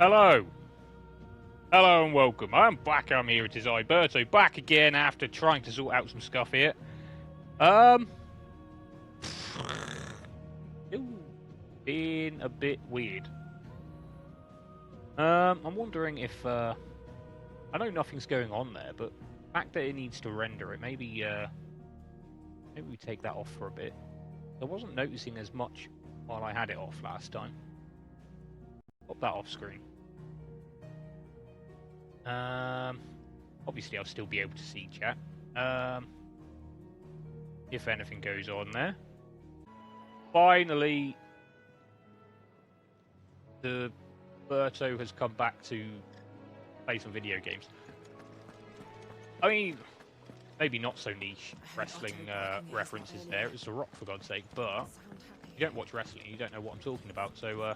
Hello. Hello and welcome. I'm back. I'm here. It is I, Berto, back again after trying to sort out some stuff here. Been a bit weird. I'm wondering if, I know nothing's going on there, but the fact that it needs to render it, maybe we take that off for a bit. I wasn't noticing as much while I had it off last time. Pop that off screen. Obviously I'll still be able to see chat. If anything goes on there. Finally, the Berto has come back to play some video games. I mean, maybe not so niche wrestling references there. It's The Rock, for God's sake, but if you don't watch wrestling, you don't know what I'm talking about, so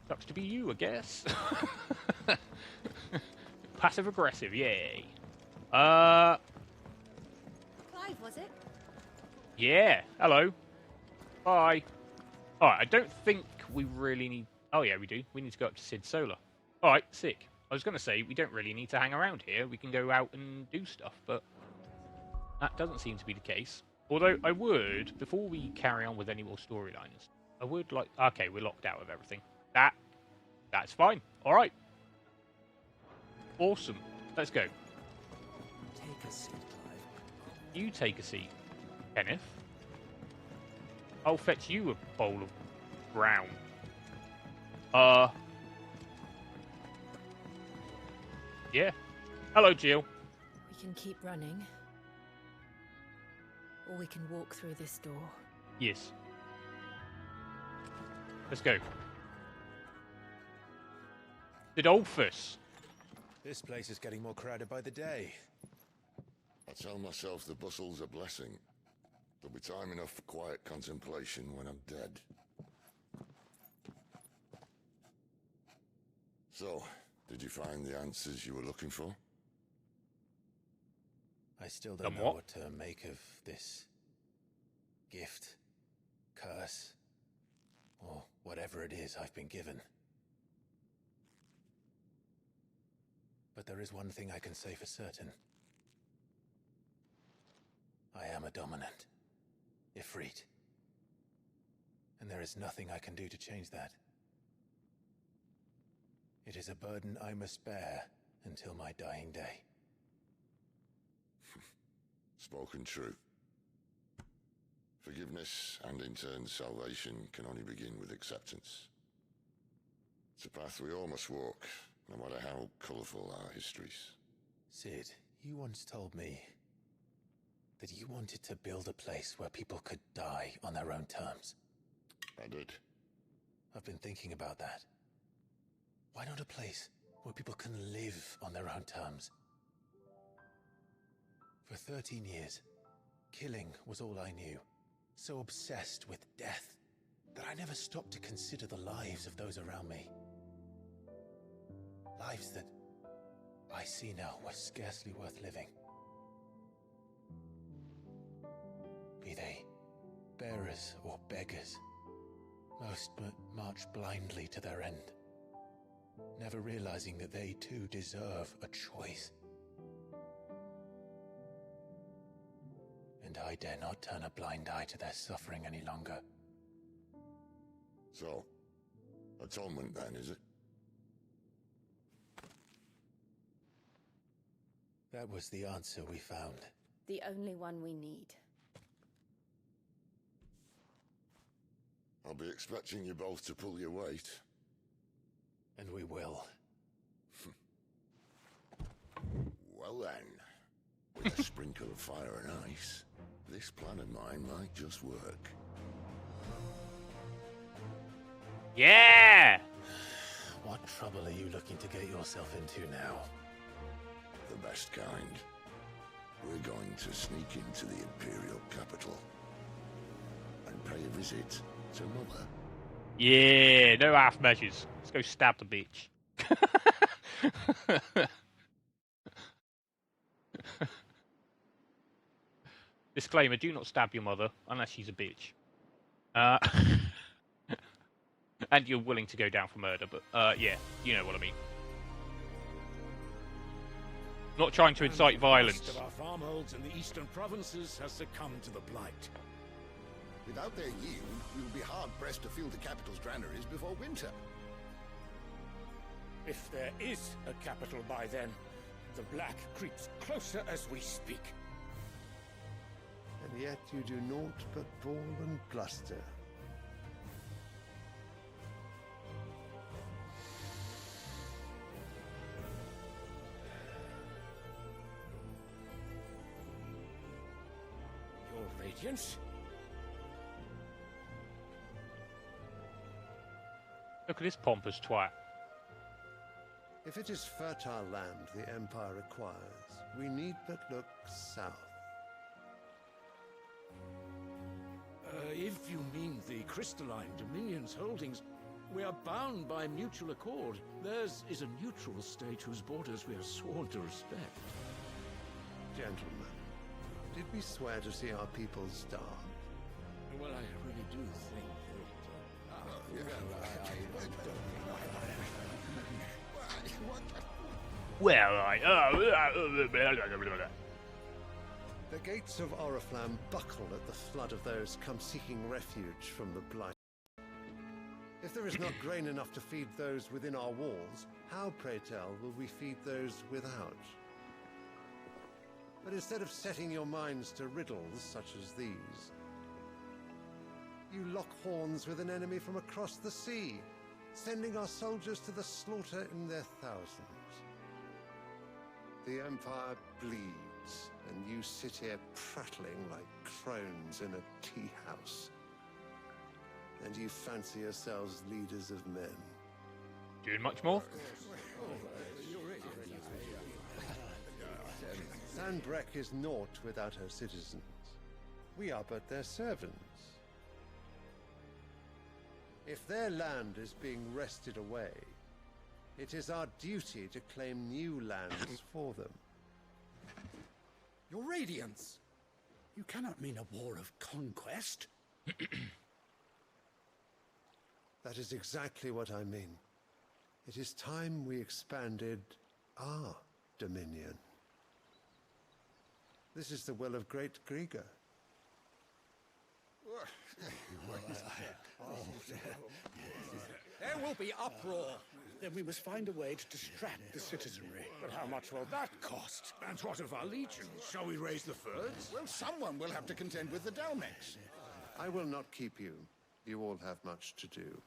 sucks to be you, I guess. Passive aggressive, yay. Clive, was it? Yeah, hello. Bye. Alright, I don't think we really need... Oh yeah, we do. We need to go up to Sid Solar. Alright, sick. I was going to say, we don't really need to hang around here. We can go out and do stuff, but that doesn't seem to be the case. Although I would, before we carry on with any more storylines, I would like... Okay, we're locked out of everything. That's fine. Alright. Awesome. Let's go. Take a seat, Clive. You take a seat, Kenneth. I'll fetch you a bowl of brown. Yeah. Hello, Jill. We can keep running. Or we can walk through this door. Yes. Let's go. Didolphus. This place is getting more crowded by the day. I tell myself the bustle's a blessing. There'll be time enough for quiet contemplation when I'm dead. So, did you find the answers you were looking for? I still don't know what to make of this gift, curse, or whatever it is I've been given. But there is one thing I can say for certain. I am a dominant, Ifrit. And there is nothing I can do to change that. It is a burden I must bear until my dying day. Spoken true. Forgiveness and in turn salvation can only begin with acceptance. It's a path we all must walk, no matter how colourful our histories. Sid, you once told me that you wanted to build a place where people could die on their own terms. I did. I've been thinking about that. Why not a place where people can live on their own terms? For 13 years, killing was all I knew. So obsessed with death that I never stopped to consider the lives of those around me. Lives that I see now were scarcely worth living. Be they bearers or beggars, most march blindly to their end, never realizing that they too deserve a choice. And I dare not turn a blind eye to their suffering any longer. So, atonement then, is it? That was the answer we found. The only one we need. I'll be expecting you both to pull your weight. And we will. Well then, with a sprinkle of fire and ice, this plan of mine might just work. Yeah! What trouble are you looking to get yourself into now? The best kind. We're going to sneak into the Imperial capital and pay a visit to Mother. Yeah, no half measures. Let's go stab the bitch. Disclaimer, do not stab your mother unless she's a bitch. And you're willing to go down for murder, but yeah, you know what I mean. Not trying to incite violence. Most of our farmholds in the eastern provinces has succumbed to the blight. Without their yield, we will be hard-pressed to fill the capital's granaries before winter. If there is a capital by then, the black creeps closer as we speak. And yet you do naught but bawl and bluster. Your Radiance? Look at this pompous twat. If it is fertile land the Empire requires, we need but look south. If you mean the crystalline Dominion's holdings, we are bound by mutual accord. Theirs is a neutral state whose borders we are sworn to respect. Gentlemen, did we swear to see our people starve? Well, I really do think Well, right. The gates of Oriflamme buckle at the flood of those come seeking refuge from the blight. If there is not grain enough to feed those within our walls, how, pray tell, will we feed those without? But instead of setting your minds to riddles such as these, you lock horns with an enemy from across the sea, sending our soldiers to the slaughter in their thousands. The Empire bleeds, and you sit here prattling like crones in a tea house. And you fancy yourselves leaders of men. Doing much more? Sanbreque is naught without her citizens. We are but their servants. If their land is being wrested away, it is our duty to claim new lands for them. Your Radiance! You cannot mean a war of conquest. That is exactly what I mean. It is time we expanded our dominion. This is the will of great Grieger. There will be uproar. Then we must find a way to distract the citizenry. But how much will that cost? And what of our legions? Shall we raise the furs? Well, someone will have to contend with the Dalmex. I will not keep you. You all have much to do.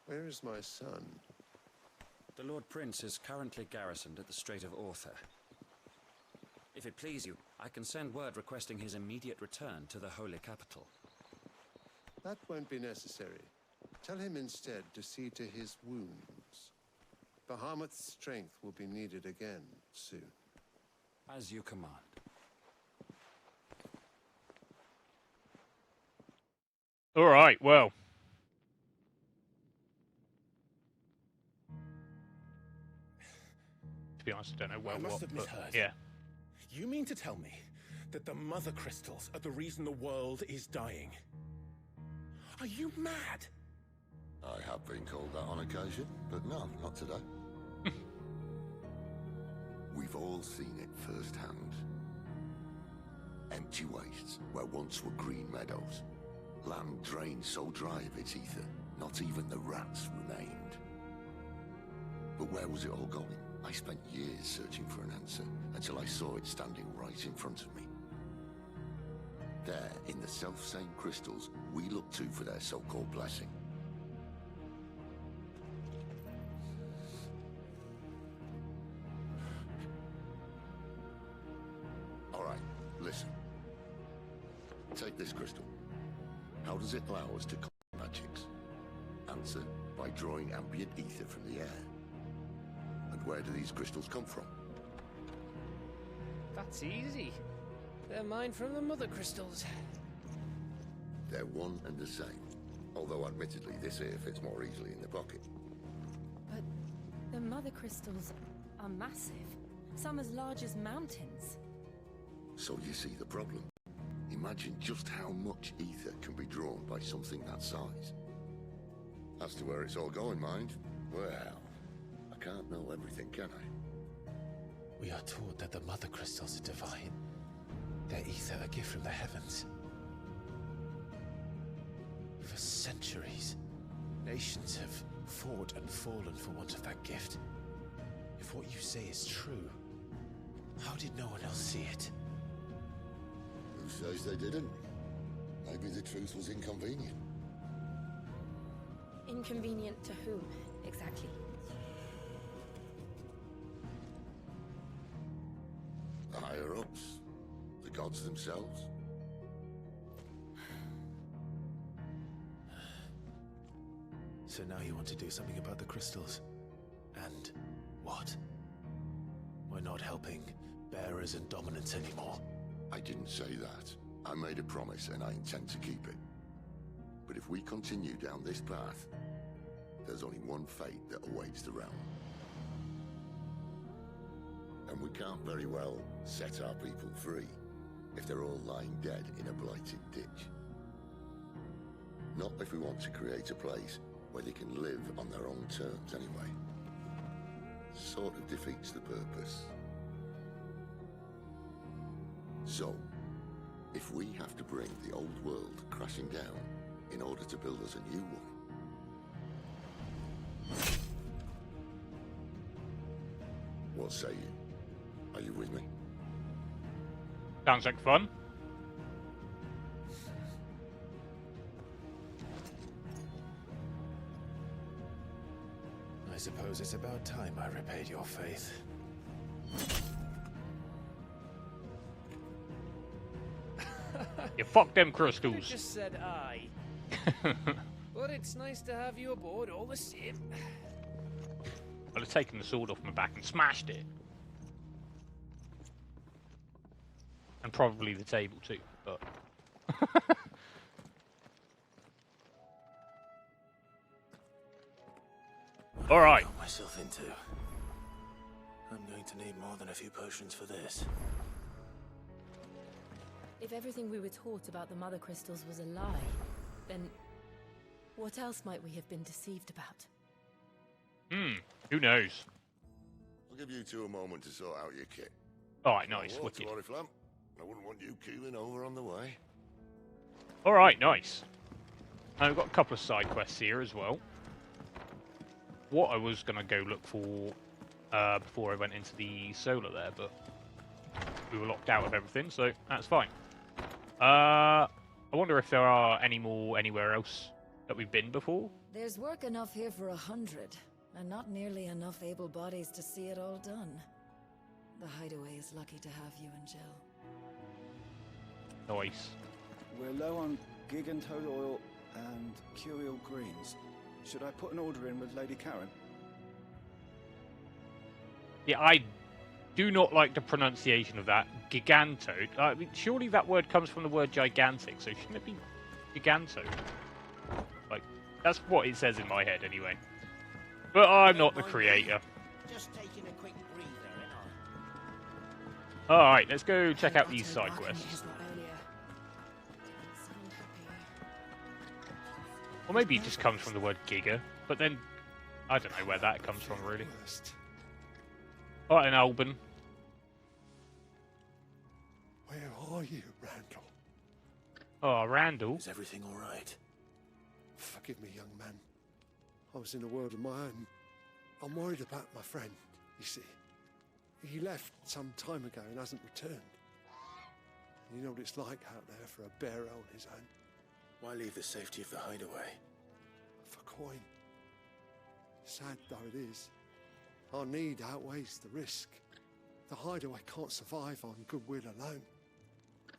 Where is my son? The Lord Prince is currently garrisoned at the Strait of Author. If it please you, I can send word requesting his immediate return to the Holy Capital. That won't be necessary. Tell him instead to see to his wounds. Bahamut's strength will be needed again soon. As you command. All right, well. To be honest, I don't know well I must what, have but misheard. yeah. You mean to tell me that the mother crystals are the reason the world is dying? Are you mad? I have been called that on occasion, but no, not today. We've all seen it firsthand. Empty wastes where once were green meadows. Land drained so dry of its ether, not even the rats remained. But where was it all going? I spent years searching for an answer, until I saw it standing right in front of me. There, in the self-same crystals we look to for their so-called blessing. Alright, listen. Take this crystal. How does it allow us to combat magics? Answer, by drawing ambient ether from the air. And where do these crystals come from? That's easy. They're mine from the mother crystals. They're one and the same. Although admittedly this here fits more easily in the pocket. But the mother crystals are massive. Some as large as mountains. So you see the problem. Imagine just how much ether can be drawn by something that size. As to where it's all going, mind, well, I can't know everything, can I? We are taught that the mother crystals are divine. Their ether a gift from the heavens. For centuries, nations have fought and fallen for want of that gift. If what you say is true, how did no one else see it? Who says they didn't? Maybe the truth was inconvenient. Inconvenient to whom, exactly? The higher-ups? The gods themselves? So now you want to do something about the crystals? And what? We're not helping bearers and dominants anymore. I didn't say that. I made a promise and I intend to keep it. But if we continue down this path, there's only one fate that awaits the realm. And we can't very well set our people free if they're all lying dead in a blighted ditch. Not if we want to create a place where they can live on their own terms anyway. Sort of defeats the purpose. So, if we have to bring the old world crashing down in order to build us a new one, what say you? Are you with me? Sounds like fun. I suppose it's about time I repaid your faith. You fuck them I crystals. just said aye. But it's nice to have you aboard all the same. I'd have taken the sword off my back and smashed it. And probably the table too, but... Alright. Got myself into. I'm going to need more than a few potions for this. If everything we were taught about the mother crystals was a lie, then what else might we have been deceived about? Who knows? I'll give you two a moment to sort out your kit. Alright, nice, Water, wicked. Oriflamme. I wouldn't want you keeling over on the way. Alright, nice. And we've got a couple of side quests here as well. What I was going to go look for before I went into the solar there, but we were locked out of everything, so that's fine. I wonder if there are any more anywhere else that we've been before. There's work enough here for 100, and not nearly enough able bodies to see it all done. The Hideaway is lucky to have you and Jill. Nice. We're low on gigantode oil and curial greens. Should I put an order in with Lady Karen? Yeah, I do not like the pronunciation of that. Gigantode. I mean, surely that word comes from the word gigantic, so shouldn't it be gigantode? Like, that's what it says in my head anyway. But I'm not the creator. Just taking a quick breather, Alright, let's go check out these side quests. Or maybe it just comes from the word giga, but then I don't know where that comes from really. Alright, in Alban. Where are you, Randall? Oh, Randall. Is everything all right? Forgive me, young man. I was in a world of my own. I'm worried about my friend, you see. He left some time ago and hasn't returned. You know what it's like out there for a bearer on his own. Why leave the safety of the hideaway? For coin. Sad though it is, our need outweighs the risk. The hideaway can't survive on goodwill alone.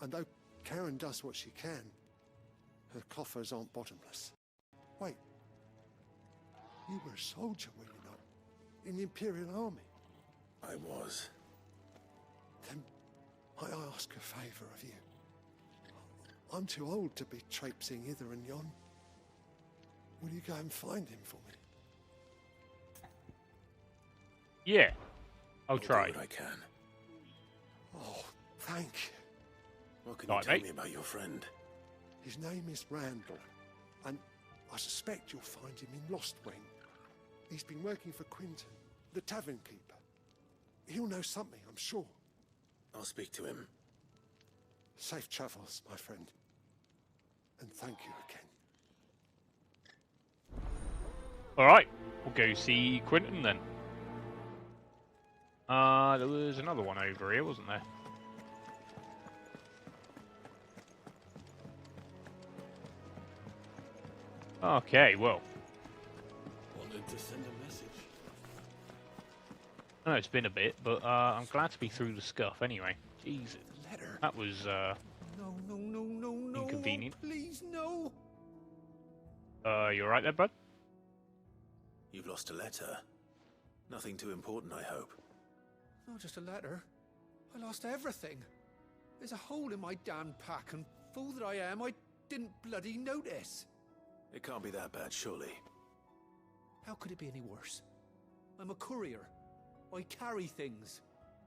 And though Karen does what she can, her coffers aren't bottomless. Wait. You were a soldier, were you not? In the Imperial Army? I was. Then ask a favour of you? I'm too old to be traipsing hither and yon. Will you go and find him for me? Yeah, I'll try. Do what I can. Oh, thank you. What can Right, you tell mate. me about your friend? His name is Randall, and I suspect you'll find him in Lostwing. He's been working for Quinton, the tavern keeper. He'll know something, I'm sure. I'll speak to him. Safe travels, my friend. And thank you again. Alright, we'll go see Quinton then. There was another one over here, wasn't there? Okay, well. Wanted to send a message. I know it's been a bit, but I'm glad to be through the scuff anyway. Jesus. Letter. That was No. inconvenient. Please, no. You alright there, bud? You've lost a letter. Nothing too important, I hope. Not just a letter. I lost everything. There's a hole in my damn pack, and fool that I am, I didn't bloody notice. It can't be that bad, surely. How could it be any worse? I'm a courier. I carry things.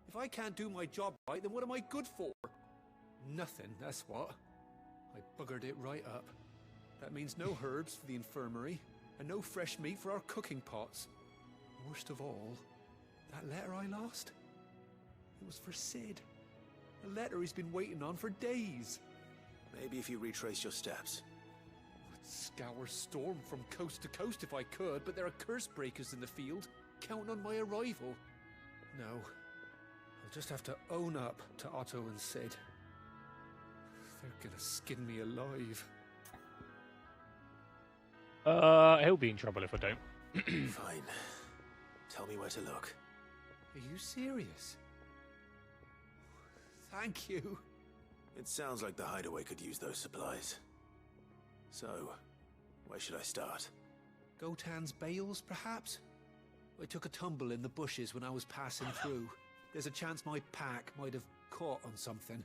If I can't do my job right, then what am I good for? Nothing, that's what. I buggered it right up. That means no herbs for the infirmary, and no fresh meat for our cooking pots. Worst of all, that letter I lost? It was for Sid. A letter he's been waiting on for days. Maybe if you retrace your steps. I'd scour Storm from coast to coast if I could, but there are curse breakers in the field, counting on my arrival. No, I'll just have to own up to Otto and Sid. They're gonna skin me alive. He'll be in trouble if I don't. Fine. Tell me where to look. Are you serious? Thank you. It sounds like the hideaway could use those supplies. So, where should I start? Gotan's bales, perhaps? I took a tumble in the bushes when I was passing through. There's a chance my pack might have caught on something.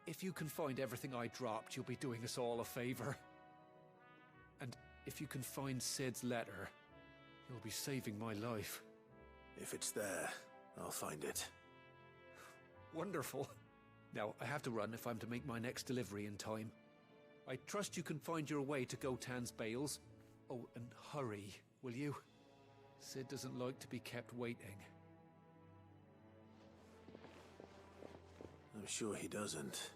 If you can find everything I dropped, you'll be doing us all a favor. And if you can find Sid's letter, you'll be saving my life. If it's there, I'll find it. Wonderful. Now, I have to run if I'm to make my next delivery in time. I trust you can find your way to Gotan's bales. Oh, and hurry, will you? Sid doesn't like to be kept waiting. I'm sure he doesn't.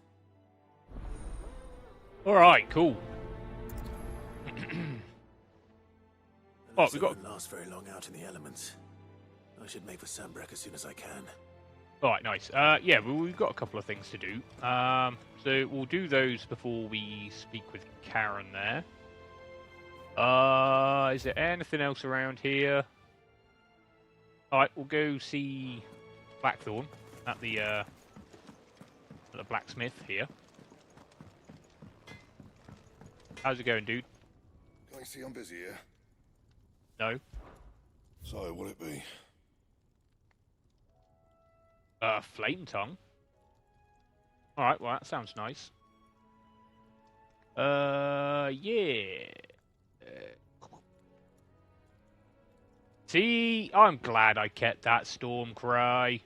Alright, cool. Unless we I got- won't last very long out in the elements. I should make for Sambrek as soon as I can. Alright, nice. Yeah, well, we've got a couple of things to do. So we'll do those before we speak with Karen there. Is there anything else around here? Alright, we'll go see Blackthorn at the blacksmith here. How's it going, dude? Can I see I'm busy here? No. So, will it be? Flame tongue. Alright, well, that sounds nice. Yeah. See, I'm glad I kept that storm cry.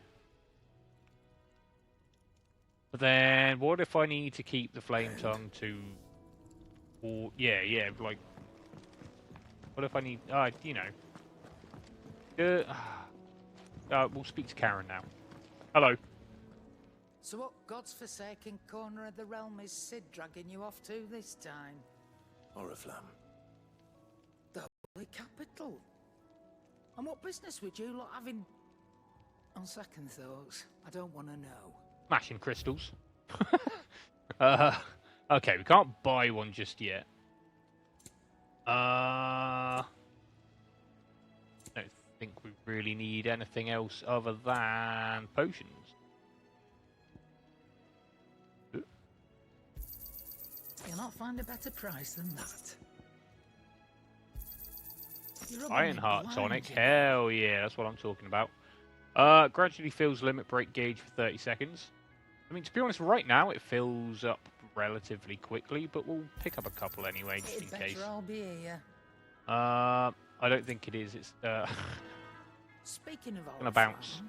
But then, what if I need to keep the flame tongue to... Or, yeah, like... What if I need... you know... we'll speak to Karen now. Hello. So what God's forsaken corner of the realm is Sid dragging you off to this time? Oriflamme. The holy capital. And what business would you lot having? On second thoughts, I don't want to know. Smashing crystals. Okay, we can't buy one just yet. Don't think we really need anything else other than potions. You'll not find a better price than that. You're rubbing me Ironheart blind, tonic. you know. Hell yeah, that's what I'm talking about. Gradually fills limit break gauge for 30 seconds. I mean, to be honest, right now it fills up relatively quickly, but we'll pick up a couple anyway, just in case. I'll be here. I don't think it is. It's Speaking of gonna bounce.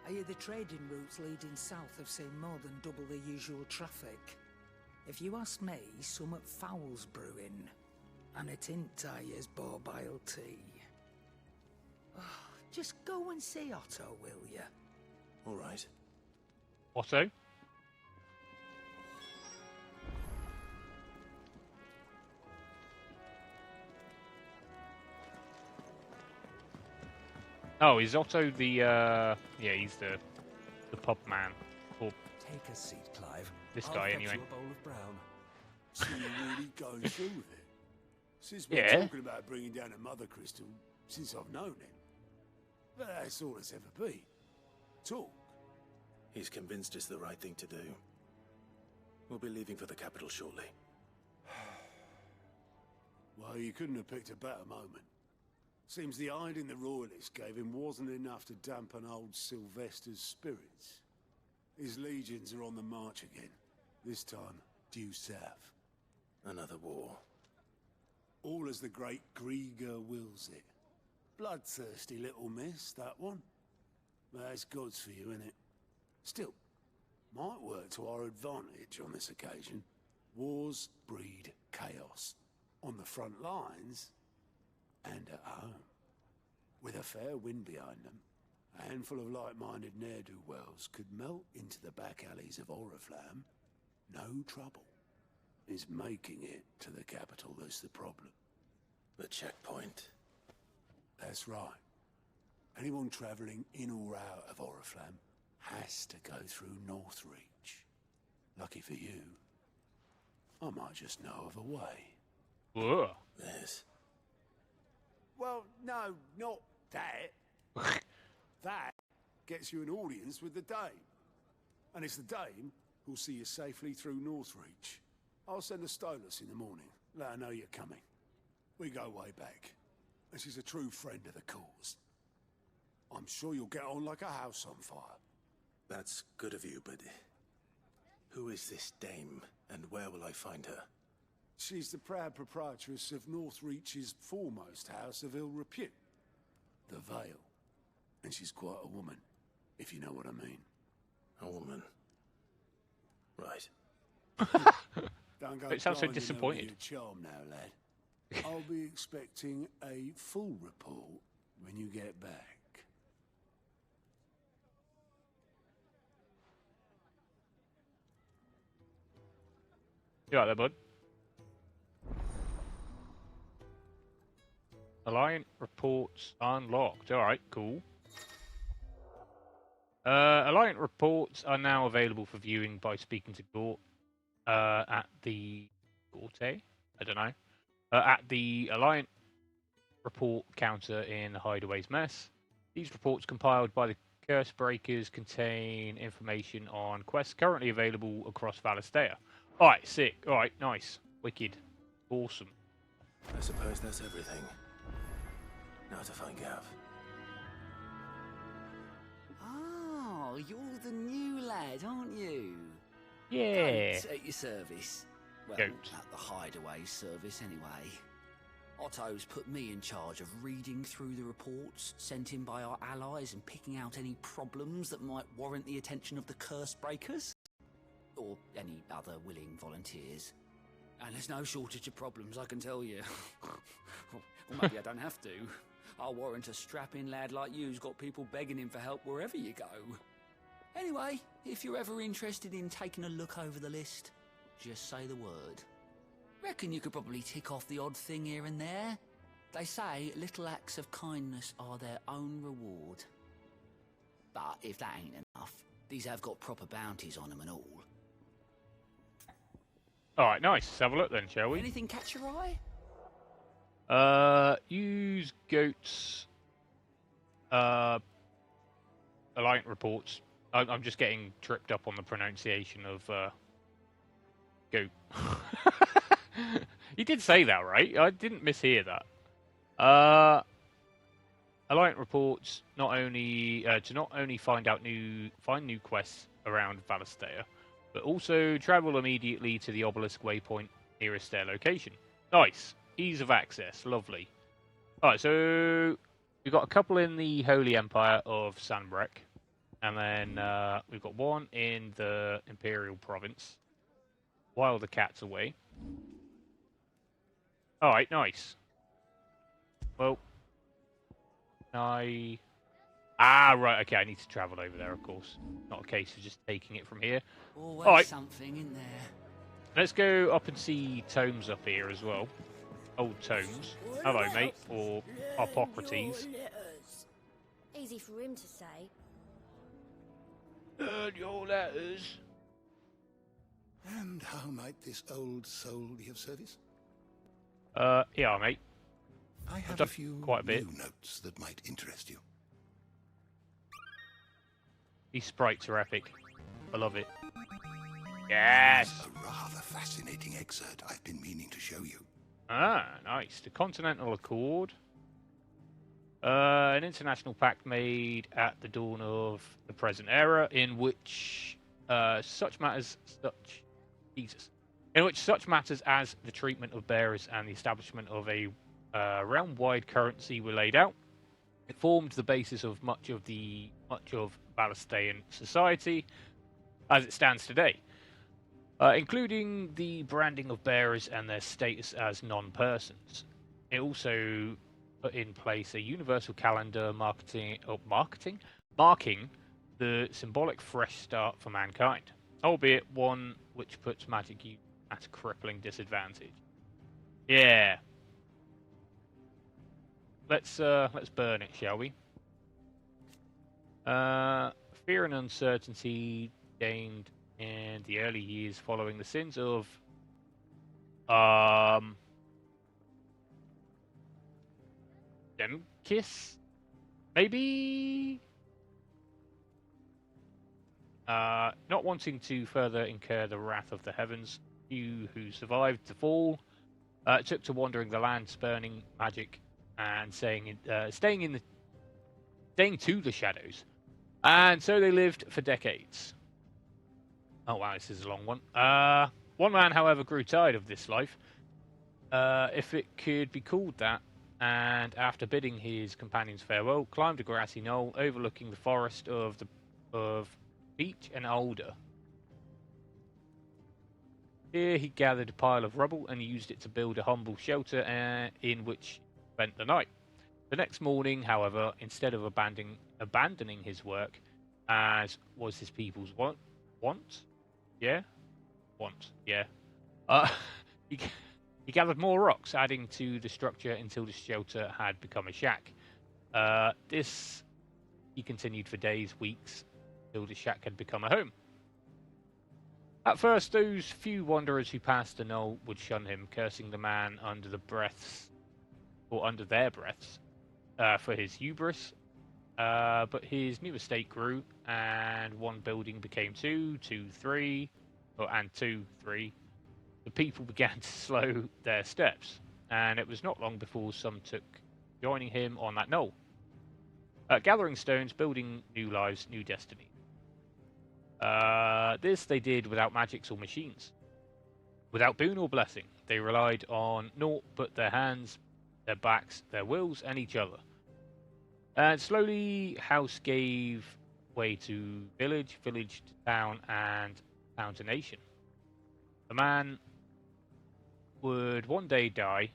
I hear the trading routes leading south have seen more than double the usual traffic. If you ask me, some at foul's brewing, and it ain't tires borbile tea. Just go and see Otto, will you? All right. Otto? Oh, is Otto the, yeah, he's the pub man. Or Take a seat, Clive. this I'll guy, fetch anyway. you a bowl of brown. So you're really going through with it? Since we're Yeah. talking about bringing down a mother crystal, since I've known him. But that's all it's ever been. Talk. He's convinced it's the right thing to do. We'll be leaving for the capital shortly. Well, you couldn't have picked a better moment. Seems the hiding the royalists gave him wasn't enough to dampen old Sylvester's spirits. His legions are on the march again. This time, due south. Another war. All as the great Grieger wills it. Bloodthirsty little miss, that one. But that's God's for you, innit? Still, might work to our advantage on this occasion. Wars breed chaos. On the front lines, and at home. With a fair wind behind them, a handful of like-minded ne'er-do-wells could melt into the back alleys of Oriflamme. No trouble. It's making it to the capital that's the problem. The checkpoint. That's right. Anyone travelling in or out of Oriflamme has to go through Northreach. Lucky for you, I might just know of a way. Whoa. Yes. Well, no, not that. That gets you an audience with the Dame. And it's the Dame who'll see you safely through Northreach. I'll send a Stolas in the morning. Let her know you're coming. We go way back. And she's a true friend of the cause. I'm sure you'll get on like a house on fire. That's good of you, but who is this dame, and where will I find her? She's the proud proprietress of Northreach's foremost house of ill repute, the Vale. And she's quite a woman, if you know what I mean. A woman. Right. Don't go It sounds so blinding over disappointed. your charm now, lad. I'll be expecting a full report when you get back. You right there, bud? Alliant reports unlocked. Alright, cool. Alliant reports are now available for viewing by speaking to Gort at the... Gorte? I don't know. At the Alliant report counter in the Hideaway's Mess. These reports compiled by the Curse Breakers contain information on quests currently available across Valistea. Alright, sick. Alright, nice. Wicked. Awesome. I suppose that's everything. Now to find Gav. Oh, you're the new lad, aren't you? Yeah. Goats at your service. Well, Goat. at the Hideaway service, anyway. Otto's put me in charge of reading through the reports sent in by our allies and picking out any problems that might warrant the attention of the Curse Breakers. Or any other willing volunteers. And there's no shortage of problems, I can tell you. Or maybe I don't have to. I'll warrant a strapping lad like you's got people begging him for help wherever you go. Anyway, if you're ever interested in taking a look over the list, just say the word. Reckon you could probably tick off the odd thing here and there. They say little acts of kindness are their own reward. But if that ain't enough, these have got proper bounties on them and all. Alright, nice. Let's have a look then, shall we? Anything catch your eye? Use Goat's Alliant reports. I'm just getting tripped up on the pronunciation of Goat. You did say that, right? I didn't mishear that. Alliant reports not only to not only find new quests around Valistea, but also travel immediately to the obelisk waypoint nearest their location. Nice. Ease of access. Lovely. Alright, so we've got a couple in the Holy Empire of Sanbrek, and then we've got one in the Imperial Province, while the cat's away. Alright, nice. Well, right, okay, I need to travel over there, of course. Not a case of just taking it from here. Always Alright. something in there. Let's go up and see tomes up here as well. Old tomes. Hello, mate. Or Hippocrates. Easy for him to say. Learn your letters. And how might this old soul be of service? Yeah, mate. I have done a few quite a bit. new notes that might interest you. These sprites are epic. I love it. Yes! A rather fascinating excerpt I've been meaning to show you. Ah, nice. The Continental Accord. An international pact made at the dawn of the present era, in which such matters as the treatment of bearers and the establishment of a realm-wide currency were laid out. It formed the basis of much of Balastaean society as it stands today, including the branding of bearers and their status as non-persons. It also put in place a universal calendar marking the symbolic fresh start for mankind, albeit one which puts magic use at a crippling disadvantage. Yeah. Let's burn it, shall we? Fear and uncertainty gained in the early years following the sins of Demkis? Maybe? Not wanting to further incur the wrath of the heavens, few who survived the fall took to wandering the land, spurning magic and staying to the shadows. And so they lived for decades. Oh wow, this is a long one. One man, however, grew tired of this life, if it could be called that, and after bidding his companions farewell, climbed a grassy knoll overlooking the forest of beech and alder. Here he gathered a pile of rubble and used it to build a humble shelter in which he spent the night. The next morning, however, instead of abandoning his work, as was his people's he gathered more rocks, adding to the structure until the shelter had become a shack. This he continued for days, weeks, until the shack had become a home. At first, those few wanderers who passed the knoll would shun him, cursing the man under their breaths, for his hubris. But his new estate grew, and one building became two, three. The people began to slow their steps, and it was not long before some took joining him on that knoll. Gathering stones, building new lives, new destiny. This they did without magics or machines. Without boon or blessing, they relied on naught but their hands, their backs, their wills, and each other. And slowly, house gave way to village, village to town, and town to nation. The man would one day die,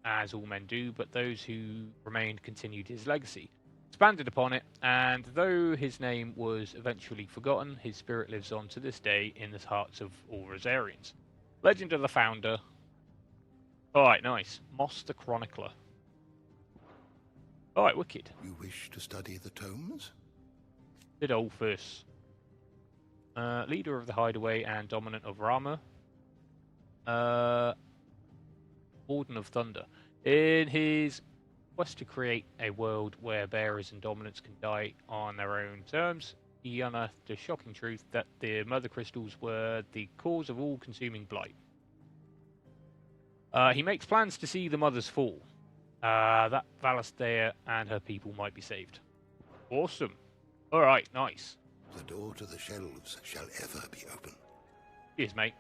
as all men do, but those who remained continued his legacy, expanded upon it, and though his name was eventually forgotten, his spirit lives on to this day in the hearts of all Rosarians. Legend of the Founder. Alright, nice. Moss the Chronicler. Alright, wicked. You wish to study the tomes? Sidolphus. Leader of the Hideaway and dominant of Rama. Warden of Thunder. In his quest to create a world where bearers and dominants can die on their own terms, he unearthed the shocking truth that the mother crystals were the cause of all-consuming blight. He makes plans to see the mothers fall, that Valastea and her people might be saved. Awesome. Alright, nice. The door to the shelves shall ever be open. Cheers, mate.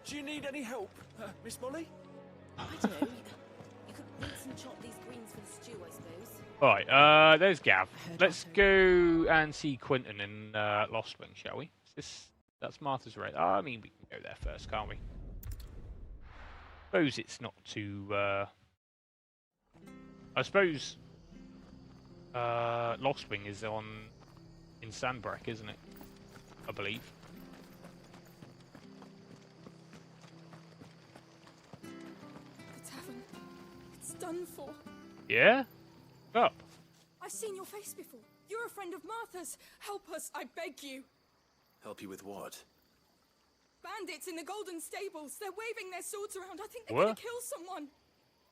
Do you need any help, Miss Molly? I don't know. You could rinse and chop these greens for the stew, I suppose. Alright, there's Gav. Let's go and see Quentin in Lost Wing, shall we? That's Martha's right. I mean, we can go there first, can't we? Suppose it's not too... I suppose Lost Wing is in Sandbrack, isn't it? I believe. The tavern. It's done for. Yeah? Up. I've seen your face before. You're a friend of Martha's. Help us, I beg you. Help you with what? Bandits in the Golden Stables. They're waving their swords around. I think they're What? going to kill someone.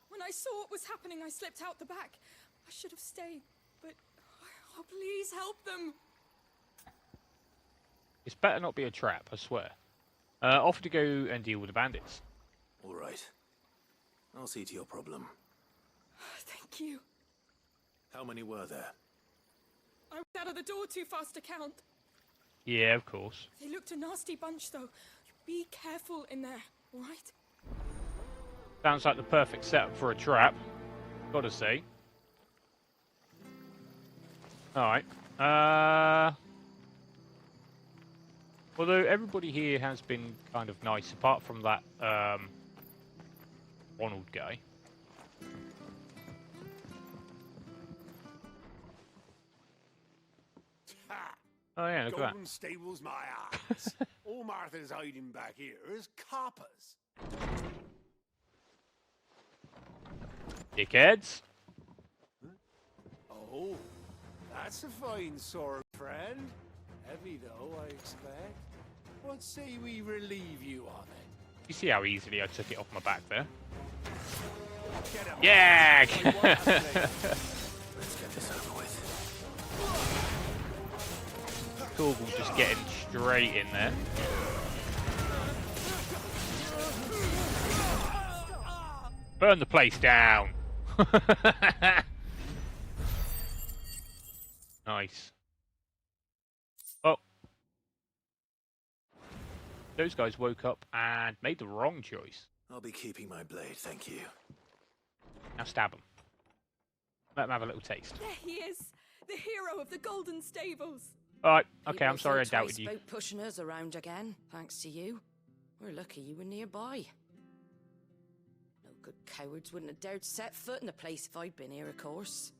When I saw what was happening, I slipped out the back. I should have stayed, but... Oh, please help them. It's better not be a trap, I swear. Off to go and deal with the bandits. All right. I'll see to your problem. Thank you. How many were there? I was out of the door too fast to count. Yeah, of course. They looked a nasty bunch, though. Be careful in there, all right? Sounds like the perfect setup for a trap. Gotta say. Alright. Although everybody here has been kind of nice, apart from that Ronald guy. Oh yeah, look at that. Golden Stables, my ass. All Martha's hiding back here is coppers. Dickheads. Oh, that's a fine sword, friend. Heavy though, I expect. What say we relieve you of it? You see how easily I took it off my back there? Get him. Yeah! Let's get this over with. Torgal just getting straight in there. Burn the place down. Nice. Oh. Those guys woke up and made the wrong choice. I'll be keeping my blade, thank you. Now stab them. Let them have a little taste. There he is, the hero of the Golden Stables. Alright, okay, I'm People sorry I think doubted twice you. about pushing us around again, thanks to you. We're lucky you were nearby. No good cowards wouldn't have dared set foot in the place if I'd been here, of course.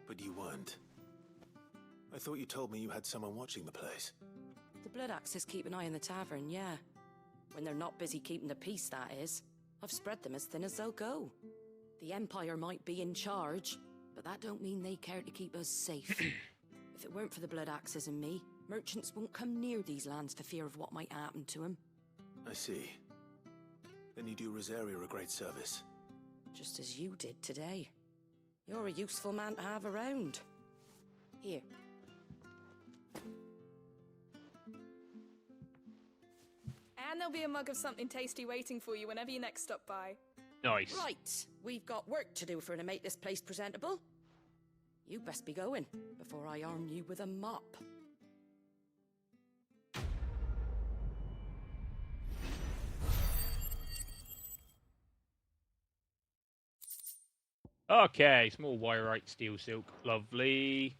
But you weren't. I thought you told me you had someone watching the place. The Blood Axes keep an eye on the tavern, yeah. When they're not busy keeping the peace, that is. I've spread them as thin as they'll go. The Empire might be in charge, but that don't mean they care to keep us safe. If it weren't for the Blood Axes and me, merchants won't come near these lands for fear of what might happen to them. I see. Then you do Rosaria a great service. Just as you did today. You're a useful man to have around. Here. And there'll be a mug of something tasty waiting for you whenever you next stop by. Nice. Right, we've got work to do for to make this place presentable. You best be going, before I arm you with a mop. Okay, small wire-right steel silk. Lovely.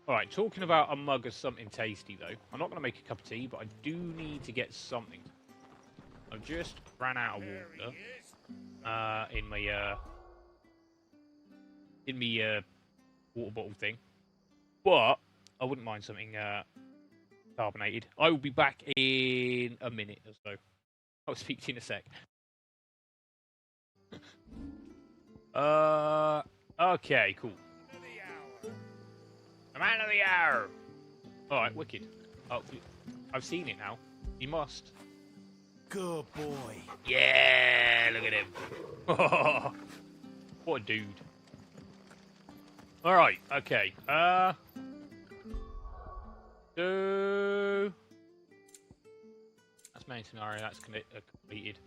Alright, talking about a mug of something tasty, though. I'm not going to make a cup of tea, but I do need to get something. I've just ran out of water in my water bottle thing. But I wouldn't mind something carbonated. I will be back in a minute or so. I'll speak to you in a sec. Okay, cool. The man of the hour. Alright, wicked. Oh, I've seen it now. You must. Good boy. Yeah, look at him. What a dude. Alright, okay. So... That's main scenario, that's completed.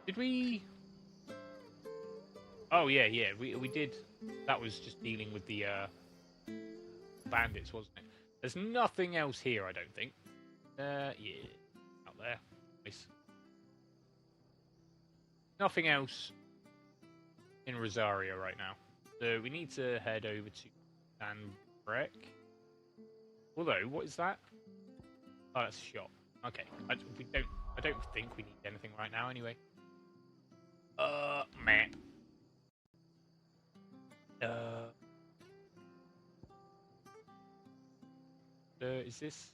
Did we... Oh, yeah, we did... That was just dealing with the bandits, wasn't it? There's nothing else here, I don't think. Yeah, out there. Nice. Nothing else in Rosario right now. So we need to head over to Sanbrek. Although, what is that? Oh, that's a shop. Okay, I don't think we need anything right now. Anyway. Meh. Is this?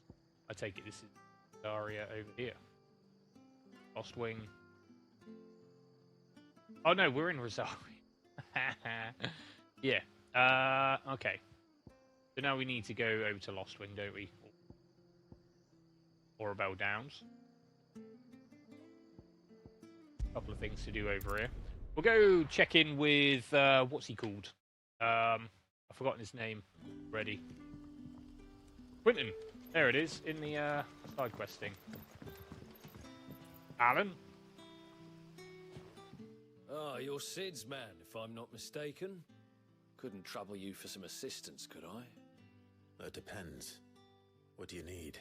I take it this is Daria over here. Lost Wing. Oh no, we're in Rosario. Yeah. Okay. So now we need to go over to Lost Wing, don't we? Or Bell Downs. Couple of things to do over here. We'll go check in with what's he called? I've forgotten his name already. Quentin. There it is in the side quest thing. Alan. Ah, you're Sid's man, if I'm not mistaken. Couldn't trouble you for some assistance, could I? That depends. What do you need?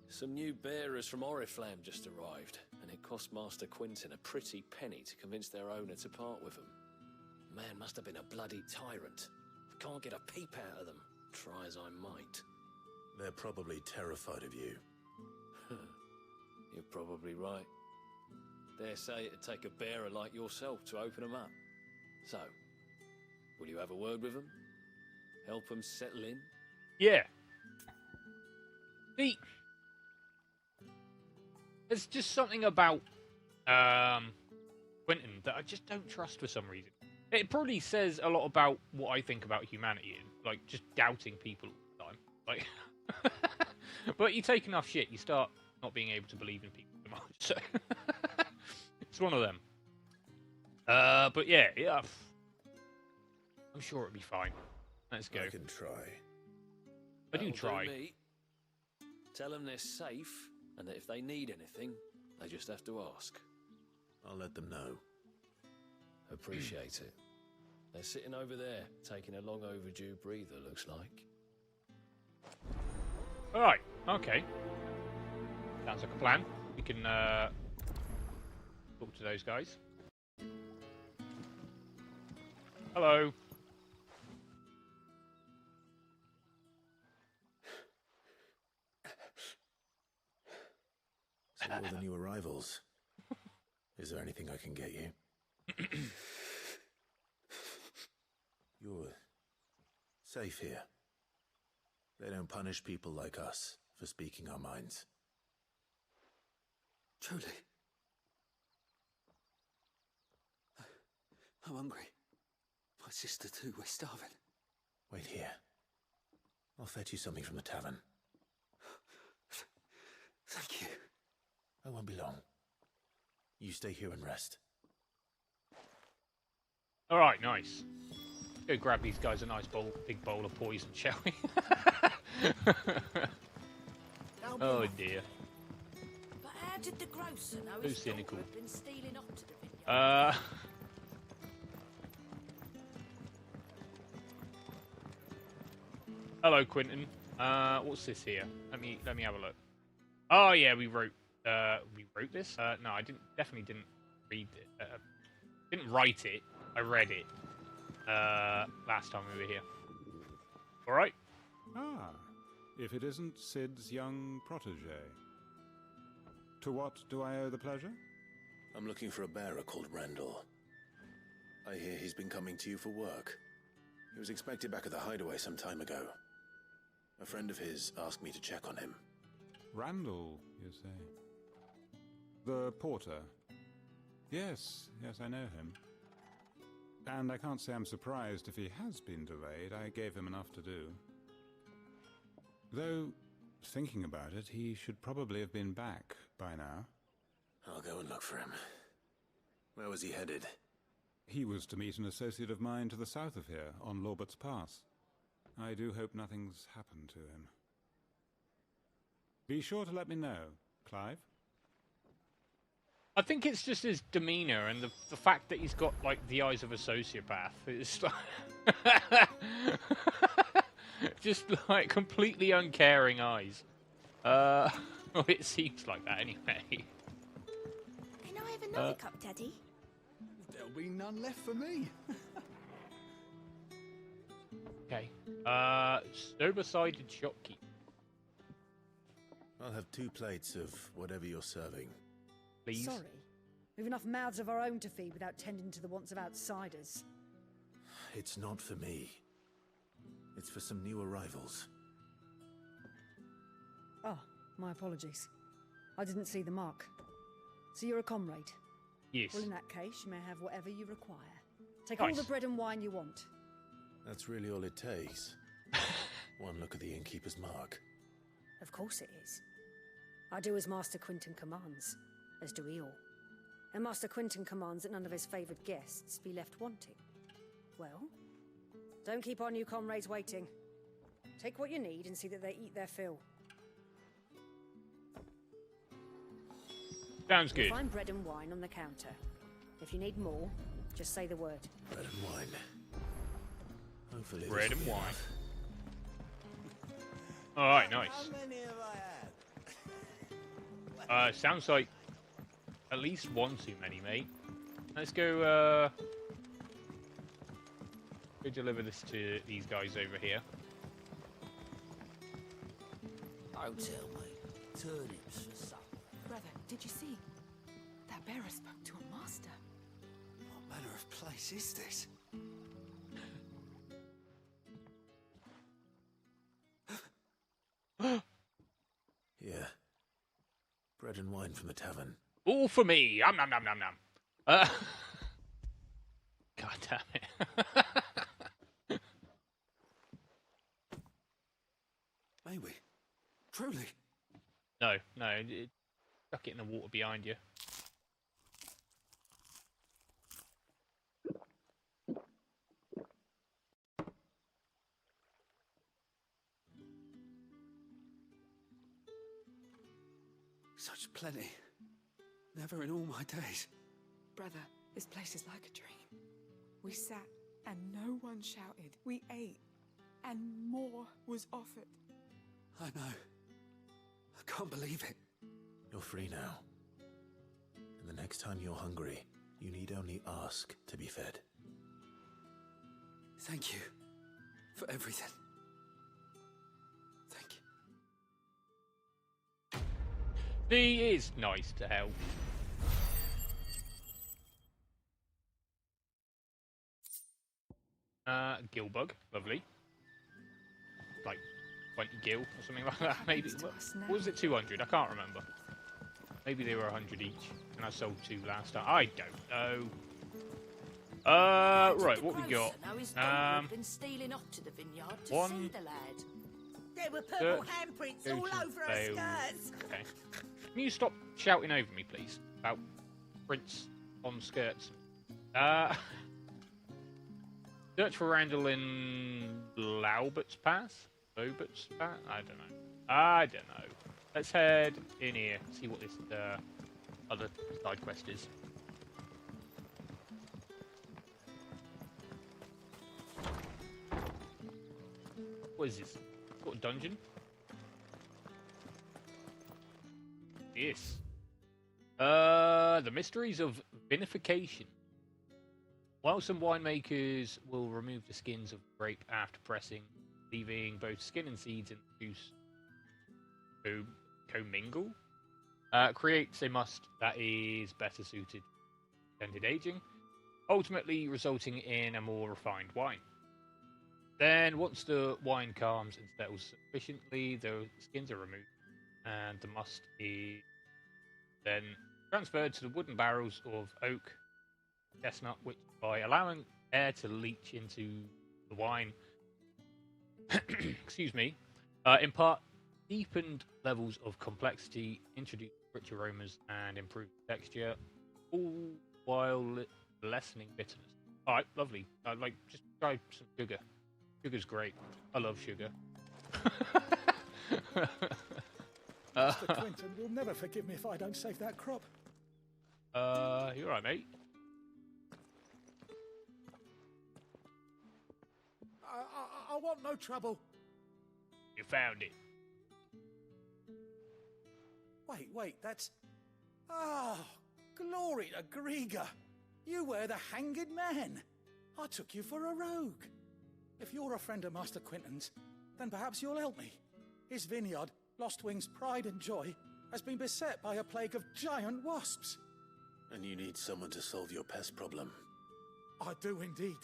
Some new bearers from Oriflamme just arrived, and it cost Master Quentin a pretty penny to convince their owner to part with them. Man must have been a bloody tyrant. I can't get a peep out of them, try as I might. They're probably terrified of you. You're probably right. Dare say it'd take a bearer like yourself to open them up. So, will you have a word with them? Help them settle in? Yeah. There's just something about Quentin that I just don't trust for some reason. It probably says a lot about what I think about humanity and like just doubting people all the time. Like, but you take enough shit, you start not being able to believe in people so much. So it's one of them. But yeah. I'm sure it'll be fine. Let's go. I can try. I do try. Me. Tell them they're safe, and that if they need anything, they just have to ask. I'll let them know. Appreciate it. They're sitting over there, taking a long overdue breather, looks like. Alright, okay. Sounds like a plan. We can talk to those guys. Hello. So all the new arrivals. Is there anything I can get you? You're safe here. They don't punish people like us for speaking our minds. Truly. I'm hungry. My sister too, we're starving. Wait here. I'll fetch you something from the tavern. Thank you. I won't be long. You stay here and rest. Alright, nice. Go grab these guys a nice big bowl of poison, shall we? Oh dear. But how did the grocer know Who's his daughter cynical? had been stealing up to the vineyard? Hello, Quentin. What's this here? Let me have a look. Oh yeah, we wrote this. No, I definitely didn't read it. Didn't write it. I read it last time we were here. All right. Ah, if it isn't Sid's young protege. To what do I owe the pleasure? I'm looking for a bearer called Randall. I hear he's been coming to you for work. He was expected back at the hideaway some time ago. A friend of his asked me to check on him. Randall, you say? The porter? Yes, I know him. And I can't say I'm surprised if he has been delayed. I gave him enough to do. Though, thinking about it, he should probably have been back by now. I'll go and look for him. Where was he headed? He was to meet an associate of mine to the south of here, on Lorbert's Pass. I do hope nothing's happened to him. Be sure to let me know, Clive. I think it's just his demeanour and the fact that he's got like the eyes of a sociopath. It's like just like completely uncaring eyes. Well, it seems like that anyway. Can I have another cup, Daddy? There'll be none left for me. Okay. Sober-sided shopkeeper. I'll have 2 plates of whatever you're serving. Please. Sorry. We've enough mouths of our own to feed without tending to the wants of outsiders. It's not for me. It's for some new arrivals. Oh, my apologies. I didn't see the mark. So you're a comrade? Yes. Well, in that case, you may have whatever you require. Take Nice. all the bread and wine you want. That's really all it takes. One look at the innkeeper's mark. Of course it is. I do as Master Quinton commands, as do we all. And Master Quinton commands that none of his favoured guests be left wanting. Well, don't keep our new comrades waiting. Take what you need and see that they eat their fill. Sounds good. You'll find bread and wine on the counter. If you need more, just say the word. Bread and wine. Hopefully Bread this'll and be wine. enough. Alright, nice. How many have I had? Sounds like at least one too many, mate. Let's go, go deliver this to these guys over here. Don't tell me. Turnips for supper. Brother, did you see? That bearer spoke to a master. What manner of place is this? Here. Bread and wine from the tavern. All for me. Nom nom nom nom nom. God damn it. May we? Truly? No. Chuck it in the water behind you. Such plenty. Never in all my days. Brother, this place is like a dream. We sat and no one shouted. We ate and more was offered. I know. I can't believe it. You're free now. And the next time you're hungry, you need only ask to be fed. Thank you for everything. Thank you. He is nice to help. Gilbug, lovely. Like 20 gil or something like that, maybe. What was it, 200? I can't remember. Maybe they were 100 each, and I sold 2 last time. I don't know. Right, what we got? Been stealing off to the vineyard to one- see the lad. There were purple Dirt, handprints go all to over her fail. skirts. Okay. Can you stop shouting over me, please? About prints on skirts. Search for Randall in Laubert's Pass? Laubert's Pass? I don't know. Let's head in here, see what this other side quest is. What is this? What, a dungeon? Yes. The mysteries of vinification. While some winemakers will remove the skins of grape after pressing, leaving both skin and seeds in the juice to commingle, creates a must that is better suited to extended aging, ultimately resulting in a more refined wine. Then, once the wine calms and settles sufficiently, the skins are removed, and the must is then transferred to the wooden barrels of oak, chestnut, which, by allowing air to leach into the wine, excuse me, impart deepened levels of complexity, introduce rich aromas, and improve texture, all while lessening bitterness. All right, lovely. Just try some sugar. Sugar's great. I love sugar. Mr. Quinton will never forgive me if I don't save that crop. You alright, mate? I want no trouble. You found it. Wait, that's... Oh, glory to Grieger. You were the hanged man. I took you for a rogue. If you're a friend of Master Quinton's, then perhaps you'll help me. His vineyard, Lostwing's pride and joy, has been beset by a plague of giant wasps. And you need someone to solve your pest problem. I do indeed.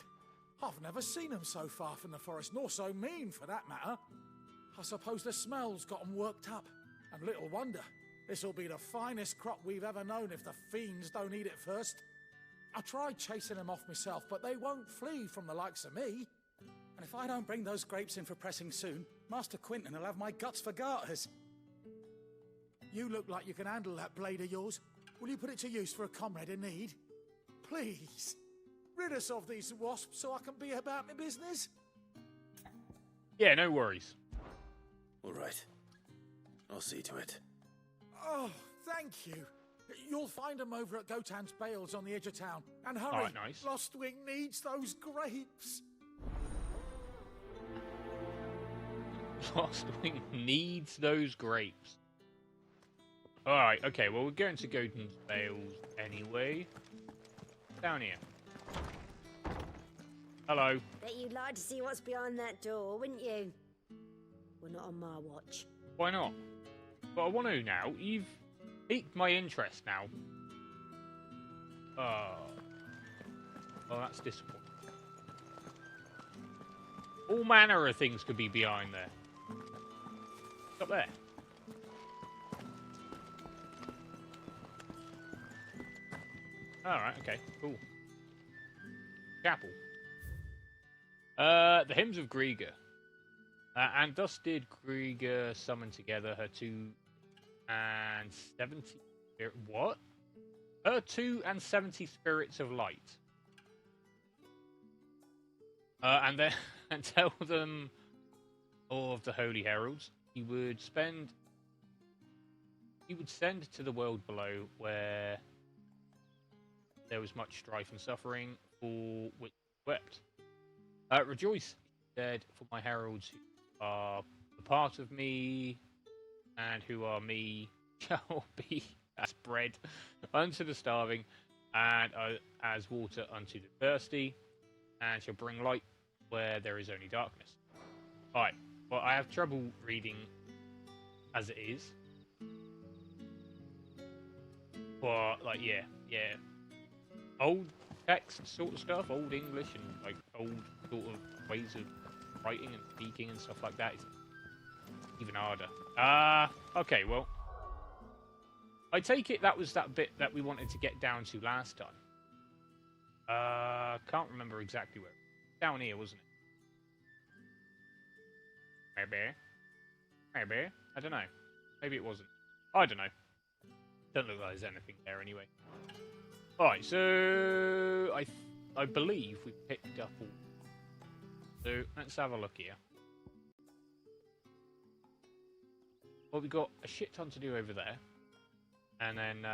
I've never seen them so far from the forest, nor so mean for that matter. I suppose the smell's got them worked up. And little wonder. This'll be the finest crop we've ever known if the fiends don't eat it first. I tried chasing them off myself, but they won't flee from the likes of me. And if I don't bring those grapes in for pressing soon, Master Quinton will have my guts for garters. You look like you can handle that blade of yours. Will you put it to use for a comrade in need? Please, rid us of these wasps so I can be about my business. Yeah, no worries. All right. I'll see to it. Oh, thank you. You'll find them over at Gotan's Bales on the edge of town. And hurry, All right, nice. Lostwing needs those grapes. Lostwing needs those grapes. Alright, okay, well, we're going to Gotan's Bales anyway. Down here. Hello. Bet you'd like to see what's behind that door, wouldn't you? Well, not on my watch. Why not? But I want to now. You've piqued my interest now. Oh, that's disappointing. All manner of things could be behind there. Up there. Alright, okay, cool. Chapel. The Hymns of Grieger. And thus did Grieger summon together her 270... What? Her 270 spirits of light. And then and tell them of the holy heralds he would send to the world below where there was much strife and suffering, for which he wept. Rejoice, he said, for my heralds who are a part of me, and who are me, shall be as bread unto the starving, and as water unto the thirsty, and shall bring light where there is only darkness. Alright, well, I have trouble reading as it is. But, like, yeah. Old text sort of stuff, old English, and, like, old sort of ways of writing and speaking and stuff like that. It's even harder. Okay, well. I take it that was that bit that we wanted to get down to last time. Can't remember exactly where. Down here, wasn't it? Maybe. I don't know. Maybe it wasn't. I don't know. Don't look like there's anything there anyway. Alright, so I believe we picked up all. So let's have a look here. Well, we've got a shit ton to do over there. And then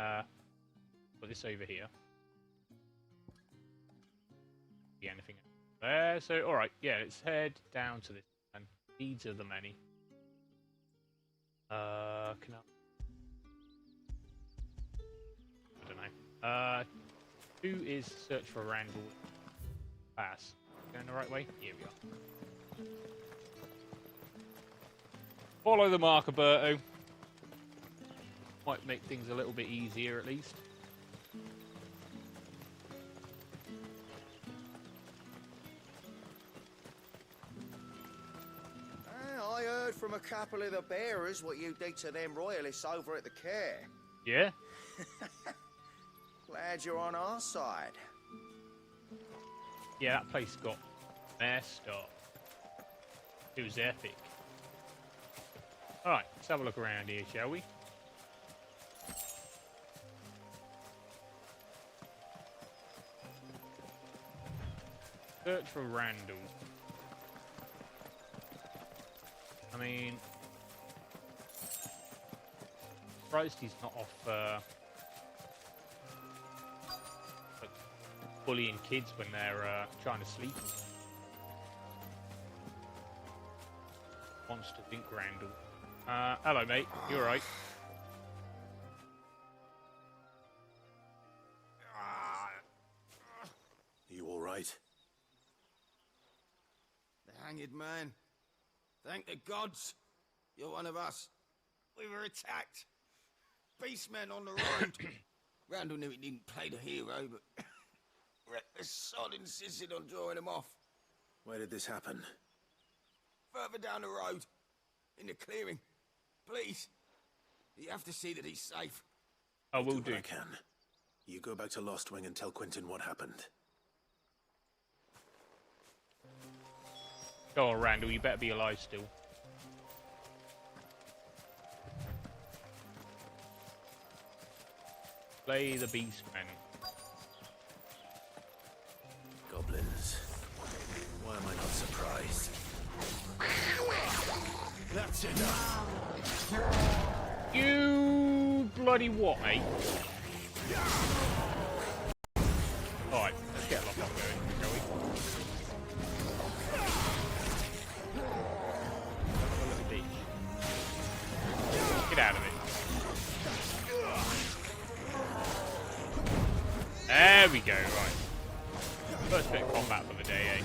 put this over here. See anything there? So alright, yeah, let's head down to this and needs of the many. Can I don't know. 2 is search for Randall. Pass. Going the right way? Here we are. Follow the marker, Berto. Might make things a little bit easier at least. I heard from a couple of the bearers what you did to them royalists over at the care. Yeah? Glad you're on our side. Yeah, that place got messed up. It was epic. Alright, let's have a look around here, shall we? Search for Randall. I mean, surprised he's not off like bullying kids when they're trying to sleep. wants to think Randall. Hello, mate. You alright? You all right? The hanged man. Thank the gods. You're one of us. We were attacked. Beastmen on the road. Randall knew he didn't play the hero, but the sod insisted on drawing him off. Where did this happen? Further down the road. In the clearing. Please. You have to see that he's safe. I will do. What I can. You go back to Lost Wing and tell Quentin what happened. Go on, Randall. You better be alive still. Play the Beastmen. Goblins. Why am I not surprised? That's enough. You bloody what, mate? Alright, let's get locked up going, shall we? Get out of it. There we go, right. First bit of combat for the day, eh?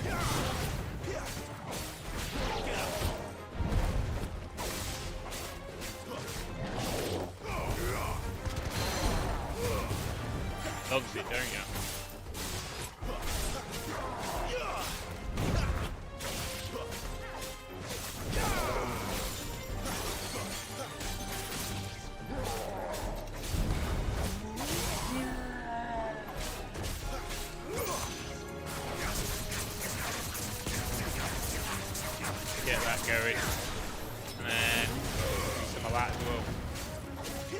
Loves it, don't you? Get that going. And then some of that as well.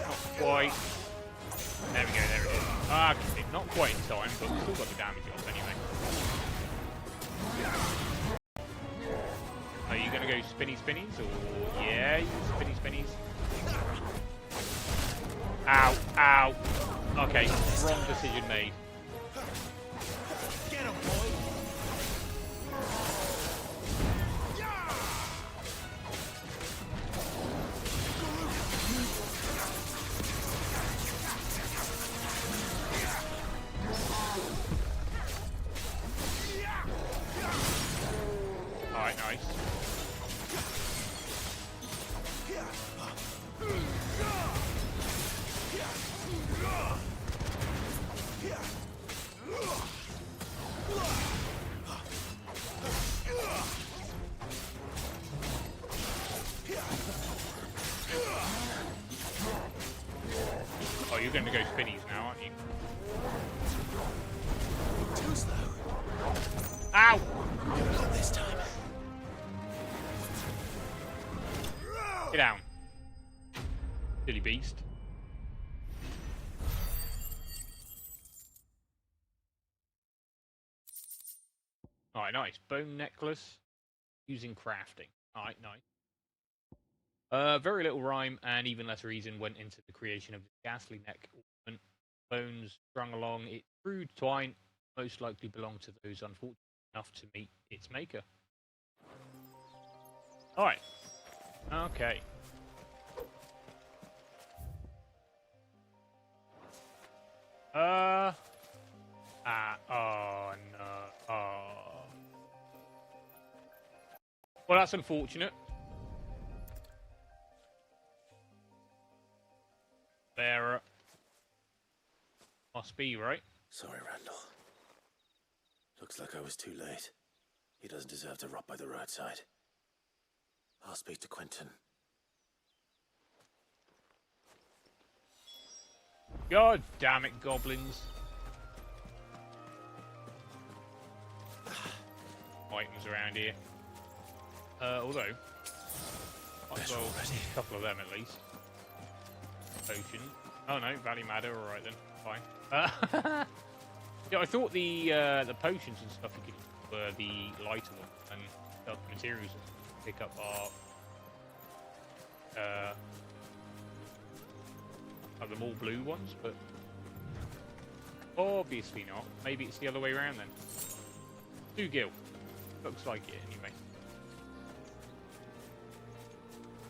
Not quite. There we go, there it is. Ah, okay, not quite in time, but we've still got the damage off anyway. Are you going to go spinny spinnies, or... Yeah, you spinny spinnies. Ow, ow. Okay, wrong decision made. Get him, boy. Alright, nice. Oh, you're going to go spinnies now, aren't you? Too slow. Ow! Not this time. Get down. Silly beast. Alright, nice. Bone necklace. Using crafting. Alright, nice. Very little rhyme and even less reason went into the creation of the ghastly neck ornament. Bones strung along its crude twine most likely belong to those unfortunate enough to meet its maker. Alright. Okay. Oh no. Oh. Well, that's unfortunate. There must be, right? Sorry, Randall. Looks like I was too late. He doesn't deserve to rot by the roadside. I'll speak to Quentin. God damn it, goblins. Items around here. Although, might as well a couple of them at least. Potion. Oh no, value matter. All right then, fine. Yeah, I thought the potions and stuff you could were the lighter ones, and the materials to pick up are the more blue ones, but obviously not. Maybe it's the other way around then. 2 gil. Looks like it anyway.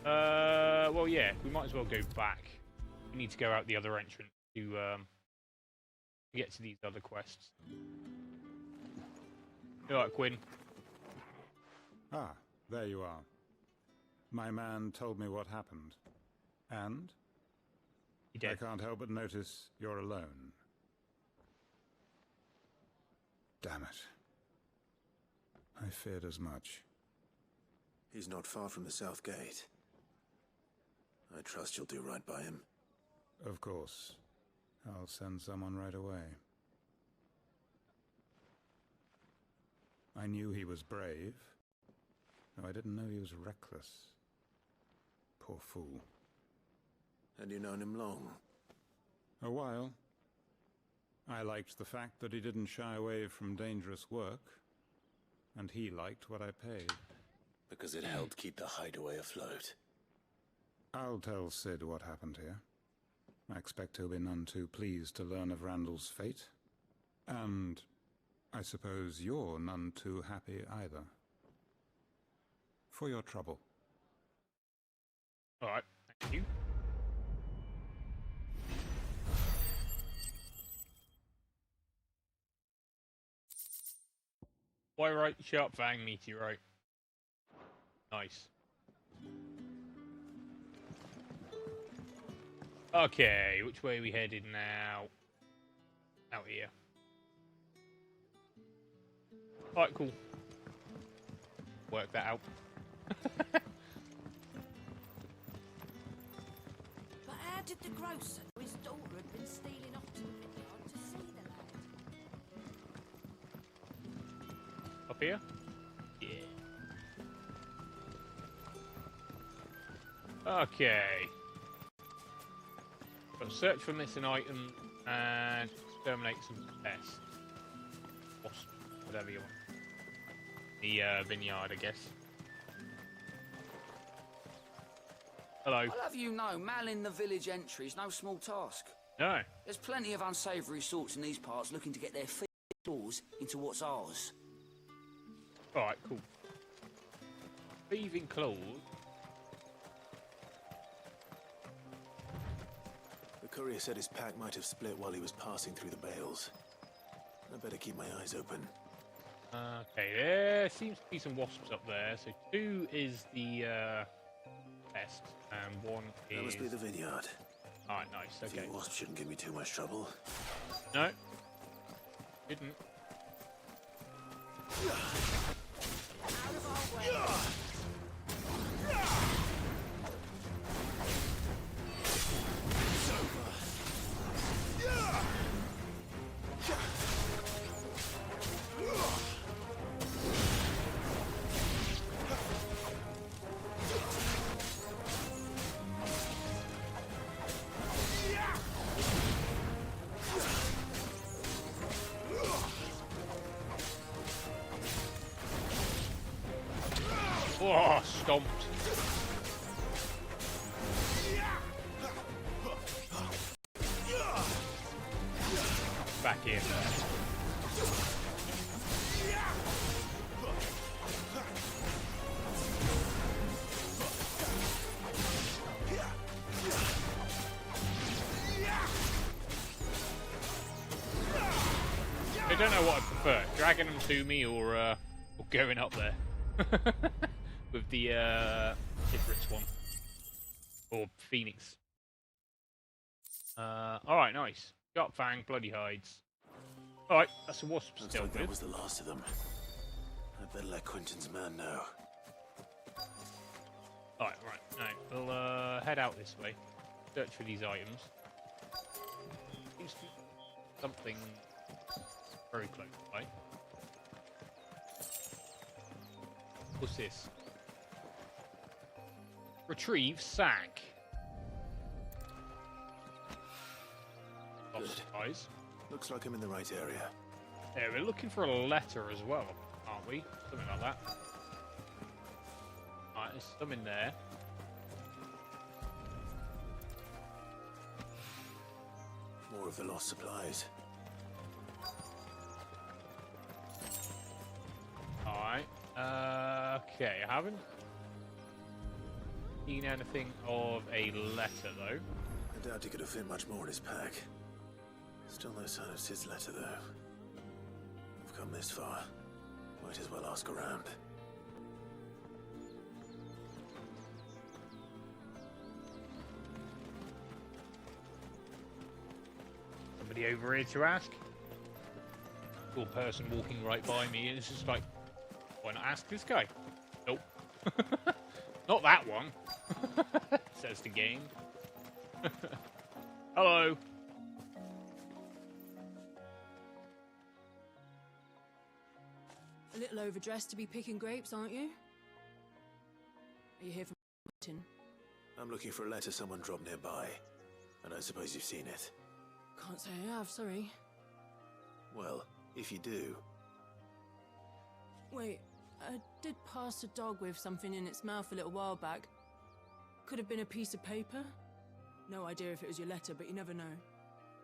Well, yeah, we might as well go back. We need to go out the other entrance to get to these other quests. All right, Quinn. Ah, there you are. My man told me what happened. And? I can't help but notice you're alone. Damn it. I feared as much. He's not far from the south gate. I trust you'll do right by him. Of course. I'll send someone right away. I knew he was brave, though I didn't know he was reckless. Poor fool. And you known him long? A while. I liked the fact that he didn't shy away from dangerous work, and he liked what I paid. Because it helped keep the hideaway afloat. I'll tell Sid what happened here. I expect he'll be none too pleased to learn of Randall's fate. And I suppose you're none too happy either. For your trouble. Alright, thank you. Why right? Sharp Fang meteorite. Nice. Okay, which way are we headed now? Out here. Alright, cool. Work that out. But how did the grocer know his daughter had been stealing off to the vineyard to see the lad? Up here? Yeah. Okay. Got to search for missing items and exterminate some pests. Wasps, whatever you want. The vineyard, I guess. Hello. I'll have you know, manning the village entry is no small task. No. There's plenty of unsavoury sorts in these parts looking to get their feet doors into what's ours. Alright, cool. Thieving claws. The courier said his pack might have split while he was passing through the bales. I better keep my eyes open. Okay, there seems to be some wasps up there. So 2 is the pest, and 1 is... That must be the vineyard. Alright, nice, okay. Few wasps shouldn't give me too much trouble. No. Didn't. Oh, stomped. Back in. I don't know what I prefer, dragging them to me or going up there. With the Cypress one. Or Phoenix. Alright, nice. Sharp Fang, bloody hides. Alright, that's a wasp Looks still like good. that was the last of them. I better let Quentin's man know. Alright, right. No, we'll head out this way. Search for these items. Seems to be something very close by. What's this? Retrieve sack. Good. Supplies. Looks like I'm in the right area. Yeah, we're looking for a letter as well, aren't we? Something like that. Alright, there's some in there. More of the lost supplies. Alright. Okay, I haven't seen anything of a letter, though. I doubt he could have fit much more in his pack. Still no sign of Sid's letter, though. We've come this far. Might as well ask around. Somebody over here to ask? Cool person walking right by me, and it's just like, why not ask this guy? Nope. Not that one. Says the game. Hello. A little overdressed to be picking grapes, aren't you? Are you here from Martin? I'm looking for a letter someone dropped nearby. I don't suppose you've seen it. Can't say I have, sorry. Well, if you do... Wait, I did pass a dog with something in its mouth a little while back. Could have been a piece of paper. No idea if it was your letter, but you never know.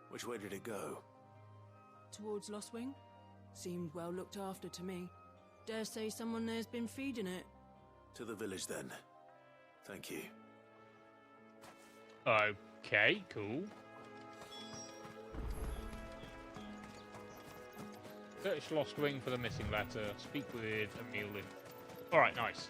Which way did it go? Towards Lostwing? Seemed well looked after to me. Dare say someone there's been feeding it. To the village, then. Thank you. Okay, cool. Search Lost Wing for the missing letter. Speak with Emil Lynn. Alright, nice.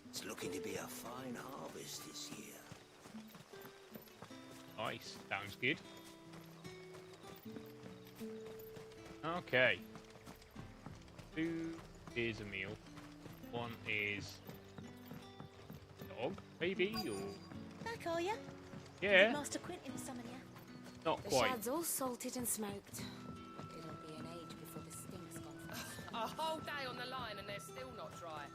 It's looking to be a fine harvest this year. Nice. Sounds good. Okay. 2 is Emil. 1 is... dog, maybe, or... Back, are you? Yeah. Did Master Quentin summon you? Not The quite. shad's all salted and smoked. It'll be an age before the stink's gone. A whole day on the line and they're still not dry.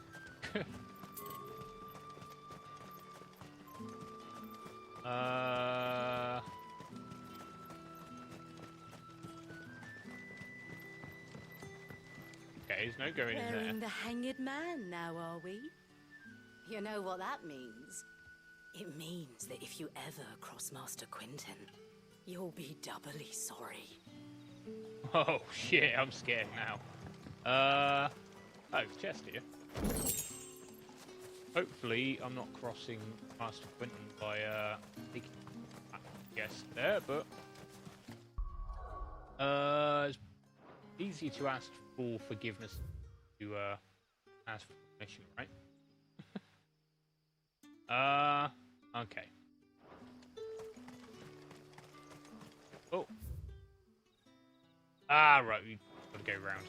Okay, there's no going in there. Wearing the hanged man now, are we? You know what that means? It means that if you ever cross Master Quentin, you'll be doubly sorry. Oh shit, I'm scared now. Oh, it's chest here. Hopefully I'm not crossing Master Quentin by taking I guess there, but it's easier to ask for forgiveness to ask for permission, right? Okay. Oh. Ah, right, we've got to go round.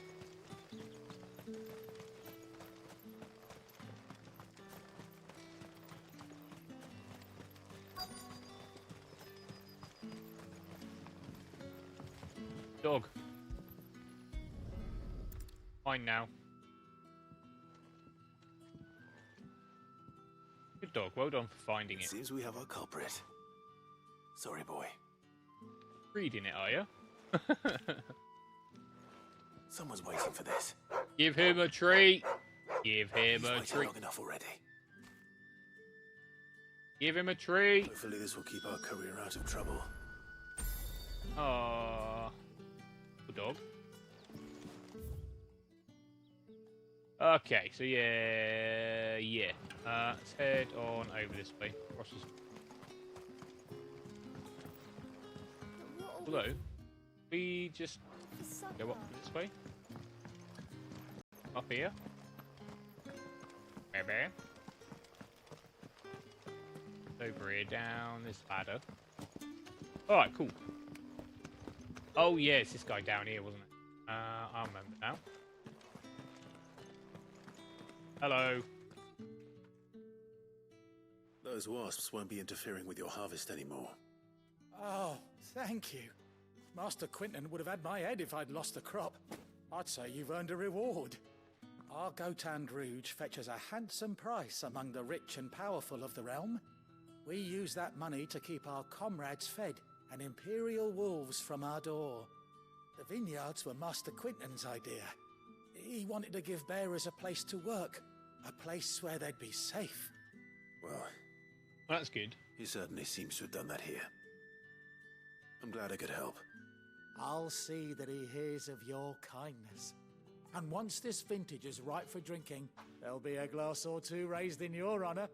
Dog. Fine now. Good dog, well done for finding it. Seems we have our culprit. Sorry, boy. Reading it, are you? Someone's waiting for this. Give him a treat. Give him He's a waited treat. long enough already. Give him a treat. Hopefully this will keep our career out of trouble. Aww. Good dog. Okay, so yeah. Let's head on over this way. Across this. Hello. We just go up this way. Up here. Maybe. Over here, down this ladder. Alright, cool. Oh, yeah, it's this guy down here, wasn't it? I remember now. Hello. Those wasps won't be interfering with your harvest anymore. Oh, thank you. Master Quentin would have had my head if I'd lost the crop. I'd say you've earned a reward. Our Gotand Rouge fetches a handsome price among the rich and powerful of the realm. We use that money to keep our comrades fed and imperial wolves from our door. The vineyards were Master Quentin's idea. He wanted to give bearers a place to work, a place where they'd be safe. Well, that's good. He certainly seems to have done that here. I'm glad I could help. I'll see that he hears of your kindness. And once this vintage is ripe for drinking, there'll be a glass or two raised in your honour.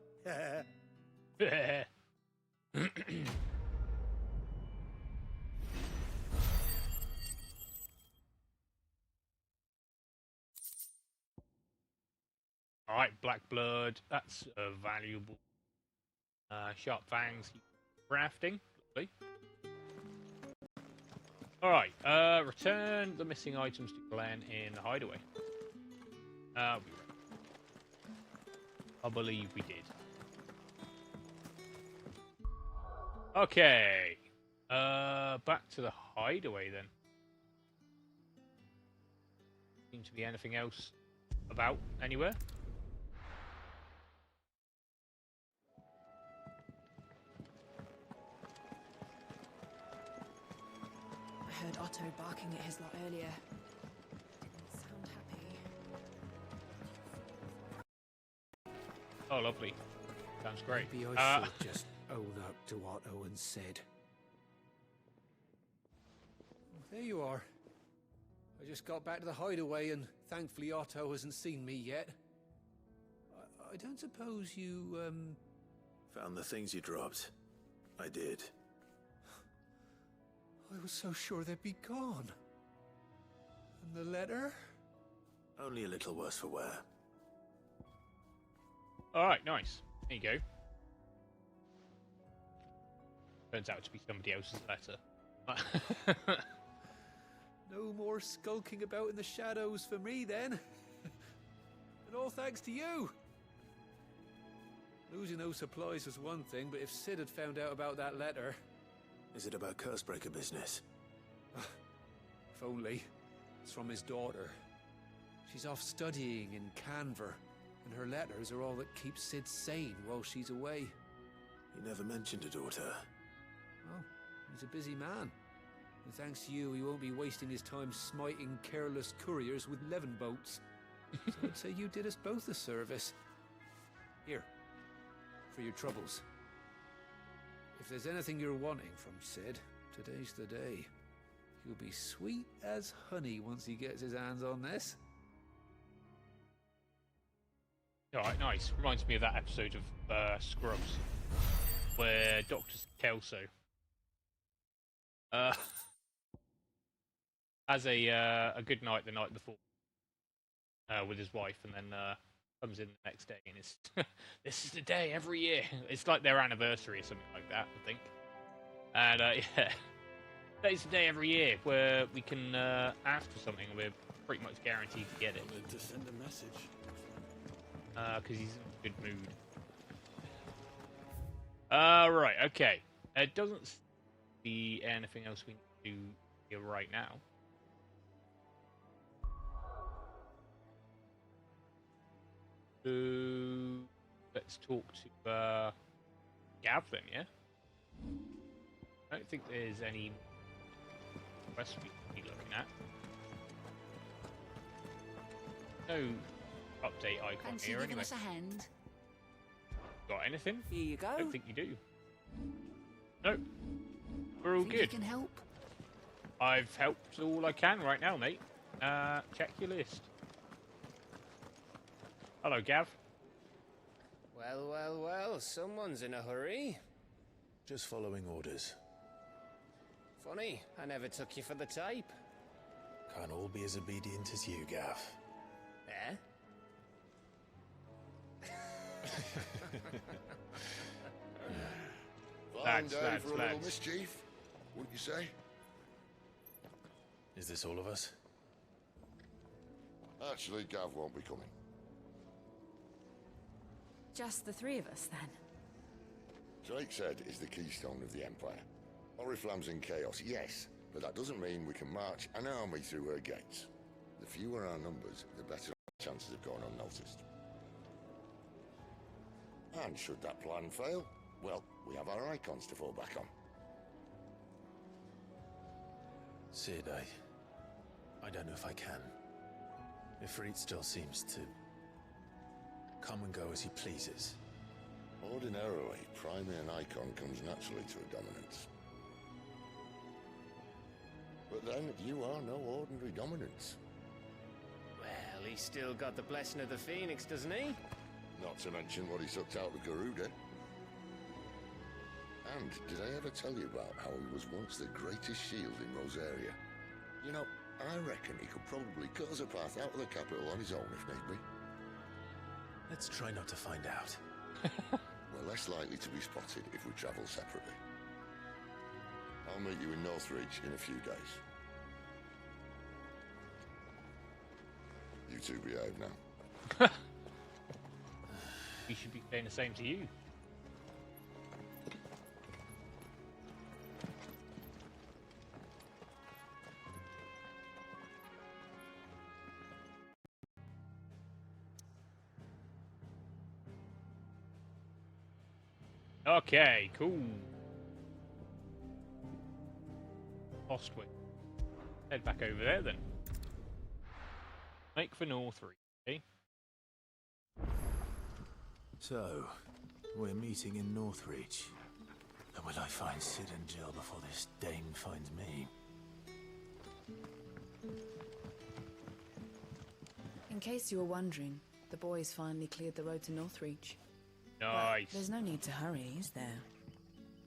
Alright, black blood. That's valuable. Sharp fangs. Crafting. Lovely. Alright, return the missing items to Glenn in the hideaway. I believe we did. Okay. Back to the hideaway then. Seems to be anything else about anywhere? I heard Otto barking at his lot earlier. Didn't sound happy. Oh, lovely. Sounds great. Maybe I should just own up to what Owen said. There you are. I just got back to the hideaway and thankfully Otto hasn't seen me yet. I don't suppose you, Found the things you dropped. I did. I was so sure they'd be gone. And the letter? Only a little worse for wear. Alright, nice. There you go. Turns out to be somebody else's letter. No more skulking about in the shadows for me then. And all thanks to you. Losing those supplies was one thing, but if Sid had found out about that letter... Is it about Cursebreaker business? If only. It's from his daughter. She's off studying in Canver, and her letters are all that keeps Sid sane while she's away. He never mentioned a daughter. Oh, he's a busy man. And thanks to you, he won't be wasting his time smiting careless couriers with levin boats. So I'd say you did us both a service. Here, for your troubles. If there's anything you're wanting from Sid, today's the day. He'll be sweet as honey once he gets his hands on this. Alright, nice. Reminds me of that episode of Scrubs, where Dr. Kelso has a good night the night before with his wife, and then comes in the next day and it's this is the day every year. It's like their anniversary or something like that, I think. And yeah, today's the day every year where we can ask for something and we're pretty much guaranteed to get it. To send a message. Because he's in a good mood. Right, okay. It doesn't see anything else we need to do here right now. So let's talk to Gav then, yeah? I don't think there's any quests we can be looking at. No update icon Fancy here giving anyway. us a hand? Got anything? Here you go. I don't think you do. Nope. We're all Think good. you can help? I've helped all I can right now, mate. Check your list. Hello, Gav. Well, well, well, someone's in a hurry. Just following orders. Funny, I never took you for the type. Can't all be as obedient as you, Gav. Eh? Fine day lads, for a little lads. mischief, wouldn't you say? Is this all of us? Actually, Gav won't be coming. Just the three of us, then? Drake said is the keystone of the Empire. Oriflamme's in chaos, yes, but that doesn't mean we can march an army through her gates. The fewer our numbers, the better our chances of going unnoticed. And should that plan fail, well, we have our icons to fall back on. Sid, I don't know if I can. Ifrit still seems to come and go as he pleases. Ordinarily, priming an icon comes naturally to a dominance. But But then, you are no ordinary dominance. Well, he's still got the blessing of the Phoenix, doesn't he? Not to mention what he sucked out of Garuda. And did I ever tell you about how he was once the greatest shield in Rosaria? You know, I reckon he could probably cut us a path out of the capital on his own if need be. Let's try not to find out. We're less likely to be spotted if we travel separately. I'll meet you in Northreach in a few days. You two behave now. We should be saying the same to you. Okay, cool. Ostwick. Head back over there then. Make for Northreach, eh? So, we're meeting in Northreach. And will I find Sid and Jill before this dame finds me? In case you were wondering, the boys finally cleared the road to Northreach. Nice. But there's no need to hurry, is there?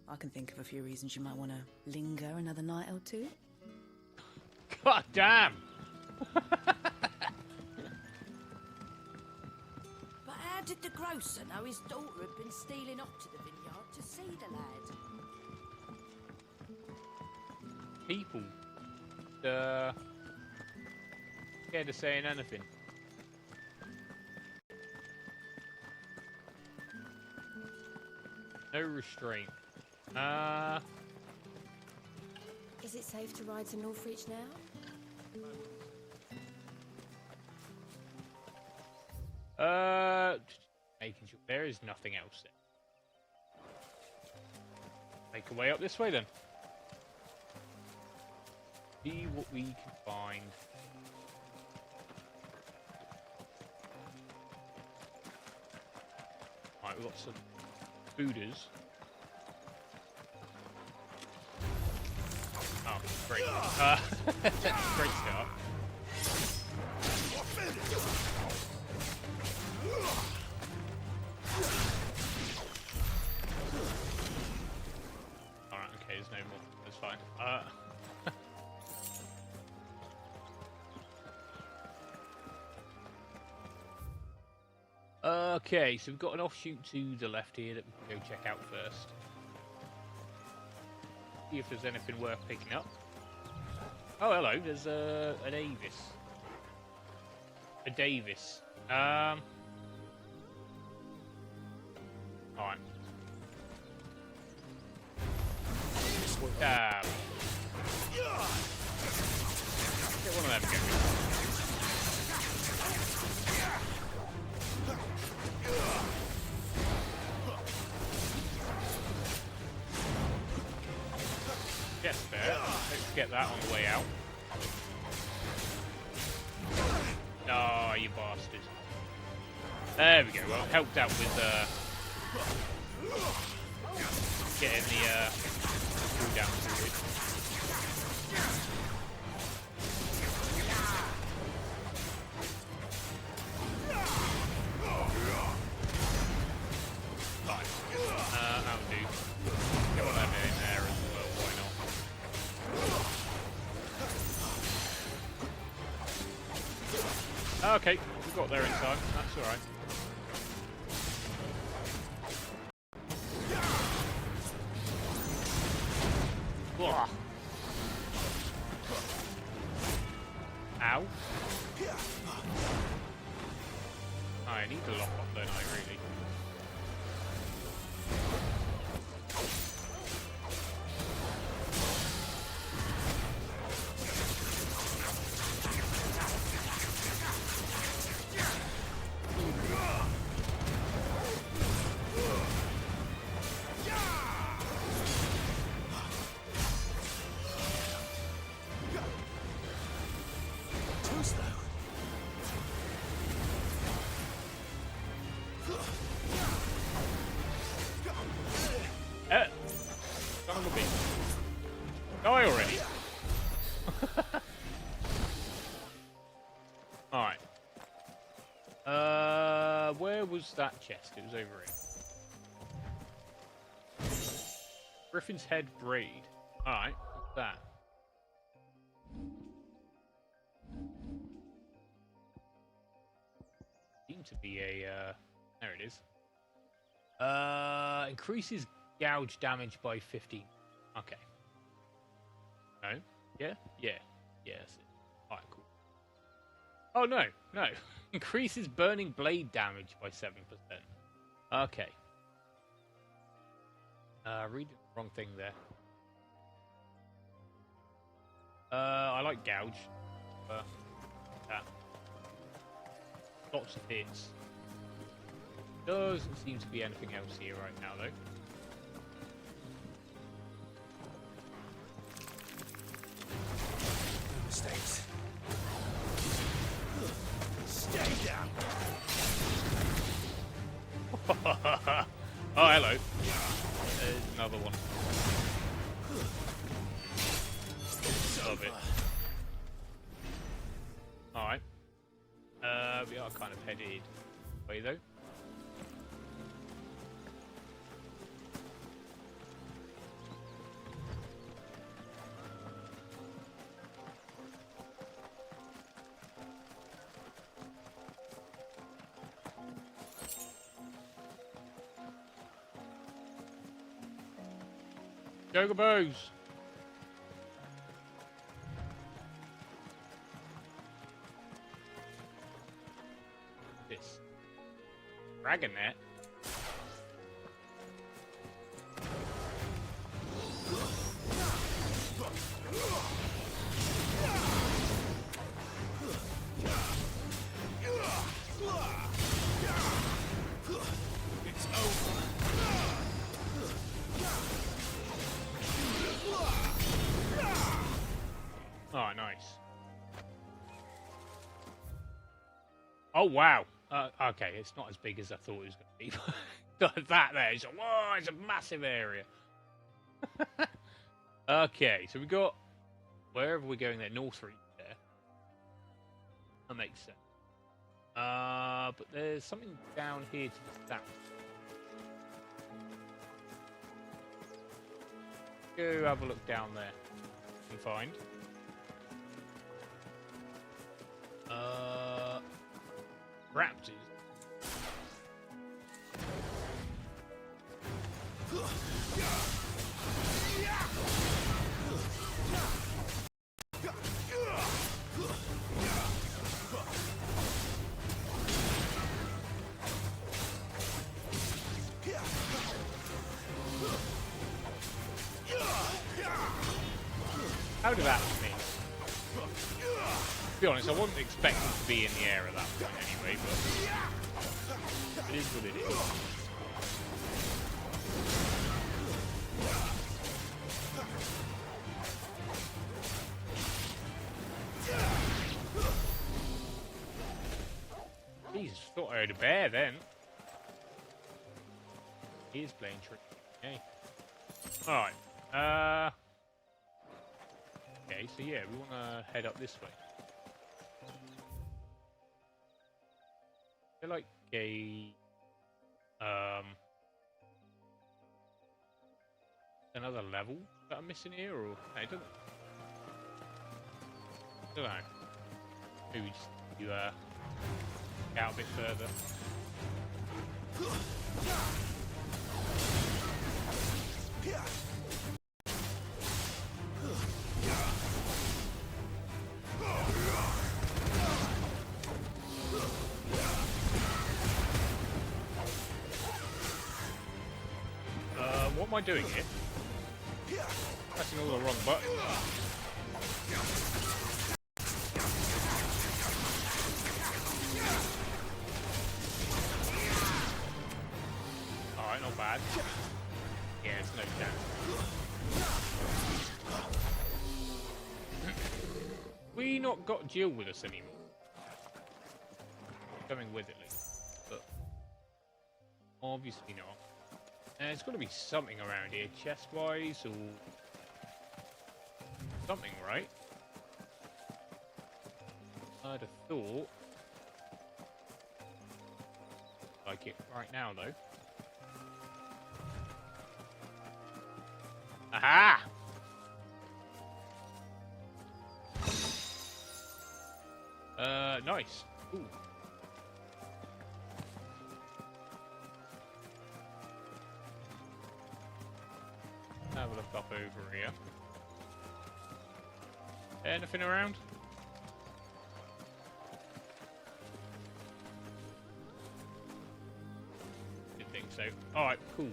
I can think of a few reasons you might want to linger another night or two. God damn! But how did the grocer know his daughter had been stealing off to the vineyard to see the lad? People. Scared of saying anything. No restraint. Is it safe to ride to Northreach now? Making sure there is nothing else there. Make our way up this way then. See what we can find. Right, we've got some Buddhas. Oh, great. Great start. Alright, okay, there's no more. That's fine. Okay, so we've got an offshoot to the left here that we can go check out first. See if there's anything worth picking up. Oh, hello, there's an Avis. A Davis. Alright. Damn. Get one of them going. Yes, fair. Let's get that on the way out. Oh, you bastard. There we go. Well, helped out with getting the cooldown sorted. Fine. That'll do. Get one of them in there as well. Why not? Okay, we got there in time. That's all right. Whoa. Ow. I need to lock up, don't I, really? Alright. Where was that chest? It was over here. Griffin's Head Braid. Alright, what's that? Seems to be a, there it is. Increases gouge damage by 15. Okay. No? Yeah? Yeah. Yeah, that's it. Alright, cool. Oh, no. No. Increases burning blade damage by 7%. Okay. Reading the wrong thing there. I like gouge. Yeah. Lots of hits. Doesn't seem to be anything else here right now, though. No mistakes. Stay down. Oh, hello. There's another one. Love it. Alright. We are kind of headed away, though. Jogabos! This. Dragonet? It's over. Oh, nice. Oh, wow. Okay, it's not as big as I thought it was going to be. That there is, whoa, it's a massive area. Okay, so we got, wherever we're going there, North Reach there. That makes sense. But there's something down here to the south. Go have a look down there. You can find. Raptors. How did that hit me? To be honest, I wasn't expecting to be in the air at that point anyway, but it is what it is. Jesus, thought I heard a bear then. He is playing trick. Okay. Alright. Okay, so yeah, we want to head up this way. Is there like a another level that I'm missing here, or no, it doesn't. I don't know. Maybe just you get out a bit further. What am I doing here? Pressing all the wrong buttons. Alright, not bad. Yeah, it's no chance. We not got Jill with us anymore. Coming with at least, but obviously not. There's got to be something around here, chest-wise, or something, right? I'd have thought. Like it right now, though. Aha! Nice. Ooh. Have a look up over here. Anything around? Didn't think so. Alright, cool.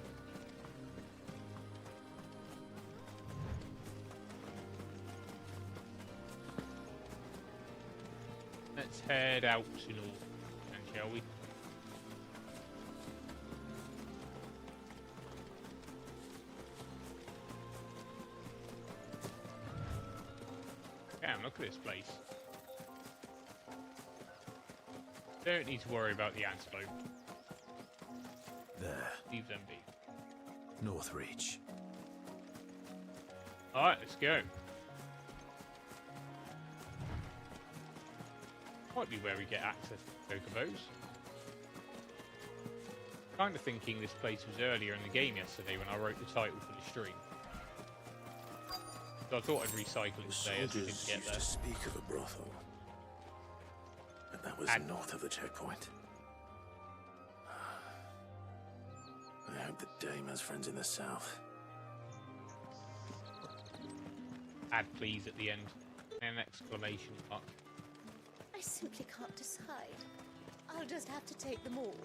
Let's head out to north, then, shall we? Damn, look at this place. Don't need to worry about the antelope. There. Leave them be. North Reach. Alright, let's go. Might be where we get access to chocobos. Kind of thinking this place was earlier in the game yesterday when I wrote the title for the stream. So I thought I'd recycle it today as we didn't get there. To speak of a brothel, but that was north of the checkpoint. I hope that Dame has friends in the south. Add please at the end. And an exclamation mark. I simply can't decide. I'll just have to take them all.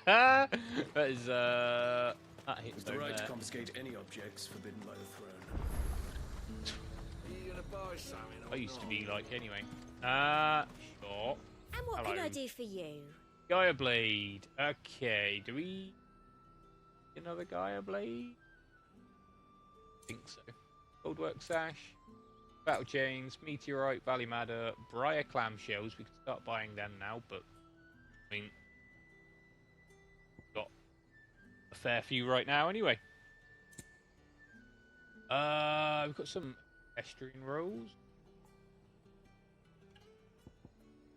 That is that hits It's the right there. to confiscate any objects forbidden by the throne. You gonna buy something? I used to be like anyway. Sure. And what Hello. can I do for you? Gaia Blade. Okay, do we another Gaia Blade? I think so. Goldwork Sash, Battle Chains, Meteorite, Valley Madder, Briar Clamshells. We can start buying them now, but I mean, got a fair few right now anyway. We've got some estuarine rolls.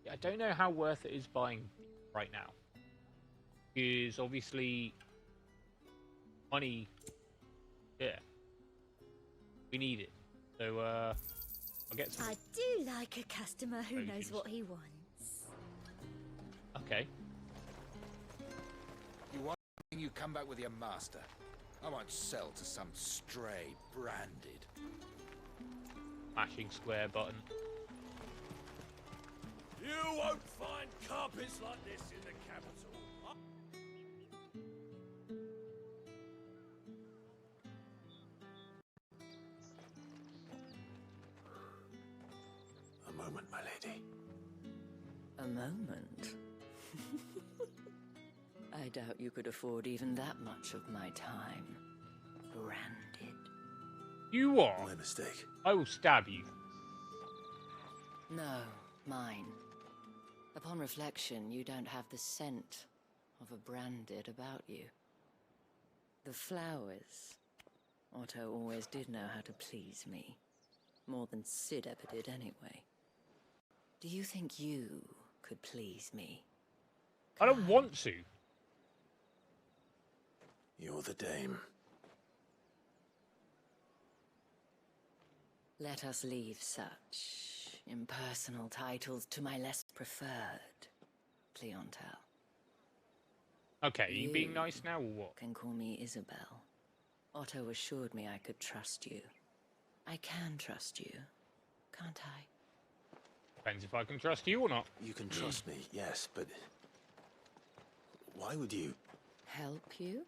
Yeah, I don't know how worth it is buying right now, because obviously money, yeah, we need it. So I'll get some. I do like a customer who knows potions. what he wants. Okay. You want something, you come back with your master. I won't sell to some stray branded. Mashing square button. You won't find carpets like this in the capital. A moment, my lady. A moment? I doubt you could afford even that much of my time. Branded. You are. My mistake. I will stab you. No, mine. Upon reflection, you don't have the scent of a branded about you. The flowers. Otto always did know how to please me. More than Sid ever did anyway. Do you think you could please me? I don't want to. You're the Dame. Let us leave such impersonal titles to my less preferred clientele. Okay, are you being nice now or what? Can call me Isabel. Otto assured me I could trust you. I can trust you, can't I? Depends if I can trust you or not. You can trust me, yes, but why would you? Help you?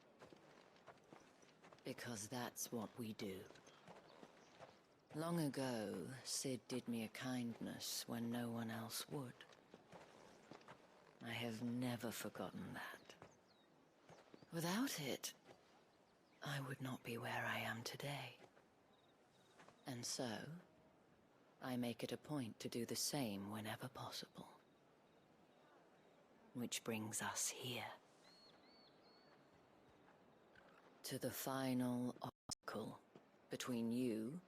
Because that's what we do. Long ago, Sid did me a kindness when no one else would. I have never forgotten that. Without it, I would not be where I am today. And so, I make it a point to do the same whenever possible. Which brings us here. To the final obstacle between you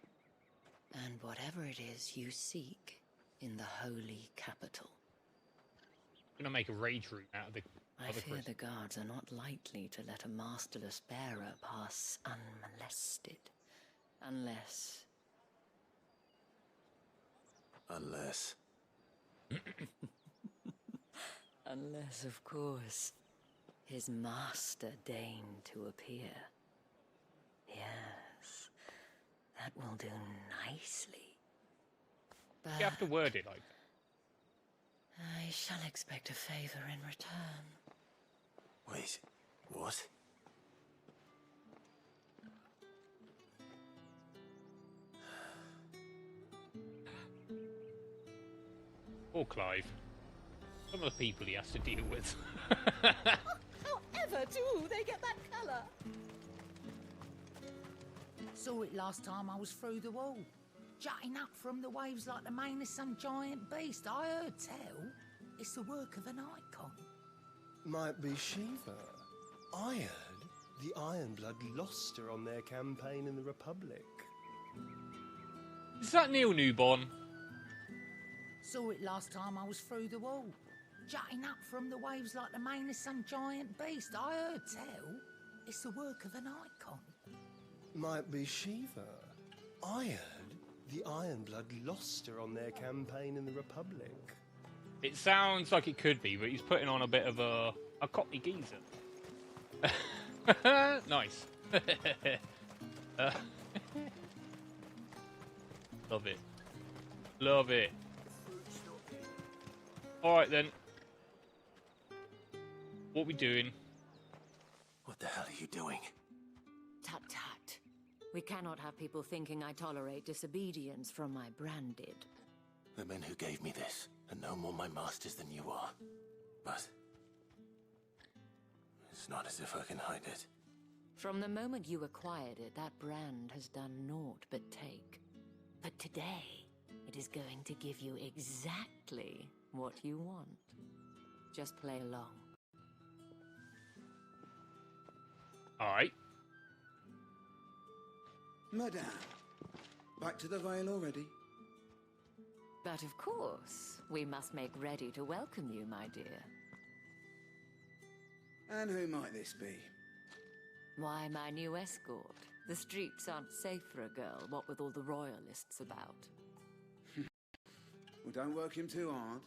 And whatever it is you seek in the holy capital. I'm gonna make a rage route out of the I other fear crystal. the guards are not likely to let a masterless bearer pass unmolested. Unless... Unless, of course, his master deigned to appear. Yes, that will do nicely. But You have to word it like that. I shall expect a favor in return. Wait, what? Or Clive. Some of the people he has to deal with. However do they get that colour? Saw it last time I was through the wall. Jutting up from the waves like the mane of some giant beast. I heard tell. It's the work of an icon. Might be Shiva. I heard the Ironblood lost her on their campaign in the Republic. Is that Neil Newborn? Saw it last time I was through the wall. Jutting up from the waves like the mane of some giant beast. I heard tell. It's the work of an icon. Might be Shiva. I heard the Ironblood lost her on their campaign in the Republic. It sounds like it could be, but he's putting on a bit of a cockney geezer. Nice. Love it. Love it. Alright then. What we doing? What the hell are you doing? Tut tut. We cannot have people thinking I tolerate disobedience from my branded. The men who gave me this are no more my masters than you are. But it's not as if I can hide it. From the moment you acquired it, that brand has done naught but take. But today, it is going to give you exactly what you want. Just play along. Alright. Madame, back to the Vale already? But of course, we must make ready to welcome you, my dear. And who might this be? Why, my new escort. The streets aren't safe for a girl, what with all the royalists about. Well, don't work him too hard.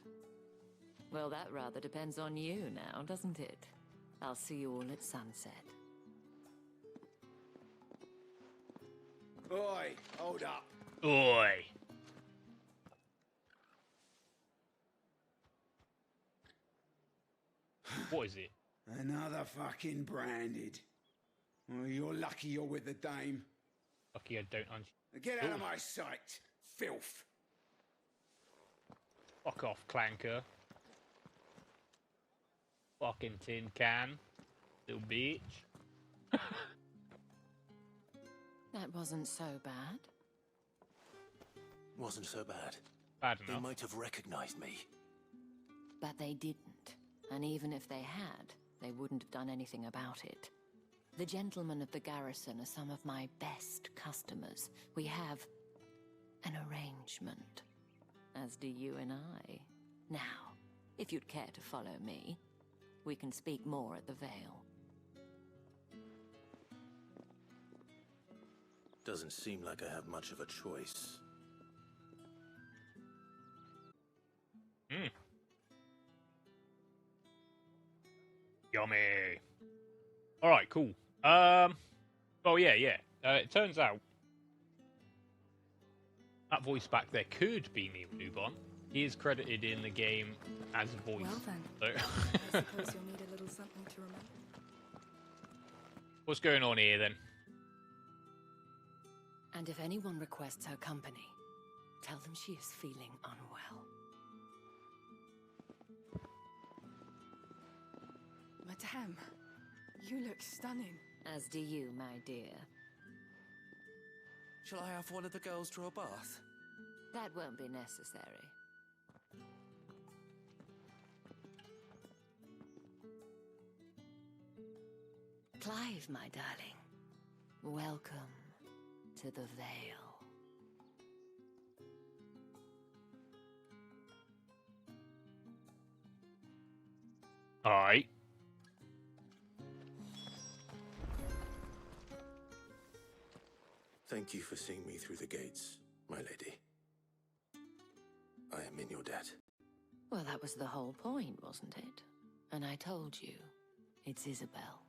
Well, that rather depends on you now, doesn't it? I'll see you all at sunset. Oi, hold up. Oi. What is it? Another fucking branded. Well, you're lucky you're with the dame. Lucky I don't Get out of my sight, filth. Fuck off, Clanker. Fucking tin can. Little bitch. That wasn't so bad. Wasn't so bad. Bad They enough. might have recognized me. But they didn't. And even if they had, they wouldn't have done anything about it. The gentlemen of the garrison are some of my best customers. We have an arrangement, as do you and I. Now, if you'd care to follow me, we can speak more at the Vale. Doesn't seem like I have much of a choice. Hmm. Yummy. Alright, cool. Oh yeah. It turns out that voice back there could be Neil Newborn. He is credited in the game as a voice. Well then, So I suppose you'll need a little something to remember. what's going on here then? And if anyone requests her company, tell them she is feeling unwell. Madame, you look stunning. As do you, my dear. Shall I have one of the girls draw a bath? That won't be necessary. Clive, my darling. Welcome to the Vale. Alright. Thank you for seeing me through the gates, my lady. I am in your debt. Well, that was the whole point, wasn't it? And I told you, it's Isabel.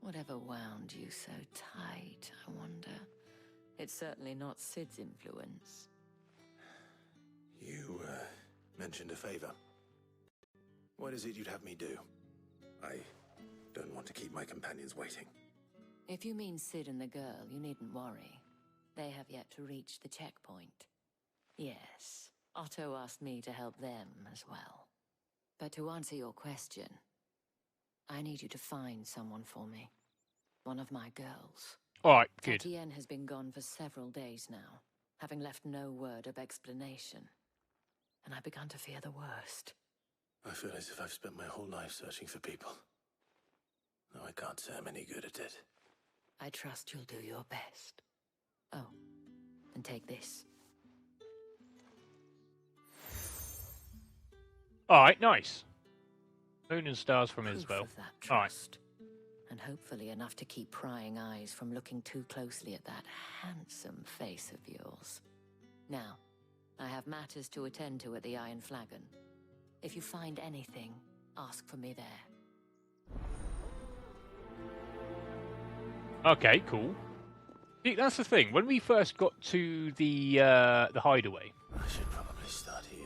Whatever wound you so tight, I wonder. It's certainly not Sid's influence. You, mentioned a favor. What is it you'd have me do? I don't want to keep my companions waiting. If you mean Sid and the girl, you needn't worry. They have yet to reach the checkpoint. Yes, Otto asked me to help them as well. But to answer your question, I need you to find someone for me. One of my girls. Alright, good. Tatienne has been gone for several days now, having left no word of explanation. And I began to fear the worst. I feel as if I've spent my whole life searching for people. No, I can't say I'm any good at it. I trust you'll do your best. Oh, and take this. Alright, nice. Moon and stars from Proof Isabel. of that Alright. trust. And hopefully enough to keep prying eyes from looking too closely at that handsome face of yours. Now, I have matters to attend to at the Iron Flagon. If you find anything, ask for me there. Okay, cool. See, that's the thing. When we first got to the hideaway, I should probably start here.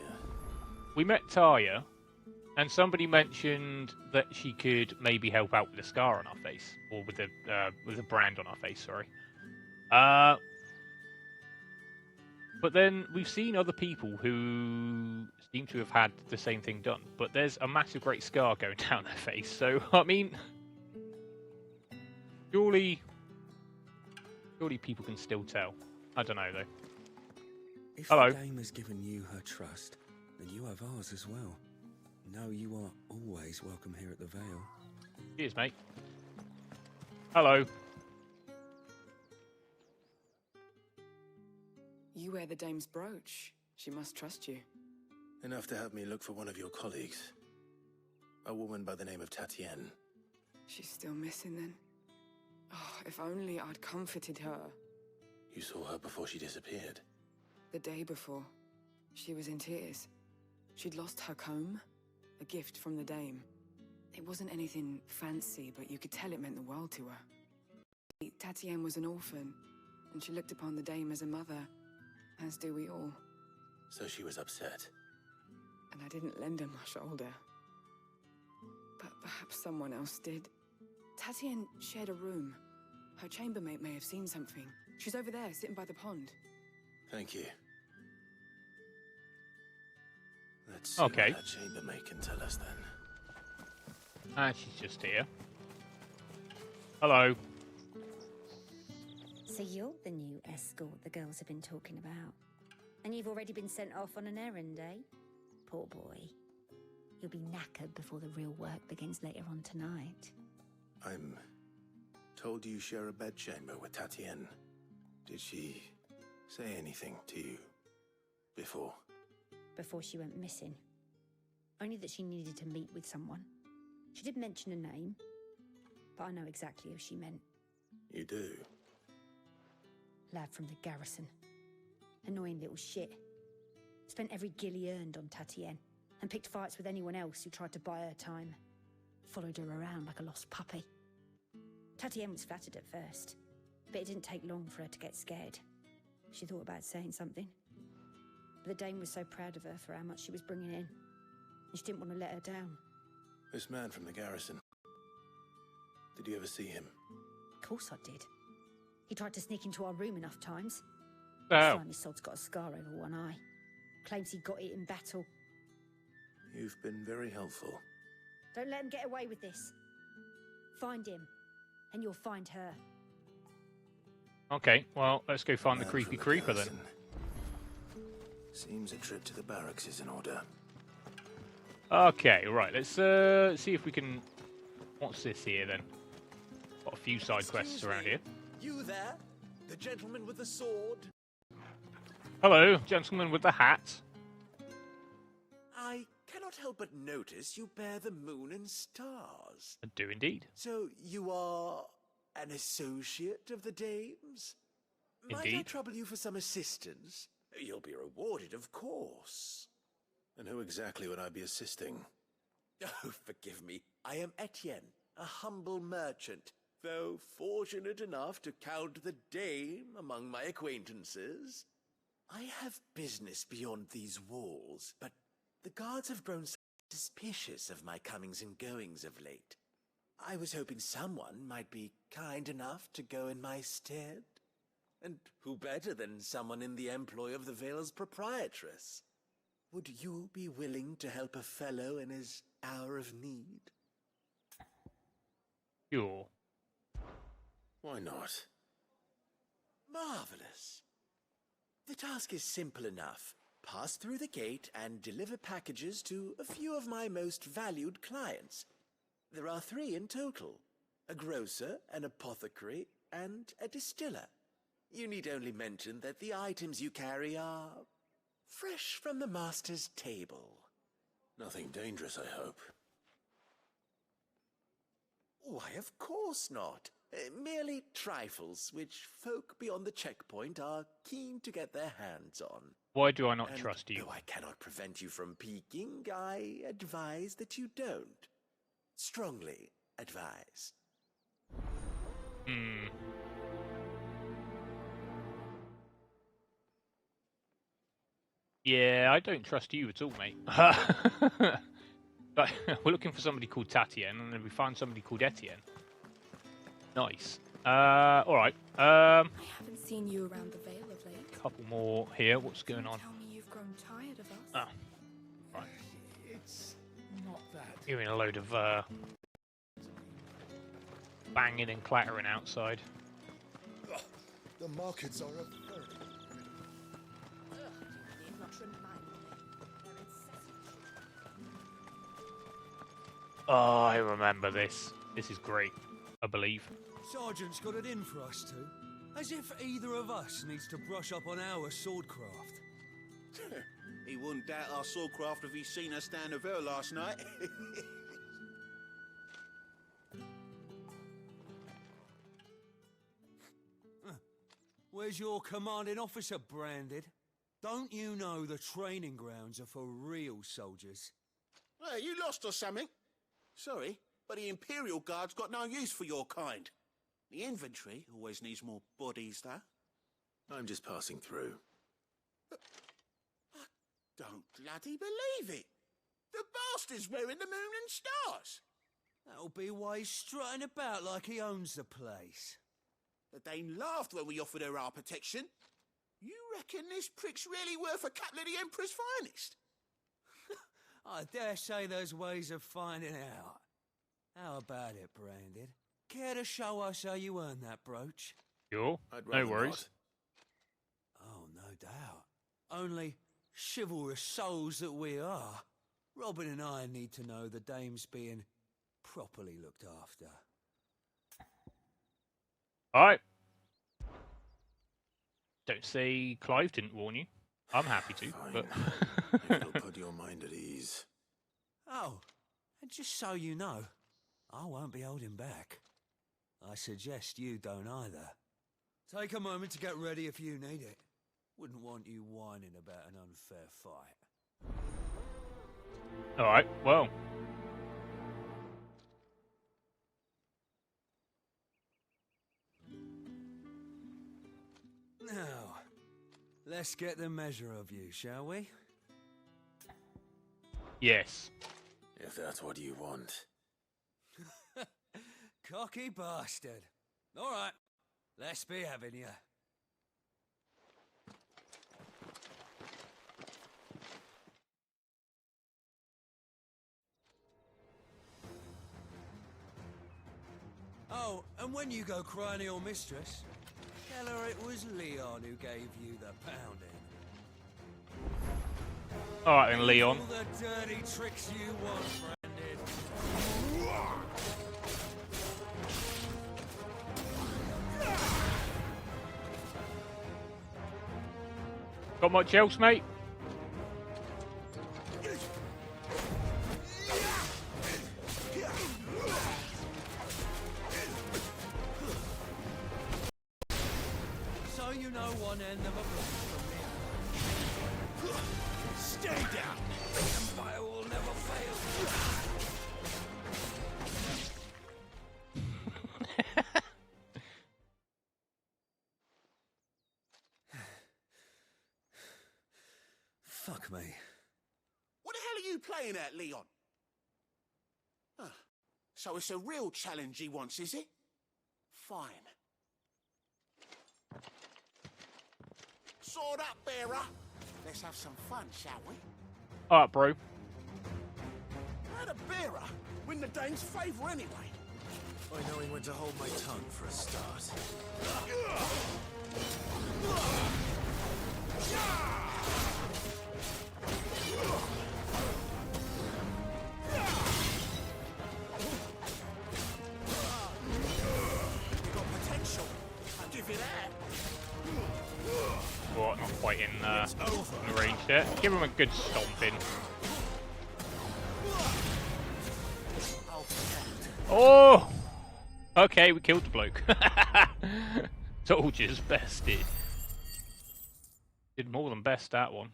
we met Taya, and somebody mentioned that she could maybe help out with a scar on our face, or with a brand on our face. Sorry. But then we've seen other people who seem to have had the same thing done, but there's a massive, great scar going down their face. So I mean, surely people can still tell. I don't know though. If Hello. the dame has given you her trust, then you have ours as well. No, you are always welcome here at the Vale. Cheers, mate. Hello. You wear the dame's brooch. She must trust you. Enough to have me look for one of your colleagues. A woman by the name of Tatienne. She's still missing then. Oh, if only I'd comforted her. You saw her before she disappeared. The day before, she was in tears. She'd lost her comb, a gift from the dame. It wasn't anything fancy, but you could tell it meant the world to her. Tatienne was an orphan, and she looked upon the dame as a mother, as do we all. So she was upset. And I didn't lend her my shoulder. But perhaps someone else did. Tatienne shared a room. Her chambermaid may have seen something. She's over there, sitting by the pond. Thank you. Let's see Okay. what that chambermaid can tell us then. Ah, she's just here. Hello. So you're the new escort the girls have been talking about. And you've already been sent off on an errand, eh? Poor boy. You'll be knackered before the real work begins later on tonight. I'm told you share a bedchamber with Tatienne. Did she say anything to you before? Before she went missing. Only that she needed to meet with someone. She did mention a name, but I know exactly who she meant. You do? Lad from the garrison. Annoying little shit. Spent every guil he earned on Tatienne, and picked fights with anyone else who tried to buy her time. Followed her around like a lost puppy. Tatienne was flattered at first, but it didn't take long for her to get scared. She thought about saying something. But the dame was so proud of her for how much she was bringing in, and she didn't want to let her down. This man from the garrison. Did you ever see him? Of course I did. He tried to sneak into our room enough times. Oh. Slimy sod's got a scar over one eye. Claims he got it in battle. You've been very helpful. Don't let him get away with this. Find him, and you'll find her. Okay, well, let's go find the Man creepy from creeper then. garrison. Seems a trip to the barracks is in order. Okay, right, let's see if we can... What's this here then? Got a few side quests around here. You there? The gentleman with the sword? Hello, gentleman with the hat. I cannot cannot help but notice you bear the moon and stars. I do indeed. So you are an associate of the dames? Might I Indeed. trouble you for some assistance? You'll be rewarded, of course. And who exactly would I be assisting? Oh, forgive me. I am Etienne, a humble merchant, though fortunate enough to count the dame among my acquaintances. I have business beyond these walls, but the guards have grown suspicious of my comings and goings of late. I was hoping someone might be kind enough to go in my stead. And who better than someone in the employ of the Vale's proprietress? Would you be willing to help a fellow in his hour of need? Sure. Why not? Marvelous. The task is simple enough. Pass through the gate and deliver packages to a few of my most valued clients. There are 3 in total: a grocer, an apothecary, and a distiller. You need only mention that the items you carry are fresh from the master's table. Nothing dangerous, I hope. Why, of course not. Merely trifles which folk beyond the checkpoint are keen to get their hands on. Why do I not And trust you? though I cannot prevent you from peeking, I advise that you don't. Strongly advise. Hmm. Yeah, I don't trust you at all, mate. But we're looking for somebody called Tatienne, and then we find somebody called Etienne. Nice. All right. I haven't seen you around the Vale of late. Couple more here. What's going on? Tell me you've grown tired of us. Oh, right. It's not that. Hearing a load of banging and clattering outside. The markets are a very... They've not trimmed mine. Oh, I remember this. This is great, I believe. Sergeant's got it in for us two. As if either of us needs to brush up on our swordcraft. He wouldn't doubt our swordcraft if he'd seen us down the Vale last night. Where's your commanding officer branded? Don't you know the training grounds are for real soldiers? Hey, you lost or something? Sorry, but the Imperial Guard's got no use for your kind. The infantry always needs more bodies, though. I'm just passing through. I don't bloody believe it. The bastard's wearing the moon and stars. That'll be why he's strutting about like he owns the place. The Dane laughed when we offered her our protection. You reckon this prick's really worth a couple of the Emperor's finest? I dare say there's ways of finding out. How about it, Branded? Care to show us how you earned that brooch? Sure, no worries. Oh, no doubt. Only chivalrous souls that we are, Robin and I need to know the dame's being properly looked after. Alright. Don't say Clive didn't warn you. I'm happy to, but... It'll put your mind at ease. Oh, and just so you know, I won't be holding back. I suggest you don't either. Take a moment to get ready if you need it. Wouldn't want you whining about an unfair fight. Alright, well. Now, let's get the measure of you, shall we? Yes. If that's what you want. Cocky bastard. All right, let's be having you. Oh, and when you go crying to your mistress, tell her it was Leon who gave you the pounding. Alright then, Leon. All the dirty tricks you want, Brandon. Got much else, mate? one end of a block from me. Stay down! The Empire will never fail. Fuck me. What the hell are you playing at, Leon? Ah, so it's a real challenge he wants, is it? Fine. Sword up, bearer. Let's have some fun, shall we? Alright, bro. How'd a bearer win the Dane's favour anyway? By knowing when to hold my tongue for a start. You got potential. I'll give you that. What? Not quite in the range yet. Give him a good stomping. Oh! Okay, we killed the bloke. Told you, bested. Did more than best that one.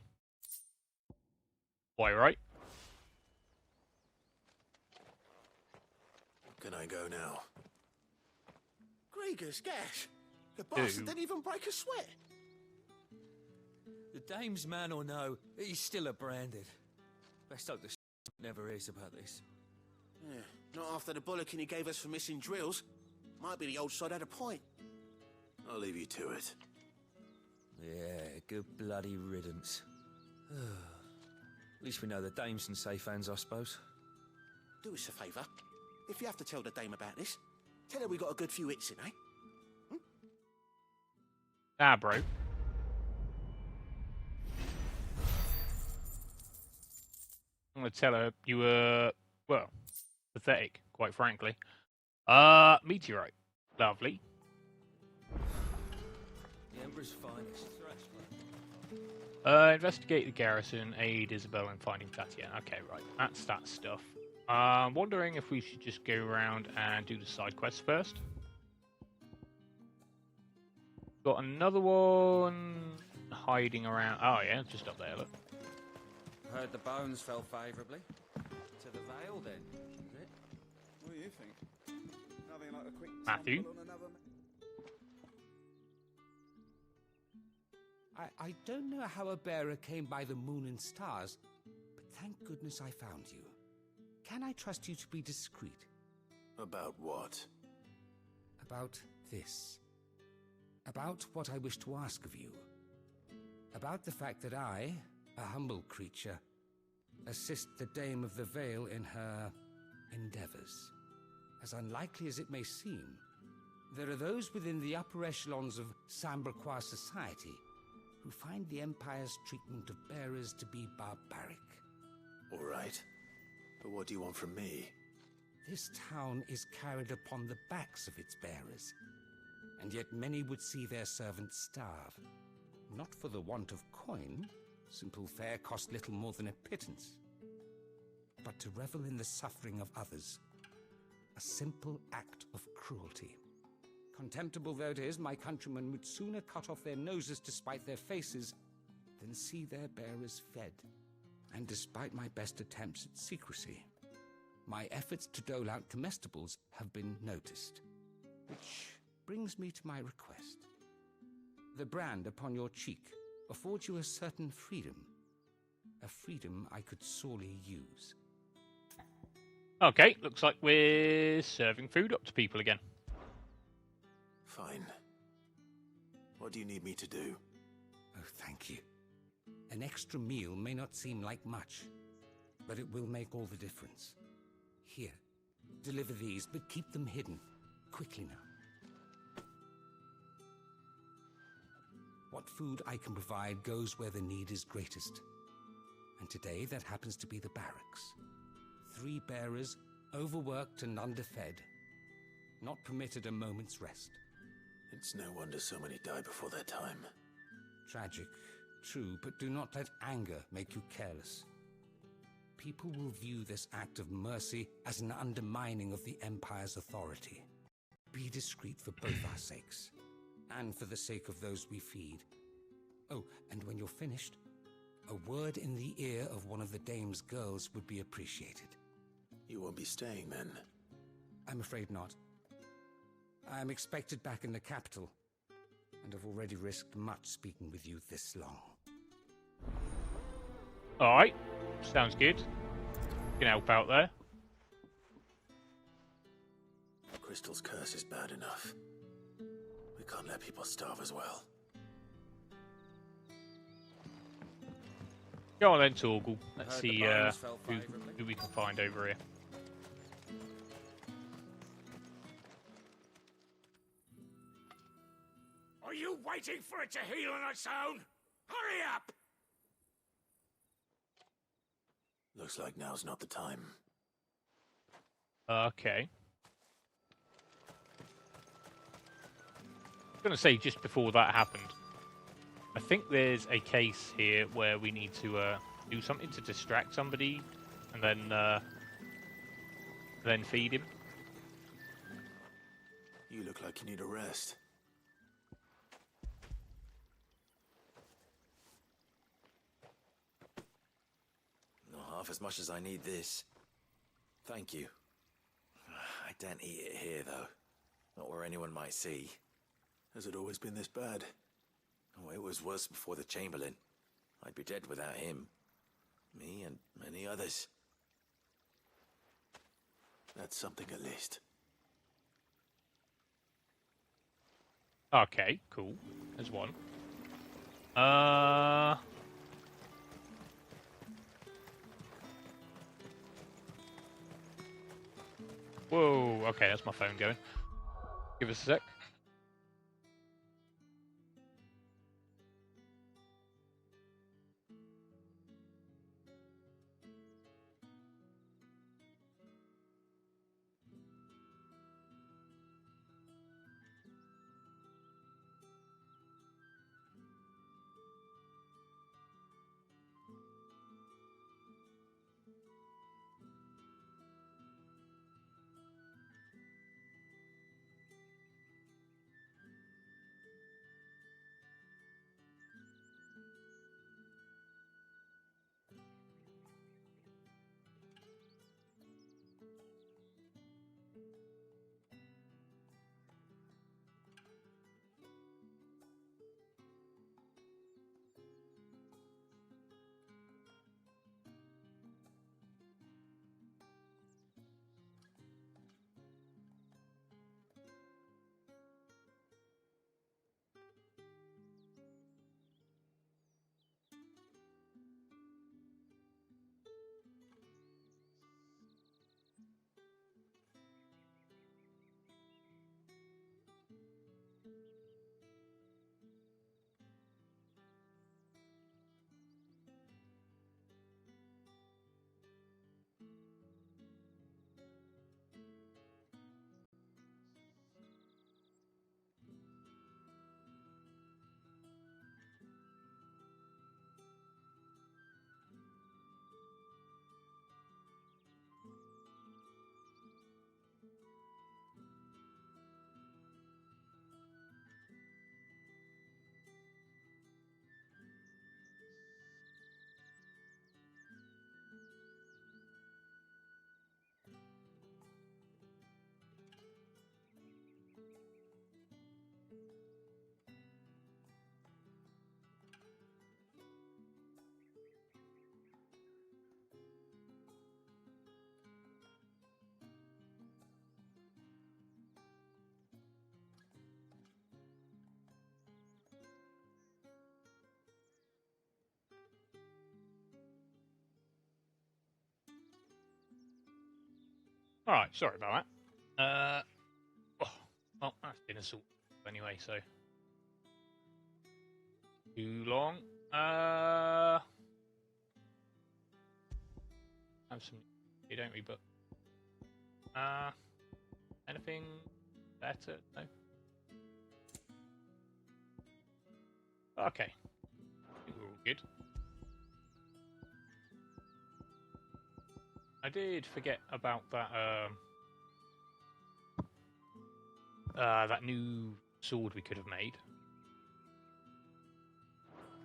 Why, right? Can I go now? Grieger's gash. The bastard didn't even break a sweat. The dame's man or no, he's still a branded. Best hope the never is about this. Yeah, not after the bullocking he gave us for missing drills. Might be the old sod had a point. I'll leave you to it. Yeah, good bloody riddance. At least we know the dame's in safe hands, I suppose. Do us a favour. If you have to tell the dame about this, tell her we got a good few hits in, eh? Ah, bro. I'm gonna tell her you were, well, pathetic, quite frankly. Meteorite. Lovely. The Emperor's finest. Investigate the garrison, aid Isabel in finding Tatiana. Okay, right. That's that stuff. Wondering if we should just go around and do the side quests first. Got another one hiding around. Oh, yeah, just up there, look. Heard the bones fell favourably. To the Vale, then, is it? What do you think? Nothing like a quick Matthew? tumble on another I don't know how a bearer came by the moon and stars, but thank goodness I found you. Can I trust you to be discreet? About what? About this. About what I wish to ask of you. About the fact that I, a humble creature, assist the Dame of the Vale in her endeavors. As unlikely as it may seem, there are those within the upper echelons of Samberquois society who find the Empire's treatment of bearers to be barbaric. All right. But what do you want from me? This town is carried upon the backs of its bearers, and yet many would see their servants starve. Not for the want of coin, simple fare cost little more than a pittance, but to revel in the suffering of others, a simple act of cruelty. Contemptible though it is, my countrymen would sooner cut off their noses to spite their faces than see their bearers fed. And despite my best attempts at secrecy, my efforts to dole out comestibles have been noticed. Which brings me to my request. The brand upon your cheek affords you a certain freedom. A freedom I could sorely use. Okay, looks like we're serving food up to people again. Fine. What do you need me to do? Oh, thank you. An extra meal may not seem like much, but it will make all the difference. Here, deliver these, but keep them hidden. Quickly now. What food I can provide goes where the need is greatest. And today that happens to be the barracks. 3 bearers, overworked and underfed. Not permitted a moment's rest. It's no wonder so many die before their time. Tragic, true, but do not let anger make you careless. People will view this act of mercy as an undermining of the Empire's authority. Be discreet for both our sakes, and for the sake of those we feed. you're finished, a word in the ear of one of the dame's girls would be appreciated. You won't be staying then? I'm afraid not. I am expected back in the capital, and have already risked much speaking with you this long. Alright, sounds good. Can help out there. Crystal's curse is bad enough. We can't let people starve as well. Go on then, Torgal. Let's Heard see the bones fell who favourably. we can find over here. Are you waiting for it to heal on its own? Hurry up! Looks like now's not the time. Okay. I was going to say, just before that happened, I think there's a case here where we need to do something to distract somebody and then feed him. You look like you need a rest. Not half as much as I need this. Thank you. I daren't eat it here, though. Not where anyone might see. Has it always been this bad? Oh, it was worse before the Chamberlain. I'd be dead without him. Me and many others. That's something at least. Okay, cool. There's one. Whoa, okay, that's my phone going. Give us a sec. Alright, sorry about that. Well, that's been a sort anyway, so. Too long. Have some, you don't we, but. Anything better? No? Okay. I think we're all good. I did forget about that that new sword we could have made.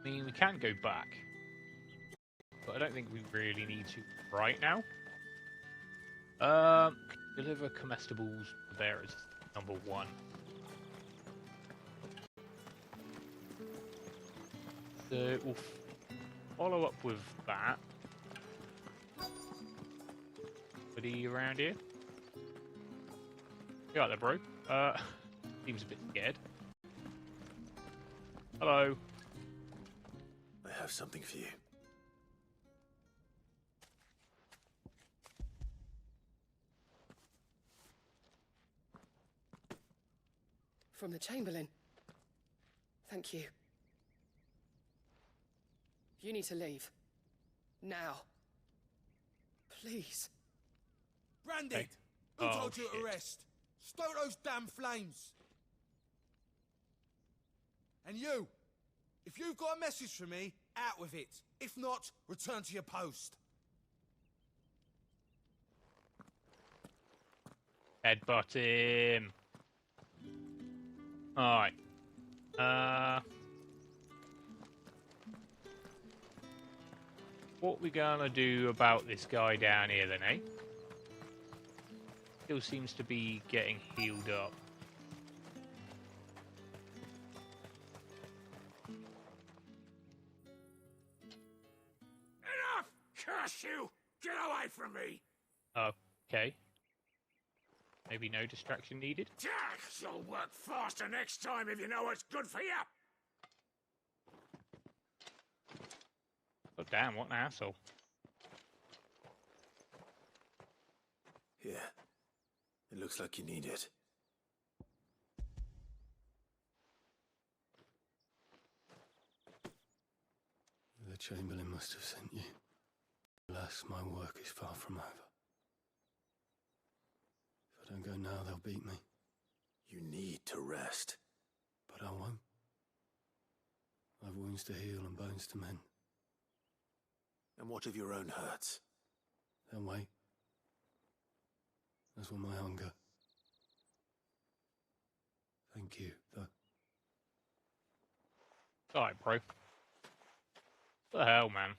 I mean, we can go back, but I don't think we really need to right now. Deliver comestibles to bearers, number 1. So we'll follow up with that. Anybody around here? You out there, bro? Seems a bit scared. Hello. I have something for you. From the Chamberlain. Thank you. You need to leave. Now. Please. Brandy! Hey. Who Oh, told you shit. to rest? Stoke those damn flames! And you! If you've got a message for me, out with it. If not, return to your post. Headbutt him. Alright. What we gonna do about this guy down here then, eh? Still seems to be getting healed up. Enough! Curse you! Get away from me! Okay. Maybe no distraction needed. You'll work faster next time if you know what's good for you! Oh damn, what an asshole. Here. It looks like you need it. The Chamberlain must have sent you. Alas, my work is far from over. If I don't go now, they'll beat me. You need to rest. But I won't. I've wounds to heal and bones to mend. And what of your own hurts? They'll wait. As will my hunger. Thank you, though. Alright, bro. What the hell, man?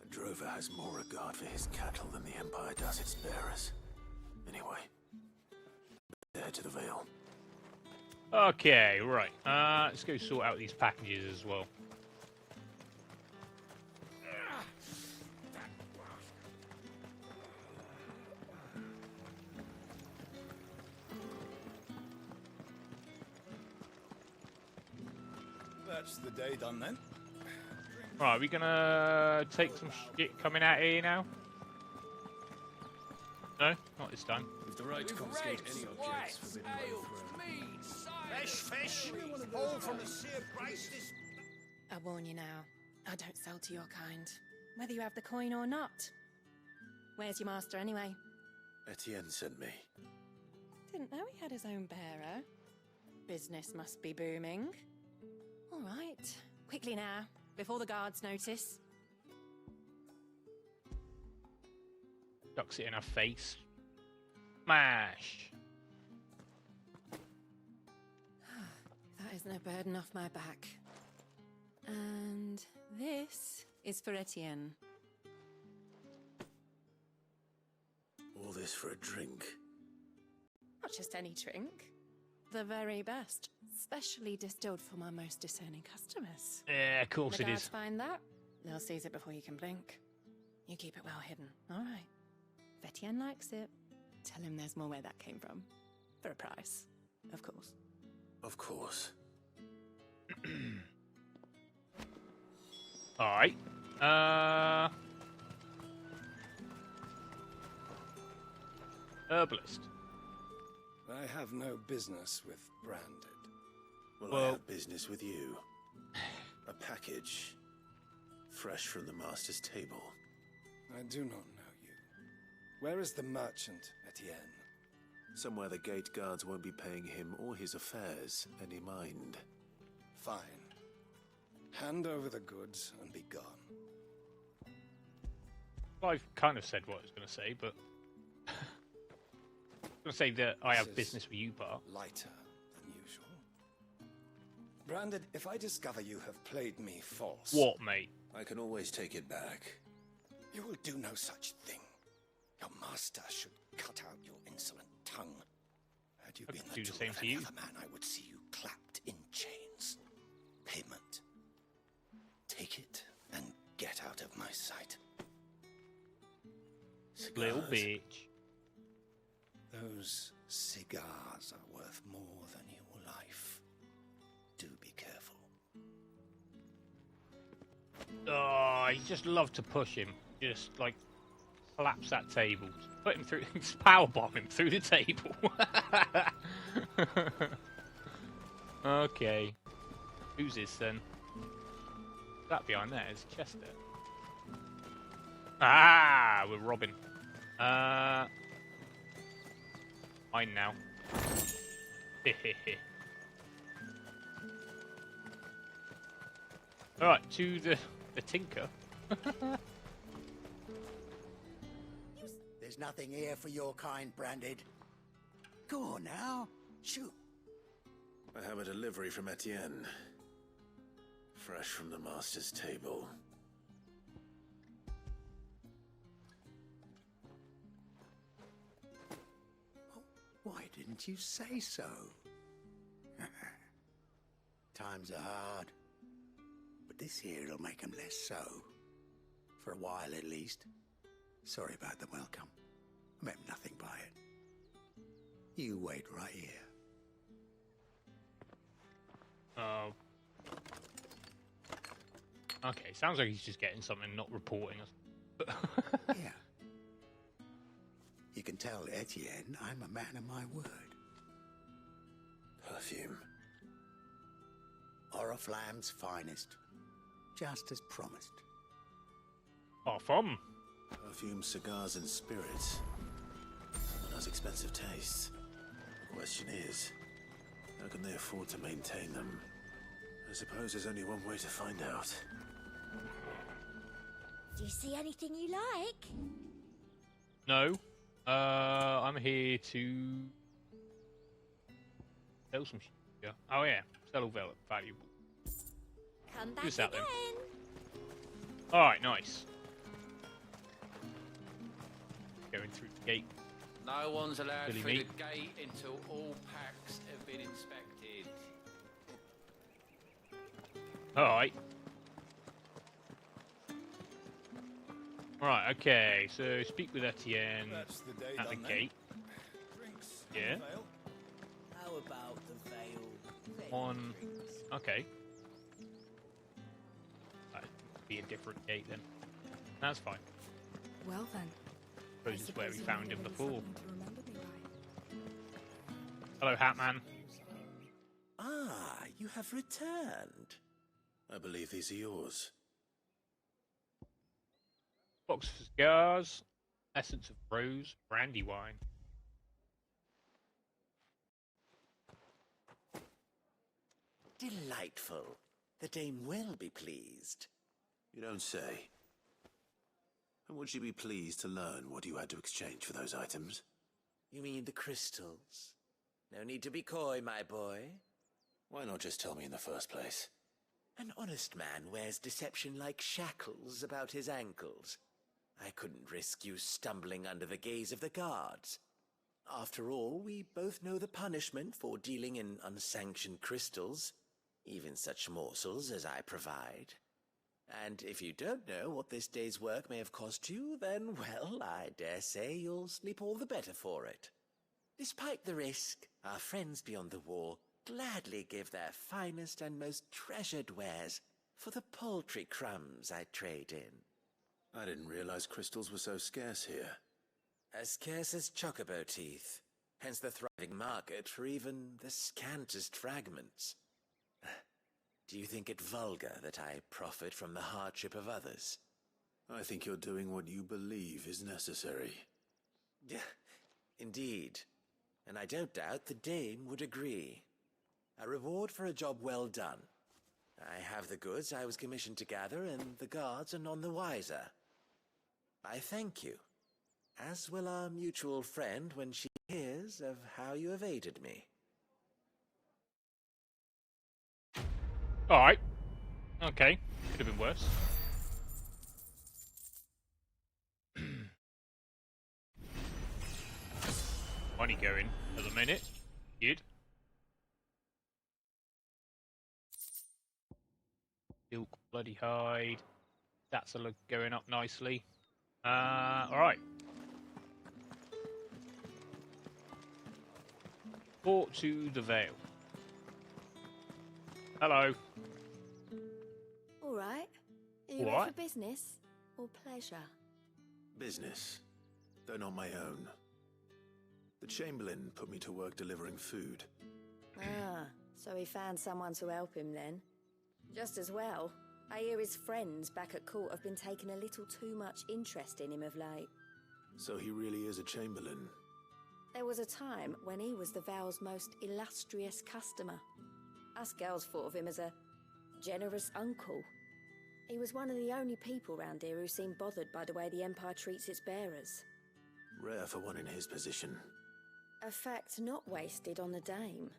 A drover has more regard for his cattle than the Empire does its bearers. Anyway, head to the Vale. Okay, right. Let's go sort out these packages as well. That's the day done then. Right, are we gonna take some shit coming out here now? No, not this time. With the right to confiscate any objects forbidden by the throne. Fish! All from the sea of grace this... I warn you now, I don't sell to your kind, whether you have the coin or not. Where's your master anyway? Etienne sent me. Didn't know he had his own bearer. Business must be booming. All right, quickly now, before the guards notice. Ducks it in her face. Smash! That isn't a burden off my back. And this is for Etienne. All this for a drink. Not just any drink. The very best. Specially distilled for my most discerning customers. Yeah, of course the it guards is. find that, they'll seize it before you can blink. You keep it well hidden, all right? If Etienne likes it, tell him there's more where that came from. For a price, of course. Of course. Alright. Herbalist. I have no business with Branded. Well, I have business with you. A package. Fresh from the master's table. I do not know you. Where is the merchant, Etienne? Somewhere the gate guards won't be paying him or his affairs any mind. Fine. Hand over the goods and be gone. Well, I've kind of said what I was going to say, but... I was going to say that I have This is business with you, part. Lighter than usual. Branded, if I discover you have played me false... What, mate? I can always take it back. You will do no such thing. Your master should cut out your insolent tongue. Had you been the tool of any other man, I would see you clapped in chains. Payment. Take it and get out of my sight. Little bitch. Those cigars are worth more than your life. Do be careful. Oh, you just love to push him. Just, like, collapse that table. Put him through, just powerbomb him through the table. Okay. Who's this then? That behind there is Chester. Ah, we're robbing. Mine now. Alright, to the tinker. There's nothing here for your kind, Branded. Go on now, shoot. I have a delivery from Etienne. Fresh from the master's table. Why didn't you say so? Times are hard. But this here'll make 'em less so. For a while at least. Sorry about the welcome. I meant nothing by it. You wait right here. Oh. Okay, sounds like he's just getting something, not reporting us. Yeah. You can tell Etienne I'm a man of my word. Perfume. Oriflamme's finest. Just as promised. Parfum. Perfume, cigars, and spirits. Someone has expensive tastes. The question is, how can they afford to maintain them? I suppose there's only one way to find out. Do you see anything you like? No. I'm here to sell some shit. Yeah. Oh yeah, sell all valuable. Come back Who's that again. Then? All right, nice. Going through the gate. No one's allowed Silly through me. the gate until all packs have been inspected. All right. Right, okay, so speak with Etienne That's the day at the done, then. gate. Drinks. Yeah. Veil. How about the veil? On. Okay. That'd be a different gate then. That's fine. Well then. Suppose it's where we suppose found you're him given before. something to remember me by. Hello, Hatman. Ah, you have returned. I believe these are yours. Box of cigars, essence of rose, brandy wine. Delightful. The dame will be pleased. You don't say. And would she be pleased to learn what you had to exchange for those items? You mean the crystals? No need to be coy, my boy. Why not just tell me in the first place? An honest man wears deception like shackles about his ankles. I couldn't risk you stumbling under the gaze of the guards. After all, we both know the punishment for dealing in unsanctioned crystals, even such morsels as I provide. And if you don't know what this day's work may have cost you, then, well, I dare say you'll sleep all the better for it. Despite the risk, our friends beyond the wall gladly give their finest and most treasured wares for the paltry crumbs I trade in. I didn't realize crystals were so scarce here. As scarce as chocobo teeth, hence the thriving market for even the scantest fragments. Do you think it vulgar that I profit from the hardship of others? I think you're doing what you believe is necessary. Indeed, and I don't doubt the dame would agree. A reward for a job well done. I have the goods I was commissioned to gather, and the guards are none the wiser. I thank you, as will our mutual friend when she hears of how you have aided me. Alright. Okay. Could have been worse. Money going at the minute. Good. Silk, bloody hide. That's going up nicely. Alright. Port to the Vale. Hello. All right. Are you All here right. for business or pleasure? Business, though not my own. The Chamberlain put me to work delivering food. Ah, so he found someone to help him then. Just as well. I hear his friends back at court have been taking a little too much interest in him of late. So he really is a Chamberlain. There was a time when he was the Vale's most illustrious customer. Us girls thought of him as a generous uncle. He was one of the only people round here who seemed bothered by the way the Empire treats its bearers. Rare for one in his position. A fact not wasted on the Dame.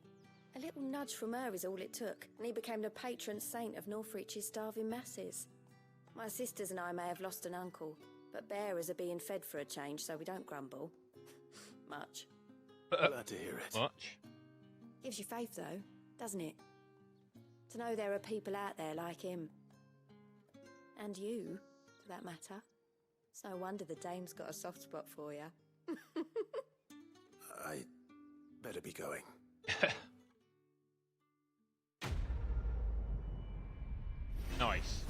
A little nudge from her is all it took, and he became the patron saint of Northreach's starving masses. My sisters and I may have lost an uncle, but bearers are being fed for a change, so we don't grumble. Much. Glad to hear it. Much. Gives you faith, though, doesn't it? To know there are people out there like him. And you, for that matter. It's no wonder the Dame's got a soft spot for you. I better be going. Nice.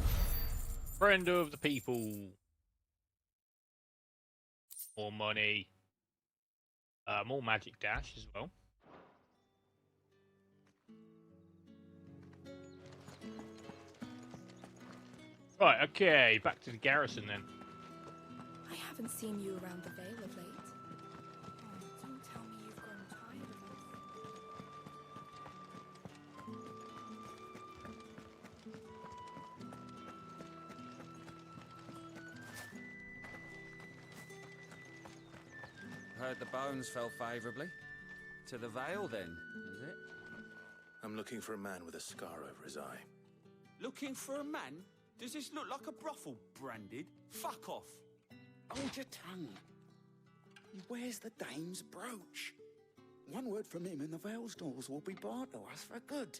Friend of the people. More money. More magic dash as well. Right, okay, back to the garrison then. I haven't seen you around the Vale of late. Oh, don't tell me you've grown tired of us. Heard the bones fell favourably. To the Vale, then, is it? I'm looking for a man with a scar over his eye. Looking for a man? Does this look like a brothel, Branded? Fuck off. Hold your tongue. He wears the Dame's brooch. One word from him and the Vale's doors will be barred to us for good.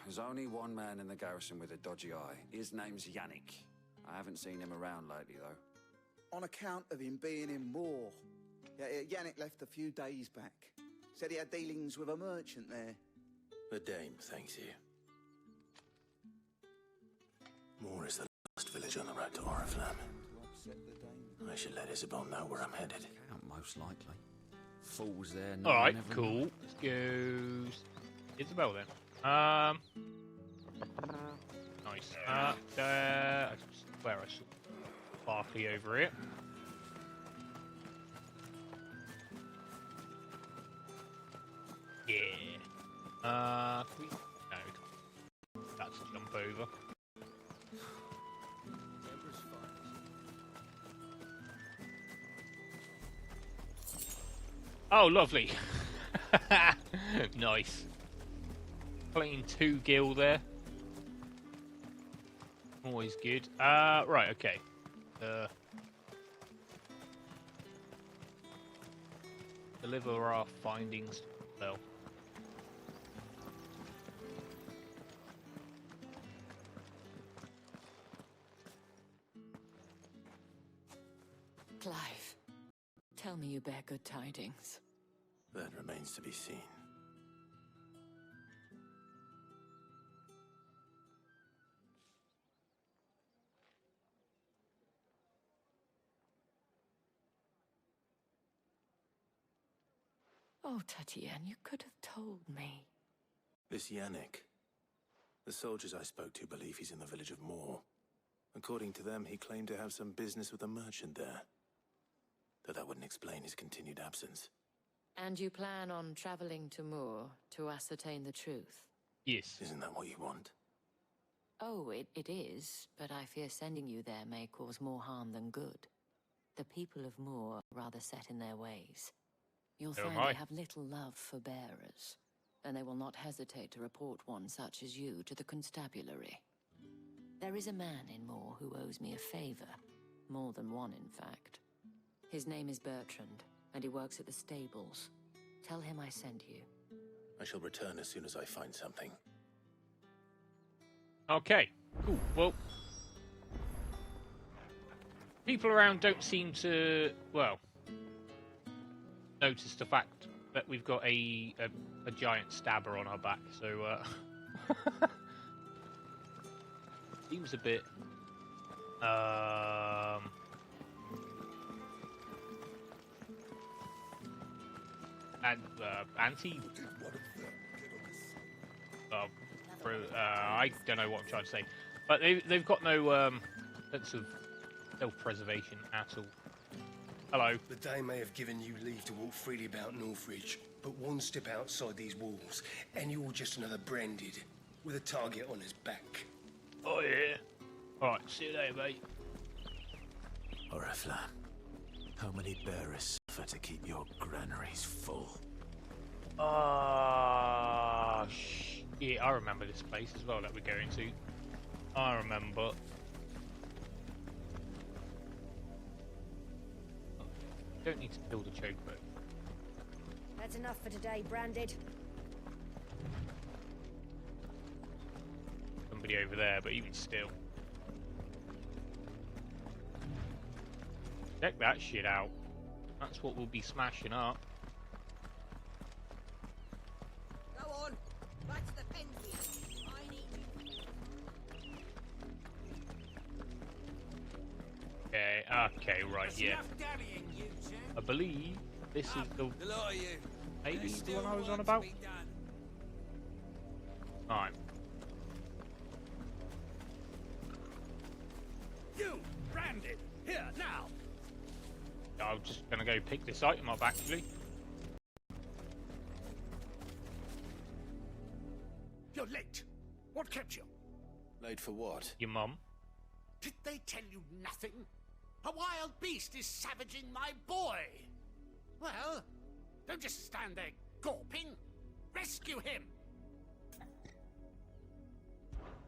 There's only one man in the garrison with a dodgy eye. His name's Yannick. I haven't seen him around lately, though. On account of him being in war. Yannick left a few days back. Said he had dealings with a merchant there. The Dame thanks you. Moor is the last village on the road to Oriflamme. I should let Isabel know where I'm headed. Most likely. Fools there. Alright, cool. Let's go Isabel then. Nice. Where I saw Barkley over it. Yeah. Can we? No, we can't. That's a jump over. Oh, lovely. Nice. Playing 2 gil there. Always good. Right, okay. Deliver our findings. Well. Clive, tell me you bear good tidings. That remains to be seen. Oh, Tatienne, you could have told me. This Yannick. The soldiers I spoke to believe he's in the village of Moor. According to them, he claimed to have some business with a merchant there. Though that wouldn't explain his continued absence. And you plan on traveling to Moor to ascertain the truth? Yes. Isn't that what you want? Oh, it is, but I fear sending you there may cause more harm than good. The people of Moor are rather set in their ways. You'll So am find I. they have little love for bearers. and they will not hesitate to report one such as you to the constabulary. There is a man in Moor who owes me a favor. More than one, in fact. His name is Bertrand, and he works at the stables. Tell him I sent you. I shall return as soon as I find something. Okay, cool. Well, people around don't seem to, well, notice the fact that we've got a giant stabber on our back, so seems a bit and anti. I don't know what I'm trying to say, but they've got no sense of self-preservation at all. Hello. The day may have given you leave to walk freely about Northridge, but one step outside these walls, and you're just another branded with a target on his back. Oh yeah. All right. See you later, mate. Oriflamme, how many bearers suffer to keep your granaries full? Yeah, I remember this place as well that we're going to. I remember. Don't need to build a chokeboat. That's enough for today, Branded. Somebody over there, but even still. Check that shit out. That's what we'll be smashing up. Go on, back to the fence. I need you. Okay, right, yeah. I believe this is the maybe the one I was on about. Alright. You, Branded, here now. I was just gonna go pick this item up actually. You're late. What kept you? Late for what? Your mum. Did they tell you nothing? A wild beast is savaging my boy. Well, don't just stand there gawping. Rescue him.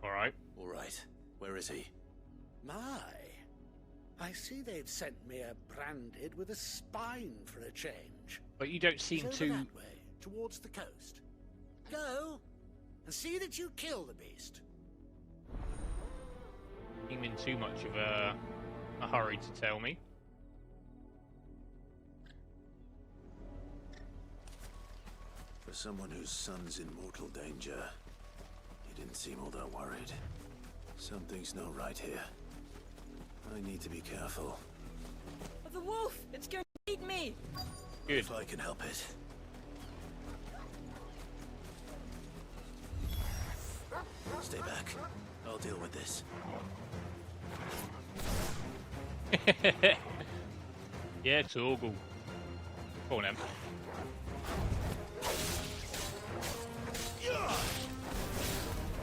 Alright. Alright. Where is he? My. I see they've sent me a Branded with a spine for a change. But you don't seem He's to over that way, towards the coast. Go and see that you kill the beast. seem in too much of a hurry to tell me. For someone whose son's in mortal danger, he didn't seem all that worried. Something's not right here. I need to be careful. The wolf! It's going to eat me! Good. If I can help it. Stay back. I'll deal with this. Yeah, Torgal. Go on, Em.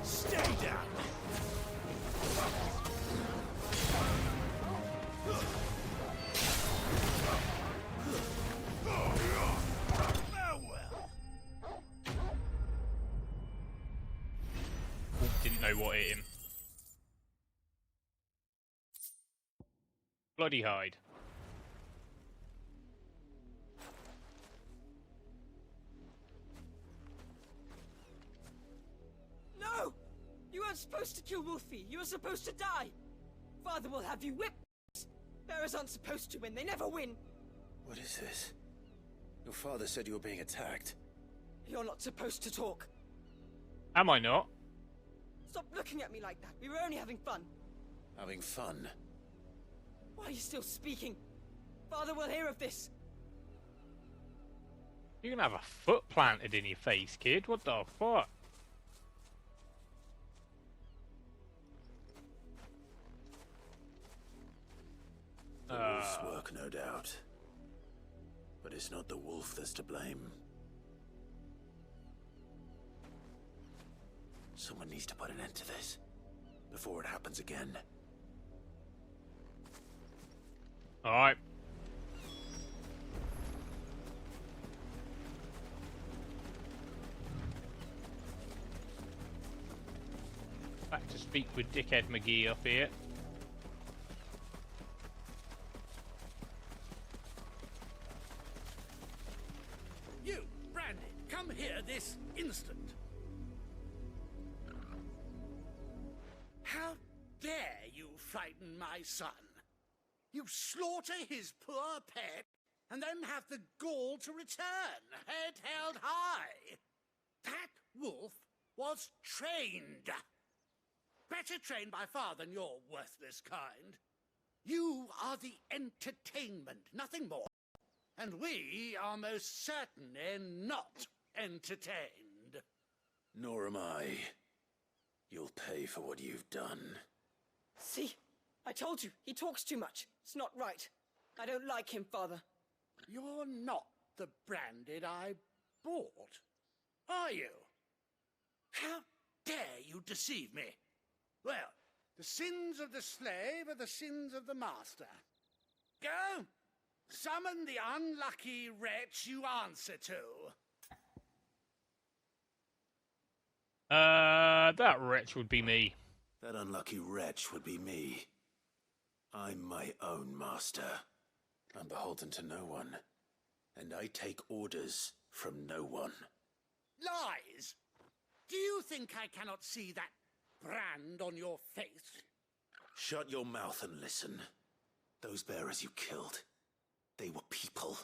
Stay down. Didn't know what hit him. Bloody hide. No! You weren't supposed to kill Wolfie. You were supposed to die. Father will have you whipped. Bearers aren't supposed to win. They never win. What is this? Your father said you were being attacked. You're not supposed to talk. Am I not? Stop looking at me like that. We were only having fun. Having fun? Why are you still speaking? Father will hear of this. You're gonna have a foot planted in your face, kid. What the fuck? The wolf's work, no doubt. But it's not the wolf that's to blame. Someone needs to put an end to this before it happens again. Alright. Back to speak with Dickhead McGee up here. You, Brandy, come here this instant. How dare you frighten my son? You slaughter his poor pet, and then have the gall to return, head held high. That wolf was trained. Better trained by far than your worthless kind. You are the entertainment, nothing more. And we are most certainly not entertained. Nor am I. You'll pay for what you've done. See? I told you, he talks too much. It's not right. I don't like him, Father. You're not the Branded I bought, are you? How dare you deceive me? Well, the sins of the slave are the sins of the master. Go, summon the unlucky wretch you answer to. That wretch would be me. That unlucky wretch would be me. I'm my own master. I'm beholden to no one. And I take orders from no one. Lies! Do you think I cannot see that brand on your face? Shut your mouth and listen. Those bearers you killed, they were people.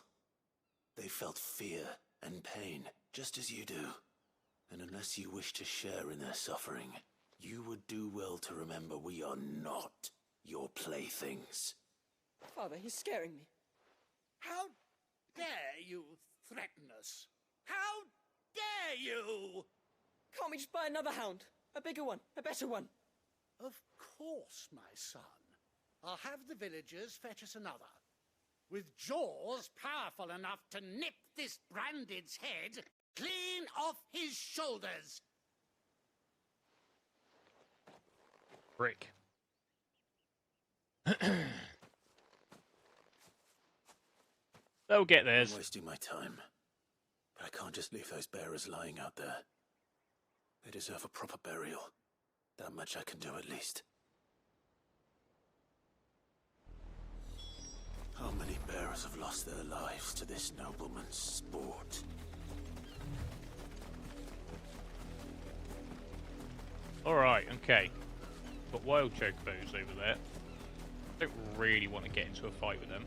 They felt fear and pain, just as you do. And unless you wish to share in their suffering, you would do well to remember we are not your playthings. Father, he's scaring me. How dare you threaten us? How dare you? Can't we just buy another hound? A bigger one, a better one. Of course, my son. I'll have the villagers fetch us another. With jaws powerful enough to nip this Branded's head clean off his shoulders. Brick. They'll get theirs. I'm wasting my time. But I can't just leave those bearers lying out there. They deserve a proper burial. That much I can do at least. How many bearers have lost their lives to this nobleman's sport? Alright, okay. Got wild chocobos over there. Don't really want to get into a fight with them.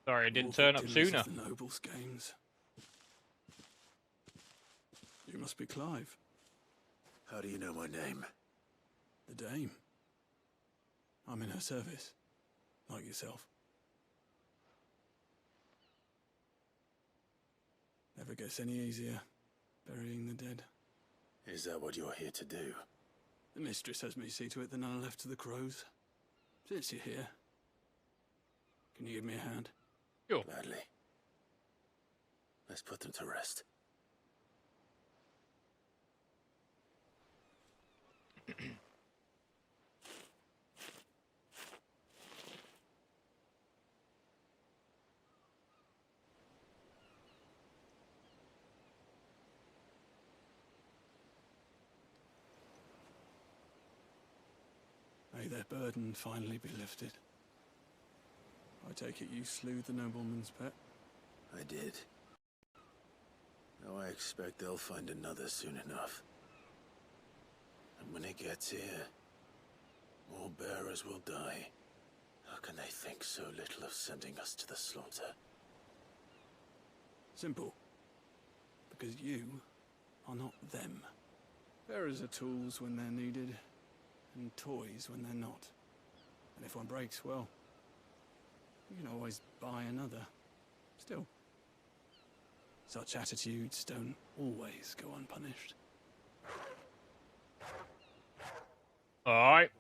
Sorry, I didn't turn up sooner. The nobles' games. You must be Clive. How do you know my name? The Dame. I'm in her service, like yourself. Never gets any easier, burying the dead. Is that what you're here to do? The mistress has me see to it that none are left to the crows. Since you're here, can you give me a hand? Sure. Gladly. Let's put them to rest. May their burden finally be lifted. I take it you slew the nobleman's pet? I did. Now I expect they'll find another soon enough. And when it gets here, more bearers will die. How can they think so little of sending us to the slaughter? Simple. Because you are not them. Bearers are tools when they're needed, and toys when they're not. And if one breaks, well, you can always buy another. Still, such attitudes don't always go unpunished. Alright.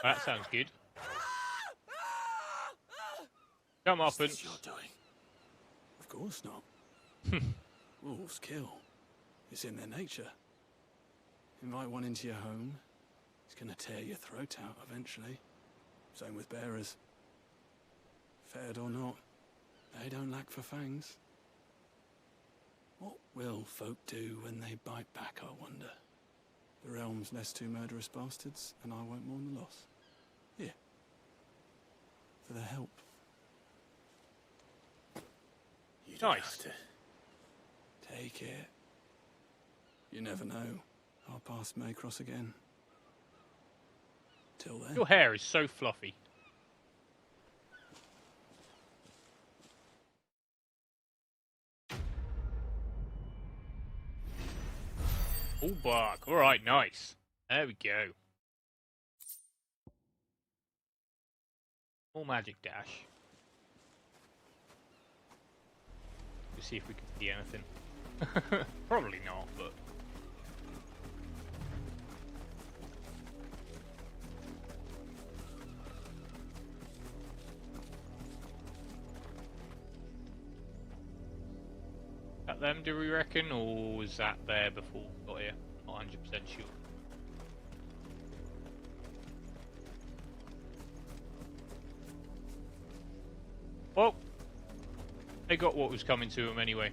That sounds good. Come up and... You're doing? Of course not. Wolves kill. It's in their nature. Invite one into your home, it's gonna tear your throat out eventually. Same with bearers. Fed or not, they don't lack for fangs. What will folk do when they bite back, I wonder? The realm's less two murderous bastards, and I won't mourn the loss. Here. For the help. You don't Nice. have to. Take it. You never know. Our paths may cross again. Till then. Your hair is so fluffy. All bark. Alright, nice. There we go. More magic dash. Let's see if we can see anything. Probably not, but... At them, do we reckon, or was that there before we got here? Not 100% sure. Well, they got what was coming to them anyway.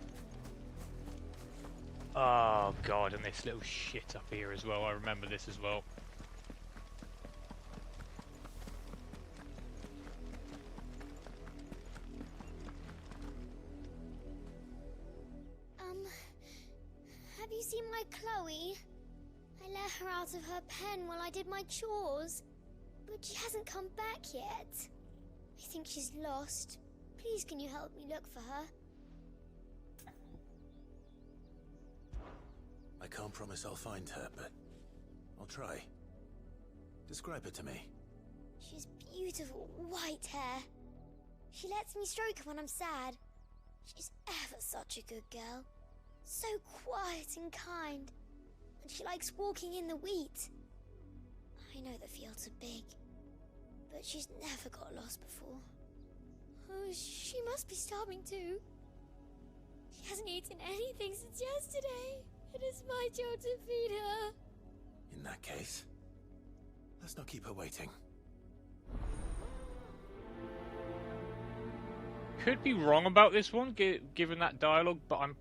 Oh god, and this little shit up here as well. I remember this as well. Have you seen my Chloe? I let her out of her pen while I did my chores, but she hasn't come back yet. I think she's lost. Please, can you help me look for her? I can't promise I'll find her, but I'll try. Describe her to me. She's beautiful white hair. She lets me stroke her when I'm sad. She's ever such a good girl. So quiet and kind. And she likes walking in the wheat. I know the fields are big, but she's never got lost before. Oh, she must be starving too. She hasn't eaten anything since yesterday. It is my job to feed her. In that case, let's not keep her waiting. Could be wrong about this one, given that dialogue, but I'm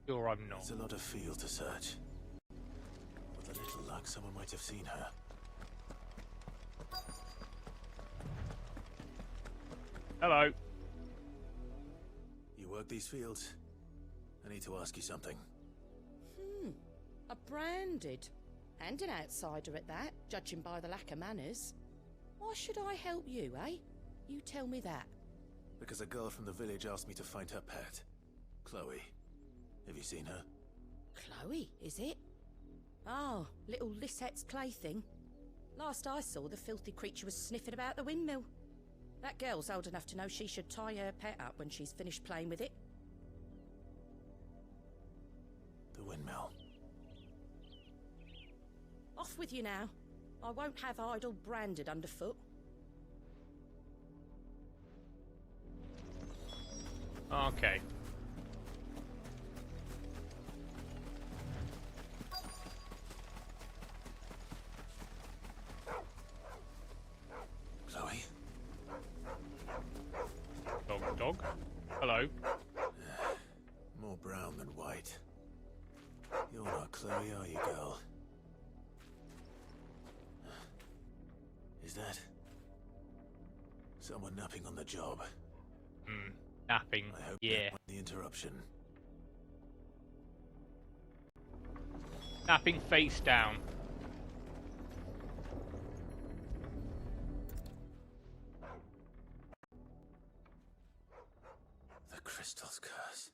sure I'm not. It's a lot of field to search. With a little luck, someone might have seen her. Hello. You work these fields? I need to ask you something. A branded. And an outsider at that, judging by the lack of manners. Why should I help you, eh? You tell me that. Because a girl from the village asked me to find her pet. Chloe. Have you seen her? Chloe, is it? Oh, little Lisette's plaything. Last I saw, the filthy creature was sniffing about the windmill. That girl's old enough to know she should tie her pet up when she's finished playing with it. The windmill. Off with you now. I won't have idle branded underfoot. Okay. Chloe? Dog. Hello. More brown than white. You're not Chloe, are you, girl? Is that someone napping on the job? Napping. I hope Yeah. the interruption. Napping face down. The crystal's curse.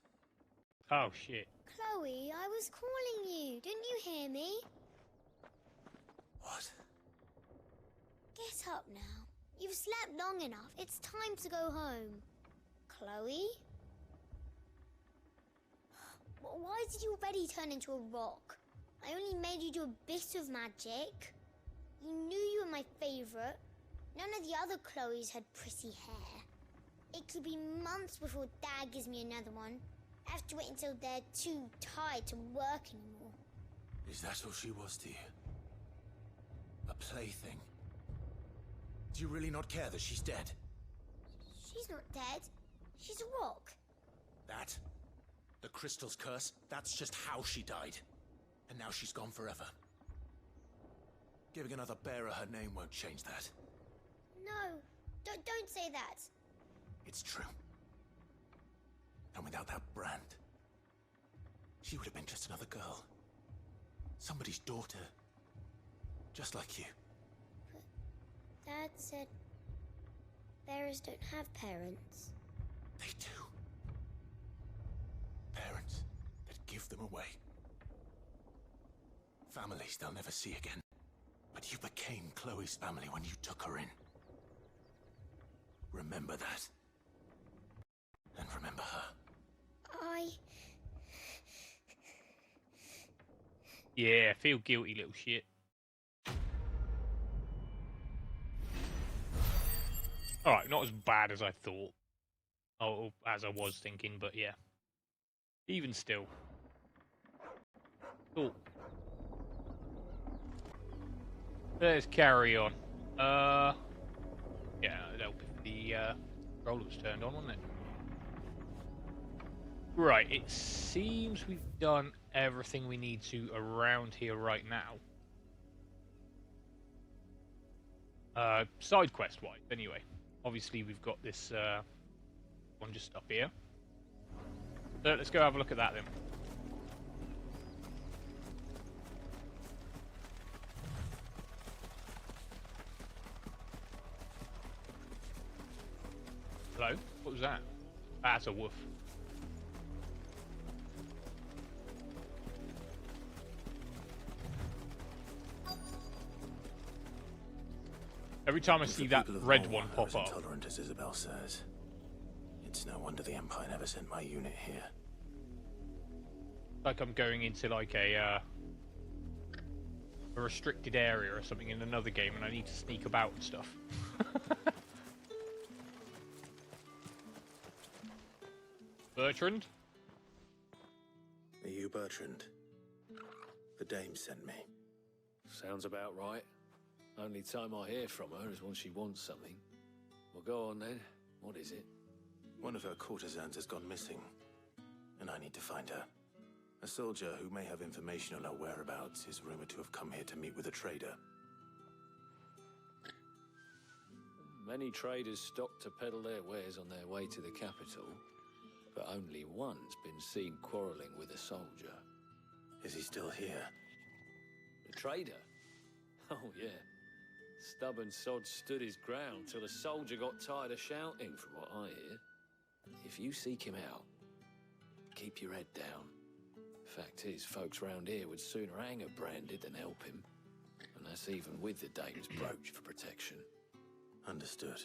Oh shit. Chloe, I was calling you. Didn't you hear me? What? Get up now. You've slept long enough. It's time to go home. Chloe? Why did you already turn into a rock? I only made you do a bit of magic. You knew you were my favorite. None of the other Chloes had pretty hair. It could be months before Dad gives me another one. I have to wait until they're too tired to work anymore. Is that all she was to you? A plaything? Do you really not care that she's dead? She's not dead. She's a rock. That? The crystal's curse? That's just how she died. And now she's gone forever. Giving another bearer her name won't change that. No, don't say that. It's true. And without that brand, she would have been just another girl. Somebody's daughter. Just like you. But Dad said bearers don't have parents. They do. Parents that give them away. Families they'll never see again. But you became Chloe's family when you took her in. Remember that. And remember her. Yeah, feel guilty, little shit. Alright, not as bad as I thought. Oh, as I was thinking, but yeah. Even still. Cool. Let's carry on. Yeah, it'd help if the roller was turned on, wouldn't it? Right, it seems we've done everything we need to around here right now. Side quest wise, anyway. Obviously, we've got this one just up here. So let's go have a look at that then. Hello? What was that? That's a wolf. Every time I see that red one pop up. Intolerant, as Isabel says. It's no wonder the Empire never sent my unit here. Like I'm going into like a restricted area or something in another game and I need to sneak about and stuff. Bertrand? Are you Bertrand? The dame sent me. Sounds about right. Only time I hear from her is when she wants something. Well, go on then. What is it? One of her courtesans has gone missing, and I need to find her. A soldier who may have information on her whereabouts is rumored to have come here to meet with a trader. Many traders stop to peddle their wares on their way to the capital, but only one's been seen quarrelling with a soldier. Is he still here? The trader? Oh, yeah. Stubborn sod stood his ground till the soldier got tired of shouting, from what I hear. If you seek him out, keep your head down. Fact is, folks round here would sooner hang a branded than help him. And that's even with the dame's brooch for protection. Understood.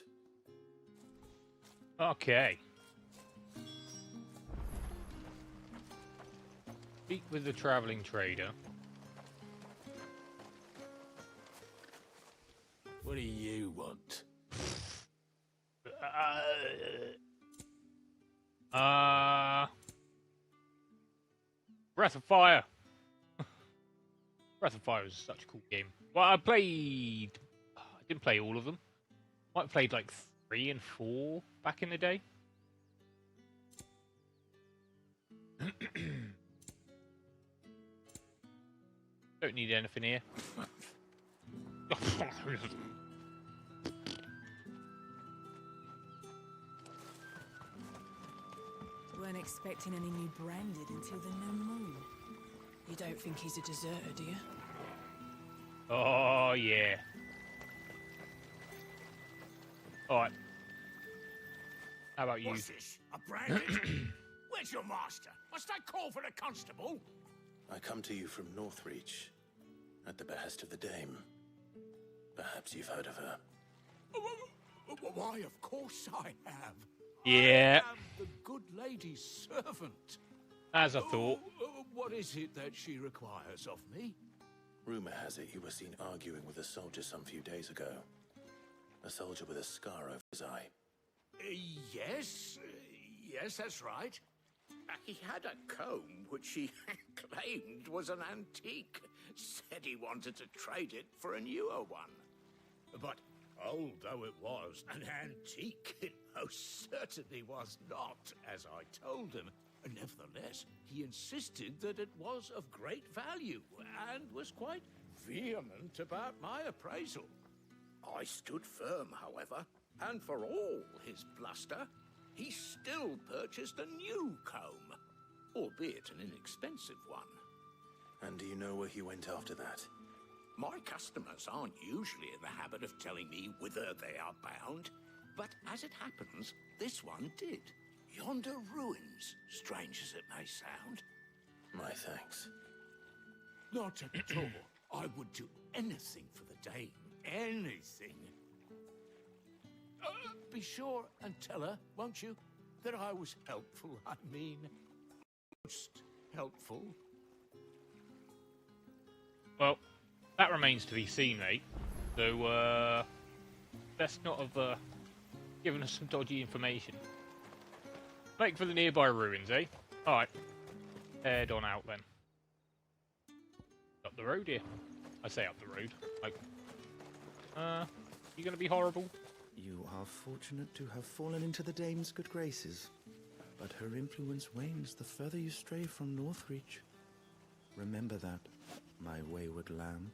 Okay. Speak with the traveling trader. What do you want? Breath of Fire. Breath of Fire is such a cool game. Well, I didn't play all of them. Might have played like 3 and 4 back in the day. Don't need anything here. Weren't expecting any new branded until the new moon. You don't think he's a deserter, do you? Oh, yeah. Alright. How about you? What's this? A branded? Where's your master? Must I call for a constable? I come to you from Northreach, at the behest of the dame. Perhaps you've heard of her. Why, of course I have. Yeah. I am the good lady's servant. As I thought. What is it that she requires of me? Rumor has it you were seen arguing with a soldier some few days ago. A soldier with a scar over his eye. Yes, that's right. He had a comb which he claimed was an antique. Said he wanted to trade it for a newer one. But Old though it was, an antique it most certainly was not, as I told him. Nevertheless, he insisted that it was of great value, and was quite vehement about my appraisal. I stood firm, however, and for all his bluster, he still purchased a new comb, albeit an inexpensive one. And do you know where he went after that? My customers aren't usually in the habit of telling me whither they are bound, but as it happens, this one did. Yonder ruins, strange as it may sound. My thanks. Not at all. I would do anything for the Dame. Anything. Be sure and tell her, won't you, that I was helpful. I mean, most helpful. Well, that remains to be seen, mate. So, best not have given us some dodgy information. Make for the nearby ruins, eh? Alright. Head on out then. Up the road here. I say up the road. Like, you gonna be horrible? You are fortunate to have fallen into the Dame's good graces, but her influence wanes the further you stray from Northreach. Remember that, my wayward lamb.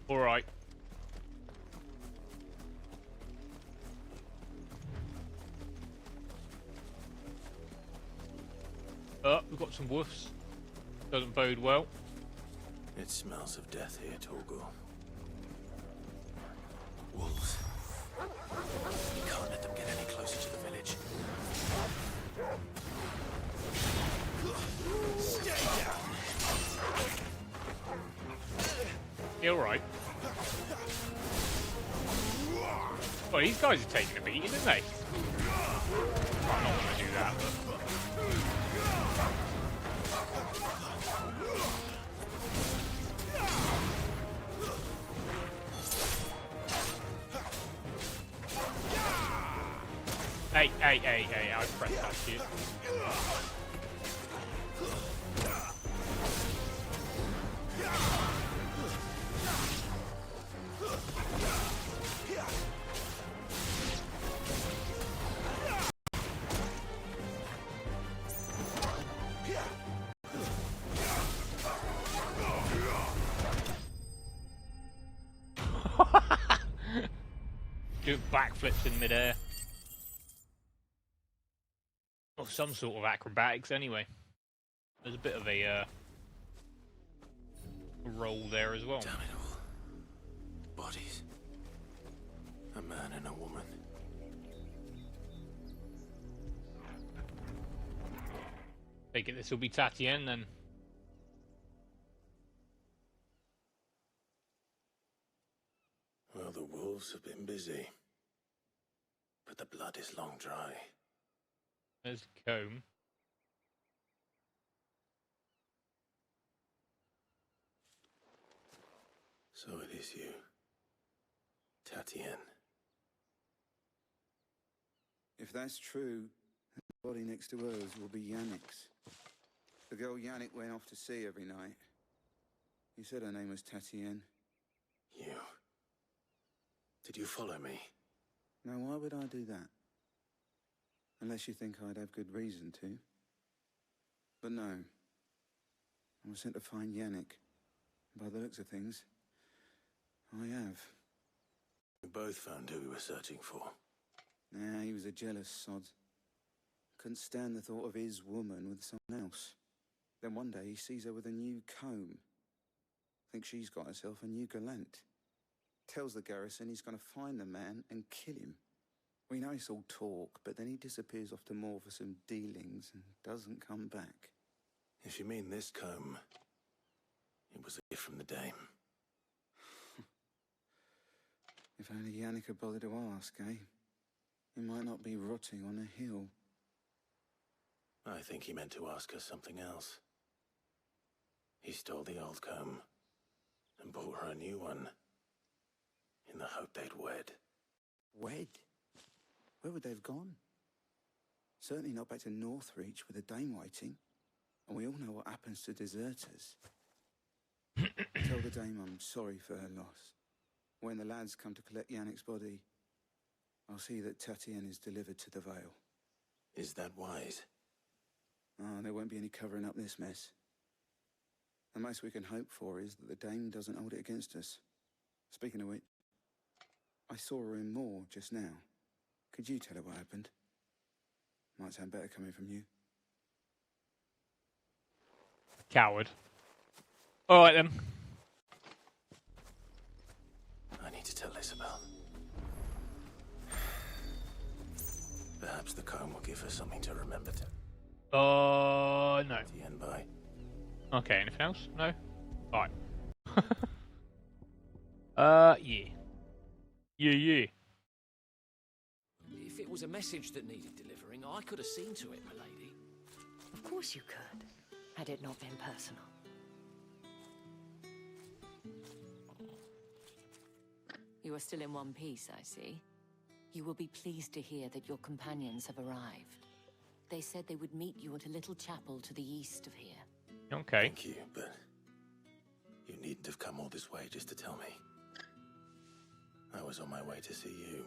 Alright. We've got some woofs. Doesn't bode well. It smells of death here, Torgal. Wolves. We can't let them get any closer to the village. Stay down! You alright? Well, these guys are taking a beating, aren't they? I'm not going to do that, but... Hey, I pressed that shit. Doing backflips in midair. Or some sort of acrobatics, anyway. There's a bit of a roll there as well. Damn it all. Bodies. A man and a woman. Take it this will be Tatienne then. Well, the wolves have been busy. But the blood is long dry. There's the comb. So it is you, Tatienne. If that's true, the body next to hers will be Yannick's. The girl Yannick went off to sea every night. He said her name was Tatienne. You. Did you follow me? Now, why would I do that? Unless you think I'd have good reason to. But no. I was sent to find Yannick. By the looks of things, I have. We both found who we were searching for. Nah, he was a jealous sod. Couldn't stand the thought of his woman with someone else. Then one day he sees her with a new comb. Thinks she's got herself a new gallant. Tells the garrison he's going to find the man and kill him. We know it's all talk, but then he disappears off to Moor for some dealings and doesn't come back. If you mean this comb, it was a gift from the Dame. If only Yannick had bothered to ask, eh? He might not be rotting on a hill. I think he meant to ask her something else. He stole the old comb and bought her a new one in the hope they'd wed. Wed? Where would they have gone? Certainly not back to Northreach with a Dame waiting. And we all know what happens to deserters. Tell the dame I'm sorry for her loss. When the lads come to collect Yannick's body, I'll see that Tatienne is delivered to the Vale. Is that wise? Oh, there won't be any covering up this mess. The most we can hope for is that the dame doesn't hold it against us. Speaking of which, I saw her in Moor just now. Could you tell her what happened? Might sound better coming from you. Coward. Alright then. I need to tell Isabel. Perhaps the comb will give her something to remember to. No. The end by. Okay, anything else? No? Alright. Yeah. Yeah. If it was a message that needed delivering, I could have seen to it, my lady. Of course you could, had it not been personal. You are still in one piece, I see. You will be pleased to hear that your companions have arrived. They said they would meet you at a little chapel to the east of here. Okay. Thank you, but you needn't have come all this way just to tell me. I was on my way to see you.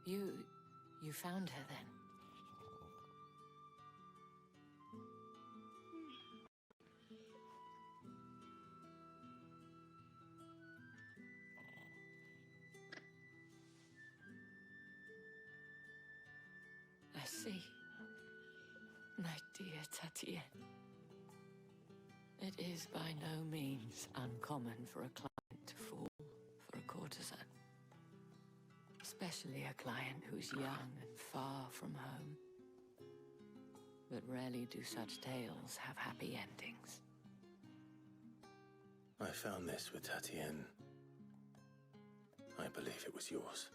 You found her then? I see. My dear Tatienne. It is by no means uncommon for a client to fall for a courtesan. Especially a client who's young and far from home. But rarely do such tales have happy endings. I found this with Tatienne. I believe it was yours.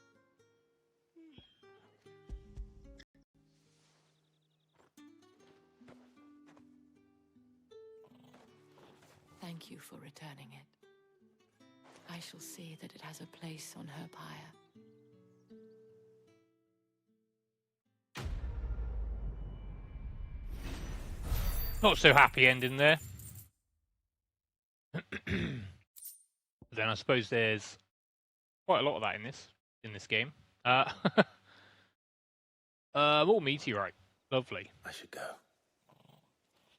Thank you for returning it. I shall see that it has a place on her pyre. Not so happy ending there. Then I suppose there's quite a lot of that in this game. More meteorite. Lovely. I should go.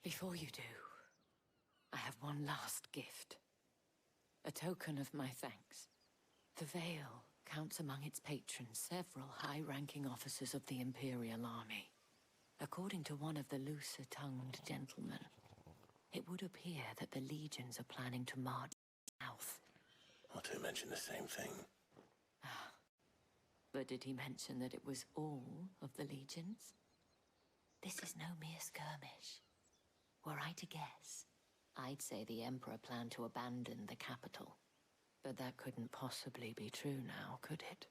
Before you do, I have one last gift. A token of my thanks. The Vale counts among its patrons several high-ranking officers of the Imperial Army. According to one of the looser-tongued gentlemen, it would appear that the legions are planning to march south. Not to mention the same thing. But did he mention that it was all of the legions? This is no mere skirmish. Were I to guess, I'd say the Emperor planned to abandon the capital. But that couldn't possibly be true now, could it?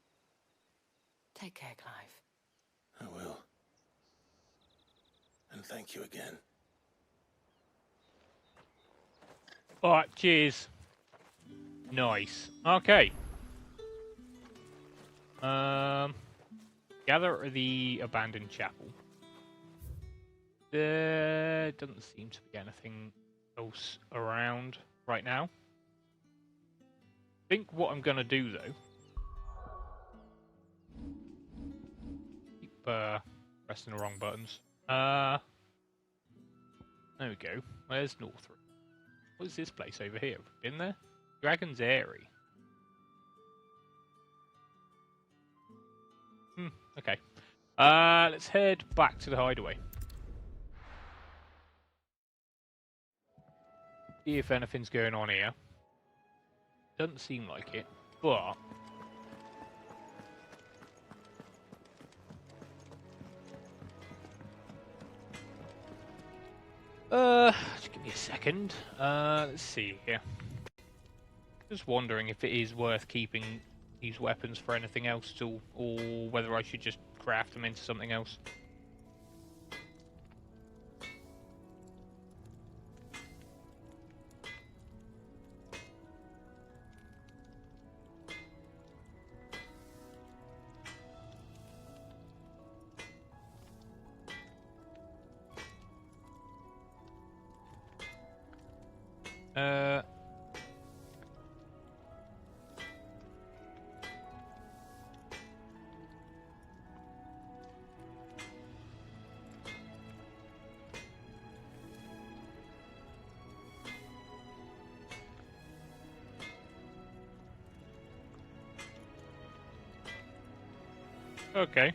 Take care, Clive. I will. And thank you again. Alright, cheers. Nice. Okay. Gather at the abandoned chapel. There doesn't seem to be anything else around right now. I think what I'm gonna do though. Keep pressing the wrong buttons. There we go. Where's Northrop? What is this place over here? Been there? Dragon's Airy. Okay. Let's head back to the hideaway. See if anything's going on here. Doesn't seem like it, but just give me a second. Let's see here. Just wondering if it is worth keeping these weapons for anything else at all, or whether I should just craft them into something else. Okay.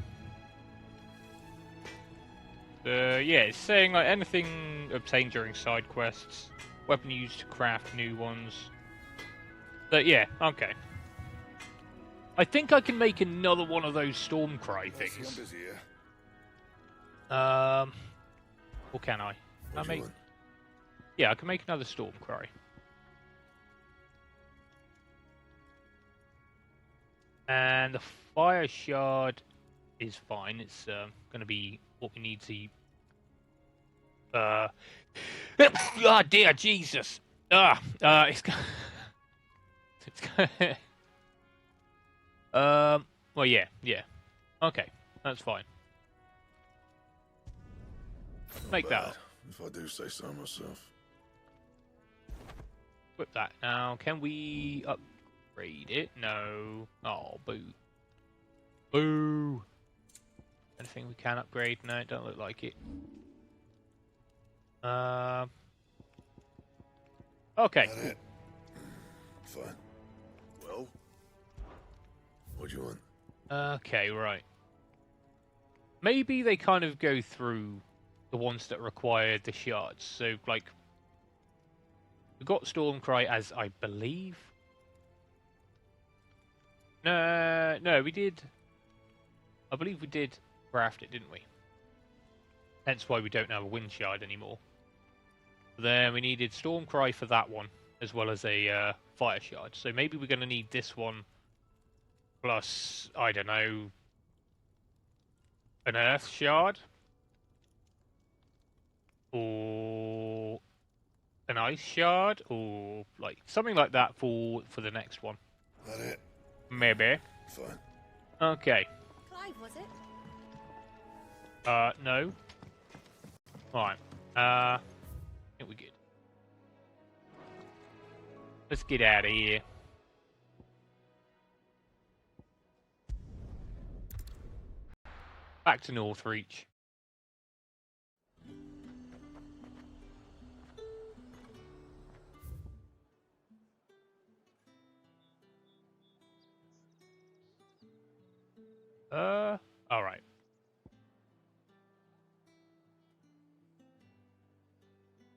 Yeah, it's saying like anything obtained during side quests, weapon used to craft new ones. But yeah, okay. I think I can make another one of those Stormcry things. I'm busy here. Or can I? What do you want? Yeah, I can make another Stormcry. And the Fire Shard is fine. It's going to be what we need to... oh dear, Jesus! It's... it's well, yeah. Okay, that's fine. Make that up. If I do say so myself. Whip that. Now, can we upgrade it? No. Oh, boo. Boo! Anything we can upgrade? No, it don't look like it. Okay. Cool. Fine. Well, what do you want? Okay, right. Maybe they kind of go through the ones that require the shards. So, like, we got Stormcry as I believe. No, we did. I believe we did craft it, didn't we? Hence why we don't have a wind shard anymore. Then we needed Stormcry for that one, as well as a fire shard. So maybe we're going to need this one, plus, I don't know, an earth shard? Or an ice shard? Or like something like that for the next one. That it? Maybe. Fine. Okay. Clive, was it? No. Alright. I think we're good. Let's get out of here. Back to Northreach. Alright.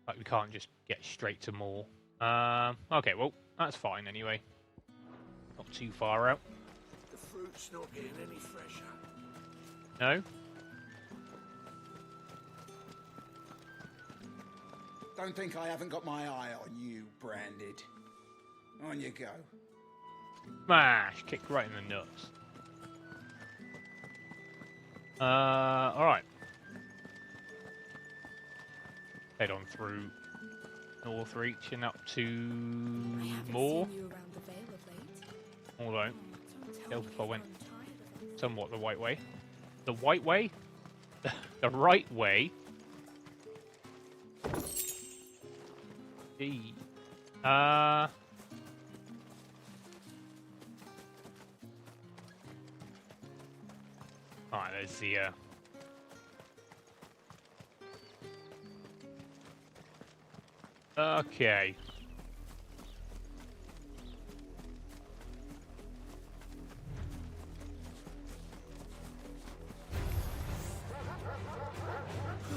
Like, we can't just get straight to more. Okay, well, that's fine anyway. Not too far out. The fruit's not getting any fresher. No? Don't think I haven't got my eye on you, Branded. On you go. Smash! Kick right in the nuts. Alright. Head on through Northreach and up to more. Although, help if I went somewhat the right way. The white way? The right way? D. Alright, there's the okay.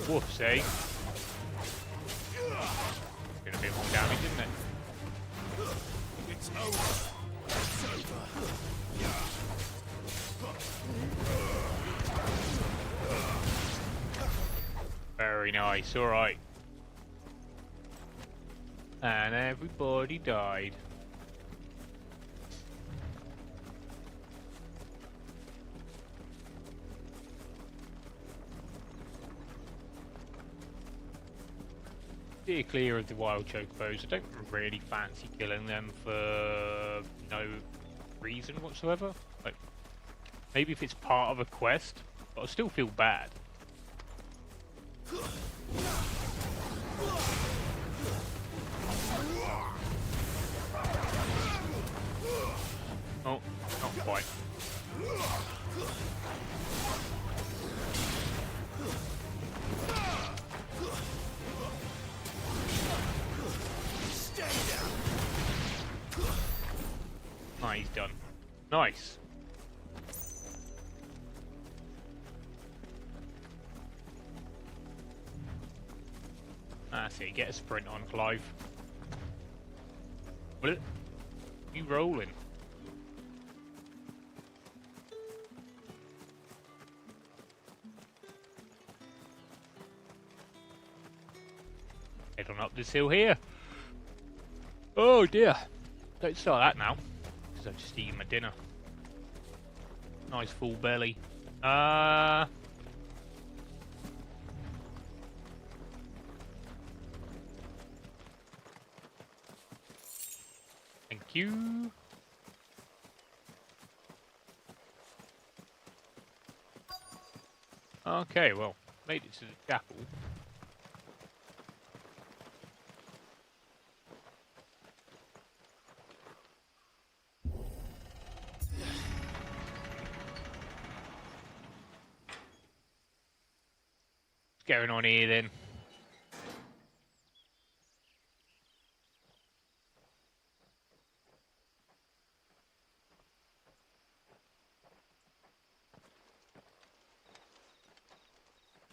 Whoops, eh? Did a bit more damage, didn't it? It's over. It's over. Very nice, alright. And everybody died. Steer clear of the wild chocobos. I don't really fancy killing them for no reason whatsoever. Like, maybe if it's part of a quest, but I still feel bad. Oh, not quite. Ah, he's done. Nice. That's it. Get a sprint on, Clive. Will it? You rolling? Head on up this hill here. Oh dear. Don't start that now, because I've just eaten my dinner. Nice full belly. Thank you. Okay, well, made it to the chapel. What's going on here then?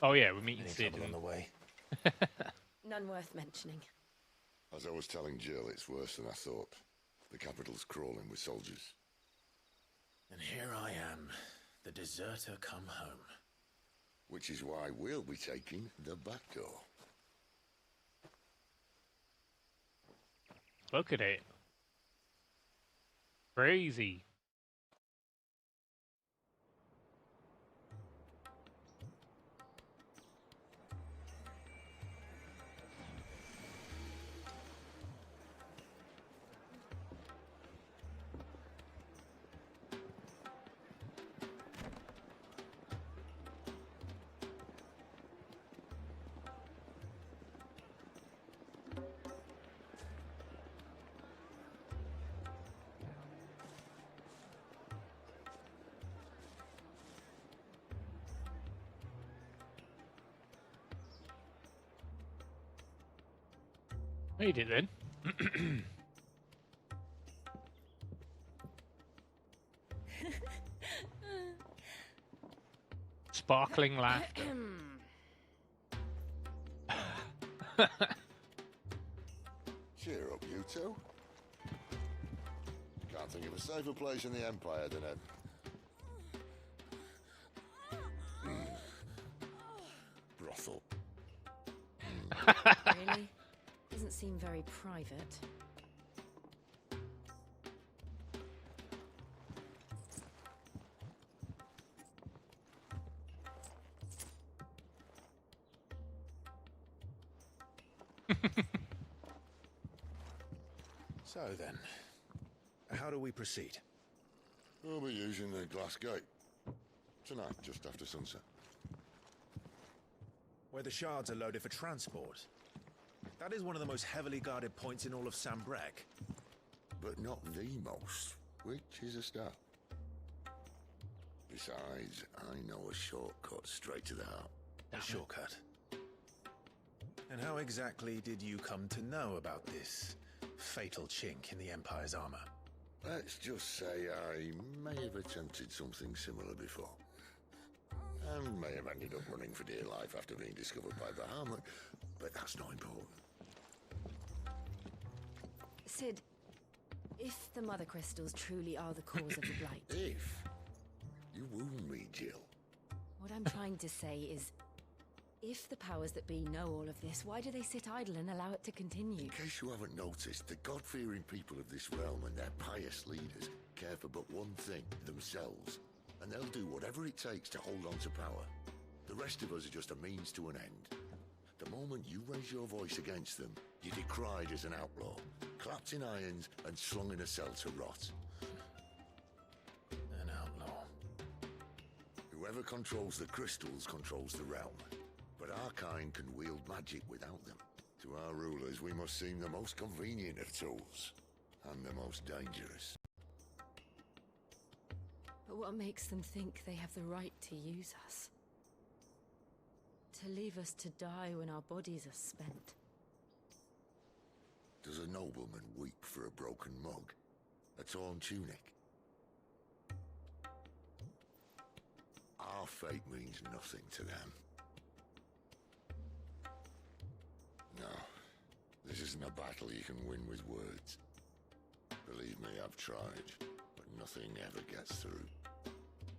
Oh yeah, we're meeting Sid on the way. None worth mentioning. As I was telling Jill, it's worse than I thought. The capital's crawling with soldiers. And here I am, the deserter come home. Which is why we'll be taking the back door. Look at it. Crazy. Made it then. Sparkling laughter. Cheer up, you two. Can't think of a safer place in the Empire than a... brothel. Really? Doesn't seem very private. So then, how do we proceed? We'll be using the glass gate. Tonight, just after sunset. Where the shards are loaded for transport. That is one of the most heavily guarded points in all of Sambrek. But not the most, which is a start. Besides, I know a shortcut straight to the heart. A shortcut? And how exactly did you come to know about this fatal chink in the Empire's armor? Let's just say I may have attempted something similar before. And may have ended up running for dear life after being discovered by Bahamut, but that's not important. Sid, if the Mother Crystals truly are the cause of the Blight... If? You wound me, Jill. What I'm trying to say is, if the powers that be know all of this, why do they sit idle and allow it to continue? In case you haven't noticed, the God-fearing people of this realm and their pious leaders care for but one thing, themselves. And they'll do whatever it takes to hold on to power. The rest of us are just a means to an end. The moment you raise your voice against them, you're decried as an outlaw, clapped in irons and slung in a cell to rot. An outlaw. Whoever controls the crystals controls the realm. But our kind can wield magic without them. To our rulers, we must seem the most convenient of tools, and the most dangerous. But what makes them think they have the right to use us? To leave us to die when our bodies are spent? Does a nobleman weep for a broken mug? A torn tunic? Our fate means nothing to them. No. isn't a battle you can win with words. Believe me, I've tried, but nothing ever gets through.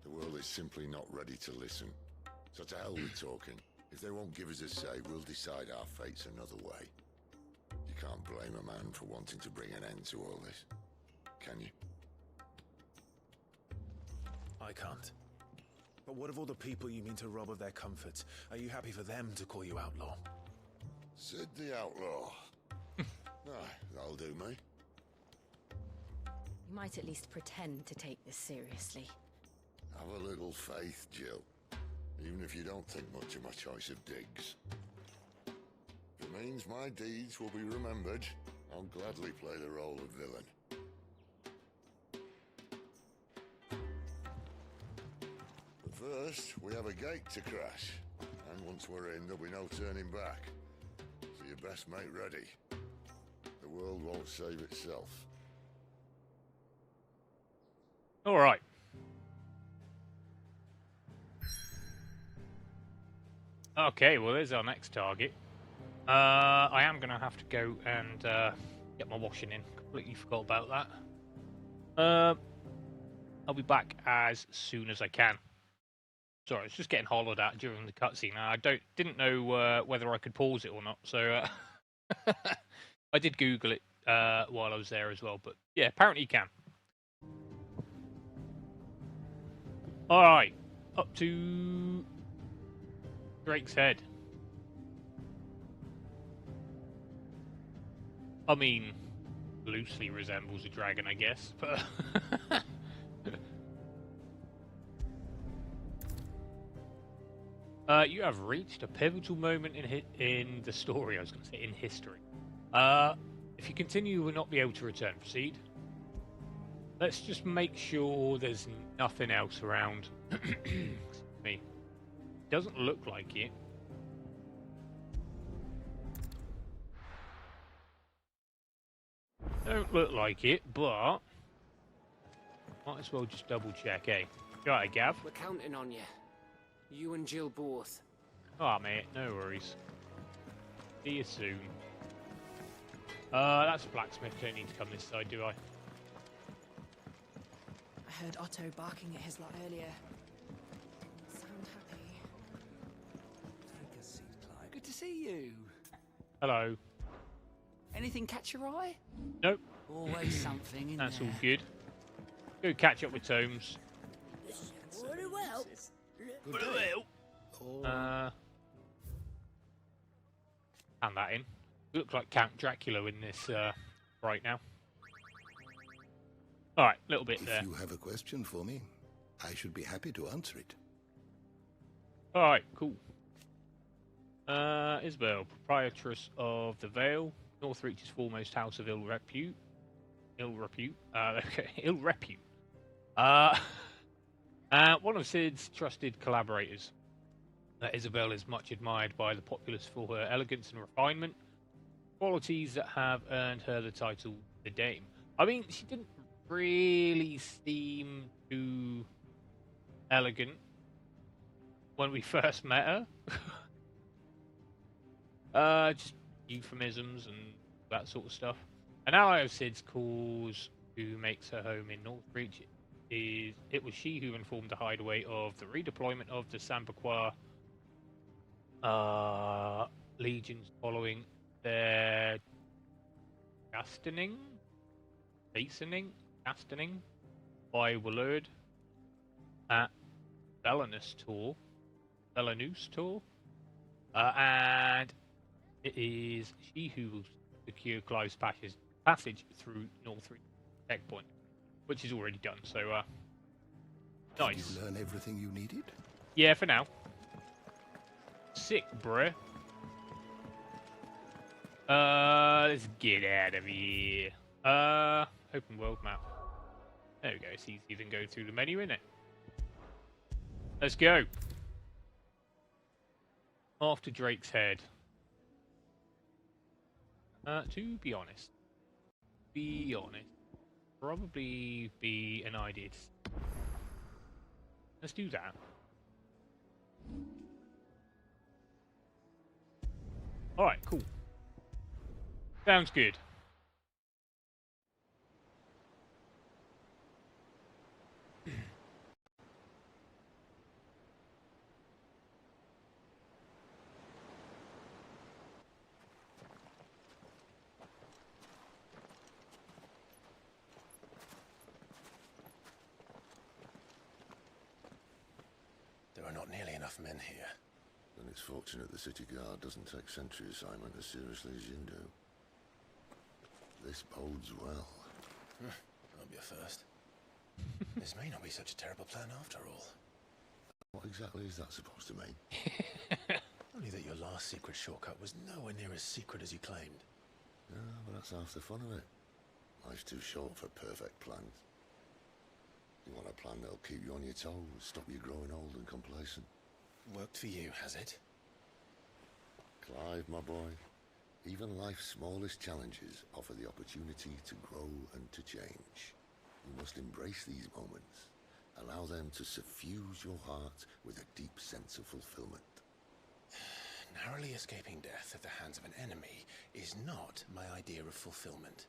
The world is simply not ready to listen. So to hell with talking. If they won't give us a say, we'll decide our fates another way. You can't blame a man for wanting to bring an end to all this, can you? I can't. But what of all the people you mean to rob of their comforts? Are you happy for them to call you outlaw? Sid the Outlaw. That'll do me. You might at least pretend to take this seriously. Have a little faith, Jill. Even if you don't think much of my choice of digs. If it means my deeds will be remembered, I'll gladly play the role of villain. But first, we have a gate to crash. And once we're in, there'll be no turning back. So you best make ready. The world won't save itself. All right. Okay, well, there's our next target. I am going to have to go and get my washing in. Completely forgot about that. I'll be back as soon as I can. Sorry, it's just getting hollowed out during the cutscene. I didn't know whether I could pause it or not, so I did Google it while I was there as well. But yeah, apparently you can. All right, up to Drake's Head. I mean, loosely resembles a dragon, I guess, but you have reached a pivotal moment in the story. I was going to say in history. If you continue, you will not be able to return. Proceed. Let's just make sure there's nothing else around. Excuse me. Doesn't look like it. Don't look like it, but might as well just double check, eh? Right, Gav. We're counting on you. You and Jill both. Oh, mate, no worries. See you soon. That's a blacksmith. Don't need to come this side, do I? I heard Otto barking at his lot earlier. Sound happy. Take a seat, Clyde. Good to see you. Hello. Anything catch your eye? Nope. Always something in That's there. all good. Go catch up with Tomes. Very well. Hand that in. You look like Count Dracula in this right now. All right, little bit there. If you have a question for me, I should be happy to answer it. All right, cool. Isabel, proprietress of the Vale, Northreach's foremost house of ill repute. Okay, ill repute. One of Sid's trusted collaborators. Isabel is much admired by the populace for her elegance and refinement, qualities that have earned her the title the Dame. I mean, she didn't really seem too elegant when we first met her. Just euphemisms and that sort of stuff. An ally of Sid's cause, who makes her home in Northreach, it was she who informed the hideaway of the redeployment of the Sambuqua legions following their chastening by Willard at Belanus Tor, and it is she who will secure Clive's passage through Northreach checkpoint, which is already done. So, nice. Did you learn everything you needed? Yeah, for now. Sick, bruh. Let's get out of here. Open world map. There we go. It's easier than going through the menu, isn't it? Let's go. After Drake's Head. To be honest, probably be an idea. Let's do that. All right, cool. Sounds good. There are not nearly enough men here. Then it's fortunate the city guard doesn't take sentry assignment as seriously as you do. This bodes well. Won't be a first. This may not be such a terrible plan after all. What exactly is that supposed to mean? Only that your last secret shortcut was nowhere near as secret as you claimed. Yeah, but that's half the fun of it. Life's too short for perfect plans. You want a plan that'll keep you on your toes, stop you growing old and complacent. Worked for you, has it? Clive, my boy, even life's smallest challenges offer the opportunity to grow and to change. You must embrace these moments. Allow them to suffuse your heart with a deep sense of fulfillment. Narrowly escaping death at the hands of an enemy is not my idea of fulfillment.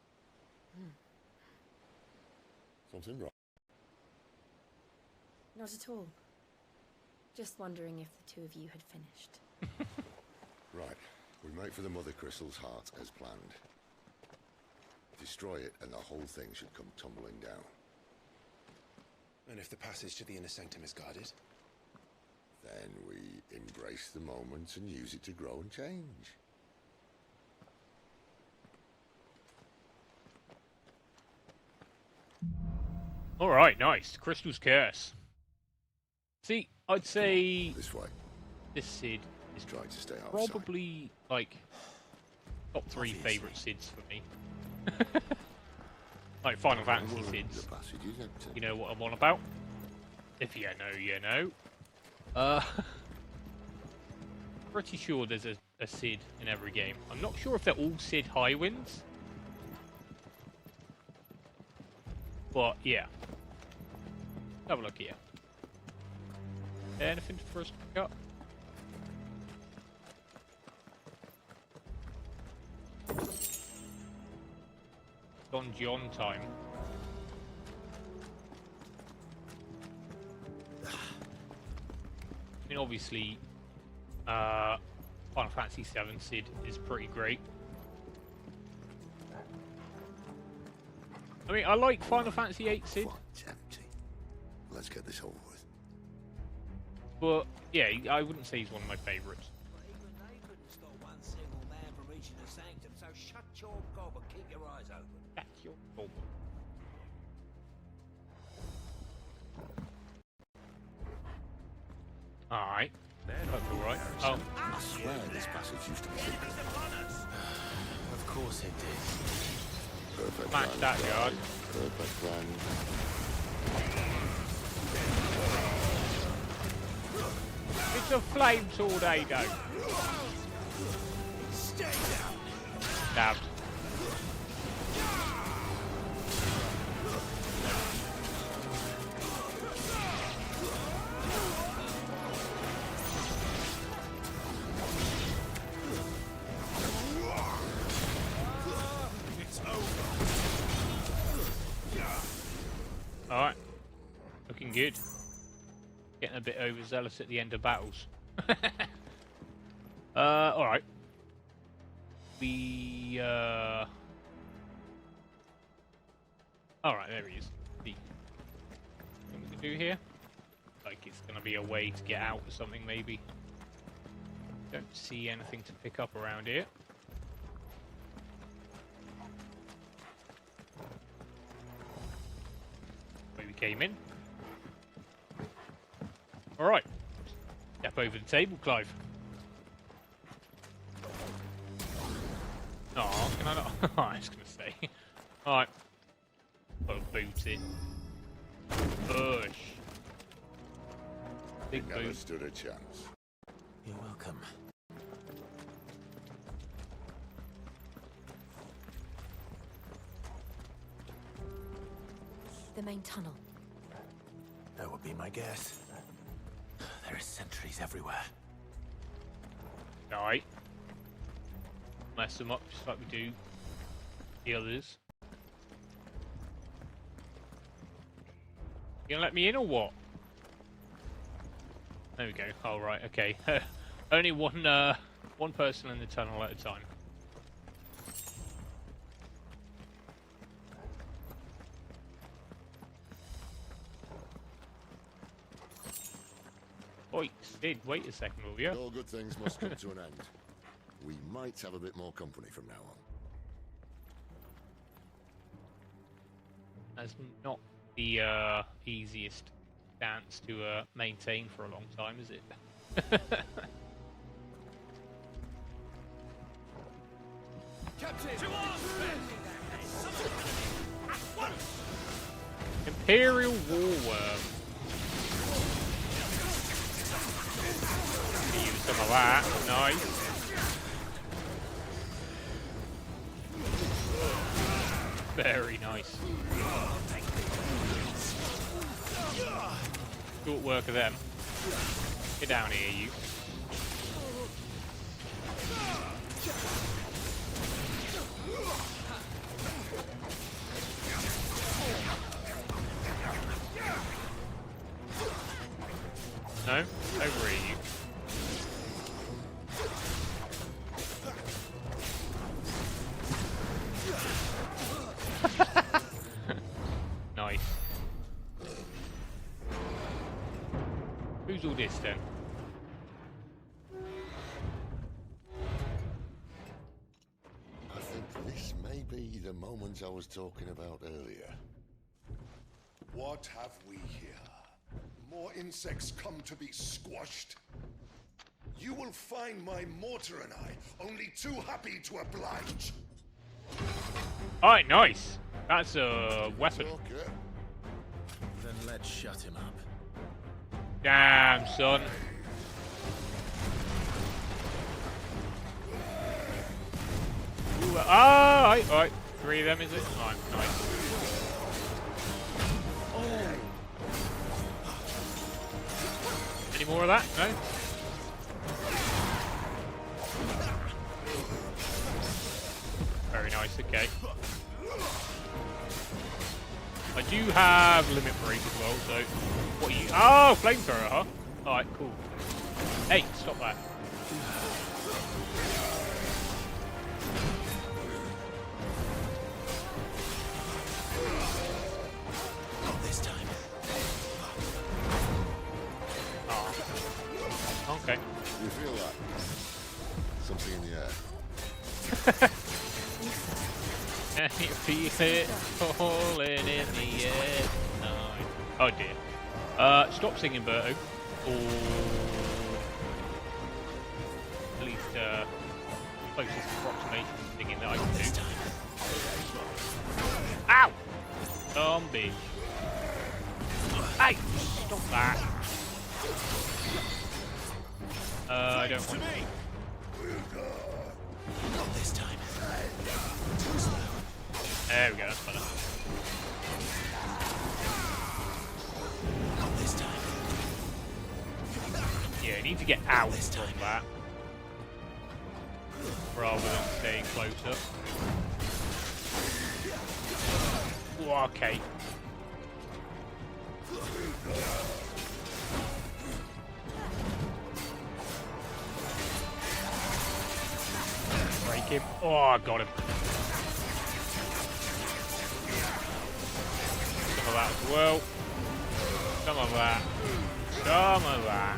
Something wrong? Not at all. Just wondering if the two of you had finished. Right. We make for the Mother Crystal's heart as planned. Destroy it and the whole thing should come tumbling down. And if the passage to the inner sanctum is guarded? Then we embrace the moment and use it to grow and change. Alright, nice. Crystal's Curse. See, I'd say... This way. This Cid is try to stay outside. probably, like, top 3 favourite Cids for me. Like Final Fantasy Cids. You know what I'm on about? If you know, you know. Pretty sure there's a Cid in every game. I'm not sure if they're all Cid Highwinds. But, yeah. Have a look here. Anything for us to pick up? Don John time. I mean, obviously, Final Fantasy VII Cid is pretty great. I mean, I like Final Fantasy VIII Cid. Let's get this over with. But, yeah, I wouldn't say he's one of my favourites. Even they couldn't stop one single man from reaching the sanctum, so shut your gob and keep your eyes open. Shut your gob. Alright. That's alright. Oh. I swear this passage used to be secret. Of course it did. Perfect Smash plan, that guys. guard. Perfect plan. It's a flame tornado. Stay down. Stabbed. It's over. Alright. Looking good. Getting a bit overzealous at the end of battles. Alright. We, Alright, there he is. The thing we can do here? Like it's gonna be a way to get out or something, maybe. Don't see anything to pick up around here. Where we came in. Alright. Step over the table, Clive. Oh, can I not? I was going to say. Alright. Put a boot in. Push. Big Never boot. stood a chance. You're welcome. The main tunnel. That would be my guess. There are sentries everywhere. Alright. Mess them up just like we do the others. You gonna let me in or what? There we go. Oh right, okay. Only one person in the tunnel at a time. Oi, Sid, wait a second, will you? All good things must come to an end. We might have a bit more company from now on. That's not the easiest dance to maintain for a long time, is it? Imperial Warworm. Use some of that. Nice. Very nice. Short work of them. Get down here, you. No? Over here, you. Nice. Who's all this then? I think this may be the moment I was talking about earlier. What have we here? More insects come to be squashed? You will find my mortar and I only too happy to oblige. Alright, nice. That's a weapon. Then let's shut him up. Damn, son. Ooh, alright. 3 of them, is it? Alright, nice. Oh. Any more of that? No? Very nice, okay. I do have limit break as well, so... What are you... Oh, flamethrower, huh? Alright, cool. Hey, stop that. Not this time. Oh. Okay. You feel that? Something in the air. Can you feel it falling in the air tonight? Oh dear. Stop singing, Berto. Or at least closest approximation singing that I can do. Ow! Zombie. Hey! Stop that. I don't want to. Not this time. There we go, that's better. Not this time. Yeah, you need to get out from that. Rather than staying closer. Ooh, okay. Break him. Oh, I got him. Some of that as well. Some of that. Some of that.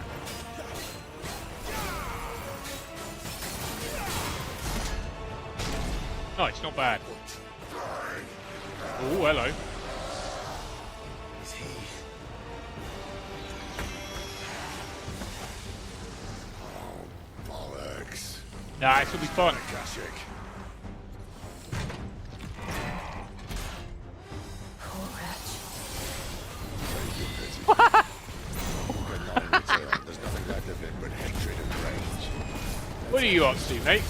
Nice, not bad. Oh, hello. Is he? Oh, bollocks. Nah, this will be fun. Poor wretch. There's nothing left of him but hatred and rage. What are you up to, mate?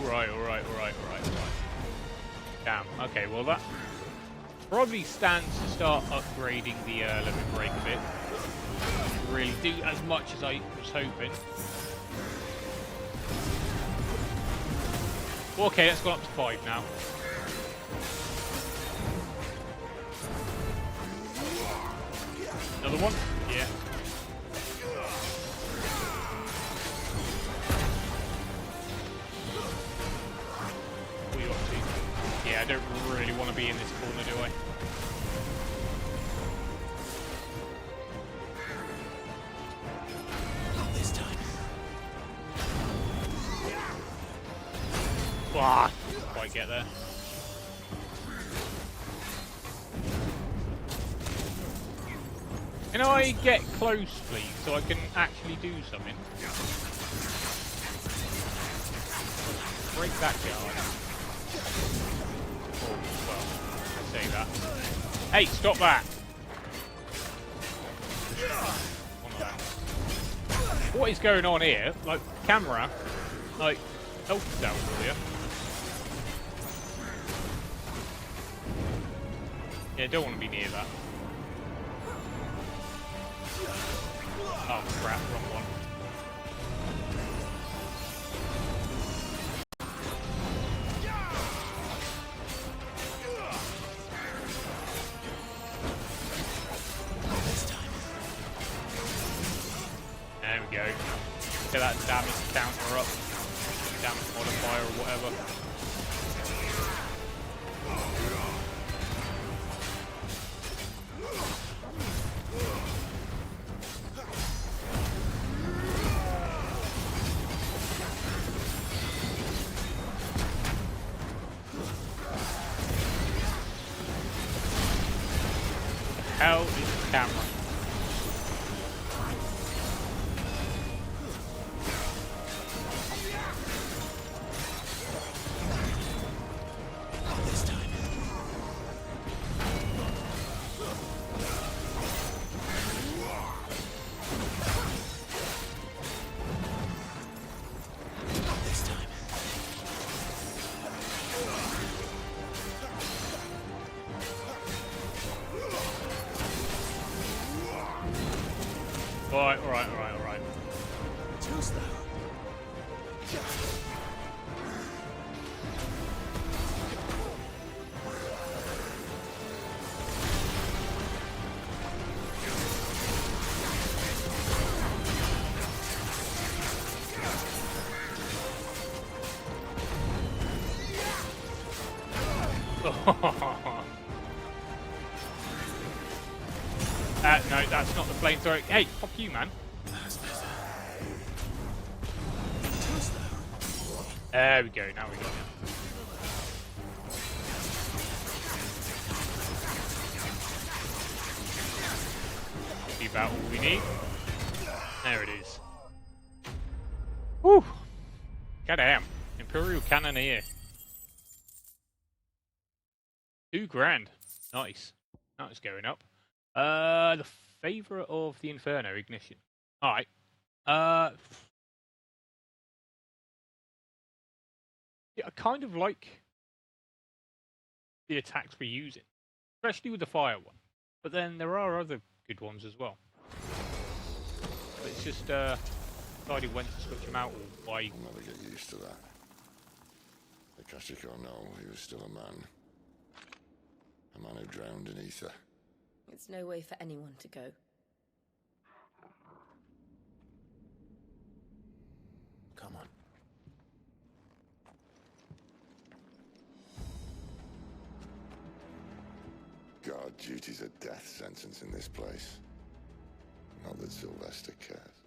Alright. Damn, okay, well that Probably stands to start upgrading the limit break a bit. Really do as much as I was hoping. Well, okay, that's gone up to 5 now. Another one? Yeah. What are you up to? Yeah, I don't really want to be in this corner, do I? Not this time. Ah, didn't quite get there. Can I get close, please, so I can actually do something? Break that guard. Oh, well, I say that. Hey, stop that! What is going on here? Like, camera, like, help us out earlier. Yeah, don't want to be near that. Oh crap, wrong one. There we go. Get that damage counter up. Damage modifier or whatever. Hell is the camera? This time. This time. Alright. Too slow. No, that's not the flamethrower. Hey, fuck you, man. That's better. There we go, now we got it. Be about all we need. There it is. Whew! Goddamn. Imperial Cannoneer. $2,000. Nice. That's going up. The Favourite of the Inferno, Ignition. Alright. Yeah, I kind of like the attacks we're using. Especially with the fire one. But then there are other good ones as well. But it's just deciding when to switch them out or why. I'll never get used to that. Akashic or no, he was still a man. A man who drowned in ether. It's no way for anyone to go. Come on. God, duty's a death sentence in this place. Not that Sylvester cares.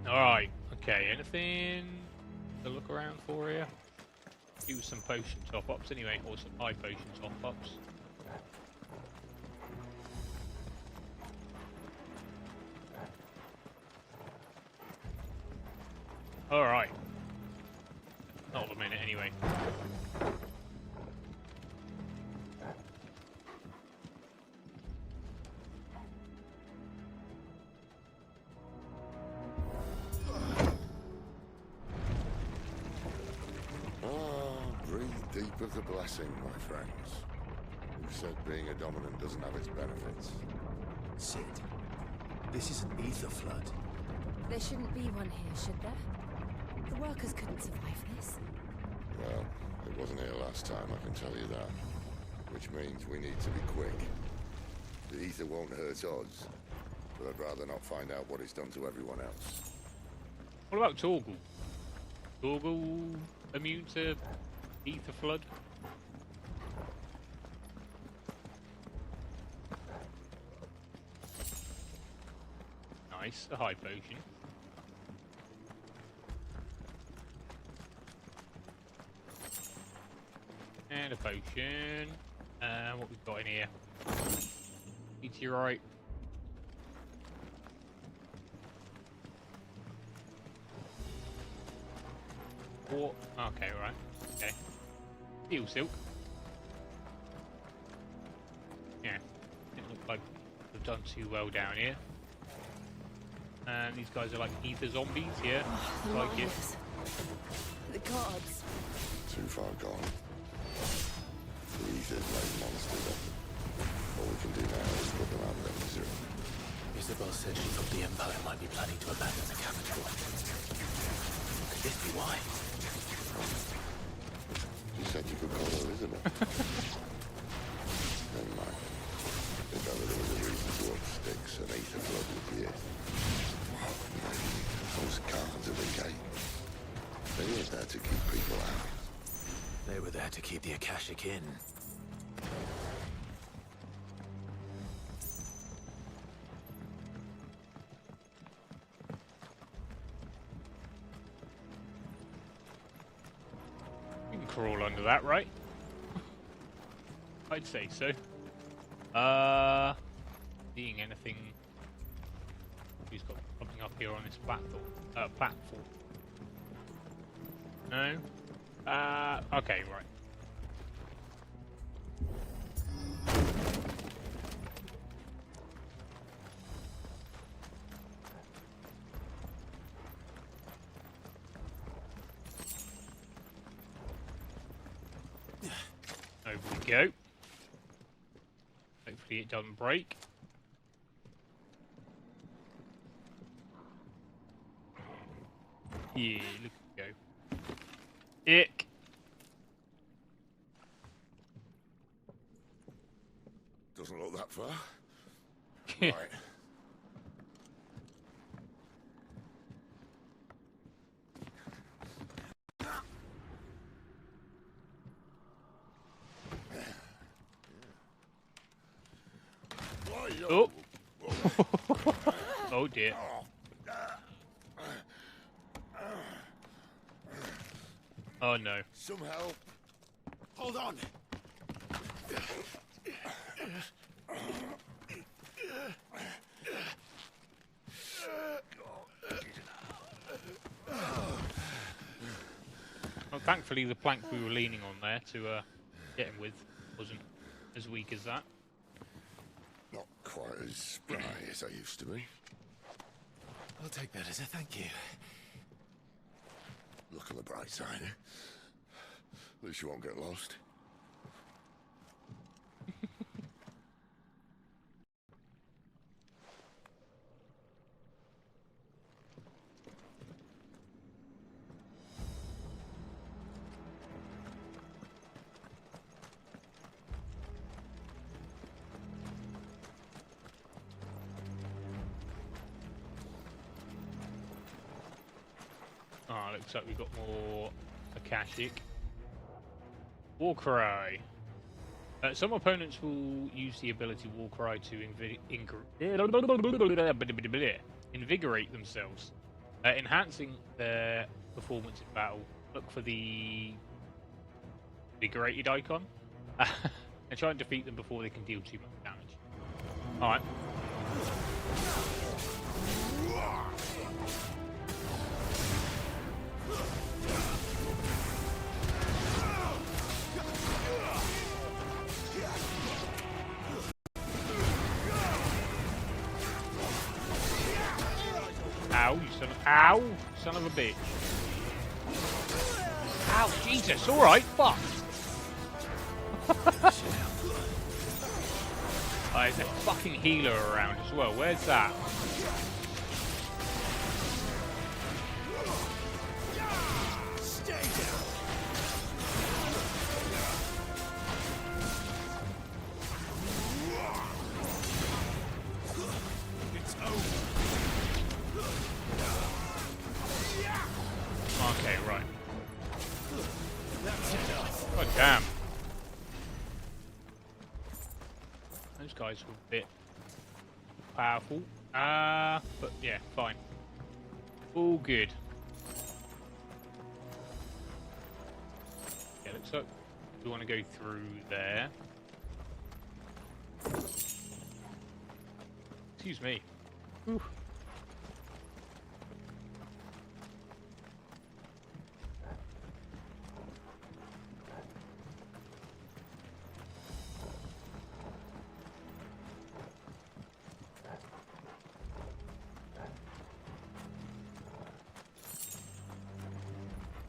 Alright, okay, anything to look around for here? Do some potion top-ups anyway, or some high potion top-ups. Alright. Not a minute anyway. Breathe deep of the blessing, my friends. said being a dominant doesn't have its benefits? Sid, this is an ether flood. There shouldn't be one here, should there? The workers couldn't survive this. Well, it wasn't here last time, I can tell you that. Which means we need to be quick. The ether won't hurt us, but I'd rather not find out what it's done to everyone else. What about Torgal? Torgal immune to ether flood? Nice, a high potion. And a potion. What we've got in here? Meteorite. What? Okay, right. Okay. Steel silk. Yeah. Didn't look like we've done too well down here. And these guys are like ether zombies, yeah? The Like it. lives. The gods. Too far gone. The ether's made monsters of them. All we can do now is put them out of their misery. Isabel said she thought the Empire might be planning to abandon the capital. Could this be why? She said you could call her Elizabeth. Never mind. If ever there was a reason to up sticks, an ether flood would be it. Those guards at the gate. They were there to keep people out. They were there to keep the Akashic in. You can crawl under that, right? I'd say so. Seeing anything? Who's got something up here on this platform? No. Okay, right. Over we go. Hopefully it doesn't break. Yeah, look at it go. Ick. Doesn't look that far. Right. Oh. Oh dear. Oh no. Some help. Hold on. Well, thankfully the plank we were leaning on there to get him with wasn't as weak as that. Not quite as spry as I used to be. I'll take that as a thank you. Look on the bright side, eh? At least you won't get lost. Ah, looks like we've got more Akashic. War Cry. Some opponents will use the ability War Cry to invigorate themselves, enhancing their performance in battle. Look for the invigorated icon and try and defeat them before they can deal too much damage. Alright. Ow, son of a bitch. Ow, Jesus, alright, fuck. There's a fucking healer around as well. Where's that? Stay down. It's over. Okay, right. That's enough. God damn. Those guys were a bit powerful. But yeah, fine. All good. Yeah, looks like we want to go through there. Excuse me. Ooh.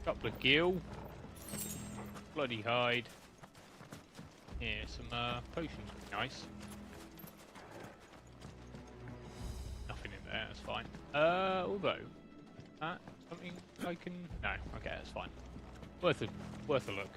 Couple of gill, bloody hide. Yeah, some potions would be nice. Nothing in there, that's fine. Although something I can no, okay, that's fine. Worth a look.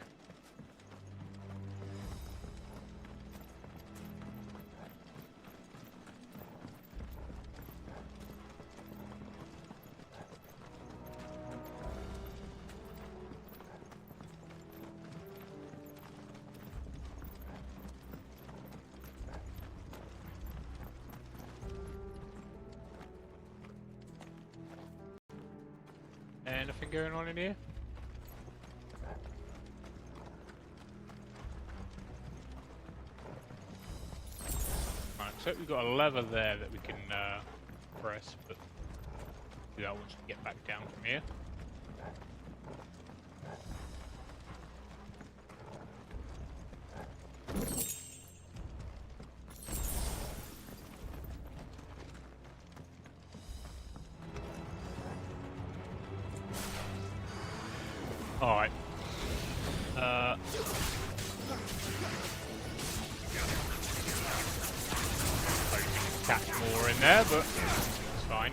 Anything going on in here? Right, so we've got a lever there that we can press, but do that once we get back down from here. Alright. Catch more in there, but it's fine.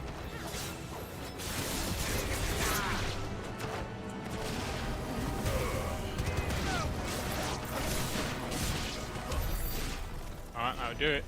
Alright, that'll do it.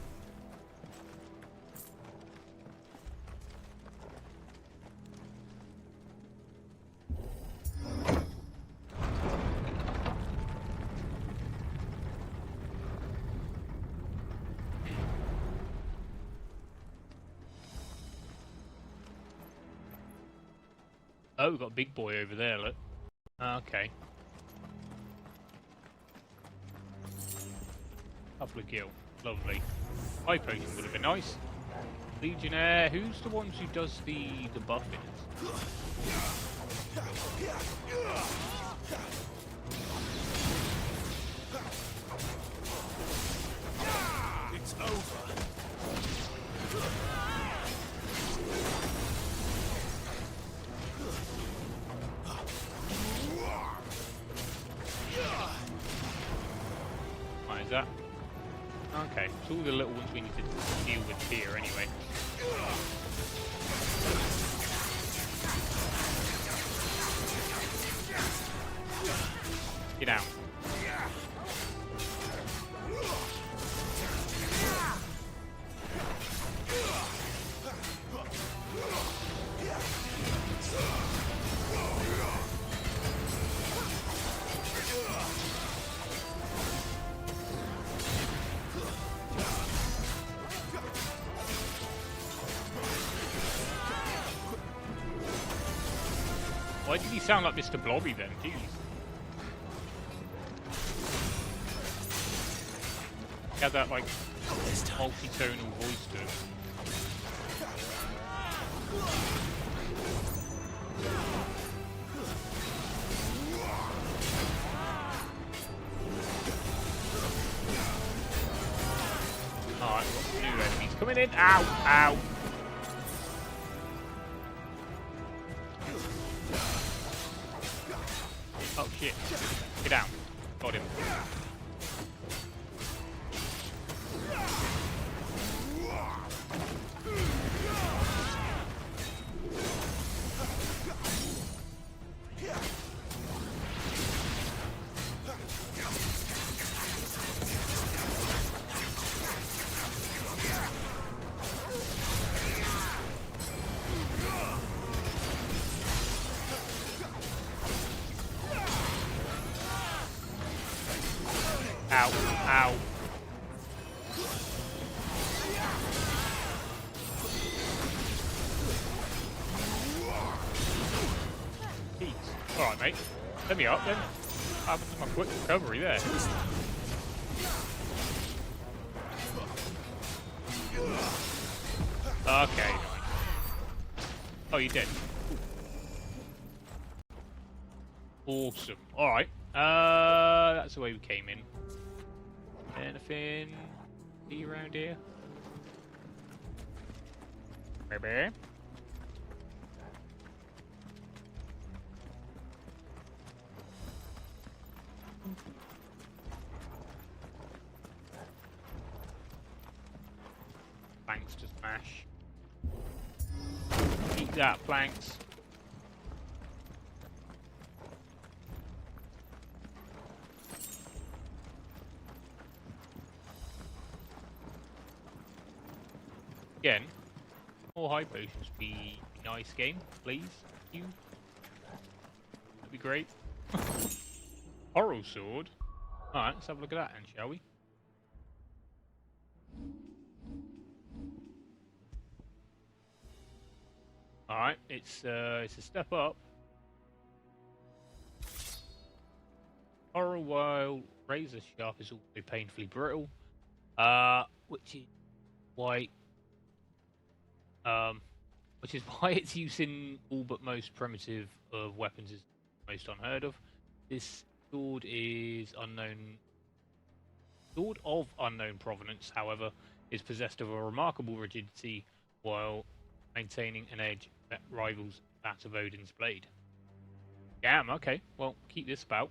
Oh, we've got a big boy over there, look. Okay. Couple of gill. Lovely. Eye potion would have been nice. Legionnaire, who's the ones who does the buffing? It's over. Right, is that? Okay, so all the little ones we need to deal with here anyway. Get out. Why did he sound like Mr. Blobby then? Jeez. He had that like multi-tonal voice to him. Alright, got new enemies coming in. Ow! Ow! Oh shit. Get down. Got him. Ow. Ow. Jeez. Alright, mate. Let me up then. What happened to my quick recovery there? Okay, nice. Oh, you did. Awesome. Alright. That's the way we came in. Anything around here? Maybe. Planks to smash. Eat that, planks. Again, more high potions be nice game, please. You. That'd be great. Oral sword. Alright, let's have a look at that then, shall we? Alright, it's a step up. Oral while razor sharp is also painfully brittle. Which is why its use in all but most primitive of weapons is most unheard of. This sword is unknown. Sword of unknown provenance, however, is possessed of a remarkable rigidity while maintaining an edge that rivals that of Odin's blade. Damn, okay. Well, keep this about.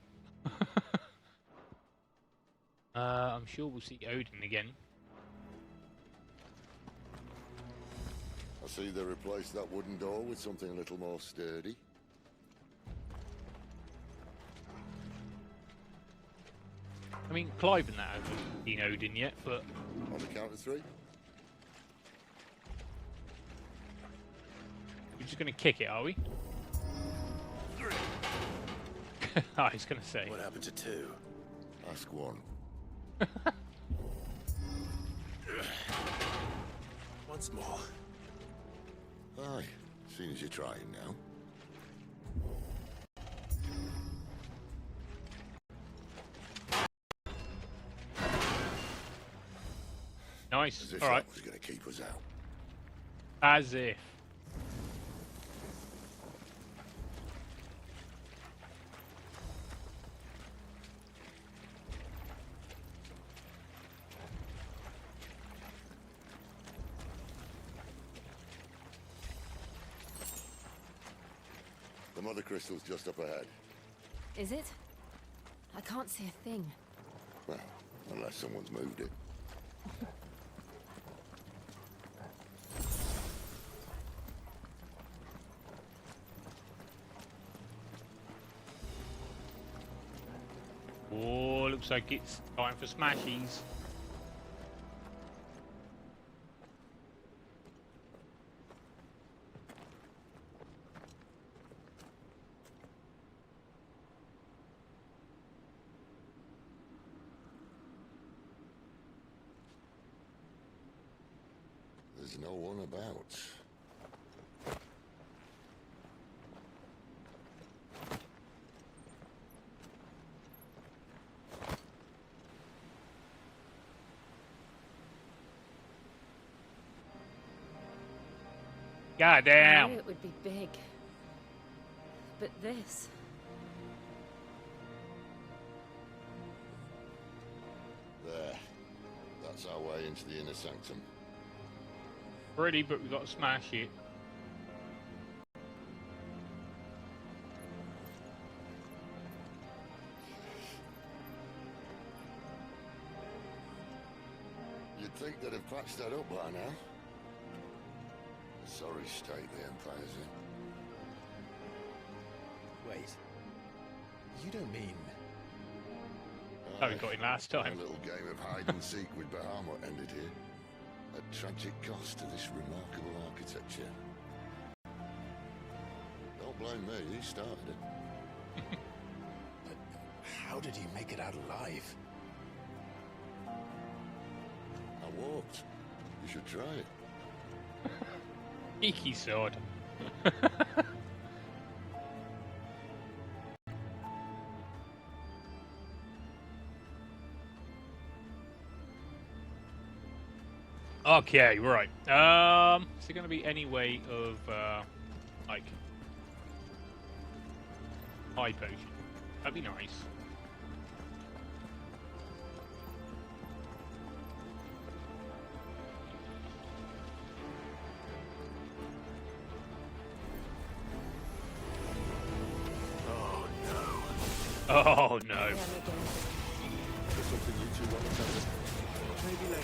I'm sure we'll see Odin again. I see they replaced that wooden door with something a little more sturdy. I mean, Clive and that haven't seen Odin yet, but... On the count of 3? We're just going to kick it, are we? I was going to say. What happened to 2? Ask 1. Once more. Aye, seeing as you're trying now. Nice. As if All right. that was going to keep us out. As if. The mother crystal's just up ahead. Is it? I can't see a thing. Well, unless someone's moved it. Oh, looks like it's time for smashies. There's no one about. God damn. I knew it would be big. But this... There. That's our way into the inner sanctum. Pretty, but we've got to smash it. You'd think they'd have patched that up by now. A sorry state the Empire's in. Wait. You don't mean... Oh, we got him last time. A little game of hide and seek with Bahamut ended here. A tragic cost to this remarkable architecture. Don't blame me, he started it. But how did he make it out alive? walked. You should try it. Cheeky sword. Okay, right. Is there going to be any way of, like, high potion? That'd be nice. Oh no. There's something you two want to tell us. Maybe later.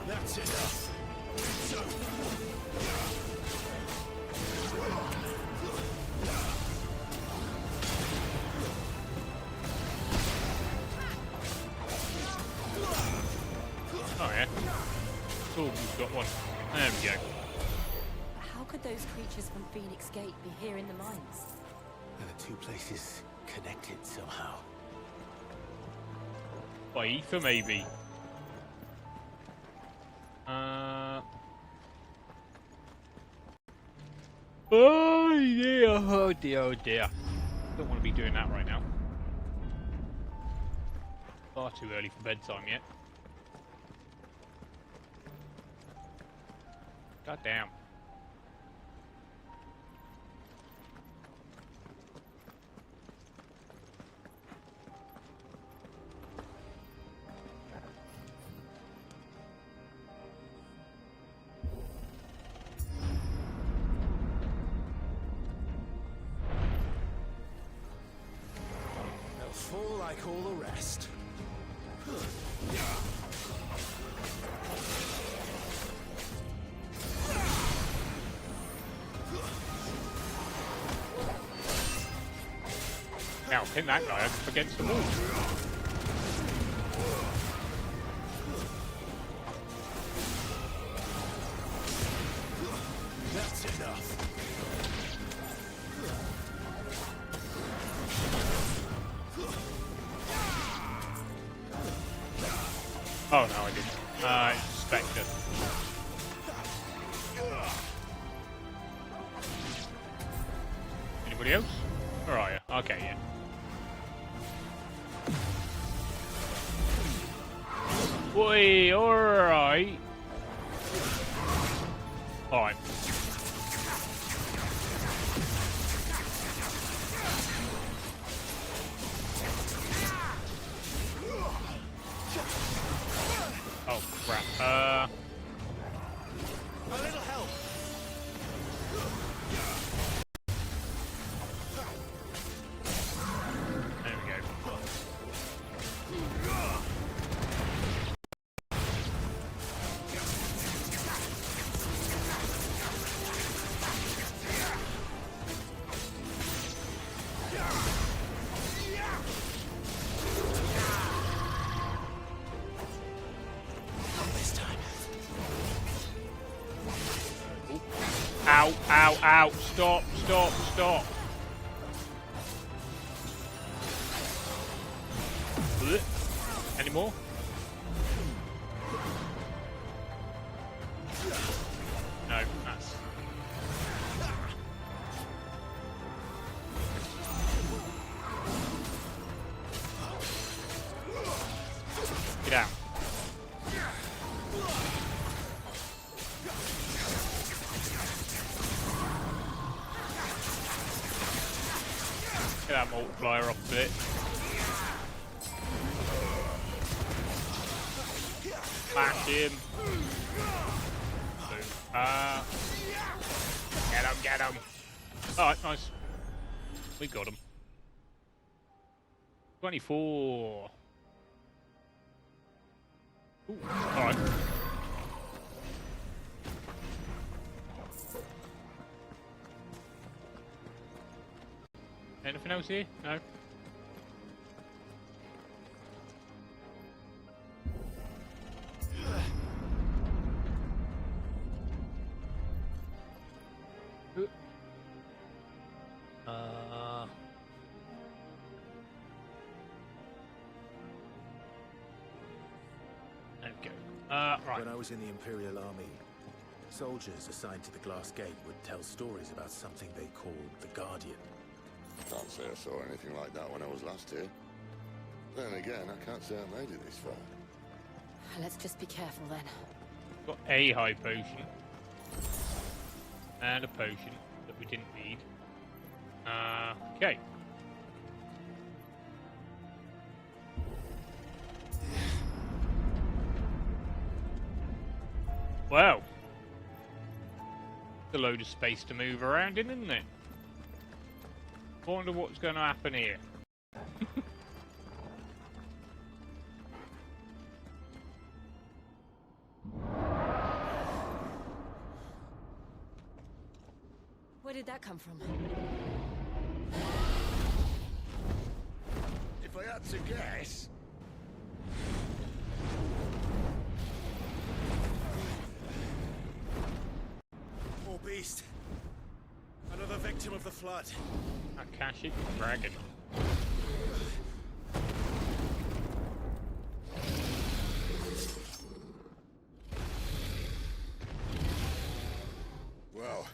That's enough. Oh yeah. Cool, we've got one. There we go. How could those creatures from Phoenix Gate be here in the mines? Are the two places connected somehow? By ether, maybe. Oh dear, oh dear, oh dear. Don't want to be doing that right now. Far too early for bedtime yet. God damn. They'll fall like all the rest. Now pin that guy up against the wall. That's enough. Oh no, I didn't. I suspected. Anybody else? Where are you? Okay, yeah. Boy, alright. Alright. Oh, crap. A little help. There we go. This time. Ow, ow, ow. Stop, stop, stop. Blech. Any more? No, that's... Get out. Get that multiplier off a bit. Back him. Boom. Get him, get him. Alright, nice. We got him. 24. Ooh, alright. Anything else here? No? Right. When I was in the Imperial Army, soldiers assigned to the Glass Gate would tell stories about something they called the Guardian. Can't say I saw anything like that when I was last here. Then again, I can't say I made it this far. Let's just be careful then. Got a high potion. And a potion that we didn't need. Okay. Well. It's a load of space to move around in, isn't it? I wonder what's going to happen here. Where did that come from? If I had to guess... More beast. Another victim of the flood. Akashic Dragon. Well,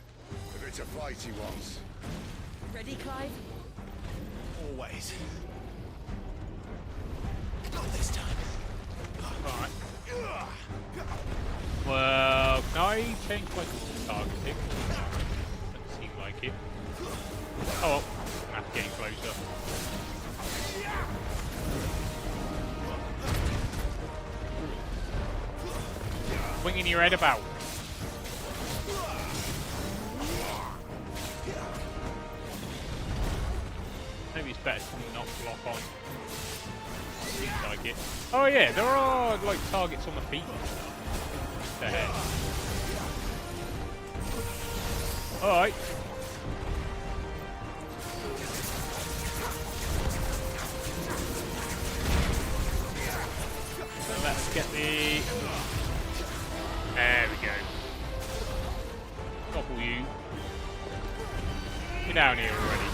if it's a fight he wants. Ready, Clive? Always. Not this time. Alright. Well, can I change my targeting? Doesn't seem like it. Oh well, that's getting closer. Winging your head about. Maybe it's better to not block on. Seems like it. Oh yeah, there are like targets on the feet and stuff. The head. Alright. So let's get the... There we go. Topple you. You're down here already.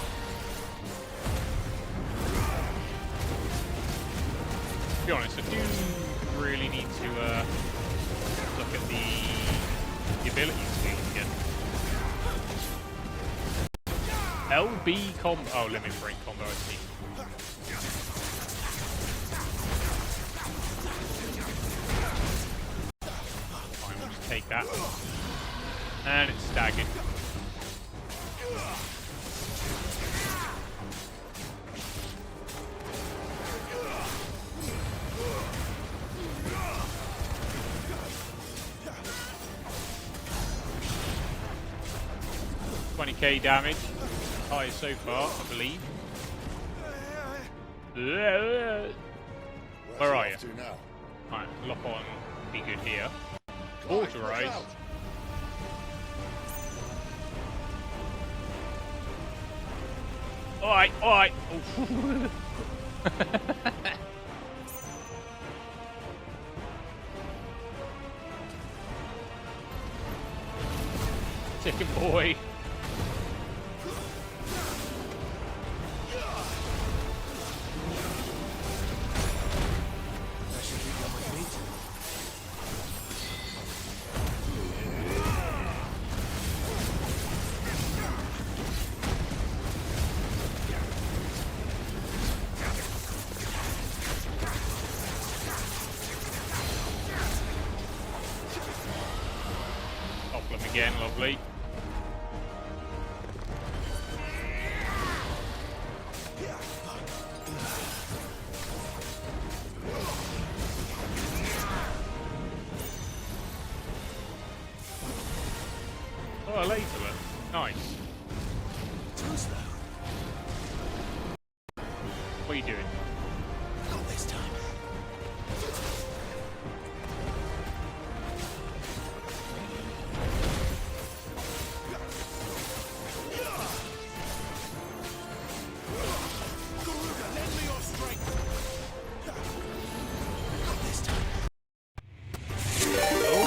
To be honest, I do really need to look at the ability screen again. LB combo. Oh, limit break combo, I see. Fine, we'll just take that. And it's staggered. $20k damage. Highest so far, I believe. Where are you? Alright, lock on. Be good here. Autorize. Alright, alright. Oh. Chicken boy. Topple him again, lovely. Oh, a laser. Nice. What are you doing? Not this time.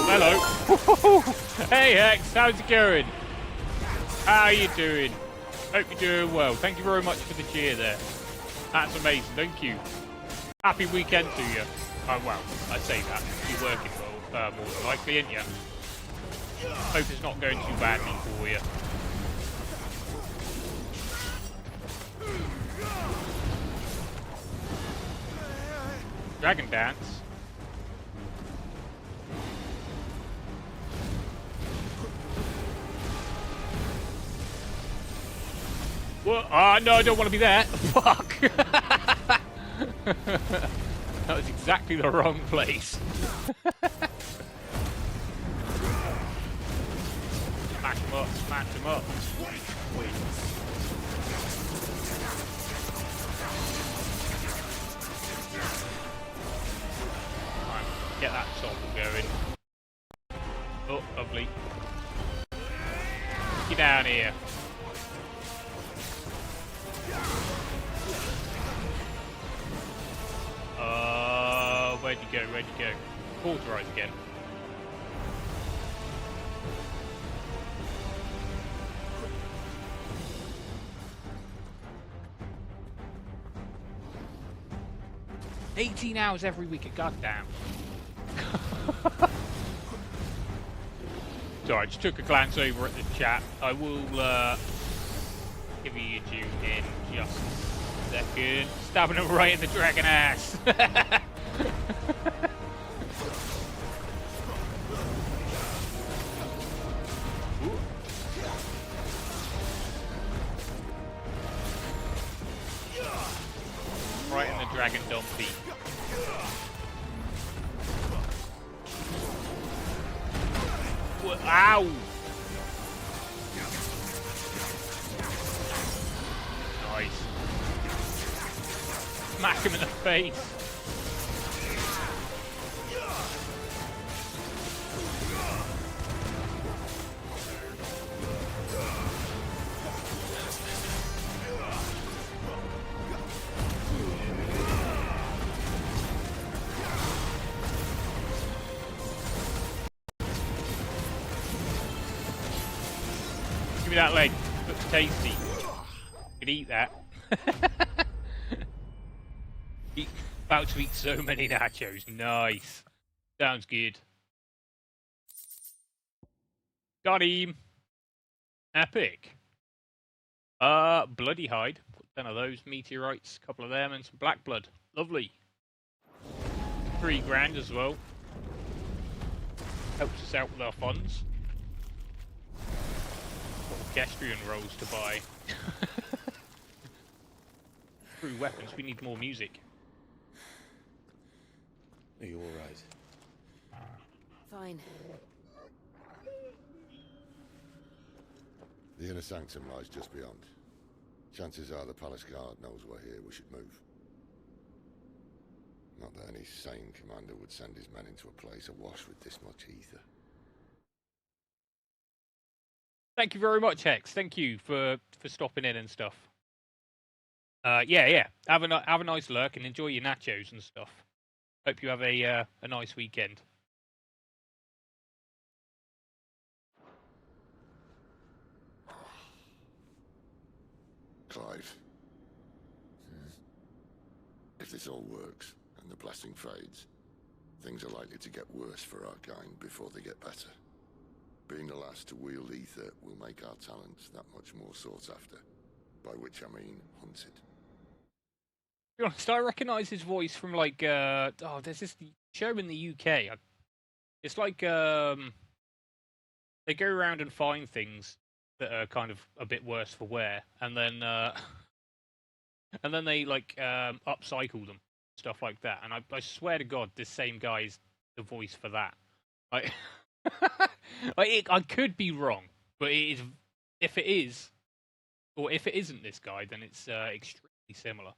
Hello. Hey Hex, how's it going? How are you doing? Hope you're doing well. Thank you very much for the cheer there. That's amazing, thank you. Happy weekend to you. Oh well, I say that. You're working well. more than likely, ain't ya? Hope it's not going too badly for you. Dragon Dance. What? Ah, no, I don't want to be there. Fuck. That was exactly the wrong place. Smash him up, smash him up. Right, get that topple going. Oh, lovely. Get down here. Where'd you go? Where'd you go? Cauterize again. $18 hours every week. Goddamn. Sorry, I just took a glance over at the chat. I will give you a due in just a second. Stabbing him right in the dragon ass. Right in the dragon dumpy. Ow! Nice. Smack him in the face. Give me that leg. Looks tasty. Could eat that. About to eat so many nachos. Nice. Sounds good. Got him. Epic. Bloody hide. Put 10 of those meteorites, a couple of them, and some black blood. Lovely. 3 grand as well. Helps us out with our funds. Orchestrion rolls to buy. Through weapons, we need more music. Are you alright? Fine. The inner sanctum lies just beyond. Chances are the palace guard knows we're here. We should move. Not that any sane commander would send his men into a place awash with this much ether. Thank you very much, Hex. Thank you for stopping in and stuff. Yeah. Have a nice lurk and enjoy your nachos and stuff. Hope you have a nice weekend. Clive. If this all works and the blessing fades, things are likely to get worse for our kind before they get better. Being the last to wield ether will make our talents that much more sought after, by which I mean hunted. To be honest, I recognise his voice from like there's this show in the UK. It's like they go around and find things that are kind of a bit worse for wear, and then they like upcycle them, stuff like that. And I swear to God, this same guy is the voice for that. I could be wrong, but it is. If it is, or if it isn't this guy, then it's extremely similar.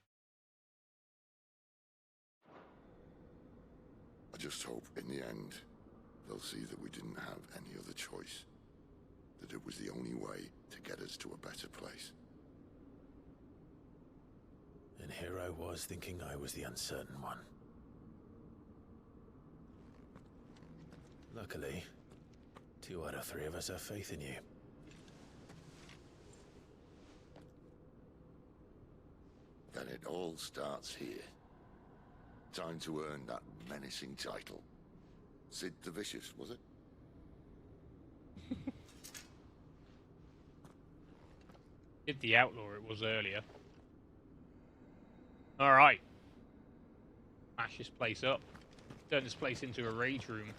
I just hope in the end they'll see that we didn't have any other choice. That it was the only way to get us to a better place. And here I was thinking I was the uncertain one. Luckily, 2 out of 3 of us have faith in you. Then it all starts here. Time to earn that menacing title. Sid the Vicious, was it? Did the outlaw it was earlier. Alright. Smash this place up. Turn this place into a rage room.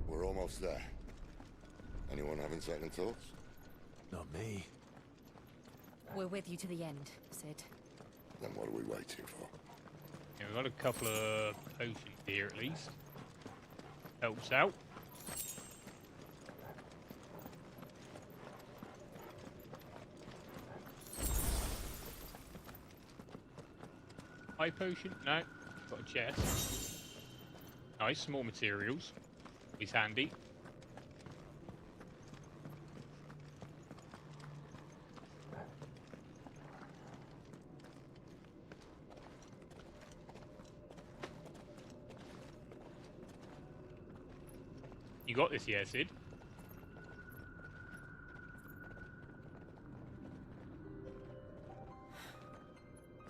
We're almost there. Anyone having second thoughts? Not me. We're with you to the end, Sid. Then what are we waiting for? Yeah, we've got a couple of potions here at least. Helps out. High potion? No. Got a chest. Nice, more materials. He's handy. You got this, yeah, Sid?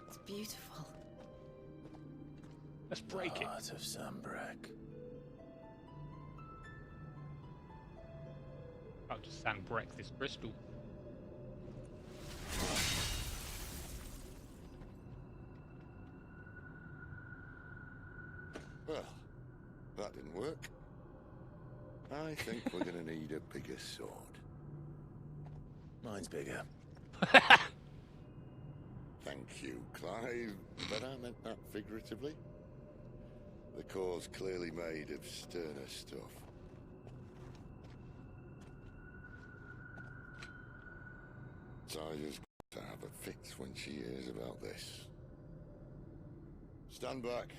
It's beautiful. Let's break it. Heart of Sandbreak. I'll just sandbreak this crystal. Well, that didn't work. I think we're gonna need a bigger sword. Mine's bigger. Thank you, Clive, but I meant that figuratively. The core's clearly made of sterner stuff. Tiger's got to have a fix when she hears about this. Stand back.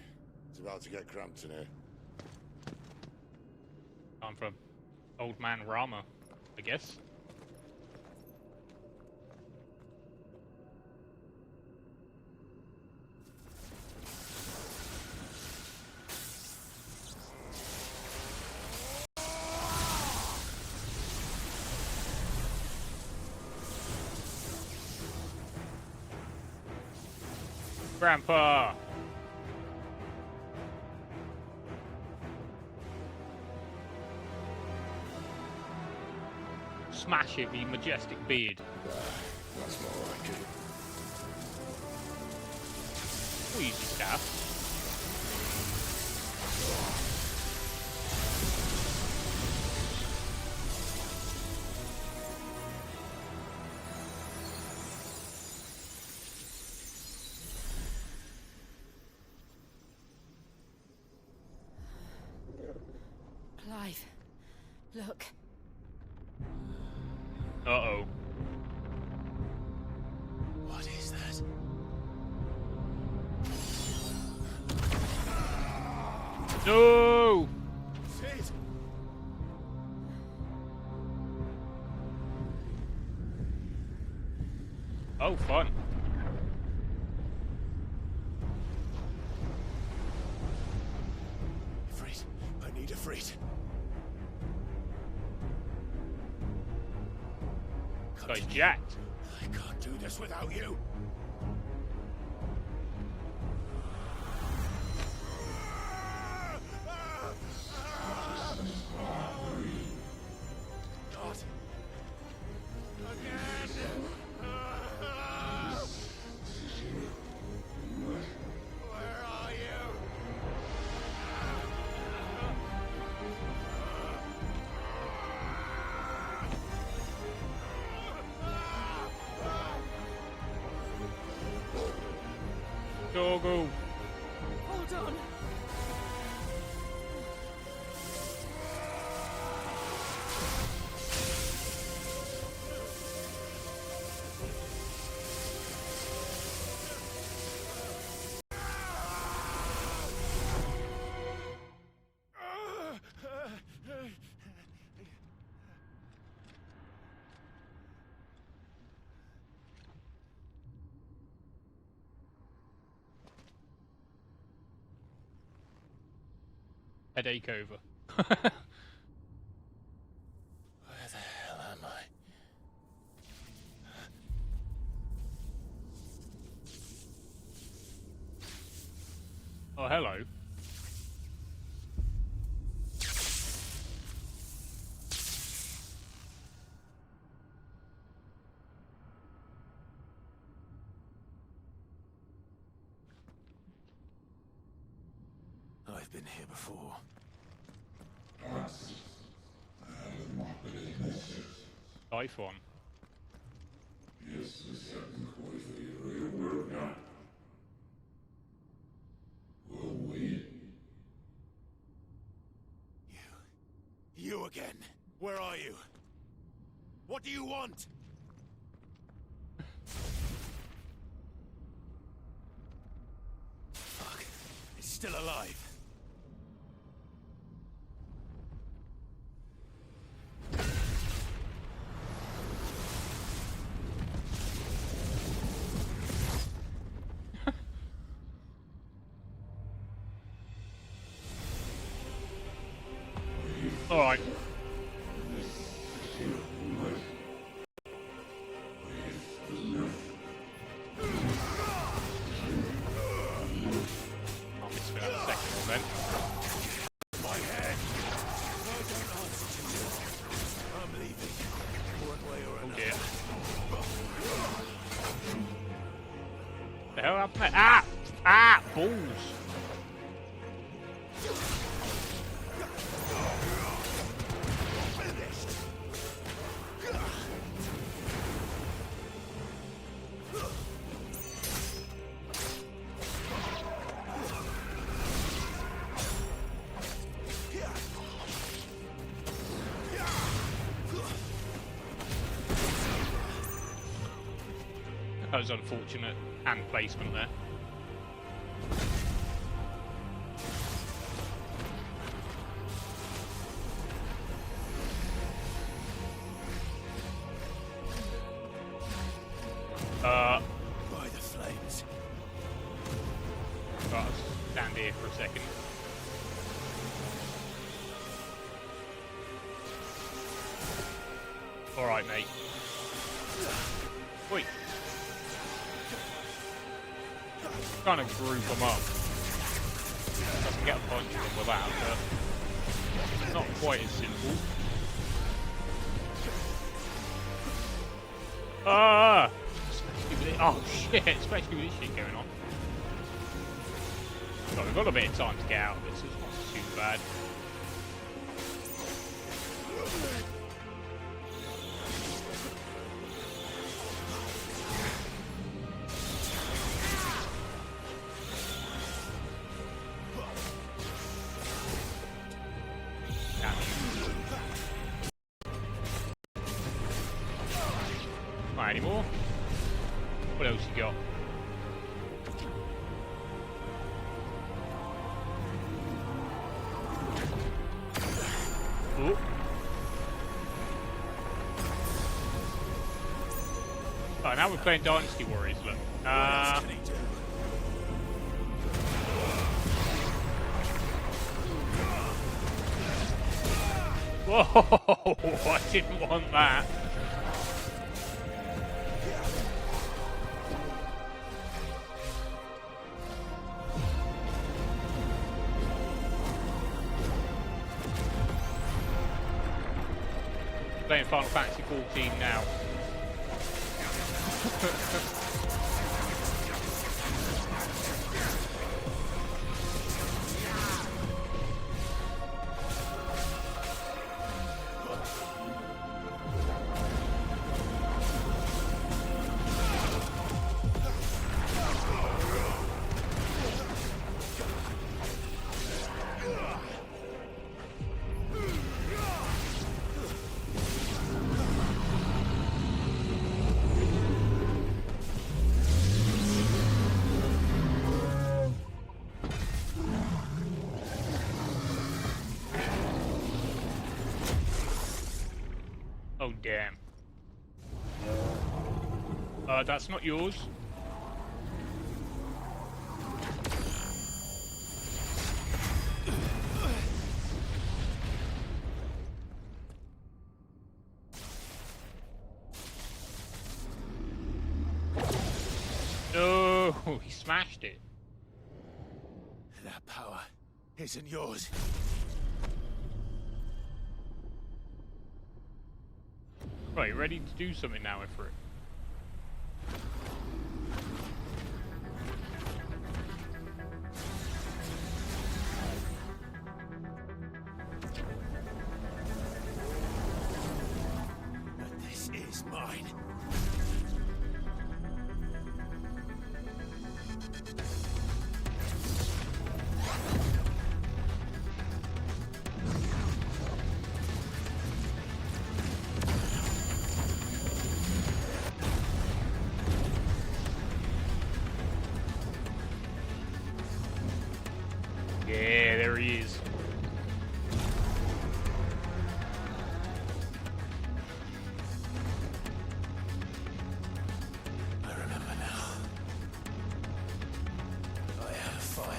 It's about to get cramped in here. I'm from Old Man Rama, I guess. Grandpa! Smash it, the majestic beard. That's more like it. We'll use your staff. Clive, look. Uh-oh. What is that? No! Sid! Oh, fun. Ifrit, I need Ifrit. This guy's jacked. I can't do this without you. God. Again. Where are you? Doggo. Hold on. Headache over. Oh, hello. I've been here before. iPhone. You again. Where are you? What do you want? Fuck. It's still alive. All right. I'll miss for that second one then. My head. No, don't answer to me. I'm leaving. One way or Oh another. dear. The hell happened there? Ah! Ah! Balls! That was unfortunate hand placement there. By the flames. Right, I'll stand here for a second. Alright, mate. Wait. Trying to group them up. I can get a bunch of them without, but not quite as simple. Ah! Oh shit, especially with this shit going on. Well, we've got a bit of time to get out of this, so it's not too bad. Right, any more? What else you got? Oh. Right, now we're playing Dynasty Warriors, look. Whoa! I didn't want that. Playing Final Fantasy 14 now. Oh damn. That's not yours. No, he smashed it. That power isn't yours. Right, ready to do something now, Ifrit? But this is mine. Yeah, there he is. I remember now. I have fire.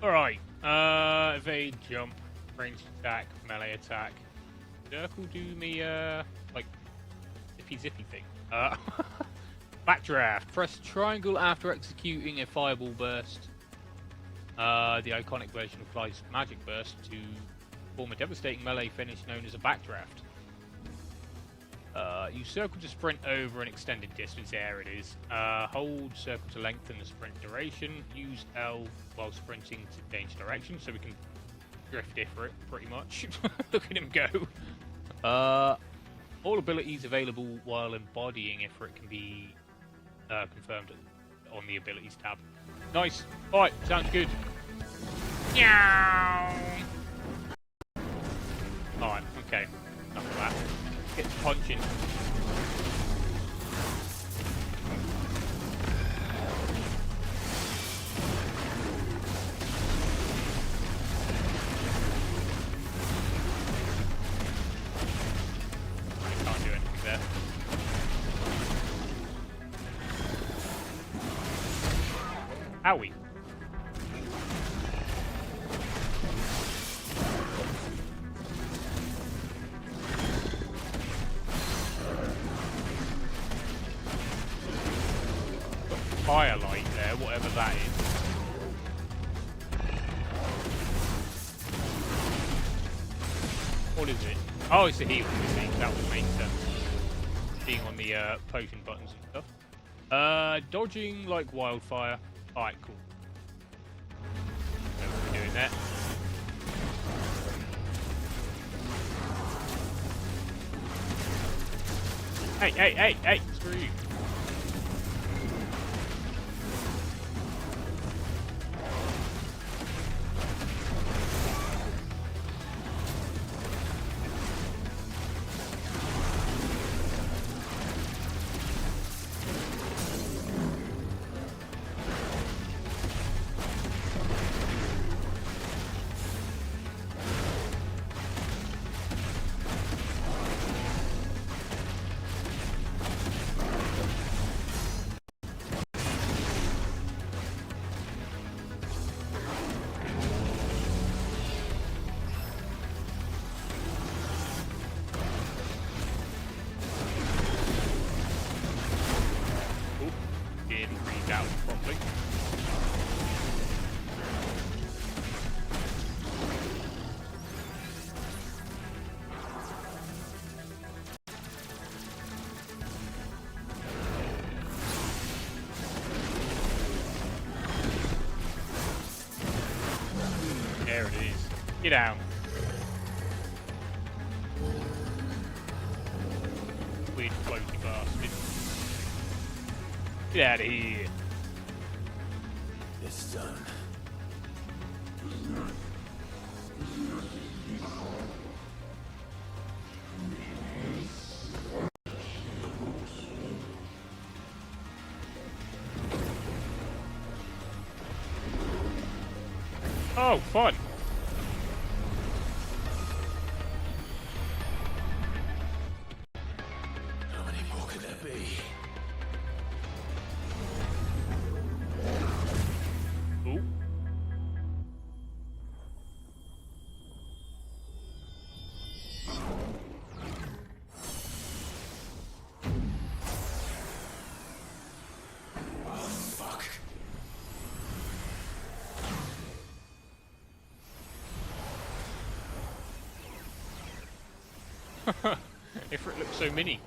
Alright, evade, jump, ranged attack, melee attack. Circle do me, like, zippy thing. Backdraft. Press triangle after executing a fireball burst. The iconic version of Fly's magic burst to form a devastating melee finish known as a backdraft. Use circle to sprint over an extended distance. There it is. Hold circle to lengthen the sprint duration. Use L while sprinting to change direction, so we can drift different, pretty much. Look at him go. All abilities available while embodying Ifrit can be confirmed on the abilities tab. Nice. Alright, sounds good. Meow. Alright, okay. Enough of that. Get to punching. Can't do anything there. Owie. Firelight there, whatever that is. What is it? Oh, it's a healing technique. That would make sense. Being on the potion buttons and stuff. Dodging like wildfire. Alright, cool. Know what we're doing there. Hey, screw you. Properly. There it is. Get down. Weird floaty bastard. Get out of here. It's done. Oh, fun. How many more could there be? If it looks so mini.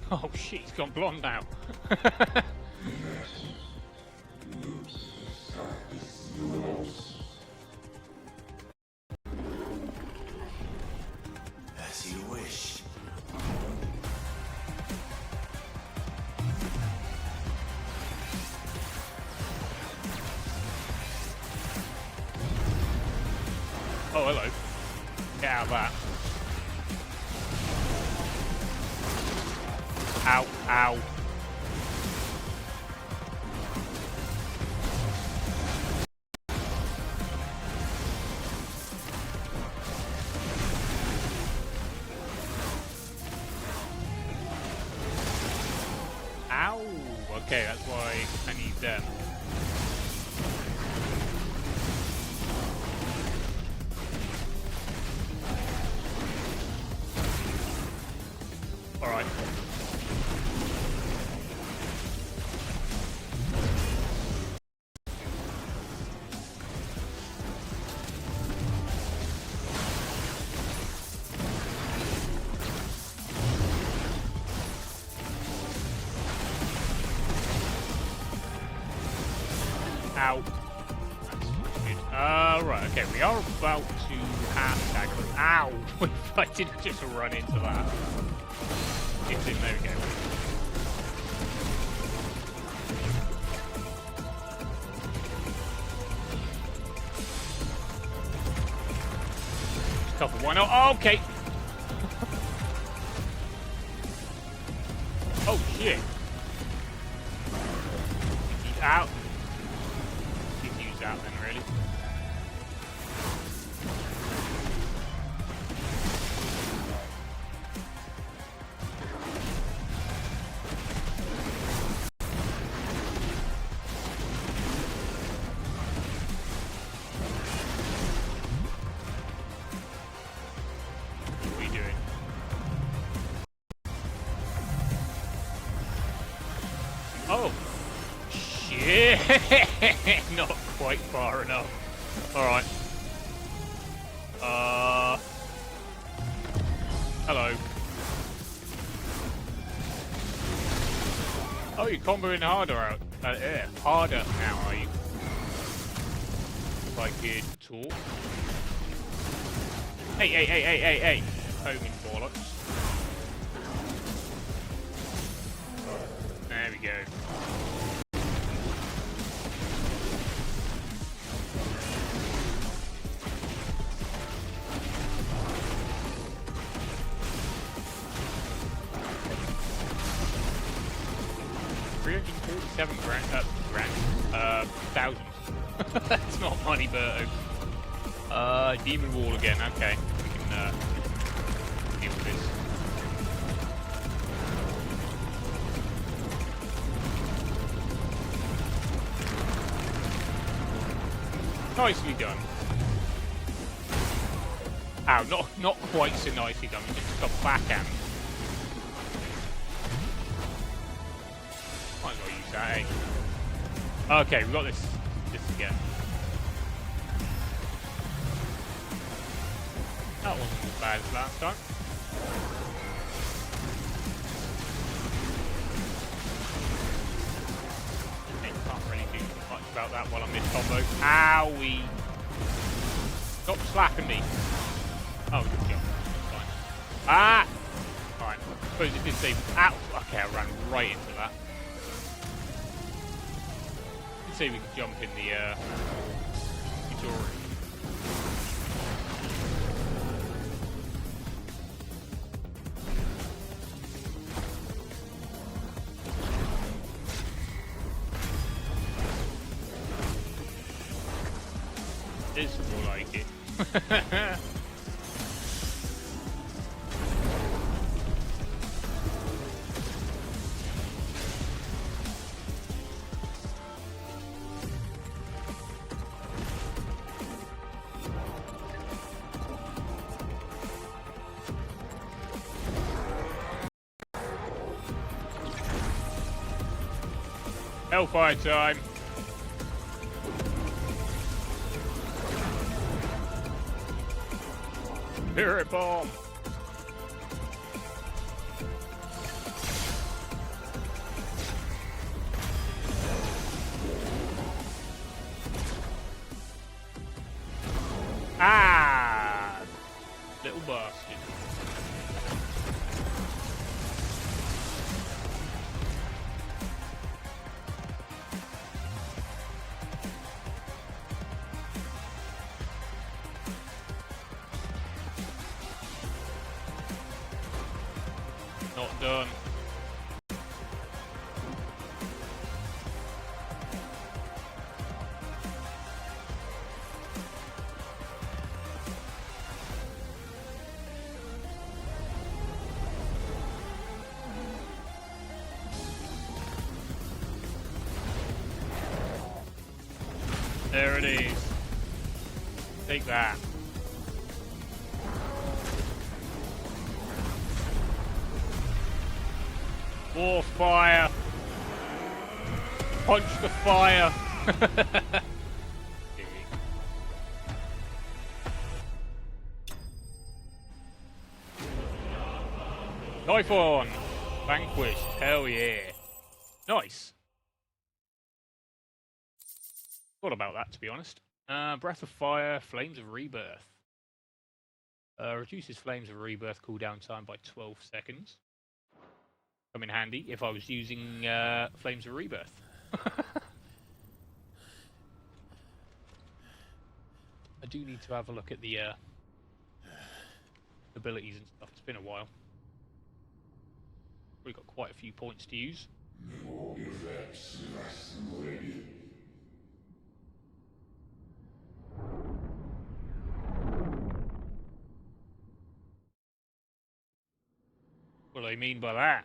Oh shit, he's gone blonde now. As you wish. Oh, hello. Get out of that. Ow, ow. Ow! Okay, that's why I need them. Alright. Ow. That's good. Right, okay, we are about to hashtag. Ow! I didn't just run into that. It's in, there we go. Just a couple, why not? Oh, okay! Oh, shit! He's out. Use that then, really. What are we doing? Oh! Shit! Not quite far enough. Alright. Hello. Oh, you're comboing harder out. Harder now, are you? If I could talk. Hey. Homing bollocks. There we go. Thousands. That's not money, Berto. Demon wall again. Okay, we can deal with this. Nicely done. Ow, not quite so nicely done. We just got backhand. Might as well use that, eh? Okay, we've got this again. That wasn't as bad as last time. Can't really do much about that while I'm in combo. Owie! Stop slapping me. Oh, good job. Fine. Ah! Alright, I suppose it did say. Ow! Okay, I ran right into that. See if we can jump in the tutorial. This is more like it. Hellfire time. Spirit bomb. Ah, little bastard. Not done. There it is. Take that. More fire. Punch the fire. Typhon. Vanquished. Hell yeah. Nice. Thought about that, to be honest. Breath of Fire, Flames of Rebirth. Reduces Flames of Rebirth cooldown time by 12 seconds. Come in handy if I was using Flames of Rebirth. I do need to have a look at the abilities and stuff. It's been a while. We've got quite a few points to use. What do I mean by that?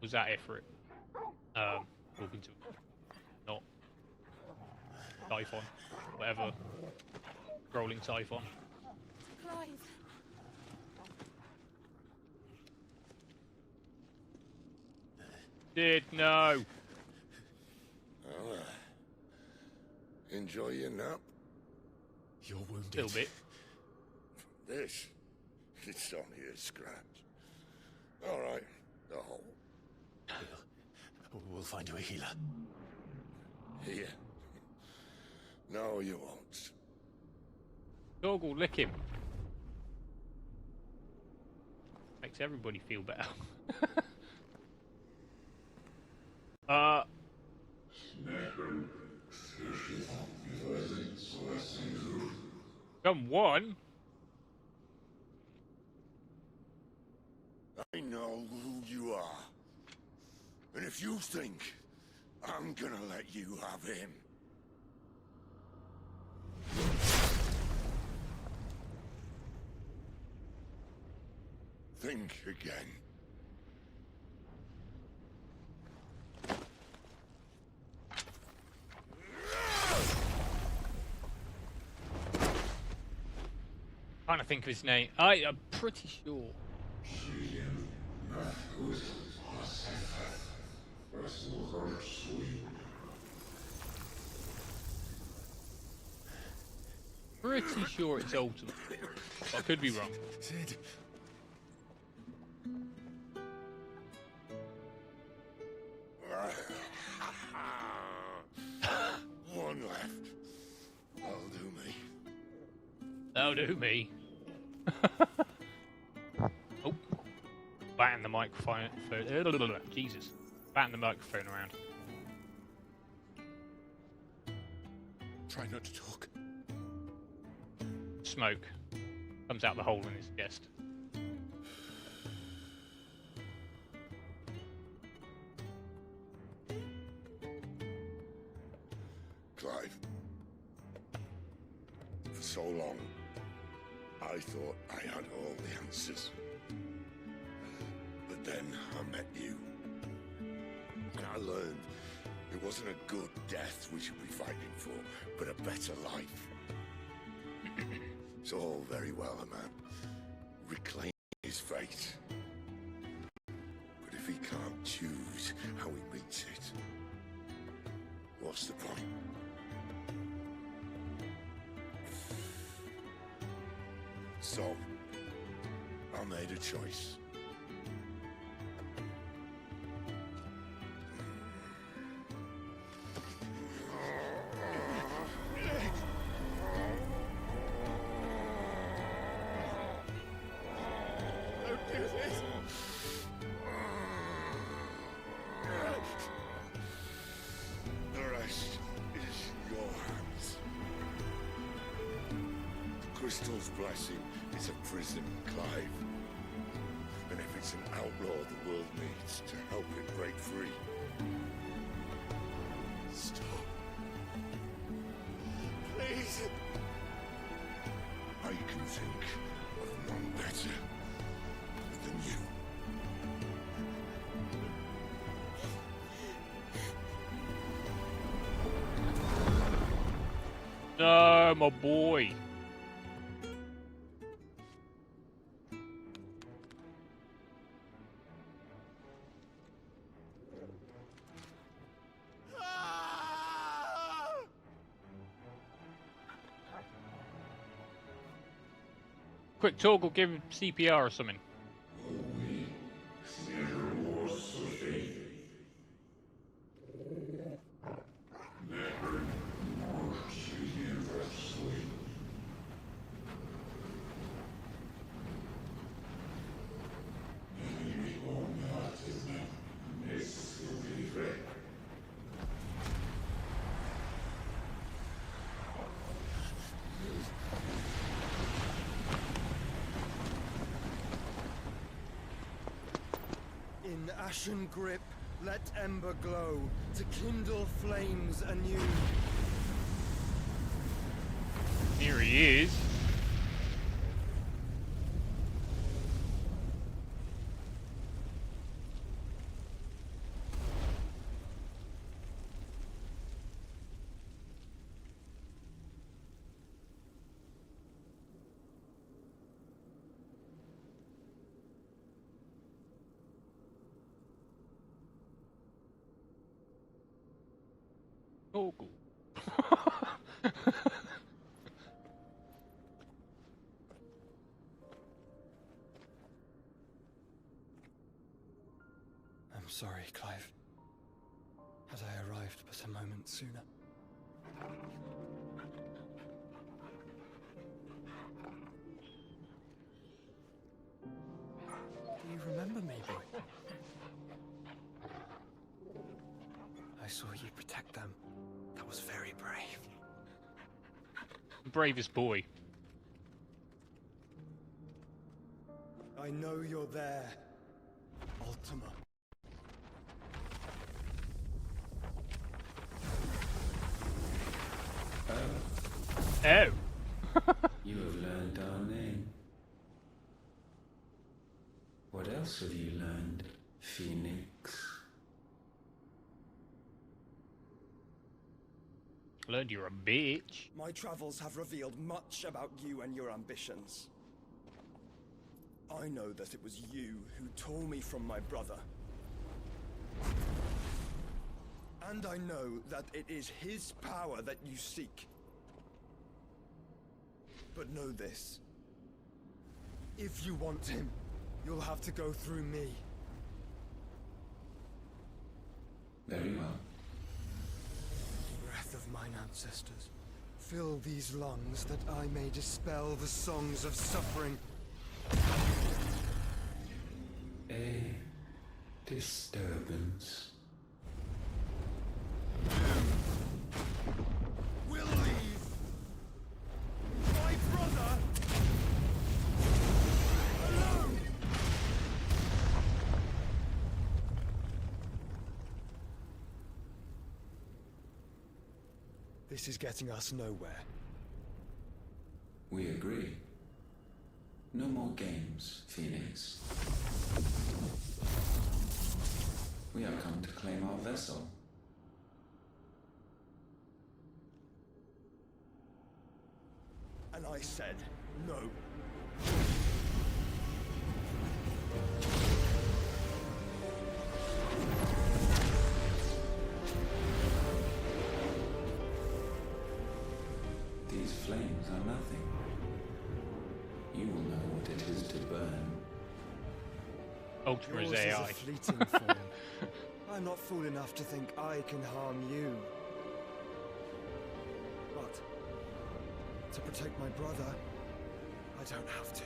Was that Ifrit? Talking to not Typhon, whatever. Rolling Typhon. Clive. Did no. Well, enjoy your nap. You're wounded. Little bit. This, it's only a scratch. All right, the hole. We'll find you a healer. Here. No, you won't. Dog will lick him. Makes everybody feel better. Come one. I know who you are. And if you think I'm gonna let you have him... Think again. Trying to think of his name. I'm pretty sure. Pretty sure it's Ultimate. I could be wrong. Sid. One left. That'll do me. That'll do me. Oh. Batting the microphone. Jesus. Batting the microphone around. Try not to talk. Smoke. Comes out the hole in his chest. Clive. For so long, I thought I had all the answers. But then I met you. And I learned it wasn't a good death we should be fighting for, but a better life. It's all very well, a man reclaim his fate. But if he beats it. What's the point? So, I made a choice. Don't do this! The rest is in your hands. The Crystal's blessing is a prison, Clive. And if it's an outlaw the world needs to help it break free. Stop. Please! I can think of none better than you. No, my boy. Quick talk or give him CPR or something. In ashen grip, let ember glow, to kindle flames anew. Here he is. Oh, cool. I'm sorry, Clive. Had I arrived but a moment sooner. Do you remember me, boy? I saw you protect them. That was very brave. Bravest boy. I know you're there, Ultima. Oh. You have learned our name. What else have you learned, Phoenix? Learned you're a bitch. My travels have revealed much about you and your ambitions. I know that it was you who tore me from my brother. And I know that it is his power that you seek. But know this. If you want him, you'll have to go through me. Very well. Breath of mine ancestors, fill these lungs that I may dispel the songs of suffering. A disturbance. We'll leave. My brother alone. This is getting us nowhere. We agree. No more games, Phoenix. We have come to claim our vessel. And I said no. flames are nothing. You will know what it is to burn. Ultima is Yours is a AI. fleeting form. I'm not fool enough to think I can harm you. But to protect my brother, I don't have to.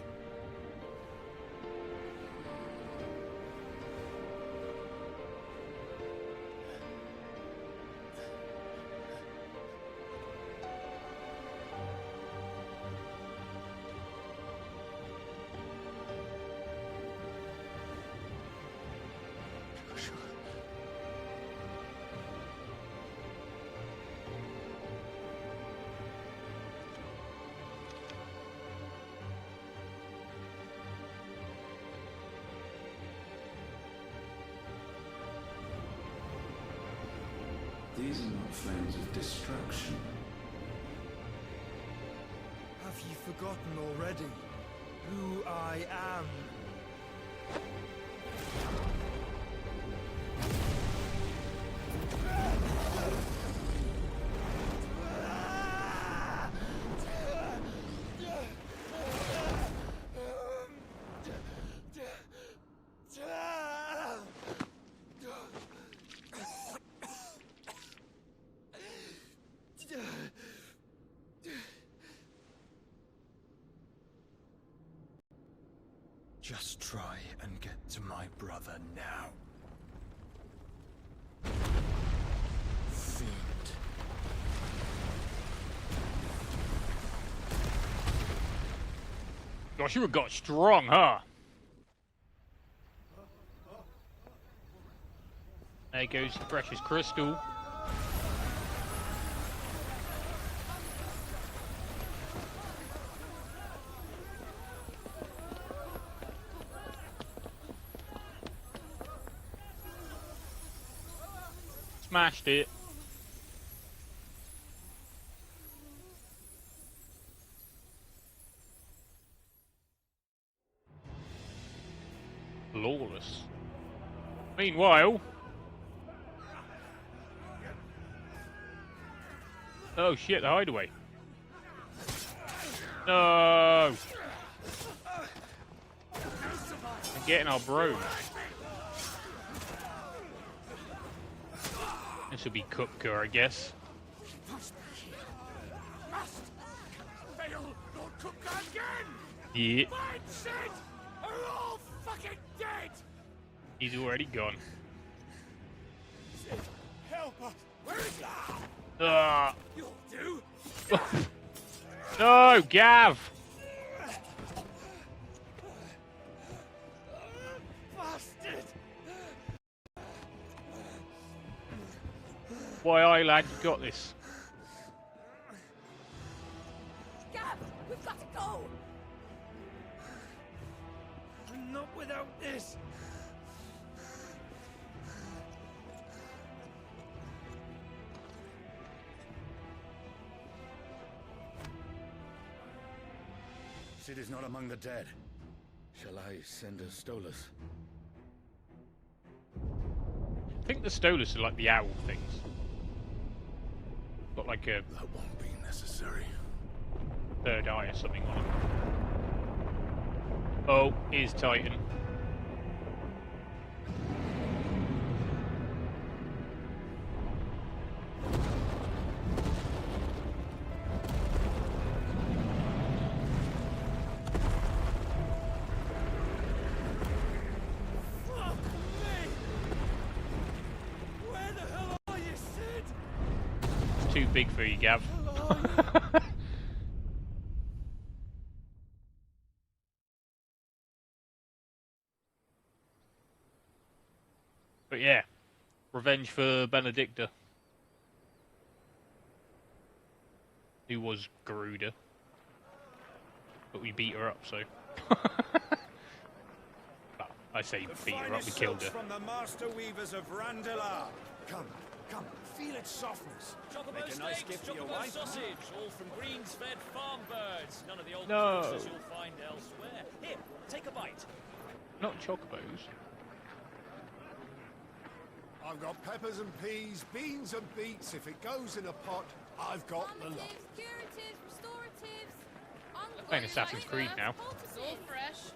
These are not flames of destruction. Have you forgotten already who I am? Just try and get to my brother now. Fiend. Gosh, you got strong, huh? There goes your precious crystal. Smashed it. Flawless. Meanwhile... Oh shit, the hideaway. No! I'm getting our bros. This will be Kupka, I guess. Fail, Lord Kupka again! Yeah. Mine Sid are all fucking dead! He's already gone. Sid, help us! Where is he? You'll do! No, Gav! Bastard! Why, I lad, you got this. Gab, we've got to go! I'm not without this. Sid is not among the dead. Shall I send a Stolas? I think the Stolas are like the owl things. Got like a... That won't be necessary. third eye or something on him. Oh, here's Titan. Too big for you, Gav. But yeah, revenge for Benedicta, who was Garuda, but we beat her up, so. Well, I say beat her up, we killed her. From the master weavers of Randalar. Come, come, feel its softness. Make a nice gift for your wife. Sausage, all from greens-fed farm birds. None of the old No. creatures you'll find elsewhere. Here, take a bite. Not chocobos. I've got peppers and peas, beans and beets. If it goes in a pot, I've got the lot. Curatives, restoratives. Playing Assassin's Creed now. It's all fresh.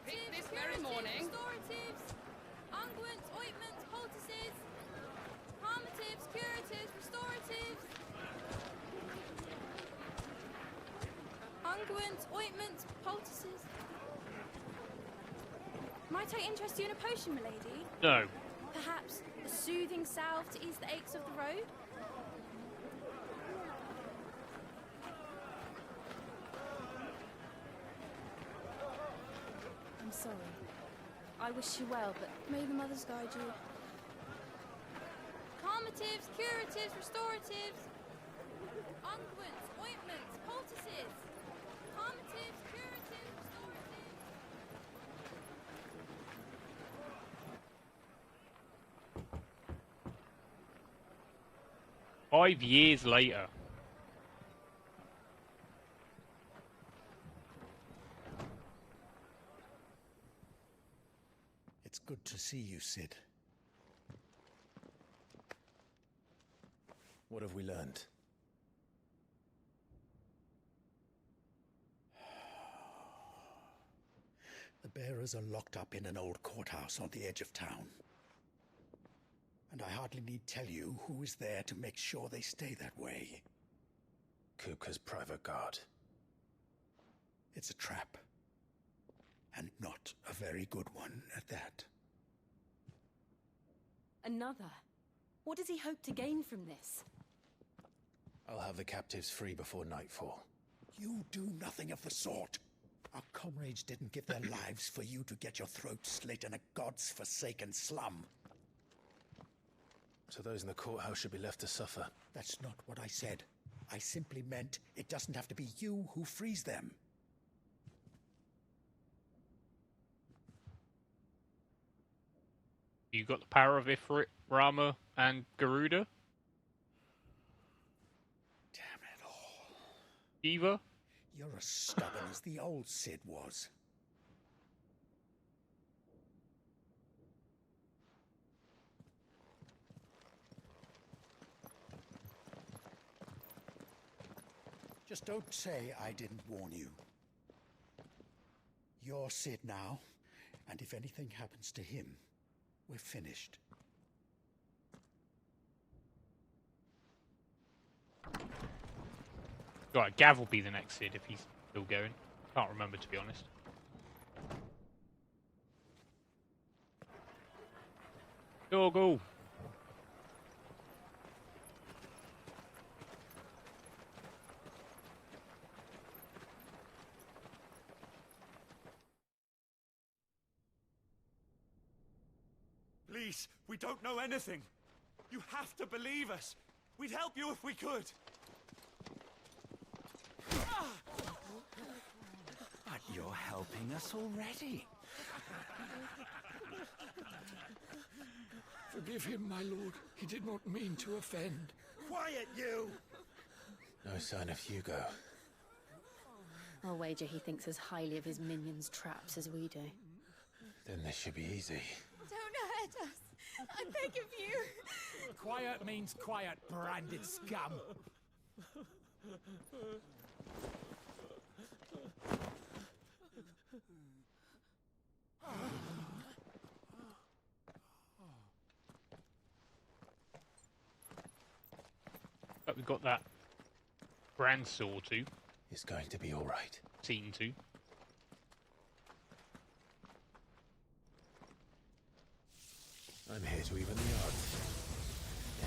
Picked this very morning. Restoratives, unguents, ointments, poultices, palmatives, curatives, restoratives. Unguents, ointments, poultices. Might I interest you in a potion, milady? No. Perhaps a soothing salve to ease the aches of the road? I'm sorry. I wish you well, but may the mothers guide you. Calmatives, curatives, restoratives. Unguents, ointments, poultices. Calmatives, curatives, restoratives. 5 years later. It's good to see you, Sid. What have we learned? The bearers are locked up in an old courthouse on the edge of town. And I hardly need tell you who is there to make sure they stay that way. Kupka's private guard. It's a trap. And not a very good one at that. Another? What does he hope to gain from this? I'll have the captives free before nightfall. You do nothing of the sort. Our comrades didn't give their lives for you to get your throat slit in a god's forsaken slum. So those in the courthouse should be left to suffer. That's not what I said. I simply meant it doesn't have to be you who frees them. You got the power of Ifrit, Rama, and Garuda? Damn it all. Eva? You're as stubborn as the old Sid was. Just don't say I didn't warn you. You're Sid now, and if anything happens to him, we're finished. Right, Gav will be the next Sid if he's still going. Can't remember, to be honest. Go. Please, we don't know anything. You have to believe us. We'd help you if we could. But you're helping us already. Forgive him, my lord. He did not mean to offend. Quiet, you! No sign of Hugo. I'll wager he thinks as highly of his minions' traps as we do. Then this should be easy. Don't hurt us. I beg of you. Quiet means quiet, branded scum. But we've got that grand saw too. It's going to be all right. Scene 2. I'm here to even the odds.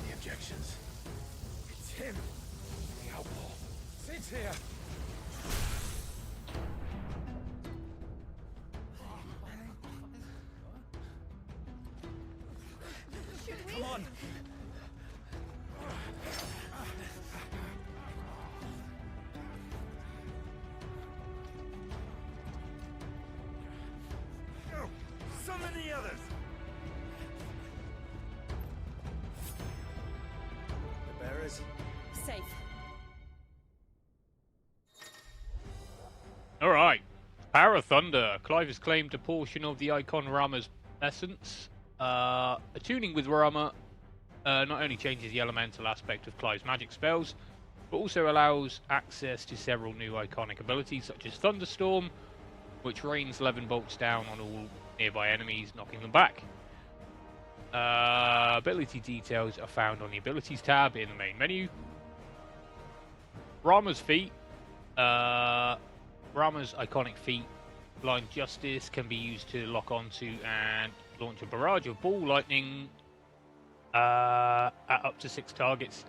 Any objections? It's him, the outlaw. Sid's here. Come on! Go! Summon the others! The bearers? Safe. Alright. Power of Thunder. Clive has claimed a portion of the icon Rama's essence. Attuning with Rama not only changes the elemental aspect of Clive's magic spells, but also allows access to several new iconic abilities such as Thunderstorm, which rains 11 bolts down on all nearby enemies, knocking them back. Ability details are found on the Abilities tab in the main menu. Rama's feat. Rama's iconic feat, Blind Justice, can be used to lock onto and launch a barrage of ball lightning at up to 6 targets.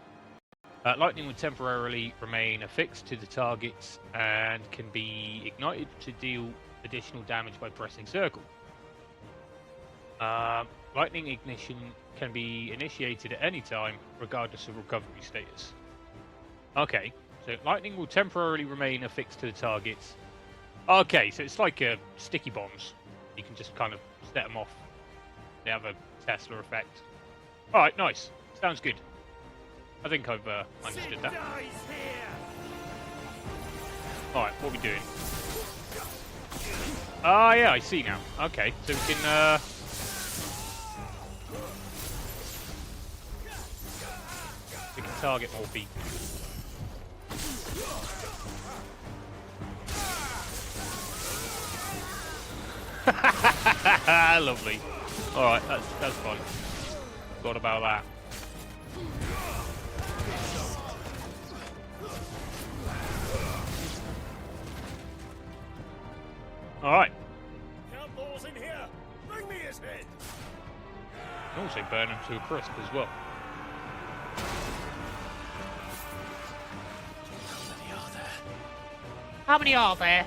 Lightning would temporarily remain affixed to the targets and can be ignited to deal additional damage by pressing circle. Lightning ignition can be initiated at any time, regardless of recovery status. Okay, so lightning will temporarily remain affixed to the targets. Okay, so it's like sticky bombs. You can just kind of set them off. They have a Tesla effect. Alright, nice. Sounds good. I think I've understood that. Alright, what are we doing? Ah, yeah, I see now. Okay, so we can... we can target more people. Lovely. Alright, that's fun. Forgot about that. Alright. Outlaws in here! Bring me his head! Can also burn him to a crisp as well. How many are there?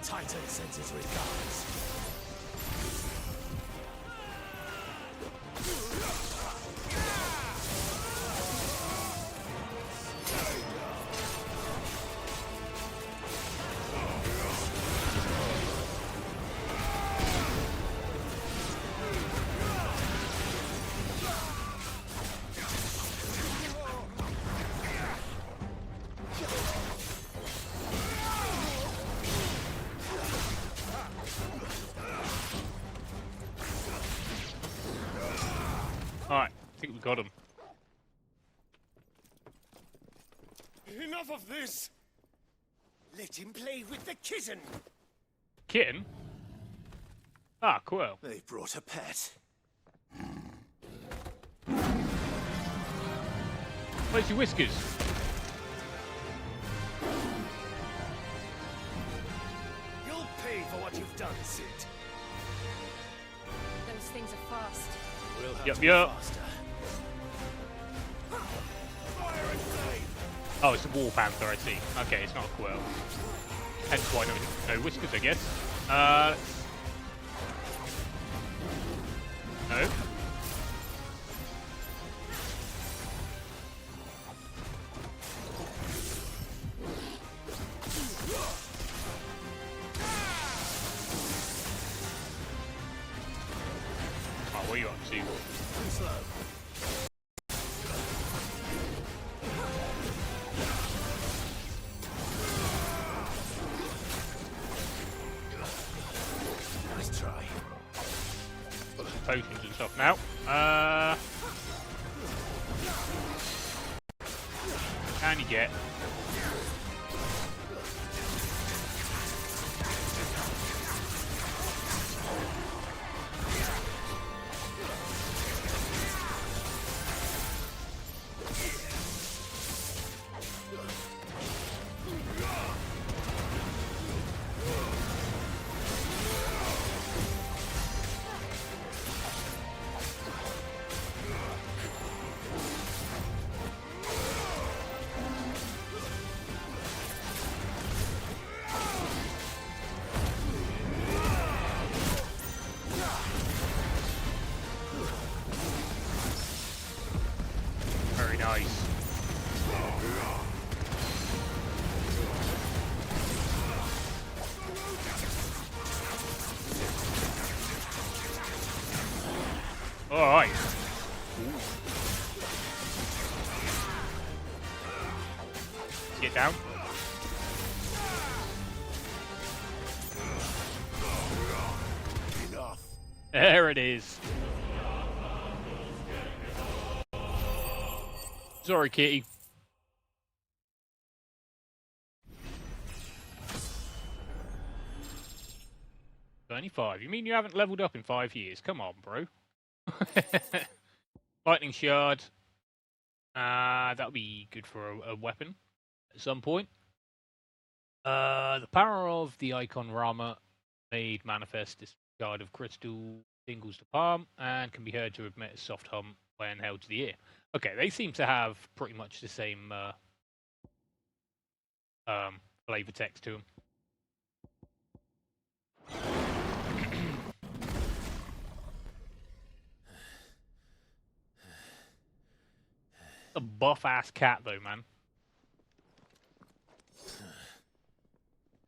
Titan sends his regards. Alright, I think we got him. Enough of this! Let him play with the kitten! Kitten? Ah, cool. They brought a pet. Where's your whiskers? You'll pay for what you've done, Sid. Those things are fast. We'll have Yep, to be yep. faster. Fire and flame! Oh, it's a War Panther, I see. Okay, it's not a Quill. Hence why no whiskers, I guess. No. Oh, what are you up to? Too slow. Nice try. Got some potions and stuff now. Can you get? Very nice. All right. Get down. Enough. There it is. Sorry, Kitty. 25. You mean you haven't leveled up in 5 years? Come on, bro. Lightning Shard. That'll be good for a weapon at some point. The power of the icon Rama made manifest this shard of crystal tingles the palm and can be heard to emit a soft hum when held to the ear. Okay, they seem to have pretty much the same flavor text to them. A buff ass cat though, man.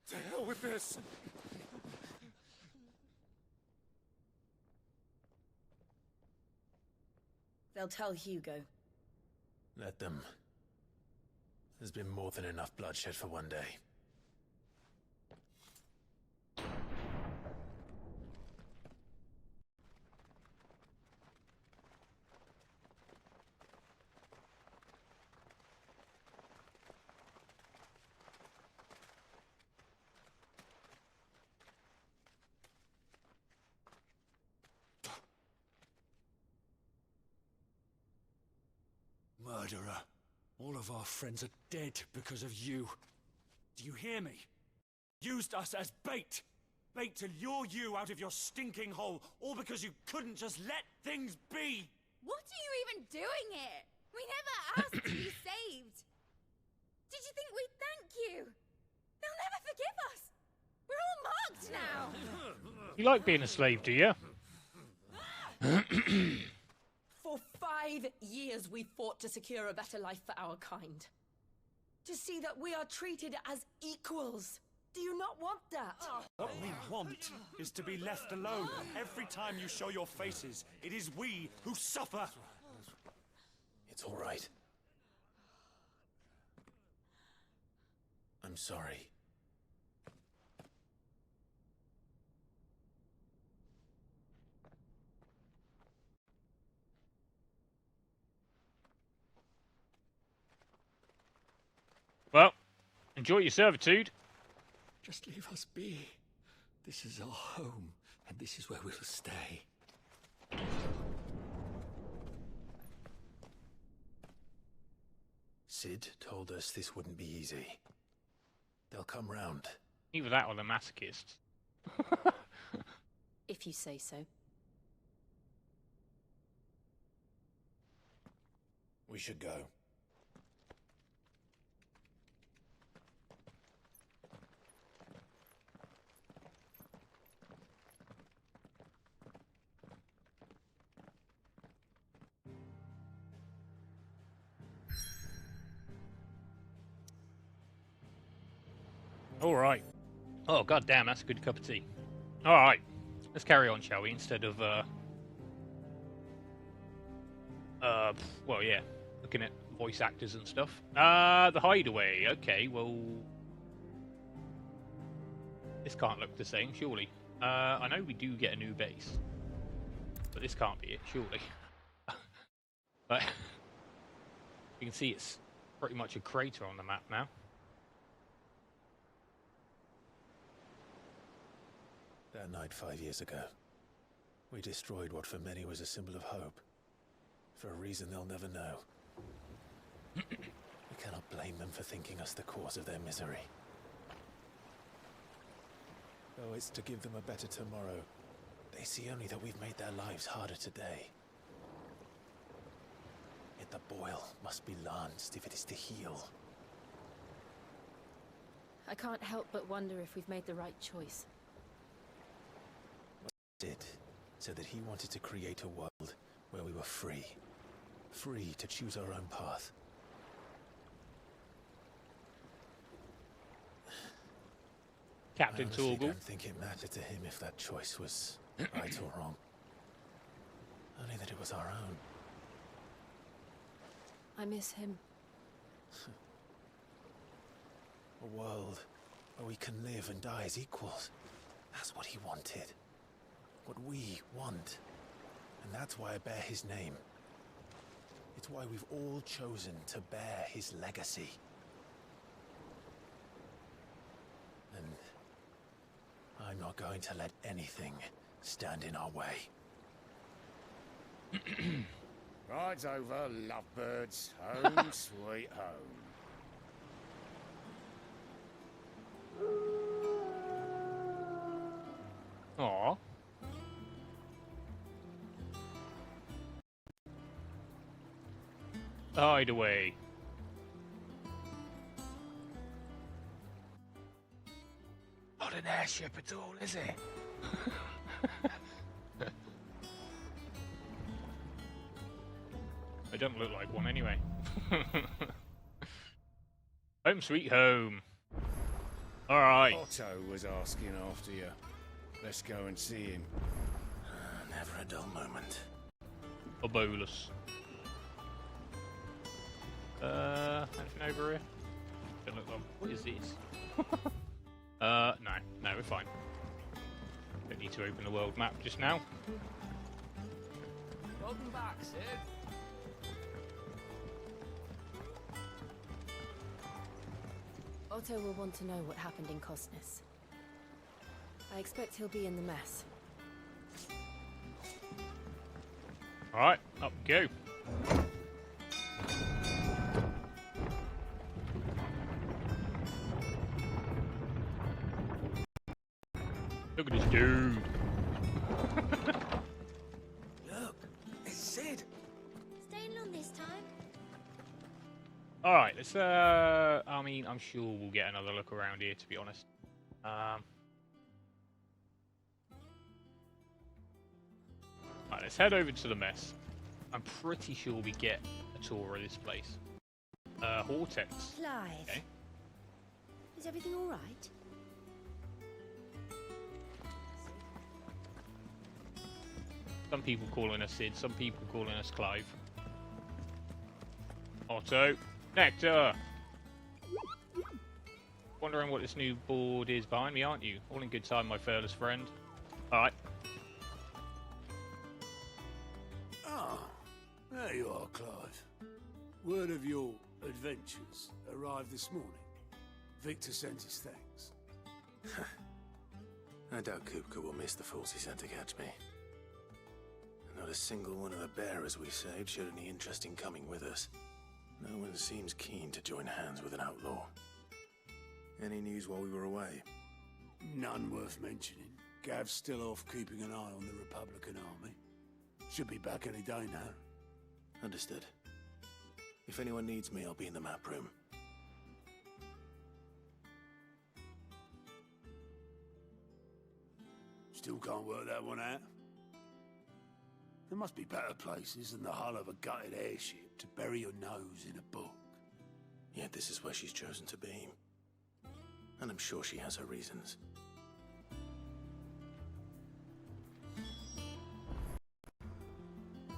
To hell with this! They'll tell Hugo. Let them. There's been more than enough bloodshed for one day. Murderer. All of our friends are dead because of you. Do you hear me? Used us as bait. Bait to lure you out of your stinking hole, all because you couldn't just let things be. What are you even doing here? We never asked to be saved. Did you think we'd thank you? They'll never forgive us. We're all marked now. You like being a slave, do you? For 5 years we fought to secure a better life for our kind. To see that we are treated as equals. Do you not want that? What we want is to be left alone. Every time you show your faces, it is we who suffer. It's all right. I'm sorry. Well, enjoy your servitude. Just leave us be. This is our home, and this is where we'll stay. Sid told us this wouldn't be easy. They'll come round. Either that or the masochists. If you say so. We should go. All right. Oh, god damn, that's a good cup of tea. All right. Let's carry on, shall we? Instead of, well, yeah, looking at voice actors and stuff. The Hideaway. Okay, well, this can't look the same, surely. I know we do get a new base, but this can't be it, surely. But you can see it's pretty much a crater on the map now. That night 5 years ago, we destroyed what for many was a symbol of hope. For a reason they'll never know. We cannot blame them for thinking us the cause of their misery. Though it's to give them a better tomorrow, they see only that we've made their lives harder today. Yet the boil must be lanced if it is to heal. I can't help but wonder if we've made the right choice. Did, so that he wanted to create a world where we were free. Free to choose our own path. Captain I honestly Torgal. don't think it mattered to him if that choice was right or wrong. Only that it was our own. I miss him. A world where we can live and die as equals. That's what he wanted. What we want. And that's why I bear his name. It's why we've all chosen to bear his legacy. And I I'm not going to let anything stand in our way. Ride's over, lovebirds. Home sweet home. Aww. Hide away. Not an airship at all, is it? It doesn't look like one anyway. Home sweet home. Alright. Otto was asking after you. Let's go and see him. Never a dull moment. A bolus. Anything over here? Don't look like. What is this? No, we're fine. Don't need to open the world map just now. Welcome back, Sid. Otto will want to know what happened in Cosnus. I expect he'll be in the mess. Alright, up we go. Look at this dude. Look, it's Sid. Staying long this time? Alright, let's I mean, I'm sure we'll get another look around here, to be honest. Right, let's head over to the mess. I'm pretty sure we get a tour of this place. Hortex. Clive. Okay. Is everything all right? Some people calling us Sid, some people calling us Clive. Otto. Nectar! Wondering what this new board is behind me, aren't you? All in good time, my fearless friend. Alright. Ah, there you are, Clive. Word of your adventures arrived this morning. Victor sent his thanks. I doubt Kupka will miss the fools he sent to catch me. Not a single one of the bearers we saved showed any interest in coming with us. No one seems keen to join hands with an outlaw. Any news while we were away? None worth mentioning. Gav's still off keeping an eye on the Republican army. Should be back any day now. Understood. If anyone needs me, I'll be in the map room. Still can't work that one out. There must be better places than the hull of a gutted airship to bury your nose in a book. Yet this is where she's chosen to be. And I'm sure she has her reasons.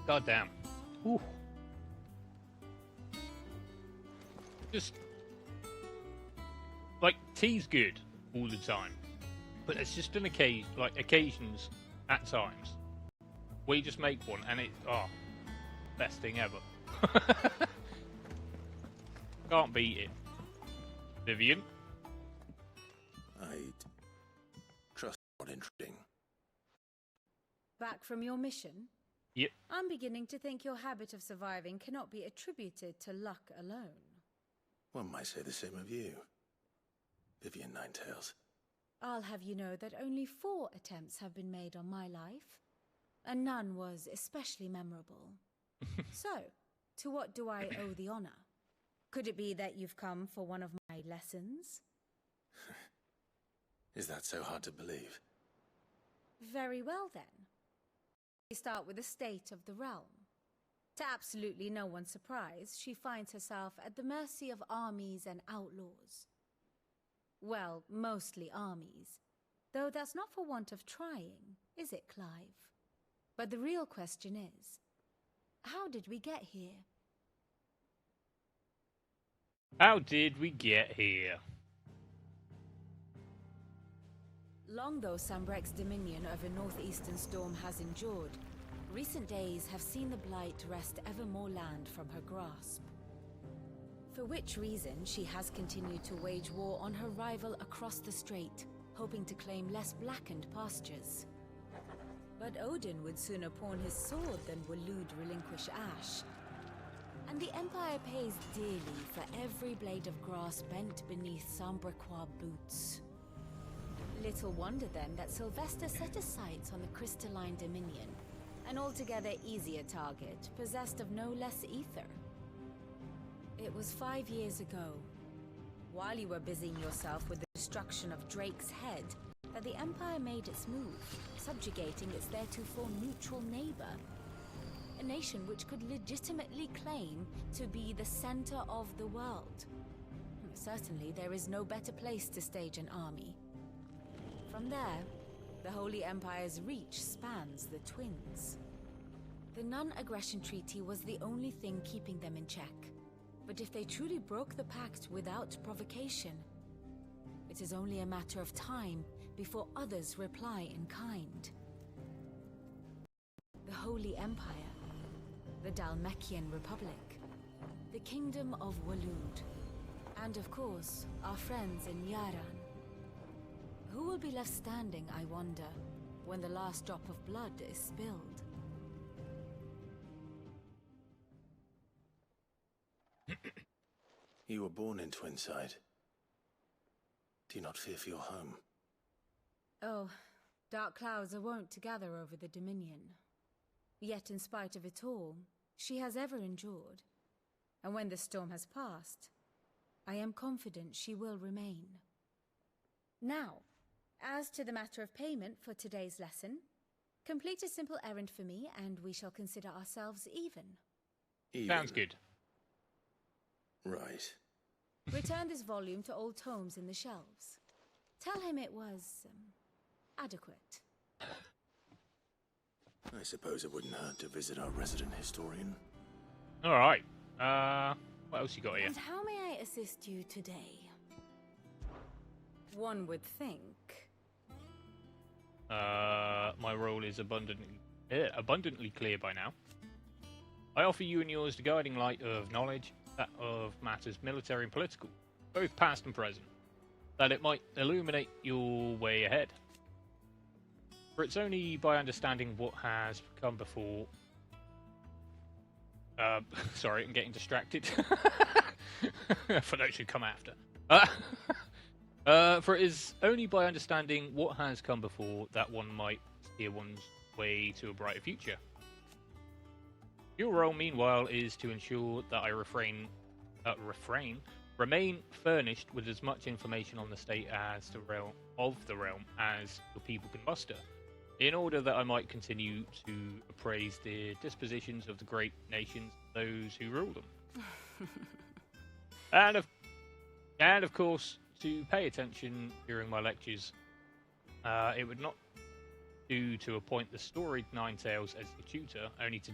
God damn. Ooh. Just like tea's good all the time, but it's just an occasions at times where you just make one and it best thing ever. Can't beat it. Vivian. I'd trust not intruding. Back from your mission? Yep. I'm beginning to think your habit of surviving cannot be attributed to luck alone. One might say the same of you, Vivian Ninetails. I'll have you know that only 4 attempts have been made on my life, and none was especially memorable. So, to what do I owe the honor? Could it be that you've come for one of my lessons? Is that so hard to believe? Very well then. We start with the state of the realm. To absolutely no one's surprise, she finds herself at the mercy of armies and outlaws. Well, mostly armies. Though that's not for want of trying, is it, Clive? But the real question is, how did we get here? How did we get here? Long though Sambrek's dominion over northeastern storm has endured, recent days have seen the Blight wrest ever more land from her grasp. For which reason she has continued to wage war on her rival across the strait, hoping to claim less blackened pastures. But Odin would sooner pawn his sword than Waloed relinquish Ash. And the Empire pays dearly for every blade of grass bent beneath Sambraquois boots. Little wonder then that Sylvester set his sights on the crystalline Dominion, an altogether easier target, possessed of no less ether. It was 5 years ago, while you were busying yourself with the destruction of Drake's head, that the Empire made its move, subjugating its theretofore neutral neighbor. A nation which could legitimately claim to be the center of the world. Certainly, there is no better place to stage an army. From there, the Holy Empire's reach spans the Twins. The non-aggression treaty was the only thing keeping them in check. But if they truly broke the pact without provocation, it is only a matter of time before others reply in kind. The Holy Empire, the Dhalmekian Republic, the Kingdom of Waloed, and of course, our friends in Yaran. Who will be left standing, I wonder, when the last drop of blood is spilled? You were born in Twinside. Do you not fear for your home? Oh, dark clouds are wont to gather over the Dominion. Yet in spite of it all, she has ever endured. And when the storm has passed, I am confident she will remain. Now, as to the matter of payment for today's lesson, complete a simple errand for me and we shall consider ourselves even. Sounds good. Right. Return this volume to old tomes in the shelves. Tell him it was adequate. I suppose it wouldn't hurt to visit our resident historian. Alright. What else you got here? And how may I assist you today? One would think. My role is abundantly clear by now. I offer you and yours the guiding light of knowledge, that of matters military and political, both past and present, that it might illuminate your way ahead. For it's only by understanding what has come before... sorry, I'm getting distracted. I thought that should come after. For it is only by understanding what has come before that one might steer one's way to a brighter future. Your role, meanwhile, is to ensure that I remain furnished with as much information on the state as the realm as the people can muster, in order that I might continue to appraise the dispositions of the great nations, those who rule them, and of course to pay attention during my lectures. It would not do to appoint the storied Ninetales as the tutor, only to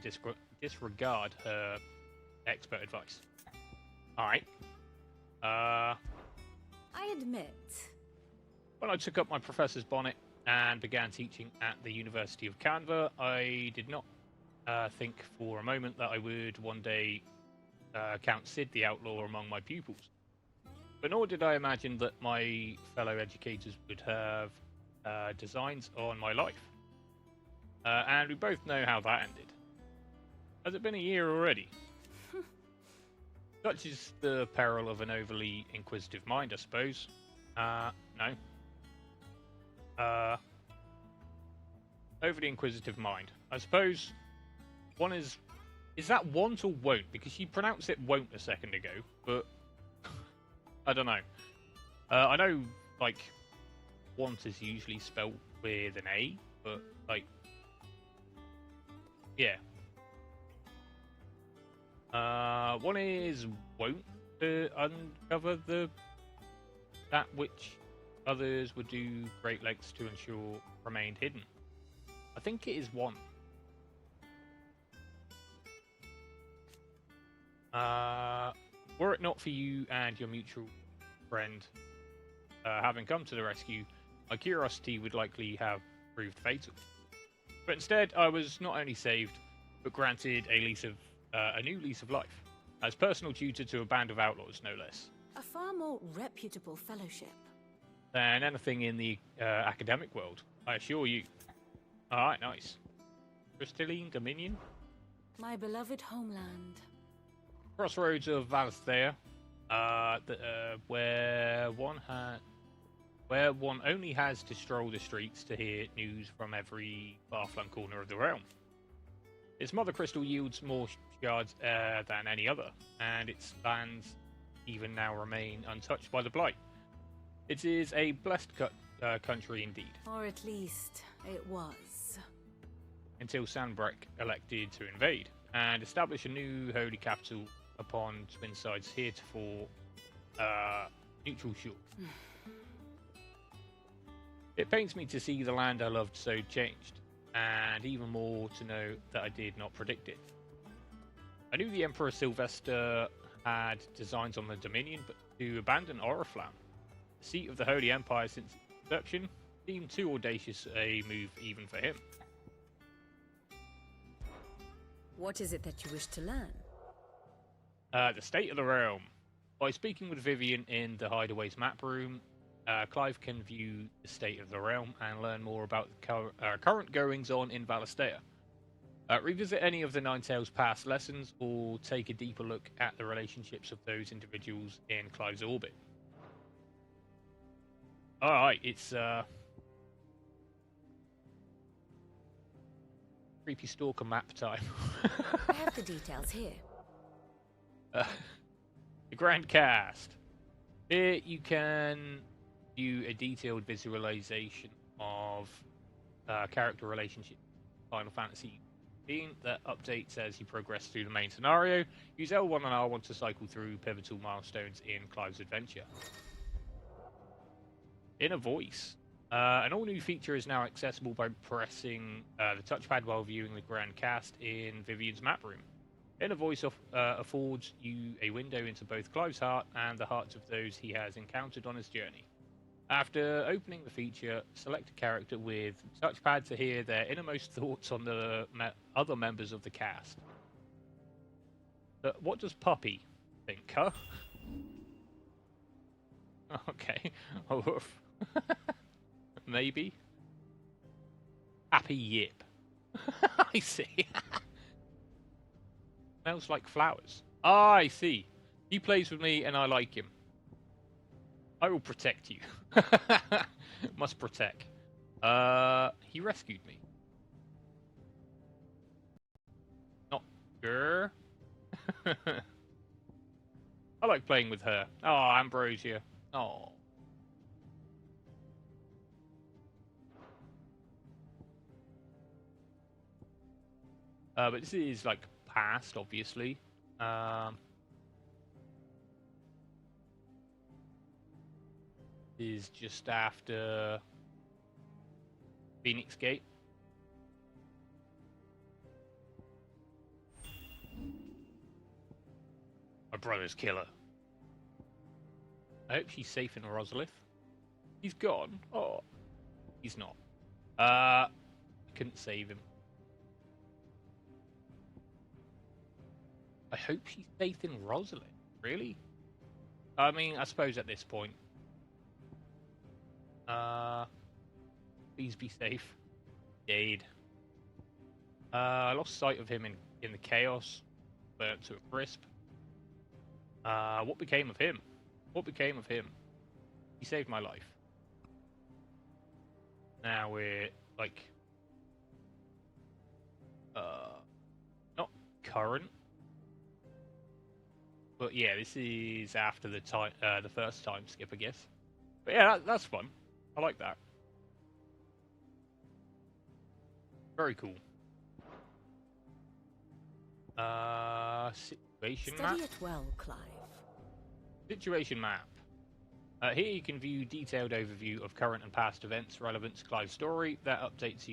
disregard her expert advice. Alright. I admit. When I took up my professor's bonnet and began teaching at the University of Canva, I did not think for a moment that I would one day count Sid the Outlaw among my pupils. But nor did I imagine that my fellow educators would have designs on my life. And we both know how that ended. Has it been a year already? Such is the peril of an overly inquisitive mind, I suppose. No. Overly inquisitive mind. I suppose one is that want or won't? Because she pronounced it won't a second ago, but I don't know. I know, like, want is usually spelt with an A, but, like, yeah. One is won't uncover that which others would do great lengths to ensure remained hidden. I think it is one. Were it not for you and your mutual friend having come to the rescue, my curiosity would likely have proved fatal. But instead, I was not only saved, but granted a new lease of life, as personal tutor to a band of outlaws, no less. A far more reputable fellowship. than anything in the academic world, I assure you. Alright, nice. Crystalline Dominion? My beloved homeland. Crossroads of Valisthea, where one only has to stroll the streets to hear news from every far-flung corner of the realm. Its mother crystal yields more shards than any other, and its lands even now remain untouched by the Blight. It is a blessed country indeed. Or at least, it was. Until Sandbreck elected to invade and establish a new holy capital upon Twinside's heretofore neutral shore. It pains me to see the land I loved so changed, and even more to know that I did not predict it. I knew the Emperor Sylvester had designs on the Dominion, but to abandon Oriflamme, the seat of the Holy Empire since its inception, seemed too audacious a move even for him. What is it that you wish to learn? The state of the realm. By speaking with Vivian in the Hideaway's map room, Clive can view the state of the realm and learn more about the current goings-on in Valisthea. Revisit any of the Ninetales' past lessons, or take a deeper look at the relationships of those individuals in Clive's orbit. Alright, it's creepy stalker map time. I have the details here. The Grand Cast. Here you can view a detailed visualization of character relationships in Final Fantasy XV that updates as you progress through the main scenario. Use L1 and R1 to cycle through pivotal milestones in Clive's adventure. Inner Voice. An all-new feature is now accessible by pressing the touchpad while viewing the Grand Cast in Vivian's map room. Inner Voice affords you a window into both Clive's heart and the hearts of those he has encountered on his journey. After opening the feature, select a character with touchpad to hear their innermost thoughts on the other members of the cast. But what does Puppy think, huh? Okay. Maybe. Happy Yip. I see. Smells like flowers. Ah, I see. He plays with me and I like him. I will protect you. Must protect. He rescued me. Not sure. I like playing with her. Oh, Ambrosia. Oh. But this is like past, obviously. Is just after Phoenix Gate. My brother's killer. I hope she's safe in Rosalith. He's gone. Oh, he's not. I couldn't save him. I hope she's safe in Rosalith. Really? I mean, I suppose at this point. Please be safe. Jade. I lost sight of him in the chaos. Burnt to a crisp. What became of him? What became of him? He saved my life. Now we're like not current. But yeah, this is after the first time skip, I guess. But yeah, that's fun. I like that. Very cool. Situation map. Study it well, Clive. Situation map. Here you can view detailed overview of current and past events relevant to Clive's story that updates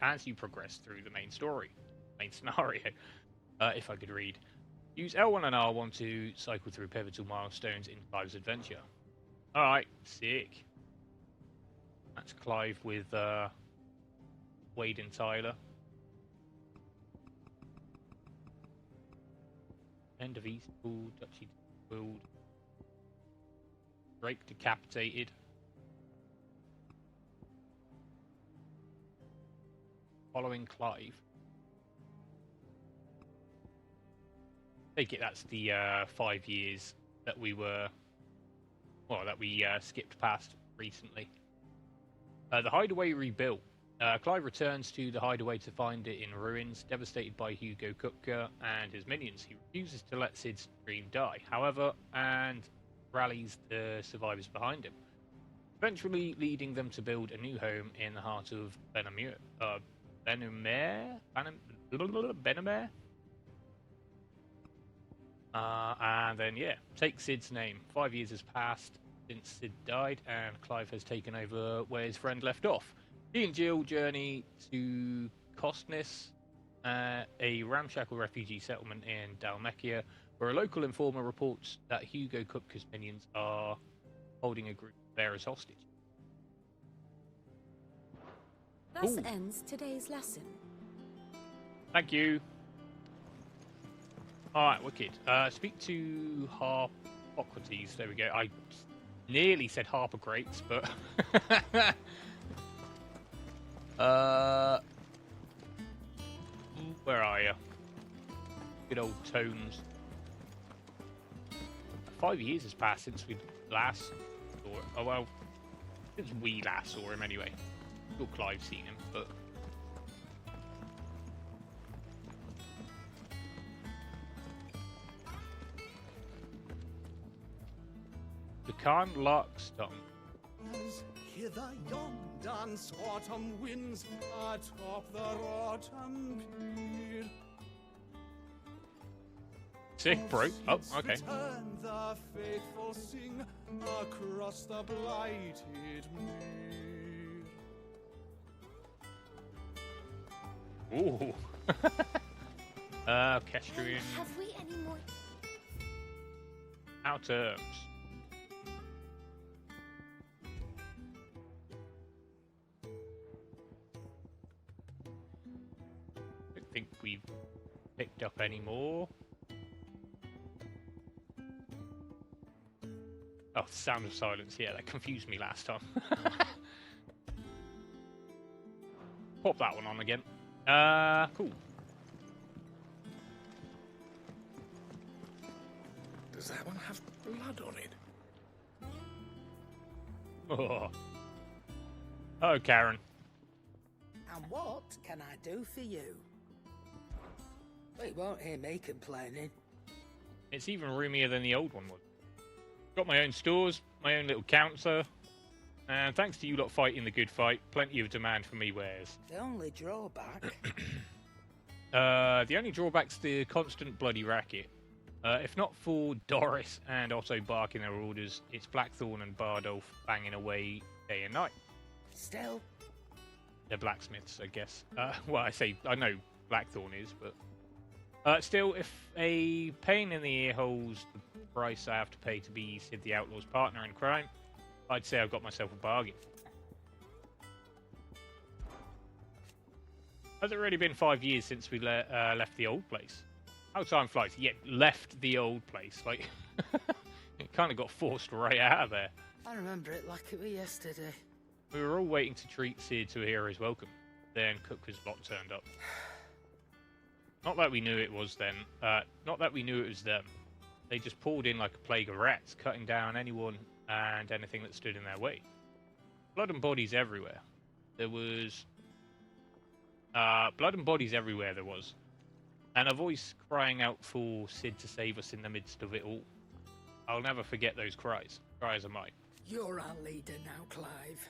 as you progress through the main scenario. If I could read. Use L1 and R1 to cycle through pivotal milestones in Clive's adventure. Alright, sick. That's Clive with Wade and Tyler. End of Eastpool, Duchy World. Drake decapitated. following Clive. Take it that's the 5 years that we were, well, that we skipped past recently. The hideaway rebuilt. Clive returns to the hideaway to find it in ruins, devastated by Hugo Kupka and his minions. He refuses to let Sid's dream die, however, and rallies the survivors behind him, eventually leading them to build a new home in the heart of Benamere. And then, yeah, take Sid's name. 5 years has passed since Sid died, and Clive has taken over where his friend left off. He and Jill journey to Kostnis, a ramshackle refugee settlement in Dalmekia, where a local informer reports that Hugo Kupka's minions are holding a group of bearers hostage. Thus ends today's lesson. Thank you. Alright, wicked. Speak to Harpocrates. There we go. I nearly said Harpocrates, but... where are you? Good old tones. 5 years has passed since we last saw him. Oh, well, since we last saw him anyway. Sure Clive's seen him, but... The Khan Larkstone. As hither yon dance autumn winds atop the autumn pier. Sick, bro. Oh, okay. Return the faithful sing across the blighted mere. Ooh. Kestrian. Have we any more? Out terms. Don't think we've picked up any more. Oh, Sound of Silence. Yeah, that confused me last time. Pop that one on again. Cool. Does that one have blood on it? Oh, oh, Karen. And what can I do for you? Well, you won't hear me complaining. It's even roomier than the old one was. Got my own stores, my own little counter, and thanks to you lot fighting the good fight, plenty of demand for me wares. The only drawback... The only drawback's the constant bloody racket. If not for Doris and Otto barking their orders, it's Blackthorn and Bardolph banging away day and night. Still? They're blacksmiths, I guess. Well, I know Blackthorn is, but... still, if a pain in the ear holds the price I have to pay to be Sid the Outlaw's partner in crime, I'd say I've got myself a bargain. Has it really been 5 years since we left the old place? How time flies. Yet left the old place. Like, it kind of got forced right out of there. I remember it like it was yesterday. We were all waiting to treat Sid to a hero's welcome. Then Kupka's lot turned up. Not that we knew it was then. Not that we knew it was them. They just poured in like a plague of rats, cutting down anyone and anything that stood in their way. Blood and bodies everywhere. There was... blood and bodies everywhere there was. And a voice crying out for Sid to save us in the midst of it all. I'll never forget those cries. Cries of mine. You're our leader now, Clive.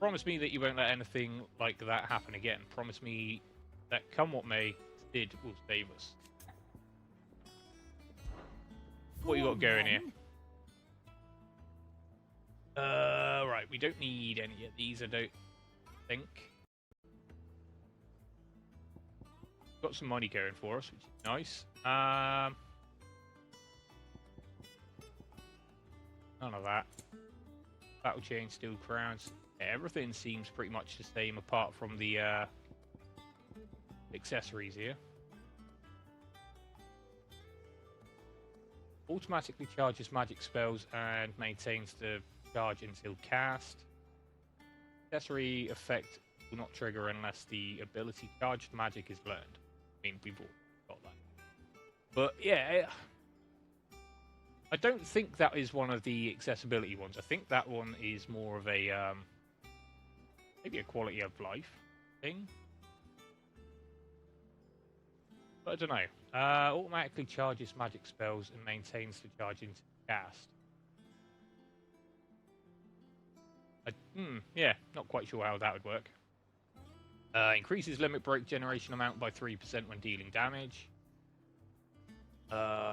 Promise me that you won't let anything like that happen again. Promise me that come what may, Sid will save us. What you got going here? Right, we don't need any of these, I don't think. Got some money going for us, which is nice. None of that. Battle chain, steel crowns. Yeah, everything seems pretty much the same apart from the accessories here. Automatically charges magic spells and maintains the charge until cast. Accessory effect will not trigger unless the ability charged magic is learned. I mean, we've all got that. But yeah, I don't think that is one of the accessibility ones. I think that one is more of a maybe a quality of life thing. But I don't know. Automatically charges magic spells and maintains the charge into cast. Yeah, not quite sure how that would work. Increases limit break generation amount by 3% when dealing damage.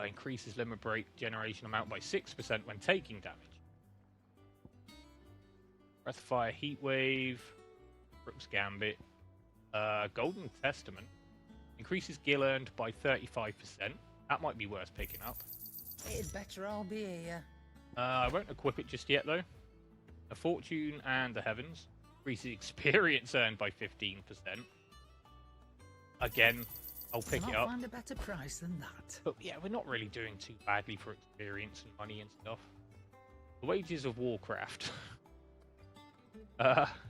Increases limit break generation amount by 6% when taking damage. Breath of Fire, Heat Wave, Brooks Gambit, Golden Testament. Increases gil earned by 35%. That might be worth picking up. It'd better all be here. I won't equip it just yet, though. A Fortune and the Heavens. Increases experience earned by 15%. Again, I'll pick it up. Find a better price than that. But yeah, we're not really doing too badly for experience and money and stuff. The Wages of Warcraft.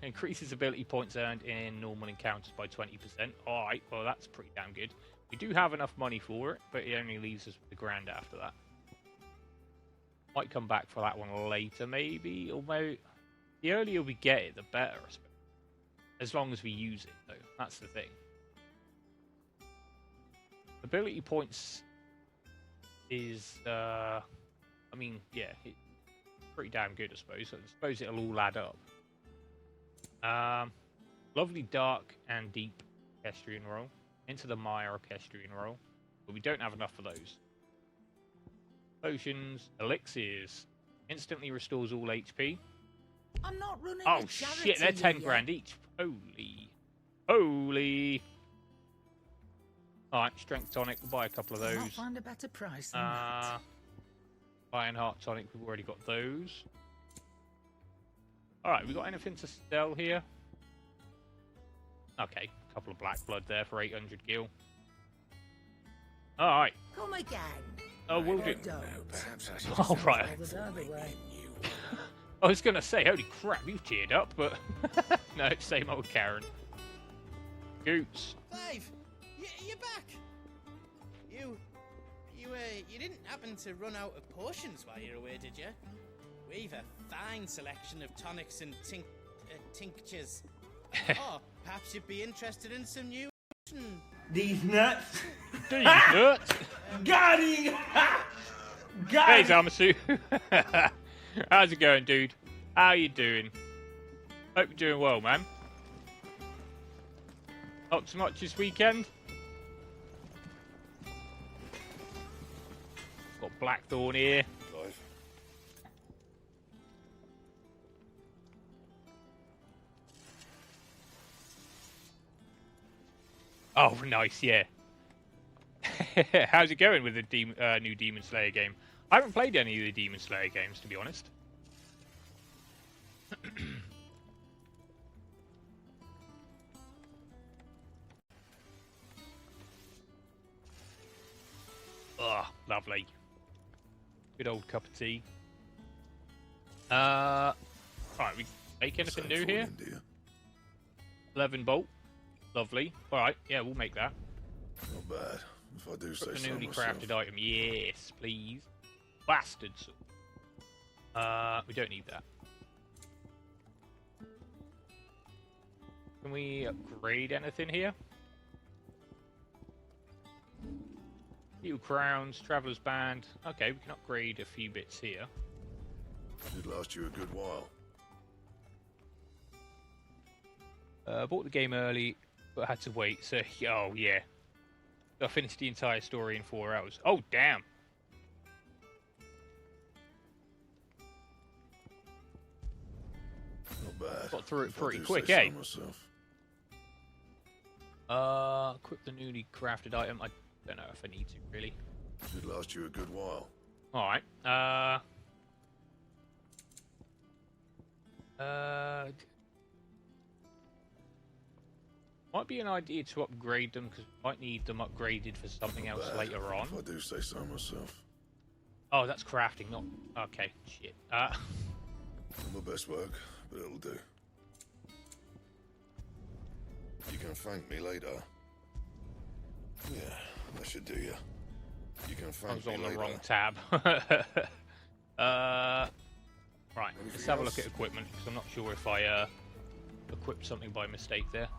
Increases ability points earned in normal encounters by 20%. Alright, well that's pretty damn good. We do have enough money for it, but it only leaves us with $1,000 after that. Might come back for that one later, maybe. Although, the earlier we get it, the better, I suppose. As long as we use it, though. That's the thing. Ability points is, I mean, yeah, it's pretty damn good, I suppose. I suppose it'll all add up. Lovely Dark and Deep Equestrian Roll. Into the Mire Equestrian Roll. But we don't have enough for those. Potions, Elixirs. Instantly restores all HP. I'm not running Oh shit, they're 10 grand each. Holy. Alright, Strength Tonic, we'll buy a couple of I'll those. find a better price than that. Ironheart Tonic, we've already got those. Alright, we got anything to sell here? Okay, a couple of Black Blood there for 800 gil. Alright. Come again. Oh, we'll do. Perhaps I All right. Way. I was going to say, holy crap, you cheered up, but no, same old Karen. Goots. Clive, you're back. You didn't happen to run out of potions while you're away, did you? We've a fine selection of tonics and tinctures. Oh, perhaps you'd be interested in some new. These nuts. These nuts. Got him. Hey, Zamasu. How's it going, dude? How you doing? Hope you're doing well, man. Not so much this weekend. Got Blackthorn here. Clive. Oh, nice, yeah. How's it going with the new Demon Slayer game? I haven't played any of the Demon Slayer games, to be honest. Oh, lovely. Good old cup of tea. Alright, we make anything new here? 11 bolt. Lovely. Alright, yeah, we'll make that. Not bad, if I do say so The newly myself. crafted item. Yes, please. Bastards. We don't need that. Can we upgrade anything here? New crowns, Traveler's Band. Okay, we can upgrade a few bits here. Should last you a good while. Bought the game early, but had to wait. So, oh yeah. I finished the entire story in 4 hours. Oh, damn. Not bad. Got through it if I pretty do quick, say eh? so myself. Equip the newly crafted item. I don't know if I need to, really. Should last you a good while. Alright. Might be an idea to upgrade them, because we might need them upgraded for something else Bad, later on. If I do say so myself. Oh, that's crafting, not... Okay, shit. Not my best work, but it'll do. You can thank me later. Yeah, that should do you. You can I thank was me on later. the wrong tab. Right, let's have a look at equipment, because I'm not sure if I equipped something by mistake there.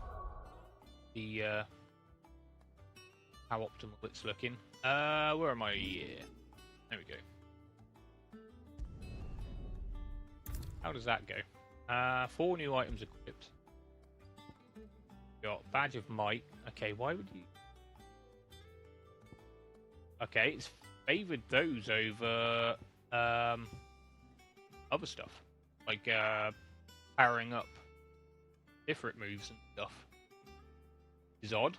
The how optimal it's looking. Where am I? Yeah. There we go. How does that go? 4 new items equipped. Got Badge of Might. Okay, why would you... Okay, it's favoured those over other stuff. Like powering up different moves and stuff. Is odd.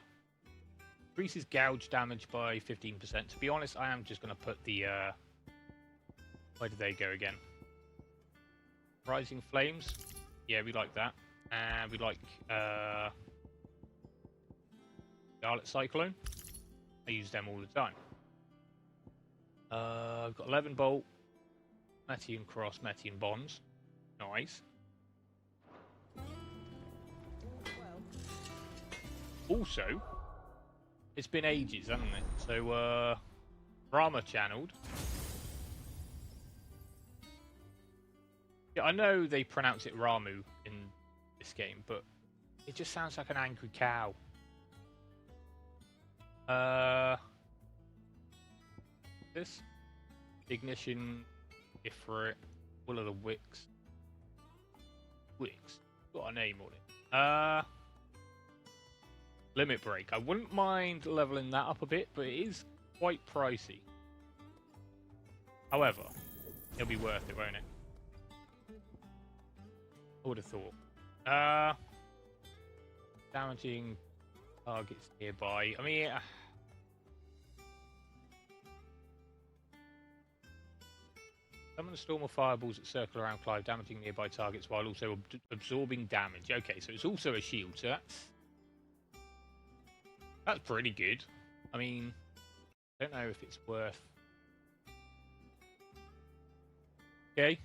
Increases gouge damage by 15%. To be honest, I am just going to put the... Where did they go again? Rising Flames. Yeah, we like that. And we like Scarlet Cyclone. I use them all the time. I've got 11 Bolt, Metean Cross, Metean Bonds. Nice. Also, it's been ages, hasn't it? So, Rama channeled. Yeah, I know they pronounce it Ramu in this game, but it just sounds like an angry cow. This Ignition, Ifrit, Will of the Wicks. Wicks, got a name on it. Limit Break. I wouldn't mind leveling that up a bit, but it is quite pricey. However, it'll be worth it, won't it? I would have thought. Damaging targets nearby. I mean, summon a storm of fireballs that circle around Clive, damaging nearby targets while also absorbing damage. Okay, so it's also a shield, so that's pretty good. I mean, I don't know if it's worth... Okay.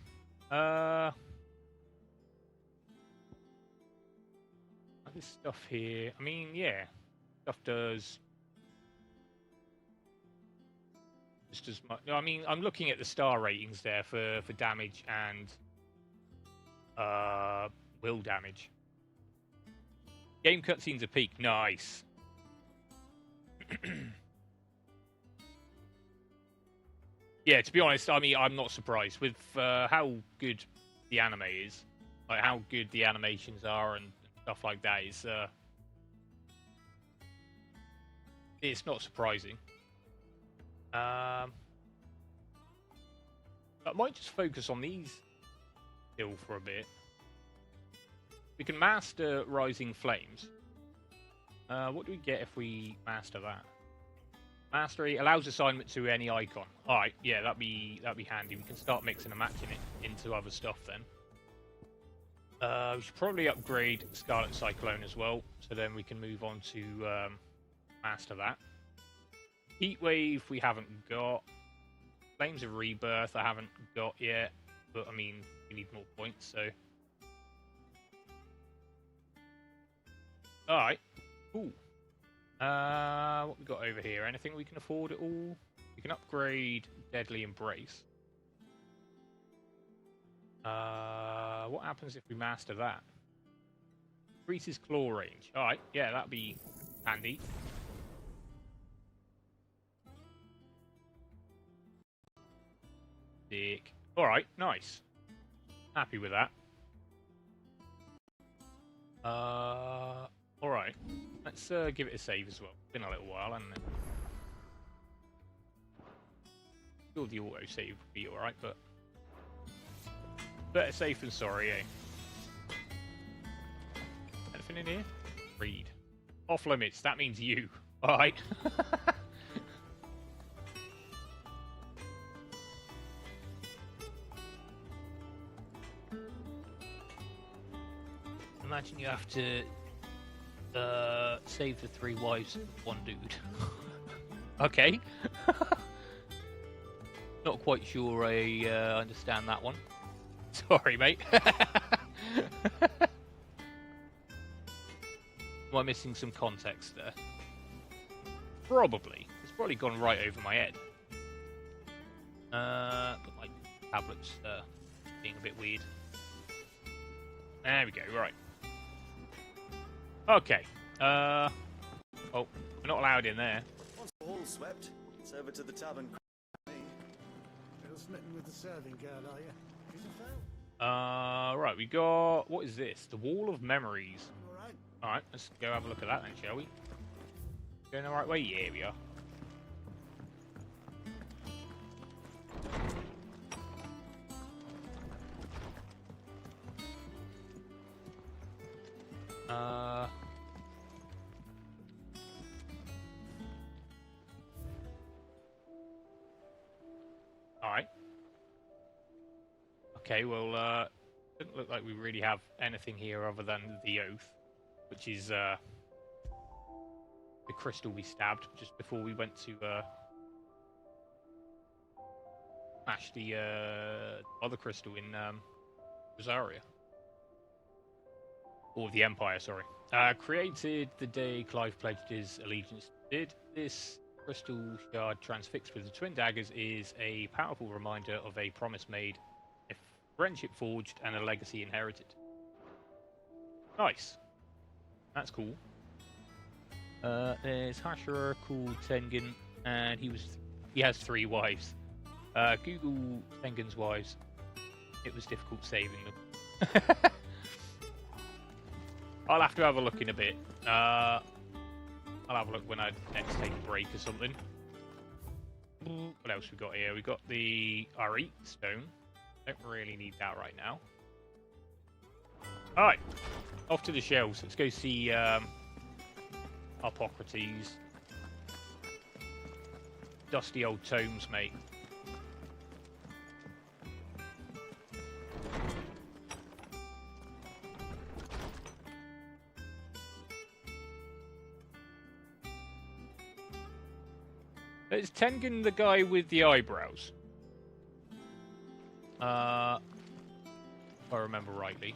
This stuff here, I mean, yeah, stuff does just as much. I mean, I'm looking at the star ratings there for damage and will damage. Game cutscenes are peak. Nice. Yeah, to be honest, I mean, I'm not surprised with how good the anime is, like how good the animations are and stuff like that. It's not surprising. I might just focus on these still for a bit. We can master Rising Flames. What do we get if we master that? Mastery allows assignment to any icon. All right, yeah, that'd be handy. We can start mixing and matching it into other stuff then. We should probably upgrade Scarlet Cyclone as well, so then we can move on to master that. Heatwave we haven't got. Flames of Rebirth I haven't got yet, but I mean, we need more points, so... Alright, cool. What we got over here? Anything we can afford at all? We can upgrade Deadly Embrace. What happens if we master that? Increases claw range. Alright, yeah, that'd be handy. Sick. Alright, nice. Happy with that. Alright. Let's give it a save as well. Been a little while, hasn't it? Sure, the auto save would be alright, but better safe than sorry, eh? Anything in here? Read. Off limits, that means you. Alright. Imagine you have to save the 3 wives of one dude. Okay. Not quite sure I understand that one. Sorry, mate. Come Am I missing some context there? Probably. It's probably gone right over my head. But my tablet's being a bit weird. There we go, right. Okay. Oh, we're not allowed in there. Once the hall's swept, it's over to the tavern. Still smitten with the serving girl, are you? Is it fail? Right, we got... What is this? The Wall of Memories. Alright. Alright, let's go have a look at that then, shall we? Going the right way? Yeah, we are. Alright. Okay, well, doesn't look like we really have anything here other than the oath, which is the crystal we stabbed just before we went to smash the other crystal in Rosaria. Or the Empire, sorry. Created the day Clive pledged his allegiance did. This crystal shard transfixed with the twin daggers is a powerful reminder of a promise made, a friendship forged, and a legacy inherited. Nice. That's cool. There's Hashira called Tengen, and he has 3 wives. Google Tengen's wives. It was difficult saving them. I'll have to have a look in a bit. I'll have a look when I next take a break or something. What else we got here? We got the Arit stone. Don't really need that right now. Alright, off to the shelves. Let's go see Hippocrates. Dusty old tomes, mate. Is Tengen the guy with the eyebrows? If I remember rightly.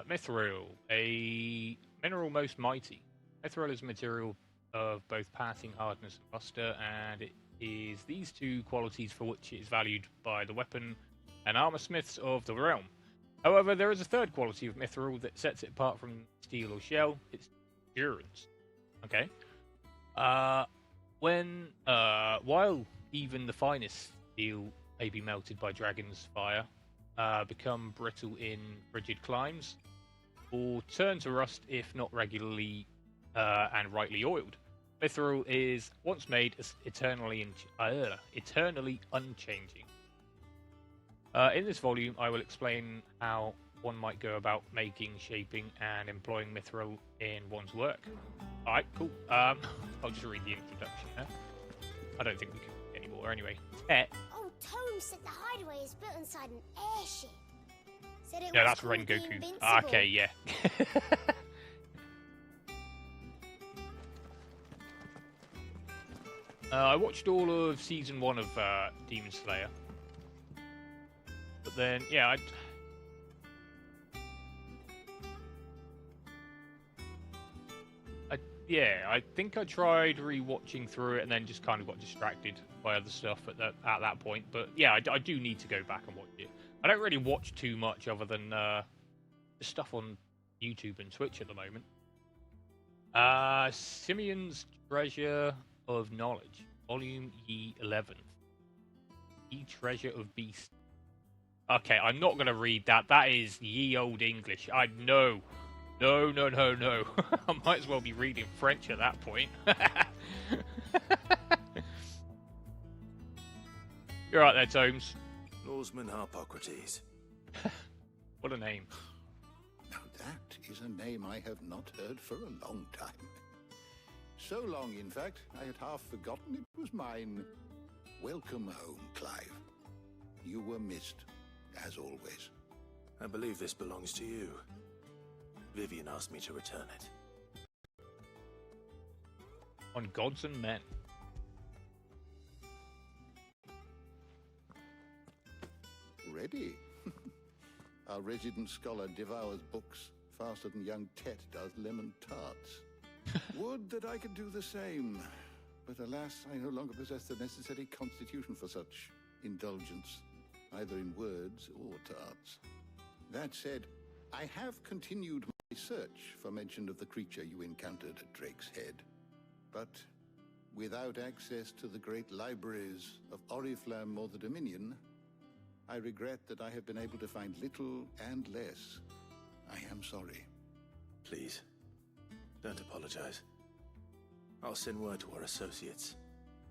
Mithril, a mineral most mighty. Mithril is a material of both passing hardness and luster, and it is these 2 qualities for which it is valued by the weapon and armor smiths of the realm. However, there is a 3rd quality of mithril that sets it apart from steel or shell. It's endurance. Okay. While even the finest steel may be melted by dragon's fire, become brittle in frigid climes, or turn to rust if not regularly and rightly oiled. Mithril is, once made, eternally unchanging. In this volume, I will explain how one might go about making, shaping, and employing mithril in one's work. Alright, cool. I'll just read the introduction there. I don't think we can read any more anyway. Oh, Tome said the hideaway is built inside an airship. Said it Yeah, was that's called the Rengoku. Invincible. Okay, yeah. I watched all of season 1 of Demon Slayer. But then, yeah, I think I tried re-watching through it and then just kind of got distracted by other stuff at that point. But yeah, I do need to go back and watch it. I don't really watch too much other than the stuff on YouTube and Twitch at the moment. Simeon's Treasure of Knowledge, Volume Ye 11. Ye Treasure of Beast. Okay, I'm not going to read that. That is ye old English. I know. No. I might as well be reading French at that point. You're right there, Tomes. Norseman Hippocrates. What a name. Now that is a name I have not heard for a long time. So long, in fact, I had half forgotten it was mine. Welcome home, Clive. You were missed, as always. I believe this belongs to you. Vivian asked me to return it. On Gods and Men. Ready? Our resident scholar devours books faster than young Tet does lemon tarts. Would that I could do the same, but alas, I no longer possess the necessary constitution for such indulgence, either in words or tarts. That said, I have continued my search for mention of the creature you encountered at Drake's Head, but without access to the great libraries of Oriflamme or the Dominion, I regret that I have been able to find little and less. I am sorry. Please, don't apologize. I'll send word to our associates.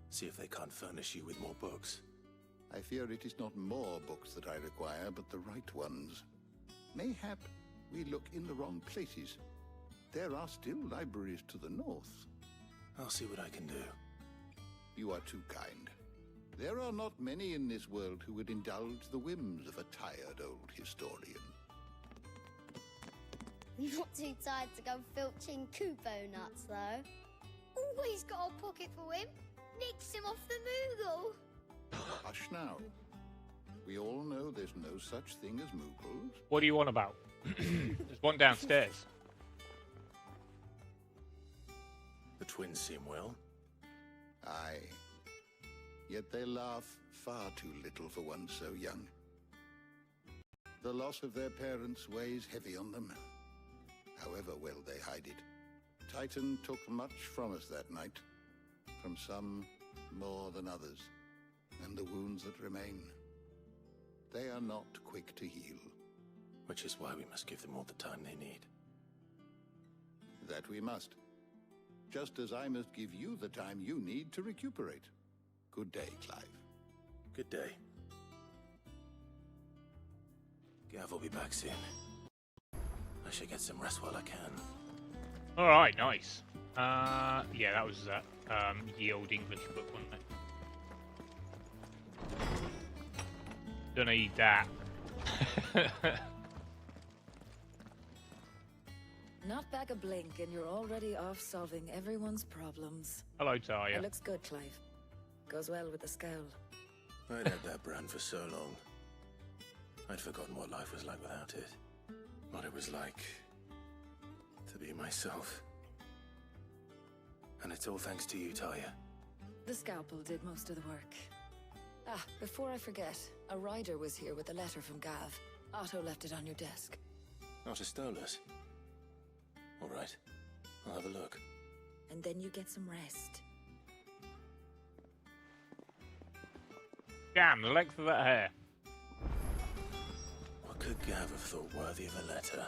See if they can't furnish you with more books. I fear it is not more books that I require, but the right ones. Mayhap we look in the wrong places. There are still libraries to the north. I'll see what I can do. You are too kind. There are not many in this world who would indulge the whims of a tired old historian. Not too tired to go filching Kupo nuts, though. Always got a pocket for him. Nicks him off the Moogle. Hush now. We all know there's no such thing as Moogles. What do you want about? There's one downstairs. The twins seem well. Aye. Yet they laugh far too little for one so young. The loss of their parents weighs heavy on them, however well they hide it. Titan took much from us that night, from some more than others, and the wounds that remain, they are not quick to heal. Which is why we must give them all the time they need. That we must. Just as I must give you the time you need to recuperate. Good day, Clive. Good day. Gav will be back soon. I should get some rest while I can. Alright, nice. Yeah, that was that ye old English book, wasn't it? Don't need that. Not back a blink and you're already off solving everyone's problems. Hello, Talia. It looks good, Clive. Goes well with the scowl. I'd had that brand for so long. I'd forgotten what life was like without it. What it was like to be myself. And it's all thanks to you, Talia. The scalpel did most of the work. Ah, before I forget, a rider was here with a letter from Gav. Otto left it on your desk. Not a Stolas. All right, I'll have a look. And then you get some rest. Damn, the length of that hair. What could Gav have thought worthy of a letter?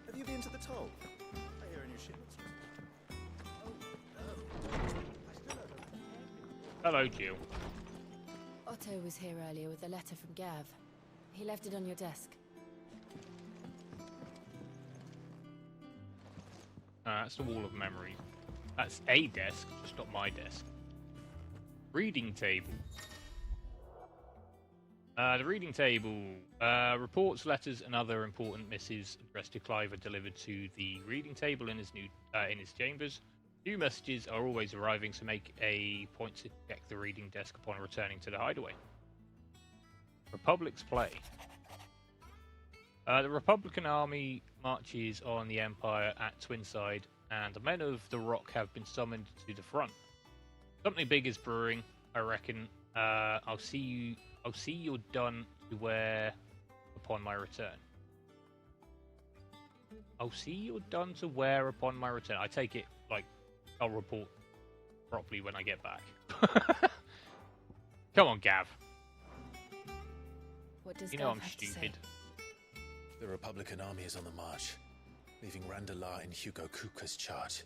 Have you been to the toll? I hear a new shipment's Hello, Jill. Otto was here earlier with a letter from Gav. He left it on your desk. That's the wall of memory. That's a desk, just not my desk. Reading table. The reading table. Reports, letters, and other important missives addressed to Clive are delivered to the reading table in his chambers. New messages are always arriving, so make a point to check the reading desk upon returning to the hideaway. Republic's play. The Republican army marches on the Empire at Twinside, and the men of the Rock have been summoned to the front. Something big is brewing, I reckon. I'll see you're done to wear upon my return. I'll see you're done to wear upon my return. I take it like I'll report properly when I get back. Come on, Gav. What does you know Gav I'm have to stupid. say? The Republican army is on the march, leaving Randalar in Hugo Kuka's charge.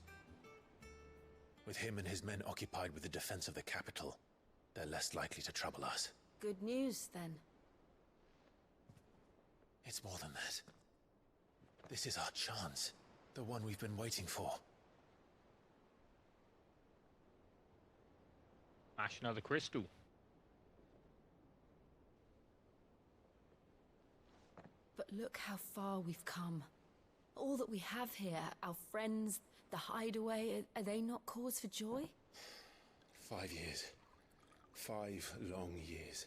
With him and his men occupied with the defense of the capital, they're less likely to trouble us. Good news, then. It's more than that. This is our chance, the one we've been waiting for. Smash another crystal. But look how far we've come. All that we have here, our friends, the hideaway, are they not cause for joy? 5 years. 5 long years.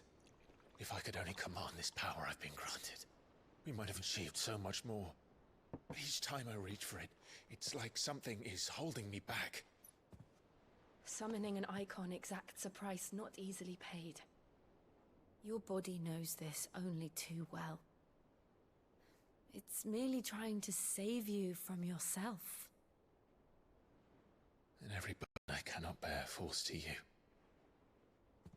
If I could only command this power I've been granted, we might have achieved so much more. Each time I reach for it, it's like something is holding me back. Summoning an icon exacts a price not easily paid. Your body knows this only too well. It's merely trying to save you from yourself. And every burden I cannot bear falls to you.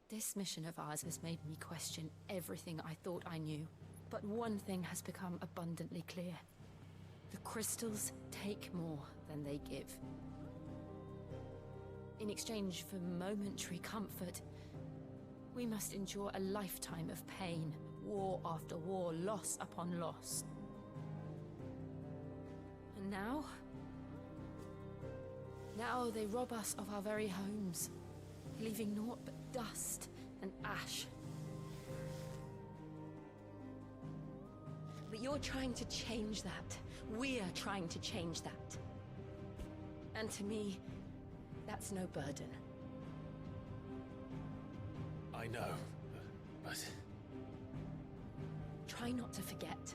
This mission of ours has made me question everything I thought I knew. But one thing has become abundantly clear. The crystals take more than they give. In exchange for momentary comfort, we must endure a lifetime of pain, war after war, loss upon loss. And now they rob us of our very homes, leaving naught but dust and ash. But you're trying to change that. We're trying to change that. And to me, that's no burden. I know, but... Try not to forget.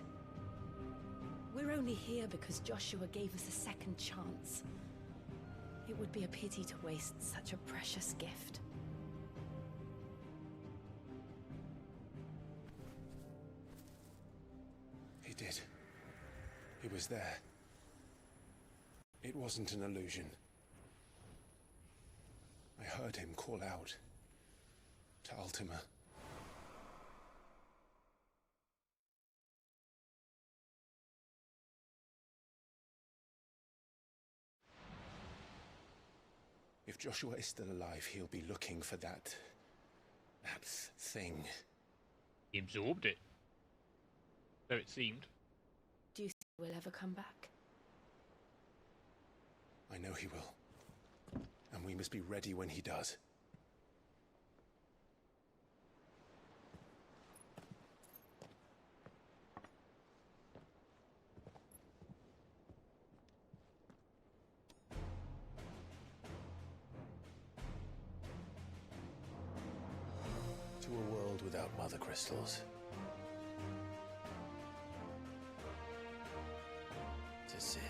We're only here because Joshua gave us a second chance. It would be a pity to waste such a precious gift. He did. He was there. It wasn't an illusion. I heard him call out to Ultima. If Joshua is still alive, he'll be looking for that thing. He absorbed it. So it seemed. Do you think we'll ever come back? I know he will. And we must be ready when he does. To a world without mother crystals. To Sid.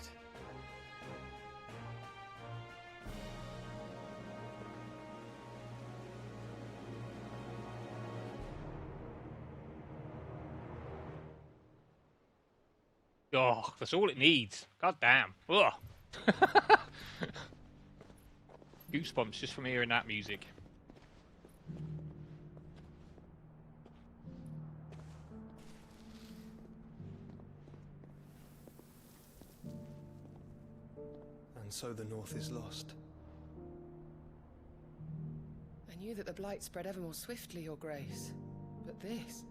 Oh, that's all it needs. God damn. Ugh. Goosebumps just from hearing that music. And so the North is lost. I knew that the Blight spread ever more swiftly, Your Grace. But this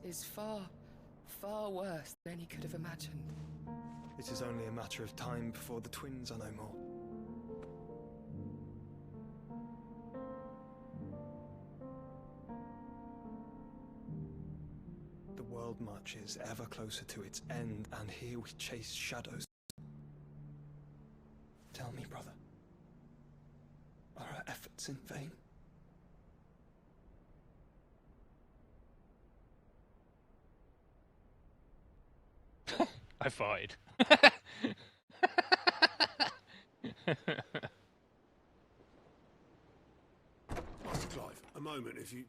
is far, far worse than any could have imagined. It is only a matter of time before the twins are no more. The world marches ever closer to its end, and here we chase shadows. Tell me, brother, are our efforts in vain? I farted. Master Clive, a moment, if you...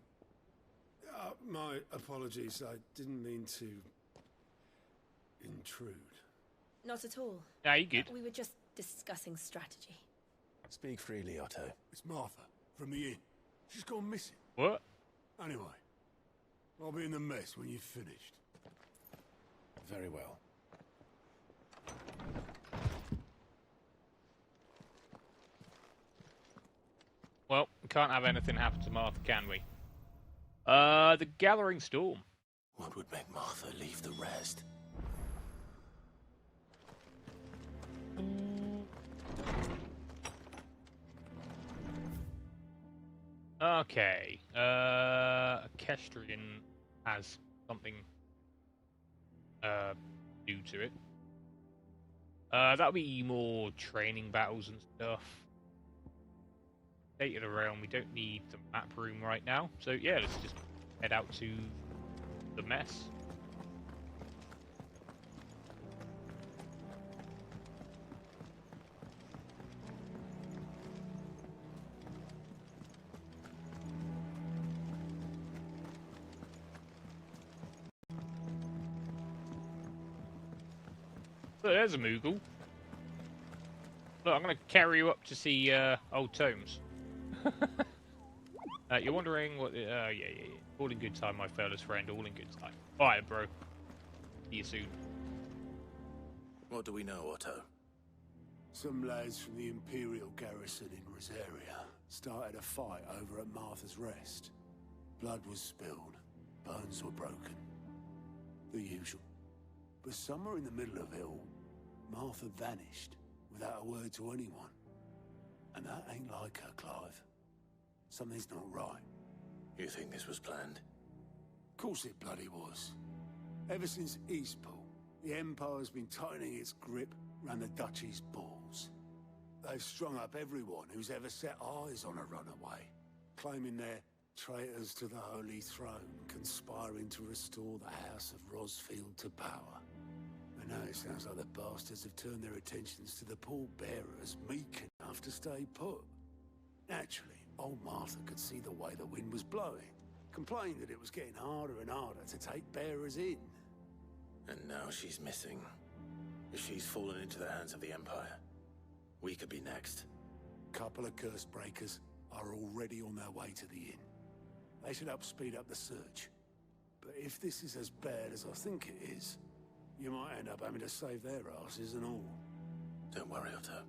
my apologies, I didn't mean to... intrude. Not at all. Yeah, you good. We were just discussing strategy. Speak freely, Otto. It's Martha, from the inn. She's gone missing. What? Anyway, I'll be in the mess when you've finished. Very well. Well, we can't have anything happen to Martha, can we? The Gathering Storm. What would make Martha leave the rest? Okay. Kestrian has something due to it. That'll be more training battles and stuff. State of the Realm, we don't need the map room right now. So yeah, let's just head out to the mess. there's a Moogle. Look, I'm going to carry you up to see old Tomes. You're wondering what... yeah. All in good time, my fearless friend. All in good time. Alright, bro. See you soon. What do we know, Otto? Some lads from the Imperial garrison in Rosaria started a fight over at Martha's Rest. Blood was spilled. Bones were broken. The usual. But somewhere in the middle of it all, Martha vanished without a word to anyone. And that ain't like her, Clive. Something's not right. You think this was planned? Of course it bloody was. Ever since Eastpool, the Empire's been tightening its grip around the Duchy's balls. They've strung up everyone who's ever set eyes on a runaway, claiming they're traitors to the Holy Throne, conspiring to restore the House of Rosfield to power. And now it sounds like the bastards have turned their attentions to the pallbearers meek enough to stay put. Naturally, old Martha could see the way the wind was blowing, complained that it was getting harder and harder to take bearers in. And now she's missing. If she's fallen into the hands of the Empire, we could be next. Couple of curse breakers are already on their way to the inn. They should help speed up the search. But if this is as bad as I think it is, you might end up having to save their asses and all. Don't worry, Otto.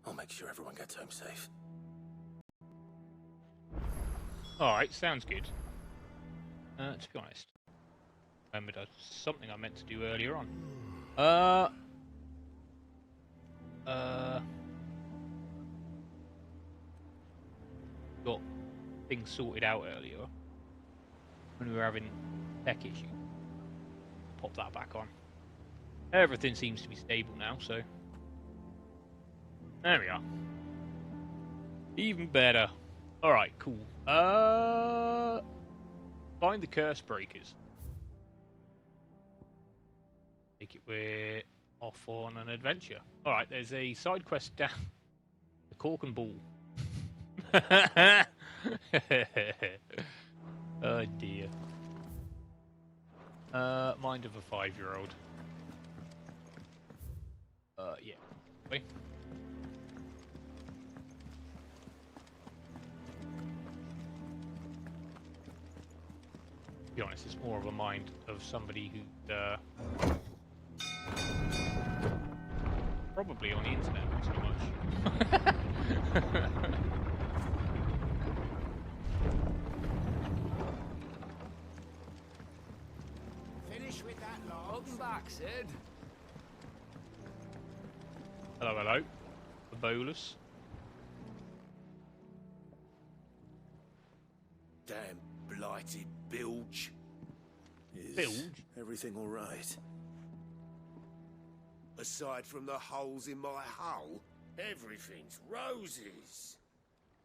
I'll make sure everyone gets home safe. Alright, sounds good. To be honest, I remembered something I meant to do earlier on. Got things sorted out earlier when we were having tech issues. Pop that back on. Everything seems to be stable now, so there we are. Even better. Alright, cool. Find the curse breakers. Take it we're off on an adventure. Alright, there's a side quest down the Cork and Ball. Oh dear. Mind of a 5-year-old. Yeah. Wait. To be honest, it's more of a mind of somebody who probably on the internet, not so much. Finish with that, Lord. Welcome back, Sid. Hello, hello. The bolus. Damn blighted bilge. Is everything all right? Aside from the holes in my hull, everything's roses.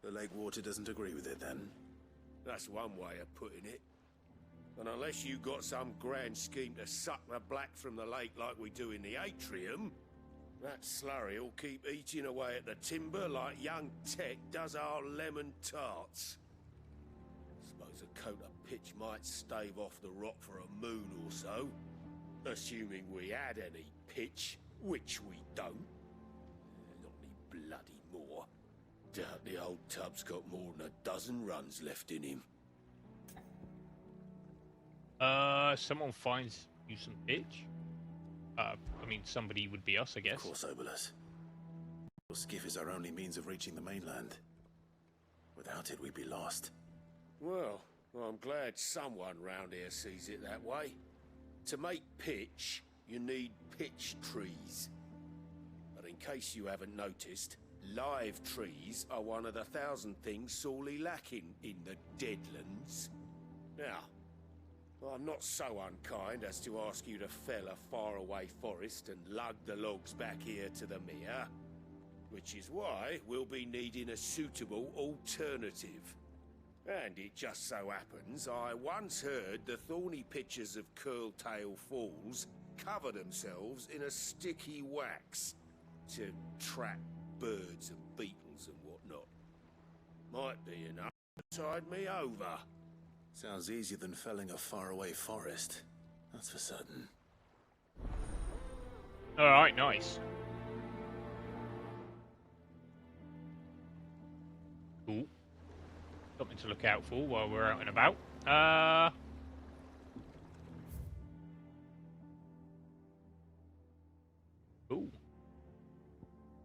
The lake water doesn't agree with it, then? That's one way of putting it. And unless you got some grand scheme to suck the black from the lake like we do in the atrium, that slurry'll keep eating away at the timber like young Tech does our lemon tarts. Suppose a coat of pitch might stave off the rot for a moon or so, assuming we had any pitch, which we don't. Not any bloody more. Doubt the old tub's got more than a dozen runs left in him. Someone finds you some pitch? I mean, somebody would be us, I guess. Of course, Obolus. Your skiff is our only means of reaching the mainland. Without it, we'd be lost. Well, I'm glad someone round here sees it that way. To make pitch, you need pitch trees. But in case you haven't noticed, live trees are one of the 1,000 things sorely lacking in the Deadlands. Now, I'm not so unkind as to ask you to fell a faraway forest and lug the logs back here to the mere, which is why we'll be needing a suitable alternative. And it just so happens I once heard the thorny pitchers of Curltail Falls cover themselves in a sticky wax to trap birds and beetles and whatnot. Might be enough to tide me over. Sounds easier than felling a faraway forest. That's for certain. Alright, nice. Cool. Something to look out for while we're out and about. Cool.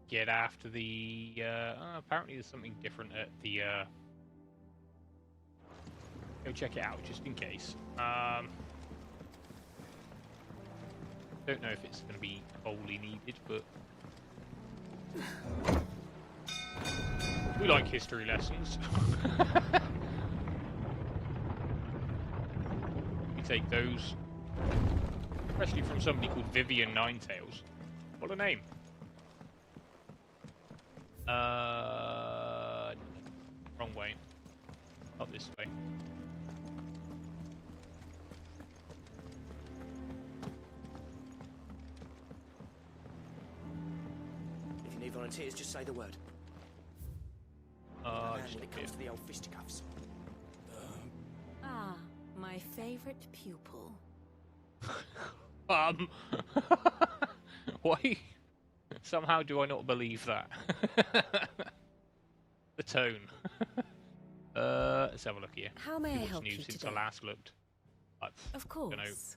Get after the, apparently there's something different at the, go check it out, just in case. Don't know if it's going to be wholly needed, but we like history lessons. We take those, especially from somebody called Vivian Ninetails. What a name! Wrong way. Up this way. If you need volunteers, just say the word. When it comes to the old fisticuffs. Ah, my favorite pupil. Why? Somehow do I not believe that? The tone. Let's have a look here. How may See I what's help new you since today? I last looked. Of course.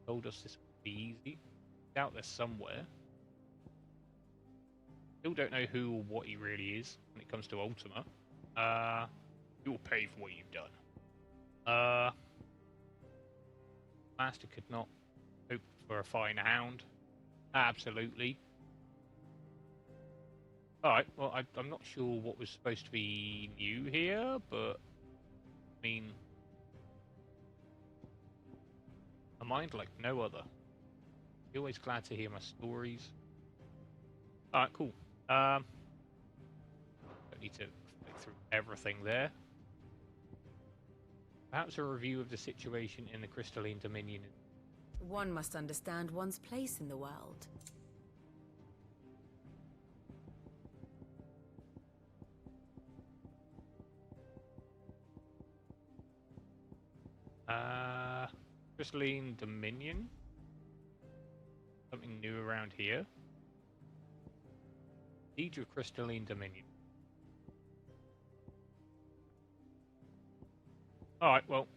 Told us this would be easy. Out there somewhere. Still don't know who or what he really is when it comes to Ultima. You'll pay for what you've done. Master could not hope for a finer hound. Absolutely. Alright, well, I'm not sure what was supposed to be new here, but I mean, a mind like no other. You're always glad to hear my stories. Alright, cool. Don't need to flick through everything there. Perhaps a review of the situation in the Crystalline Dominion. One must understand one's place in the world. Crystalline Dominion? Something new around here? Siege of Crystalline Dominion. Alright, well,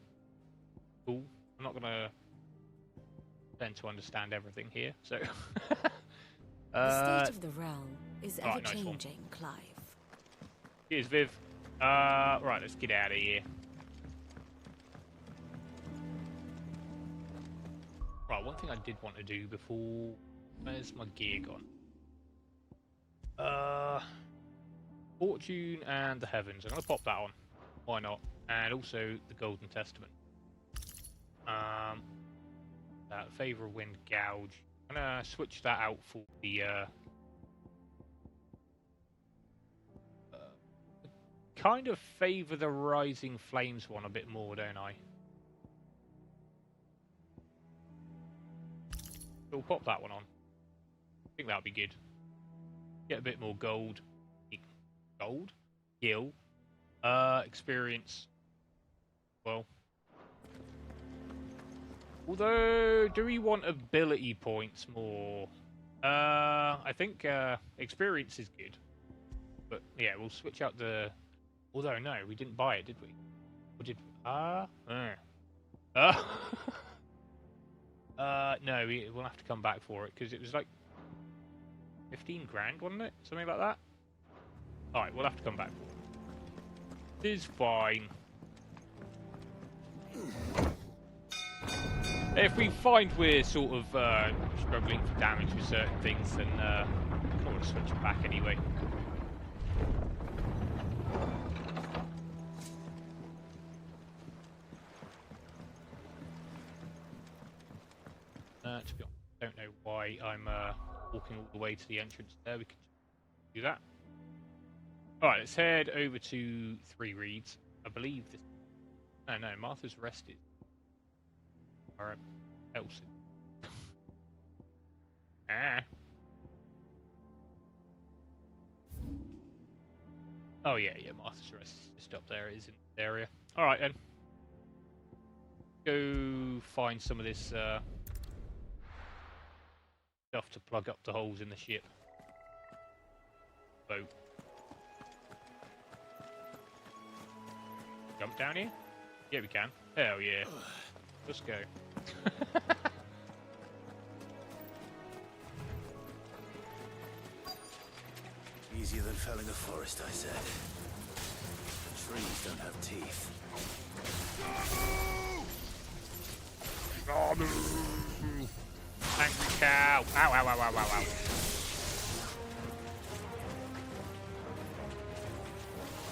cool. I'm not gonna pretend to understand everything here, so... The state of the realm is alright, nice ever-changing, Clive. Cheers, Viv. Right, let's get out of here. Right, one thing I did want to do before... Where's my gear gone? Fortune and the Heavens. I'm gonna pop that on. Why not? And also the Golden Testament. That Favor of Wind Gouge. I'm gonna switch that out for the kind of favor the Rising Flames one a bit more, don't I? So we'll pop that one on. I think that'll be good. Get a bit more gold. Gold? Gil. Experience. Well. Although, do we want ability points more? I think experience is good. But yeah, we'll switch out the... Although, no, we didn't buy it, did we? Or did... no, we'll have to come back for it, because it was like 15 grand, wasn't it? Something like that? Alright, we'll have to come back for it. It's fine. If we find we're sort of struggling for damage with certain things, then we'll switch it back anyway. To be honest, I don't know why I'm walking all the way to the entrance there. We could do that. Alright, let's head over to Three Reeds. I believe this... No, Martha's rested. Or else. Oh yeah, Martha's rested. Just up there. It is in this area. Alright then. go find some of this stuff to plug up the holes in the ship. Boat. Jump down here? Yeah, we can. Hell yeah. Let's go. Easier than felling a forest, I said. Trees don't have teeth. Angry cow. Ow, ow, ow, ow, ow, ow.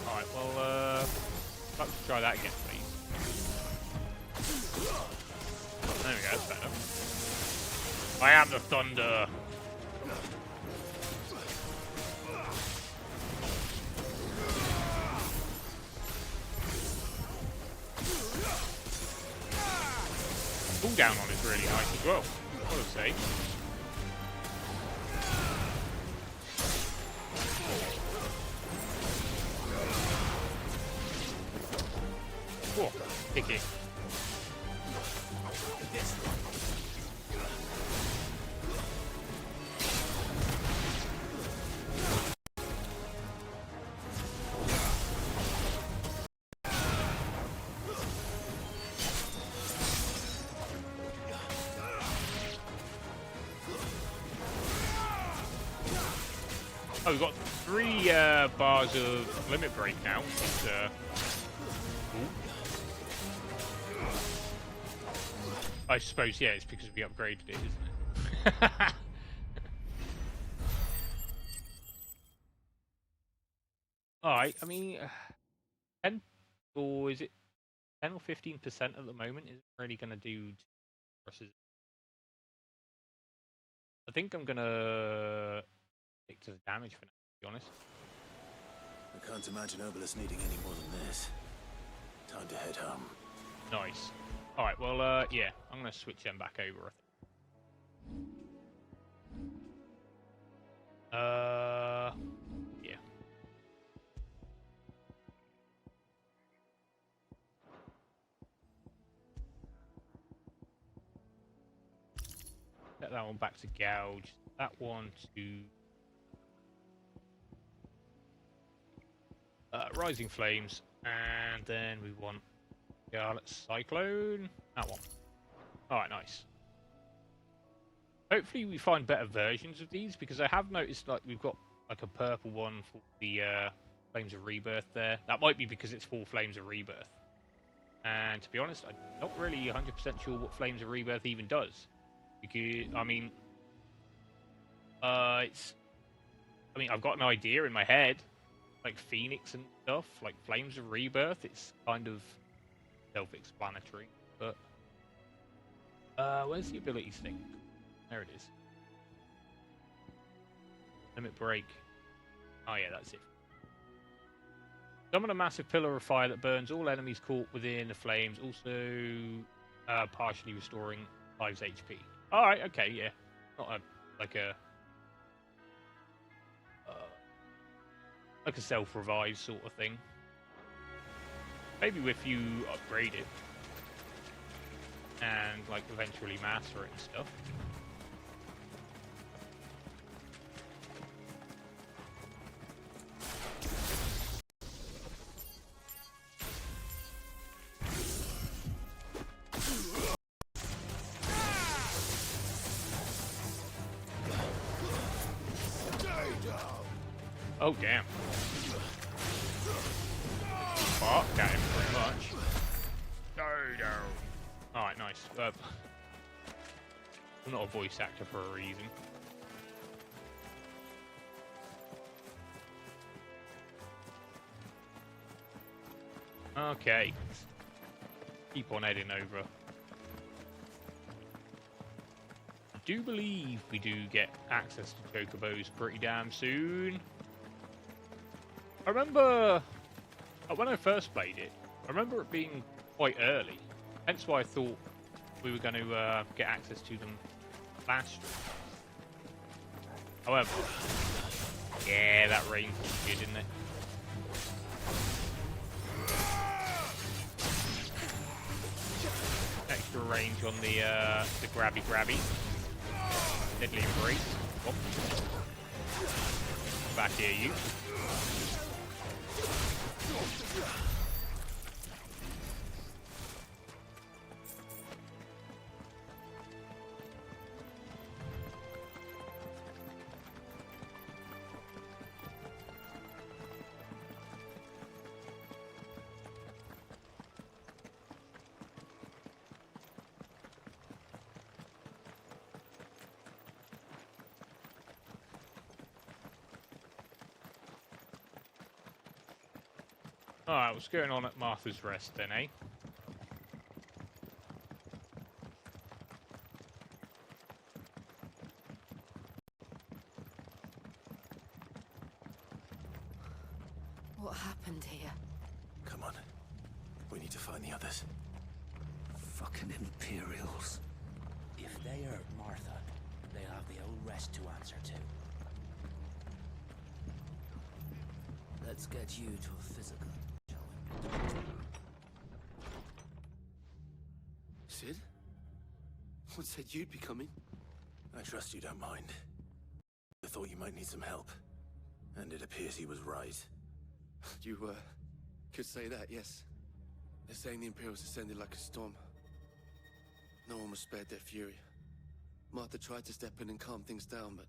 Alright, well, let's try that again, please. There we go, that's better. I am the thunder. Cooldown on is really nice as well, I would say. Whoa, picky. Oh, we've got 3 bars of limit break now. It's, I suppose, yeah, it's because we upgraded it, isn't it? Alright, I mean, 10 or is it 10 or 15% at the moment isn't really going to do versus. I think I'm going to stick to the damage for now, to be honest. I can't imagine Obelisk needing any more than this. Time to head home. Nice. Alright, well, yeah, I'm going to switch them back over, I think. Yeah. Get that one back to gouge. That one to rising flames, and then we want Scarlet Cyclone. That one. Alright, nice. Hopefully we find better versions of these, because I have noticed like we've got like a purple one for the Flames of Rebirth there. That might be because it's for Flames of Rebirth. And to be honest, I'm not really 100% sure what Flames of Rebirth even does. Because, I mean, I've got an idea in my head, like Phoenix and stuff, like Flames of Rebirth. It's kind of self-explanatory, but where's the abilities thing? There it is. Limit break. Oh yeah, that's it. Summon a massive pillar of fire that burns all enemies caught within the flames, also partially restoring 5's HP. Alright, okay, yeah. Not like a self-revive sort of thing. Maybe if you upgrade it and like eventually master it and stuff. Oh, damn. Fuck at him, pretty much. Dodo. Alright, nice. I'm not a voice actor for a reason. Okay. Keep on heading over. I do believe we do get access to Chocobos pretty damn soon. I remember when I first played it, I remember it being quite early. Hence why I thought we were going to get access to them last year. However, yeah, that range was good, didn't it? range on the grabby. Deadly embrace. Oh. Back here, you. Alright, what's going on at Martha's Rest then, eh? What happened here? Come on. We need to find the others. Fucking Imperials. If they hurt Martha, they'll have the old rest to answer to. Let's get you to a physical, shall we? Sid? What said you'd be coming? I trust you don't mind. I thought you might need some help. And it appears he was right. You, could say that, yes. They're saying the Imperials descended like a storm. No one was spared their fury. Martha tried to step in and calm things down, but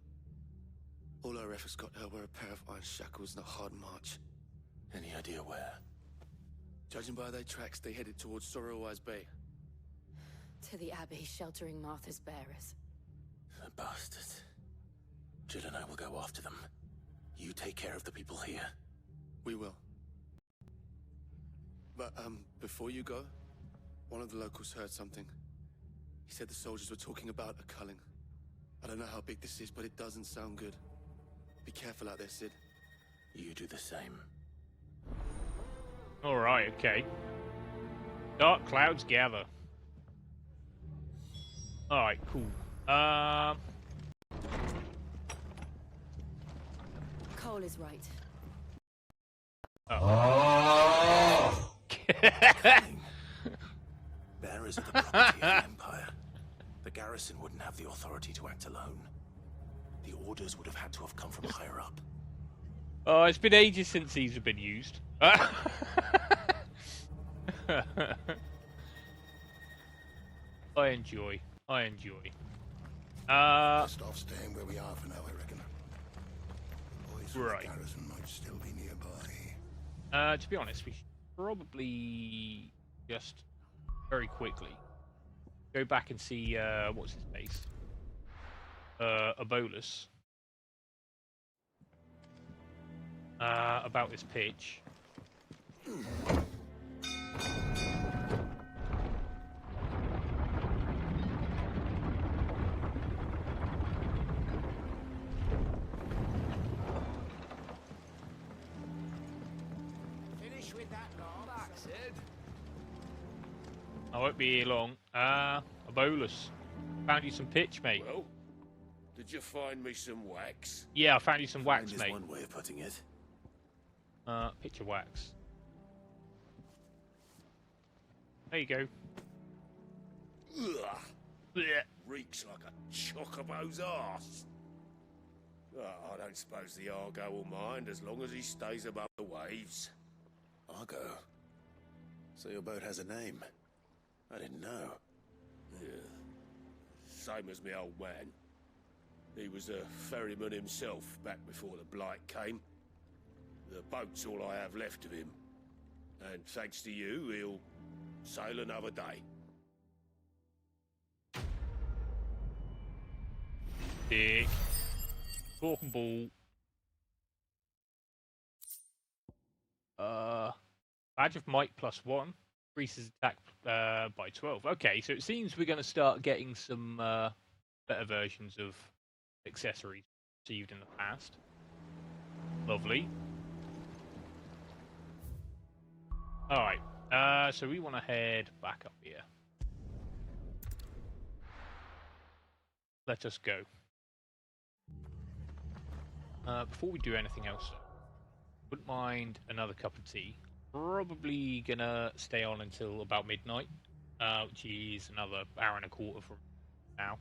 all our efforts got her were a pair of iron shackles and a hard march. Any idea where? Judging by their tracks, they headed towards Sorrowwise Bay. To the Abbey, sheltering Martha's bearers. The bastards. Jill and I will go after them. You take care of the people here. We will. But, before you go, one of the locals heard something. He said the soldiers were talking about a culling. I don't know how big this is, but it doesn't sound good. Be careful out there, Sid. You do the same. Alright, okay. Dark clouds gather. Alright, cool. Cole is right. Oh! Bearers are the property of the Empire. The garrison wouldn't have the authority to act alone. The orders would have had to have come from higher up. Oh, it's been ages since these have been used. I enjoy. Best off staying where we are for now, I reckon. The boys from the Right. garrison might still be nearby. To be honest, we should probably just very quickly go back and see what's his face, Abolus, about this pitch. Finish with that long. Back, Sid. I won't be here long. Abolus, found you some pitch, mate. Well, did you find me some wax? Yeah, I found you some wax, Find is mate. one way of putting it. Pitch of wax. There you go. Ugh. Blech. Reeks like a chocobo's arse. I don't suppose the Argo will mind as long as he stays above the waves. Argo. So your boat has a name. I didn't know. Yeah. Same as me old man. He was a ferryman himself back before the Blight came. The boat's all I have left of him. And thanks to you, he'll sail another day. Dick. Talking ball. Badge of Might +1. Increases attack by 12. Okay, so it seems we're going to start getting some better versions of accessories received in the past. Lovely. Alright, so we want to head back up here. Let us go. Before we do anything else, wouldn't mind another cup of tea. Probably gonna stay on until about midnight. Geez, another hour and a quarter from now.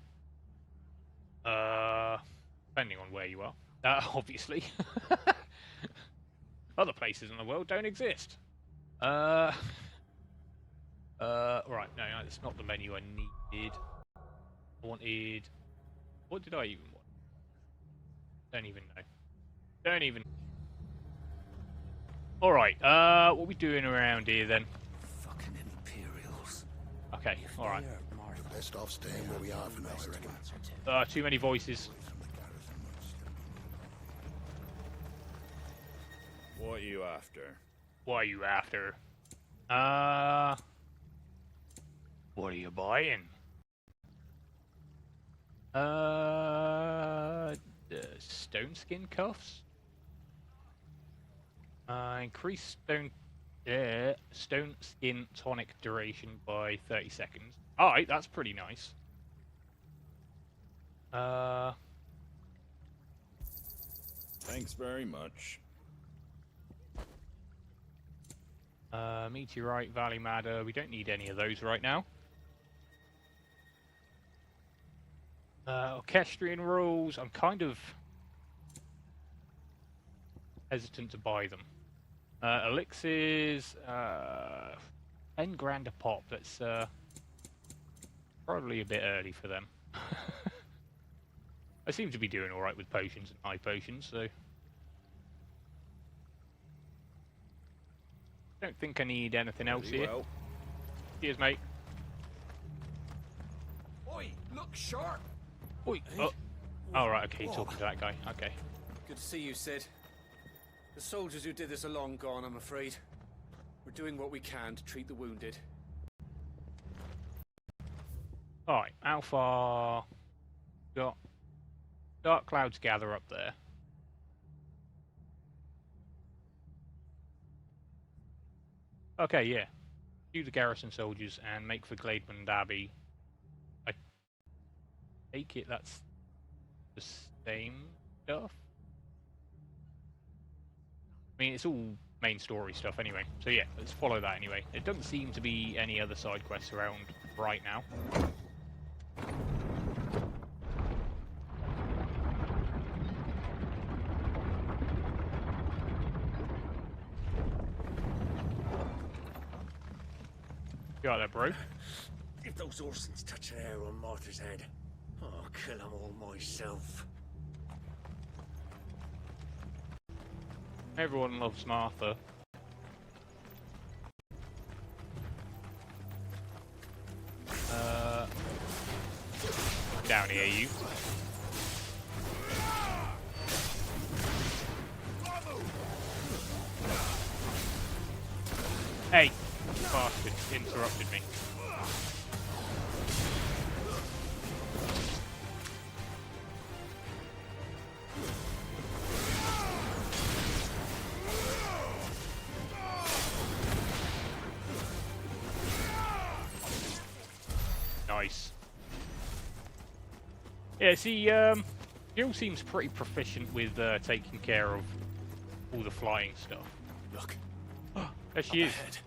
Depending on where you are. Obviously. Other places in the world don't exist. Right, no, that's not the menu I needed. I wanted... What did I even want? Don't even know. Don't even... Alright, what are we doing around here then? Fucking Imperials. Okay, alright. Best off staying where we are for now, I reckon. Too many voices. What are you after? What are you after? What are you buying? The stone skin cuffs? Increase stone skin tonic duration by 30 seconds. Alright, that's pretty nice. Thanks very much. Meteorite, Valley Madder, we don't need any of those right now. Orchestrion rules, I'm kind of hesitant to buy them. Elixirs, 10 grand a pop, that's probably a bit early for them. I seem to be doing alright with potions and high potions, so... Don't think I need anything else here. Well. Cheers, mate. Oi, look sharp! Oi! Oh, right, okay, you're talking to that guy. Okay. Good to see you, Sid. The soldiers who did this are long gone, I'm afraid. We're doing what we can to treat the wounded. Alright, how far... Got... Dark clouds gather up there. Okay, yeah. Do the garrison soldiers and make for Glademan Abbey. I take it that's the same stuff? I mean, it's all main story stuff anyway. So yeah, let's follow that anyway. There doesn't seem to be any other side quests around right now. You got that, bro? If those Orsons touch an hair on Martha's head, I'll kill them all myself. Everyone loves Martha. Down here, you. Hey, bastard interrupted me. Nice. Yeah, see, Jill seems pretty proficient with taking care of all the flying stuff. Look. There she is. Ahead.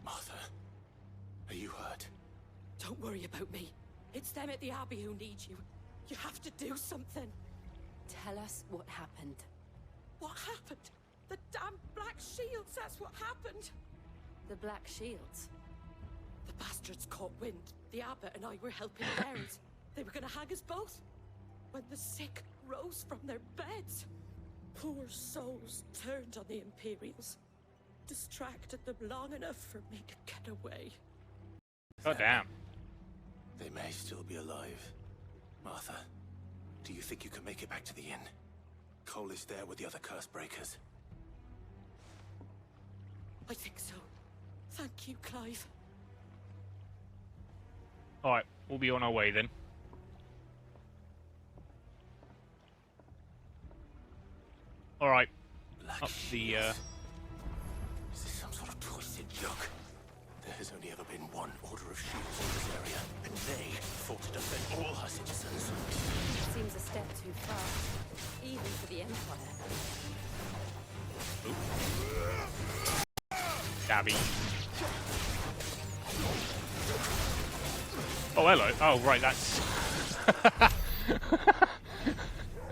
Martha, are you hurt? Don't worry about me. It's them at the Abbey who need you. You have to do something. Tell us what happened. What happened? The damn Black Shields, that's what happened. The Black Shields? The bastards caught wind. The abbot and I were helping parents. They were gonna hang us both. When the sick rose from their beds. Poor souls turned on the Imperials. Distracted them long enough for me to get away. God damn. They may still be alive. Martha, do you think you can make it back to the inn? Cole is there with the other curse breakers. I think so. Thank you, Clive. Alright, we'll be on our way then. Alright. Up the, Is this some sort of twisted joke? There has only ever been one Order of Shields in this area, and they fought to defend all our citizens. Seems a step too far, even for the Empire. Stabby. Oh, hello. Oh, right, that's... I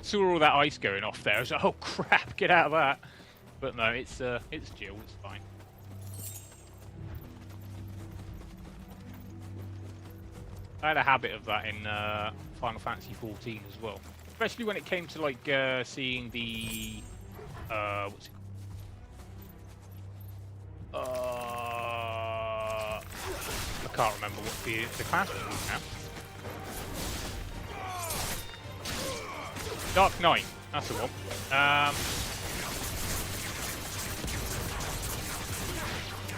saw all that ice going off there. I was like, oh, crap, get out of that. But no, it's Jill. It's fine. I had a habit of that in Final Fantasy XIV as well. Especially when it came to, like, seeing the... what's it called? I can't remember what the class was called now. Dark Knight, that's the one.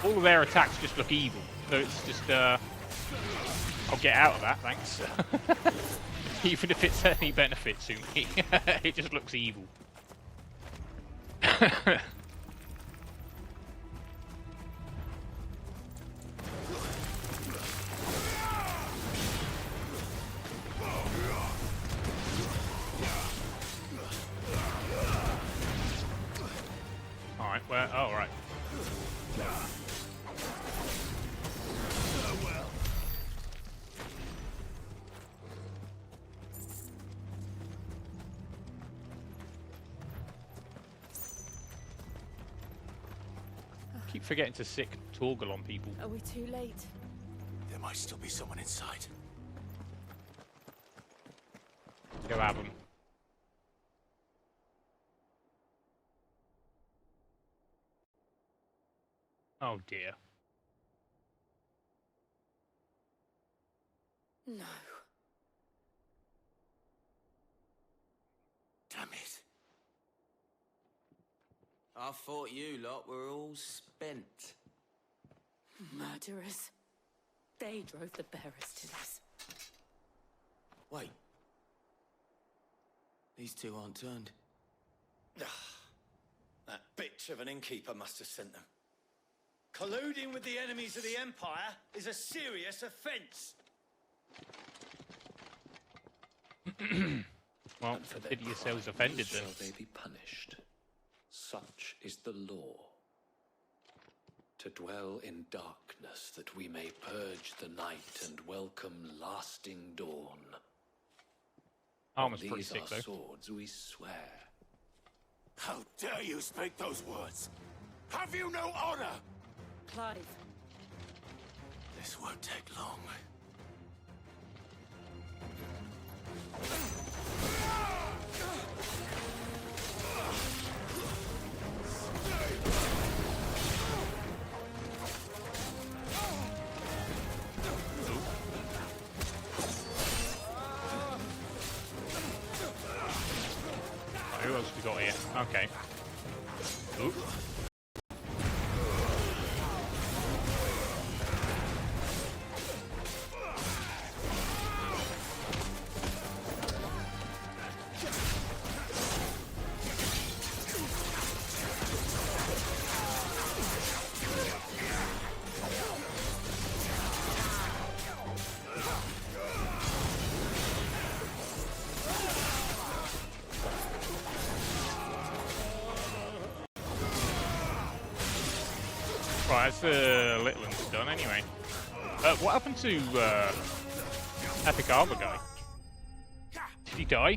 All of their attacks just look evil, so it's just, I'll get out of that, thanks. Even if it's any benefit to me, it just looks evil. Alright, where? Oh, right. Keep forgetting to sick Torgal on people. Are we too late? There might still be someone inside. Go have them. Oh dear. No. Damn it. I thought you lot were all spent. Murderers. They drove the bearers to this. Wait. These two aren't turned. That bitch of an innkeeper must have sent them. Colluding with the enemies of the Empire is a serious offence. Well, consider yourselves offended then. Shall they be punished? Such is the law. To dwell in darkness that we may purge the night and welcome lasting dawn. Armor's pretty These sick, are though. swords we swear. How dare you speak those words? Have you no honor? Clive. This won't take long. Who else we got here? Okay. Ooh. Right, that's the little one's done anyway. What happened to Epic Armor guy? Did he die?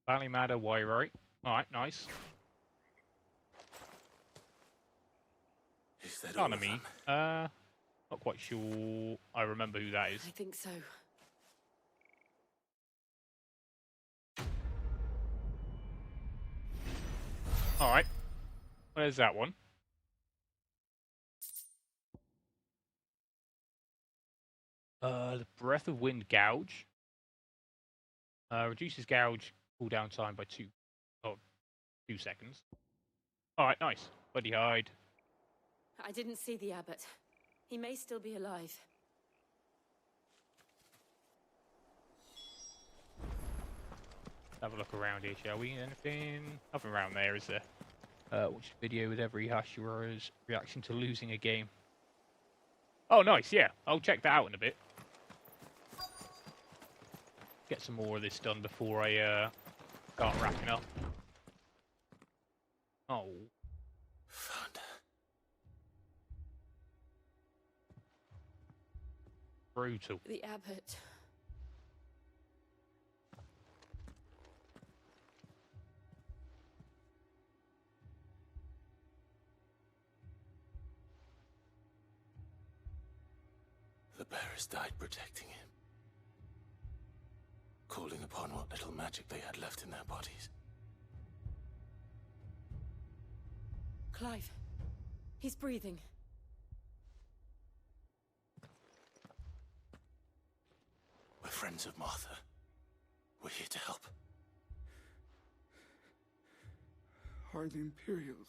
Valley Matter, why right? Alright, nice. Is that all of Enemy. them? Not quite sure I remember who that is. I think so. Alright. Where's that one? The Breath of Wind Gouge. Reduces gouge cooldown time by 2 seconds. Alright, nice. Buddy hide. I didn't see the abbot. He may still be alive. Have a look around here, shall we? Anything? Nothing around there, is there? Watch the video with every Hashira's reaction to losing a game. Oh, nice, yeah. I'll check that out in a bit. get some more of this done before I start wrapping up. Oh. Found Brutal. The abbot. The bearers died protecting him, calling upon what little magic they had left in their bodies. Clive. He's breathing. We're friends of Martha. We're here to help. Are the Imperials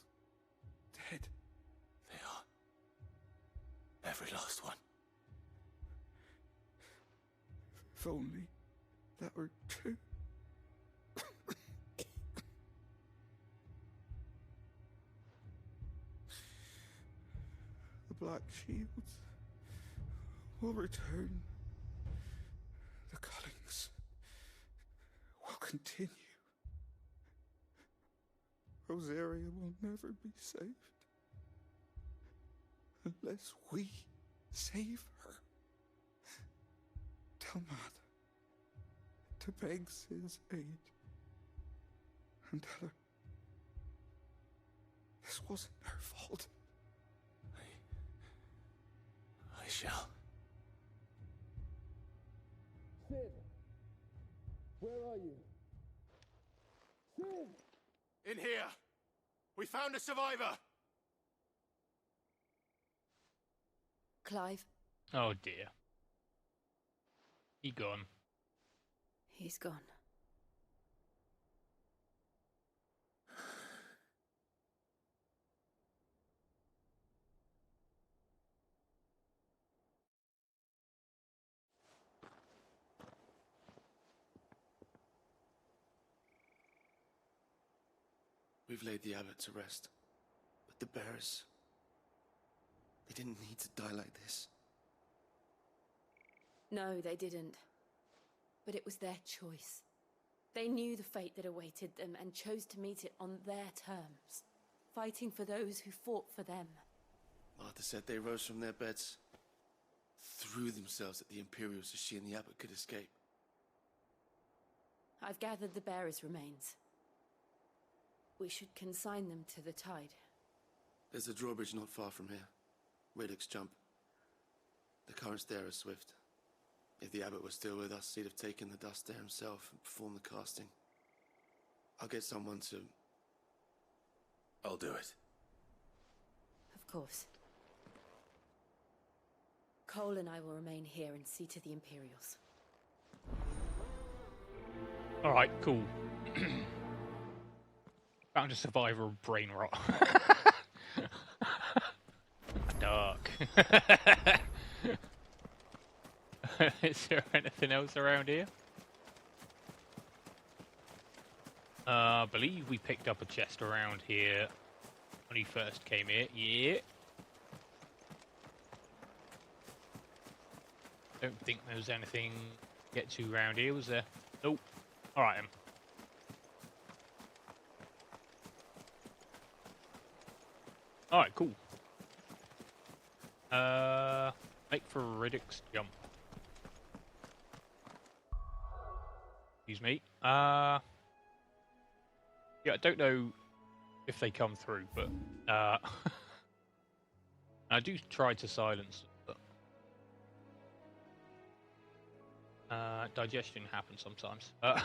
dead? They are. Every last one. If only that were true. The Black Shields will return. The cullings will continue. Rosaria will never be saved unless we save her. Tell Mother to beg Sid's aid and tell her this wasn't her fault. I shall. Sid! Where are you? Sid! In here! We found a survivor! Clive. Oh dear. He gone. He's gone. We've laid the abbot to rest. But the bearers... they didn't need to die like this. No, they didn't. But it was their choice. They knew the fate that awaited them and chose to meet it on their terms, fighting for those who fought for them. Martha said they rose from their beds, threw themselves at the Imperials so she and the abbot could escape. I've gathered the bearers' remains. We should consign them to the tide. There's a drawbridge not far from here. Radix jump. The currents there are swift. If the abbot was still with us, he'd have taken the dust there himself and performed the casting. I'll get someone to... I'll do it. Of course. Cole and I will remain here and see to the Imperials. Alright, cool. Found a survivor of brain rot. Dark. Is there anything else around here? I believe we picked up a chest around here when he first came here. Yeah. Don't think there was anything to get to around here, was there? Nope. Alright then. Alright, cool. Make for Riddick's jump. Excuse me. Yeah, I don't know if they come through, but I do try to silence them, but digestion happens sometimes. Gotta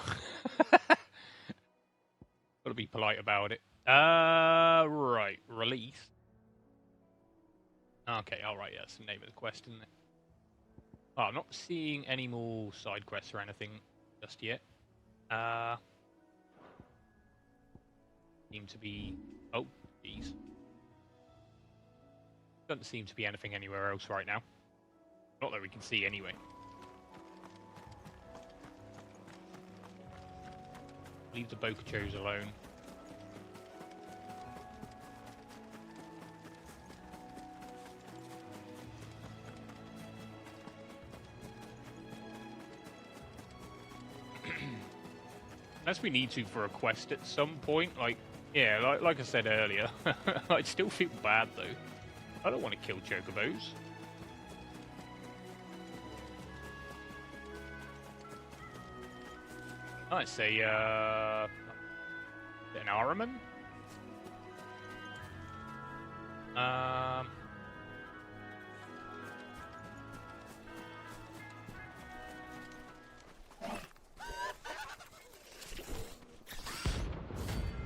be polite about it. Right, release. Okay, alright, yeah, that's the name of the quest, isn't it? Oh, I'm not seeing any more side quests or anything just yet. Seem to be... Oh, jeez. Doesn't seem to be anything anywhere else right now. Not that we can see anyway. Leave the Bocachos alone. Unless we need to for a quest at some point. Like, yeah, like I said earlier. I still feel bad, though. I don't want to kill chocobos. I say, an Ahriman?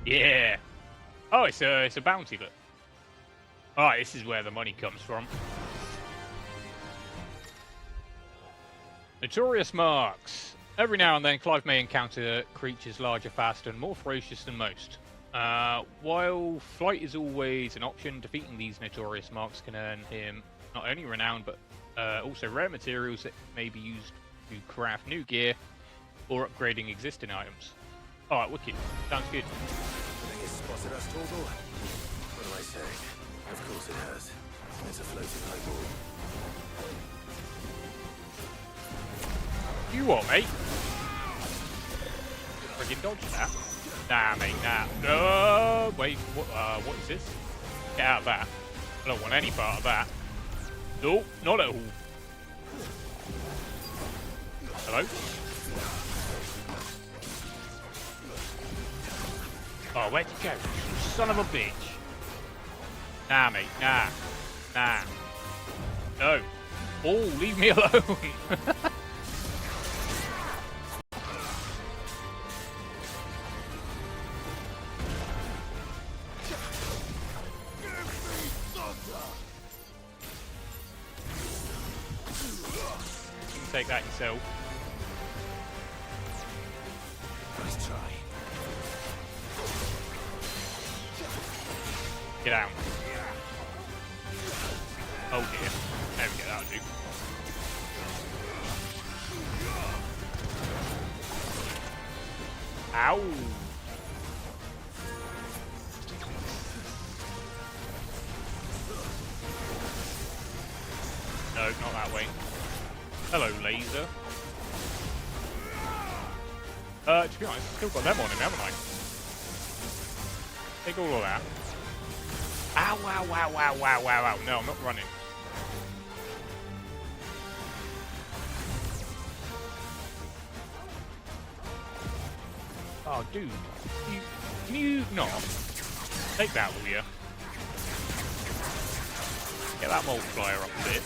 Yeah. Oh, it's a bounty, look. Alright, this is where the money comes from. Notorious marks. Every now and then, Clive may encounter creatures larger, faster, and more ferocious than most. While flight is always an option, defeating these notorious marks can earn him not only renown, but also rare materials that may be used to craft new gear or upgrading existing items. Alright, wicked. Sounds good. Thing has spotted us, Torgal. What do I say? Of course it has. It's a floating eyeball. You what, mate? Friggin' dodge that. Nah, mate, nah. No, wait, what is this? Get out of that. I don't want any part of that. Nope, not at all. Hello? Oh, where'd you go? You son of a bitch. Nah, mate, nah. Nah. No. Oh, leave me alone. Take that yourself. Nice try. Get out. Oh dear. There we go, that'll do. Ow! No, not that way. Hello, laser. To be honest, I've still got them on him, haven't I? Take all of that. Ow, ow, ow, ow, ow, ow, ow. No, I'm not running. Oh, dude. Can you not? Take that, will you? Get that multiplier up a bit.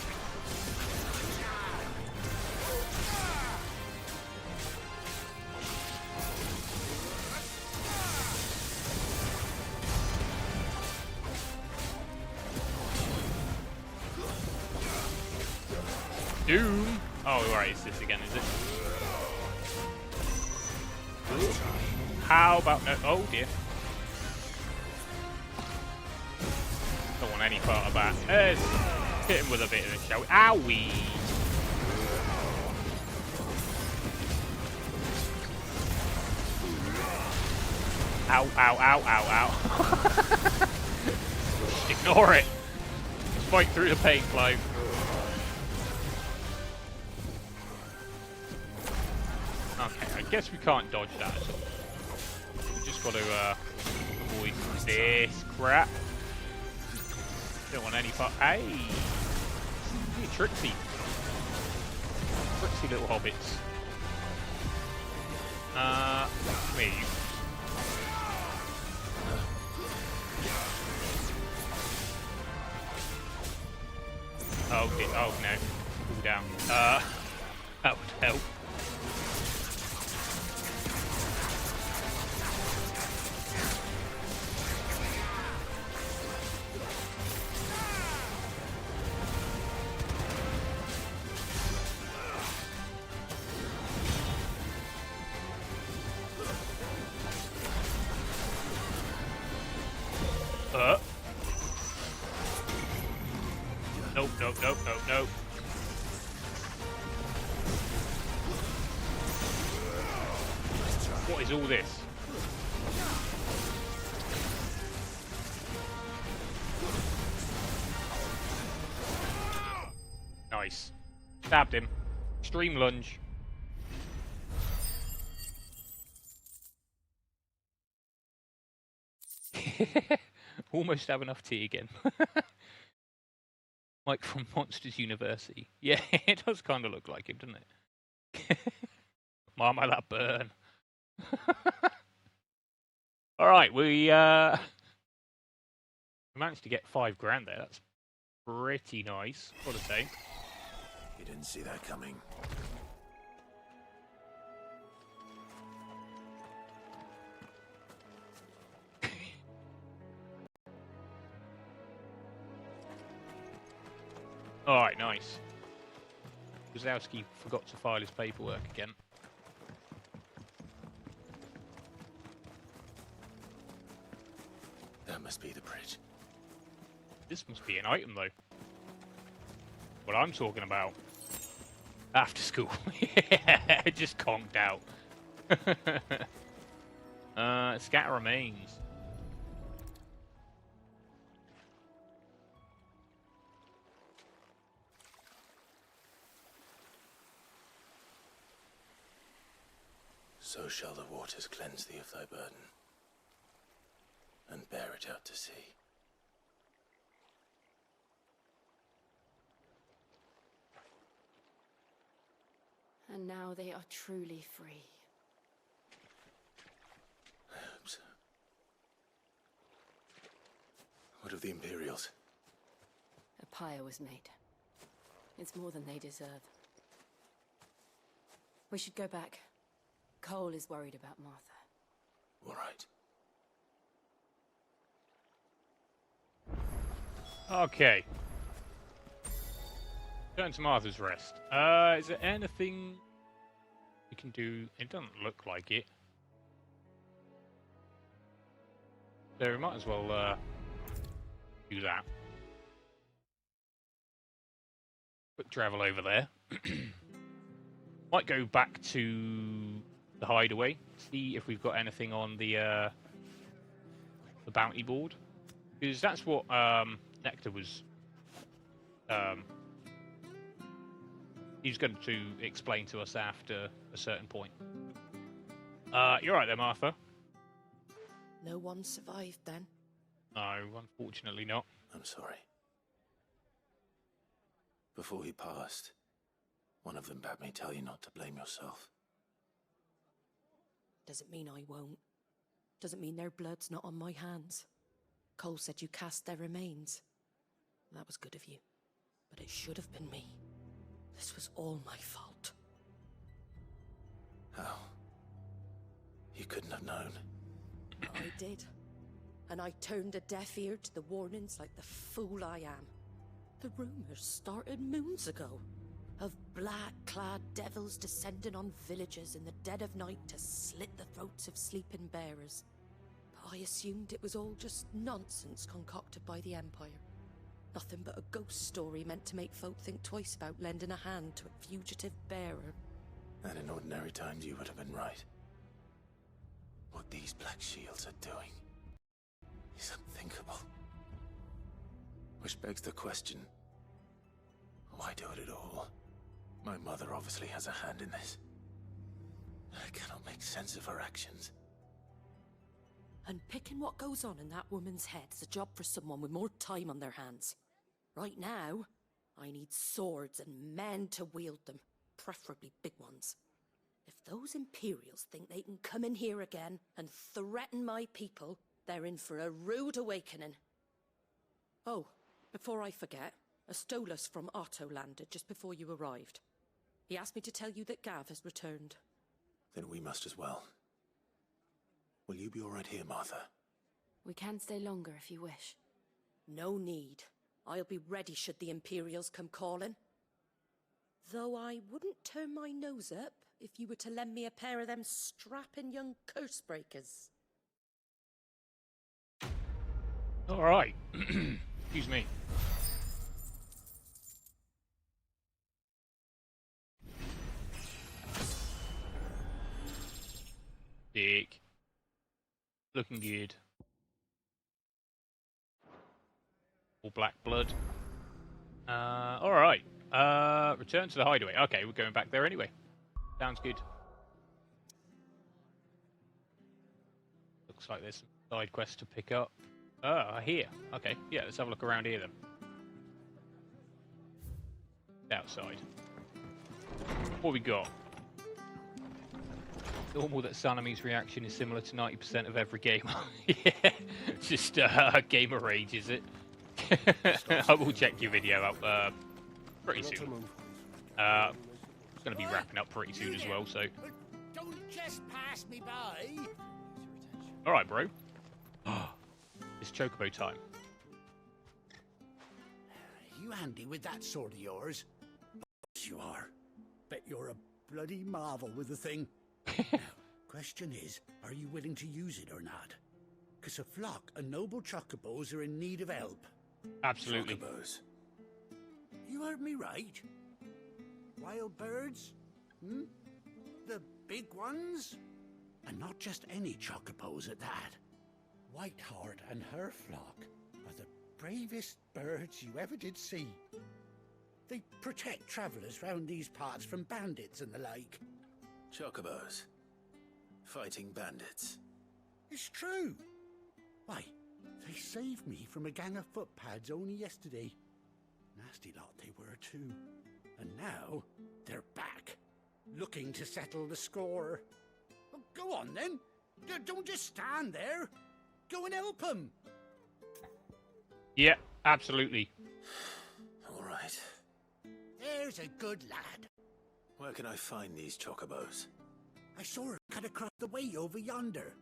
Doom! Oh, right, it's this again, is it? How about no? Oh dear. Don't want any part of that. Let's hit him with a bit of a shall we? Owie! Ow, ow, ow, ow, ow. Just ignore it. Just fight through the pain, Clive. Okay, I guess we can't dodge that at all. We just got to avoid this crap. Don't want any part. Hey! You're tricksy. Tricksy little hobbits. Come here, you. Oh, okay. Oh no. Cool down. That would help. Nope, nope, nope, nope, nope. What is all this? Nice. Stabbed him. Extreme lunge. Almost have enough tea again. Like from Monsters University. Yeah, it does kind of look like him, doesn't it? Mama, that burn. All right, we managed to get $5,000 there. That's pretty nice, gotta say. You didn't see that coming. All right, nice. Wazowski forgot to file his paperwork again. That must be the bridge. This must be an item, though. What I'm talking about. After school. Yeah, just conked out. Scatter remains. So shall the waters cleanse thee of thy burden, and bear it out to sea. And now they are truly free. I hope so. What of the Imperials? A pyre was made. It's more than they deserve. We should go back. Cole is worried about Martha. All right. Okay. Turn to Martha's Rest. Is there anything we can do? It doesn't look like it. So we might as well do that. Quick travel over there. Might go back to the hideaway, see if we've got anything on the bounty board, because that's what Nectar was. He was going to explain to us after a certain point. You're right there, Martha. No one survived then? No, unfortunately not. I'm sorry. Before he passed, one of them bade me tell you not to blame yourself. Doesn't mean I won't. Doesn't mean their blood's not on my hands. Cole said you cast their remains. That was good of you. But it should have been me. This was all my fault. How? You couldn't have known. I did. And I turned a deaf ear to the warnings like the fool I am. The rumors started moons ago. Of black-clad devils descending on villages in the dead of night to slit the throats of sleeping bearers. But I assumed it was all just nonsense concocted by the Empire. Nothing but a ghost story meant to make folk think twice about lending a hand to a fugitive bearer. And in ordinary times you would have been right. What these Black Shields are doing is unthinkable. Which begs the question, why do it at all? My mother obviously has a hand in this. I cannot make sense of her actions. And picking what goes on in that woman's head is a job for someone with more time on their hands. Right now, I need swords and men to wield them, preferably big ones. If those Imperials think they can come in here again and threaten my people, they're in for a rude awakening. Oh, before I forget, a Stolas from Otto landed just before you arrived. He asked me to tell you that Gav has returned. Then we must as well. Will you be all right here, Martha? We can stay longer if you wish. No need. I'll be ready should the Imperials come calling. Though I wouldn't turn my nose up if you were to lend me a pair of them strapping young curse breakers. All right. Excuse me. Dick. Looking good. All black blood. Alright. Return to the hideaway. Okay, we're going back there anyway. Sounds good. Looks like there's some Side quest to pick up. Here. Okay, yeah, let's have a look around here then. Outside. What we got? Normal that Salami's reaction is similar to 90% of every gamer. Yeah, just gamer rage, is it? I will check your video out pretty soon. It's going to be wrapping up pretty soon as well, so... Don't just pass me by. Alright, bro. It's Chocobo time. You handy with that sword of yours? Yes, you are. Bet you're a bloody marvel with the thing. Now, question is, are you willing to use it or not? Because a flock of noble chocobos are in need of help. Absolutely. Chocobos. You heard me right. Wild birds? Hmm? The big ones? And not just any chocobos at that. Whiteheart and her flock are the bravest birds you ever did see. They protect travellers round these parts from bandits and the like. Chocobos. Fighting bandits. It's true. Why, they saved me from a gang of footpads only yesterday. Nasty lot they were too. And now, they're back, looking to settle the score. Well, go on then. Don't just stand there. Go and help them. Yeah, absolutely. All right. There's a good lad. Where can I find these chocobos? I saw her cut across the way over yonder.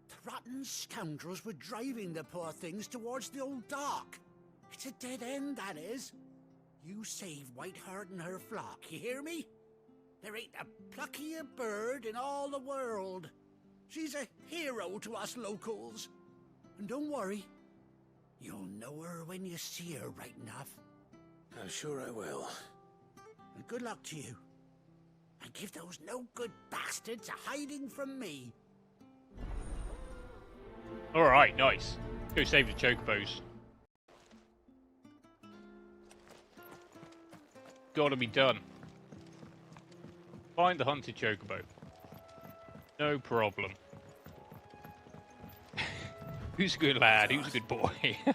The rotten scoundrels were driving the poor things towards the old dock. It's a dead end, that is. You save Whiteheart and her flock, you hear me? There ain't a pluckier bird in all the world. She's a hero to us locals. And don't worry, you'll know her when you see her right enough. I'm sure I will. And good luck to you. And give those no-good bastards a hiding from me. Alright, nice. Go save the chocobos. Gotta be done. Find the hunted chocobo. No problem. Who's a good lad? Who's a good boy?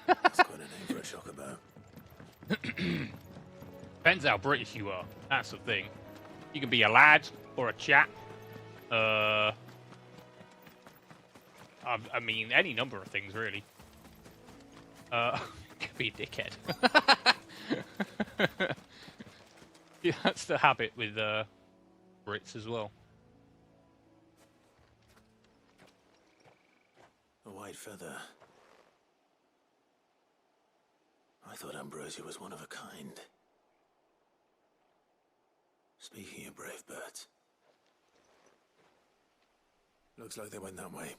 That's quite a name for a chocobo. Depends how British you are. That's the thing. You can be a lad or a chap. I mean, any number of things, really. Could be a dickhead. Yeah, that's the habit with Brits as well. A white feather. I thought Ambrosia was one of a kind. Speaking of brave birds. Looks like they went that way.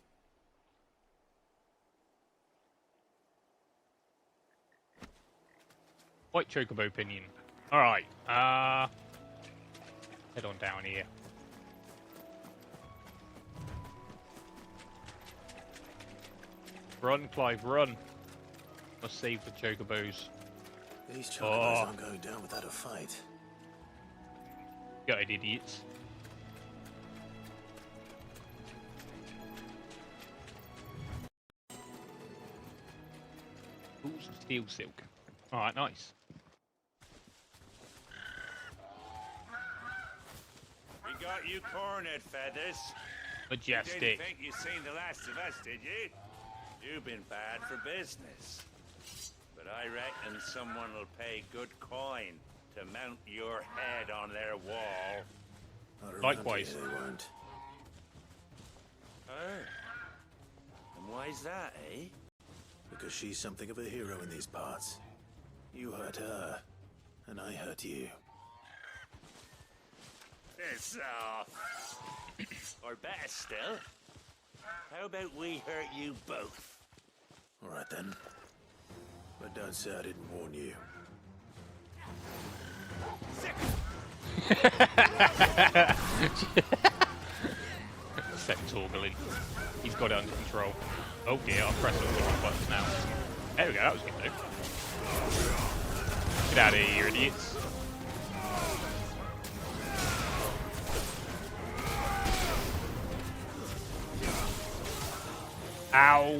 White chocobo opinion. Alright, head on down here. Run, Clive, run. Must save the chocobos. These chocobos aren't going down without a fight. Got it, idiots. Ooh, some steel silk. Alright, nice. We got you cornered, Feathers. Majestic. You didn't think you'd seen the last of us, did you? You've been bad for business. But I reckon someone will pay good coin to mount your head on their wall. Likewise. They won't. Oh. And why's that, eh? Because she's something of a hero in these parts. You hurt her, and I hurt you. Piss off. Or better still, how about we hurt you both? All right then. But don't say I didn't warn you. Second Torgalin. He's got it under control. Oh dear, I'll press all the wrong buttons now. There we go, that was good though. Get out of here, idiots. Ow.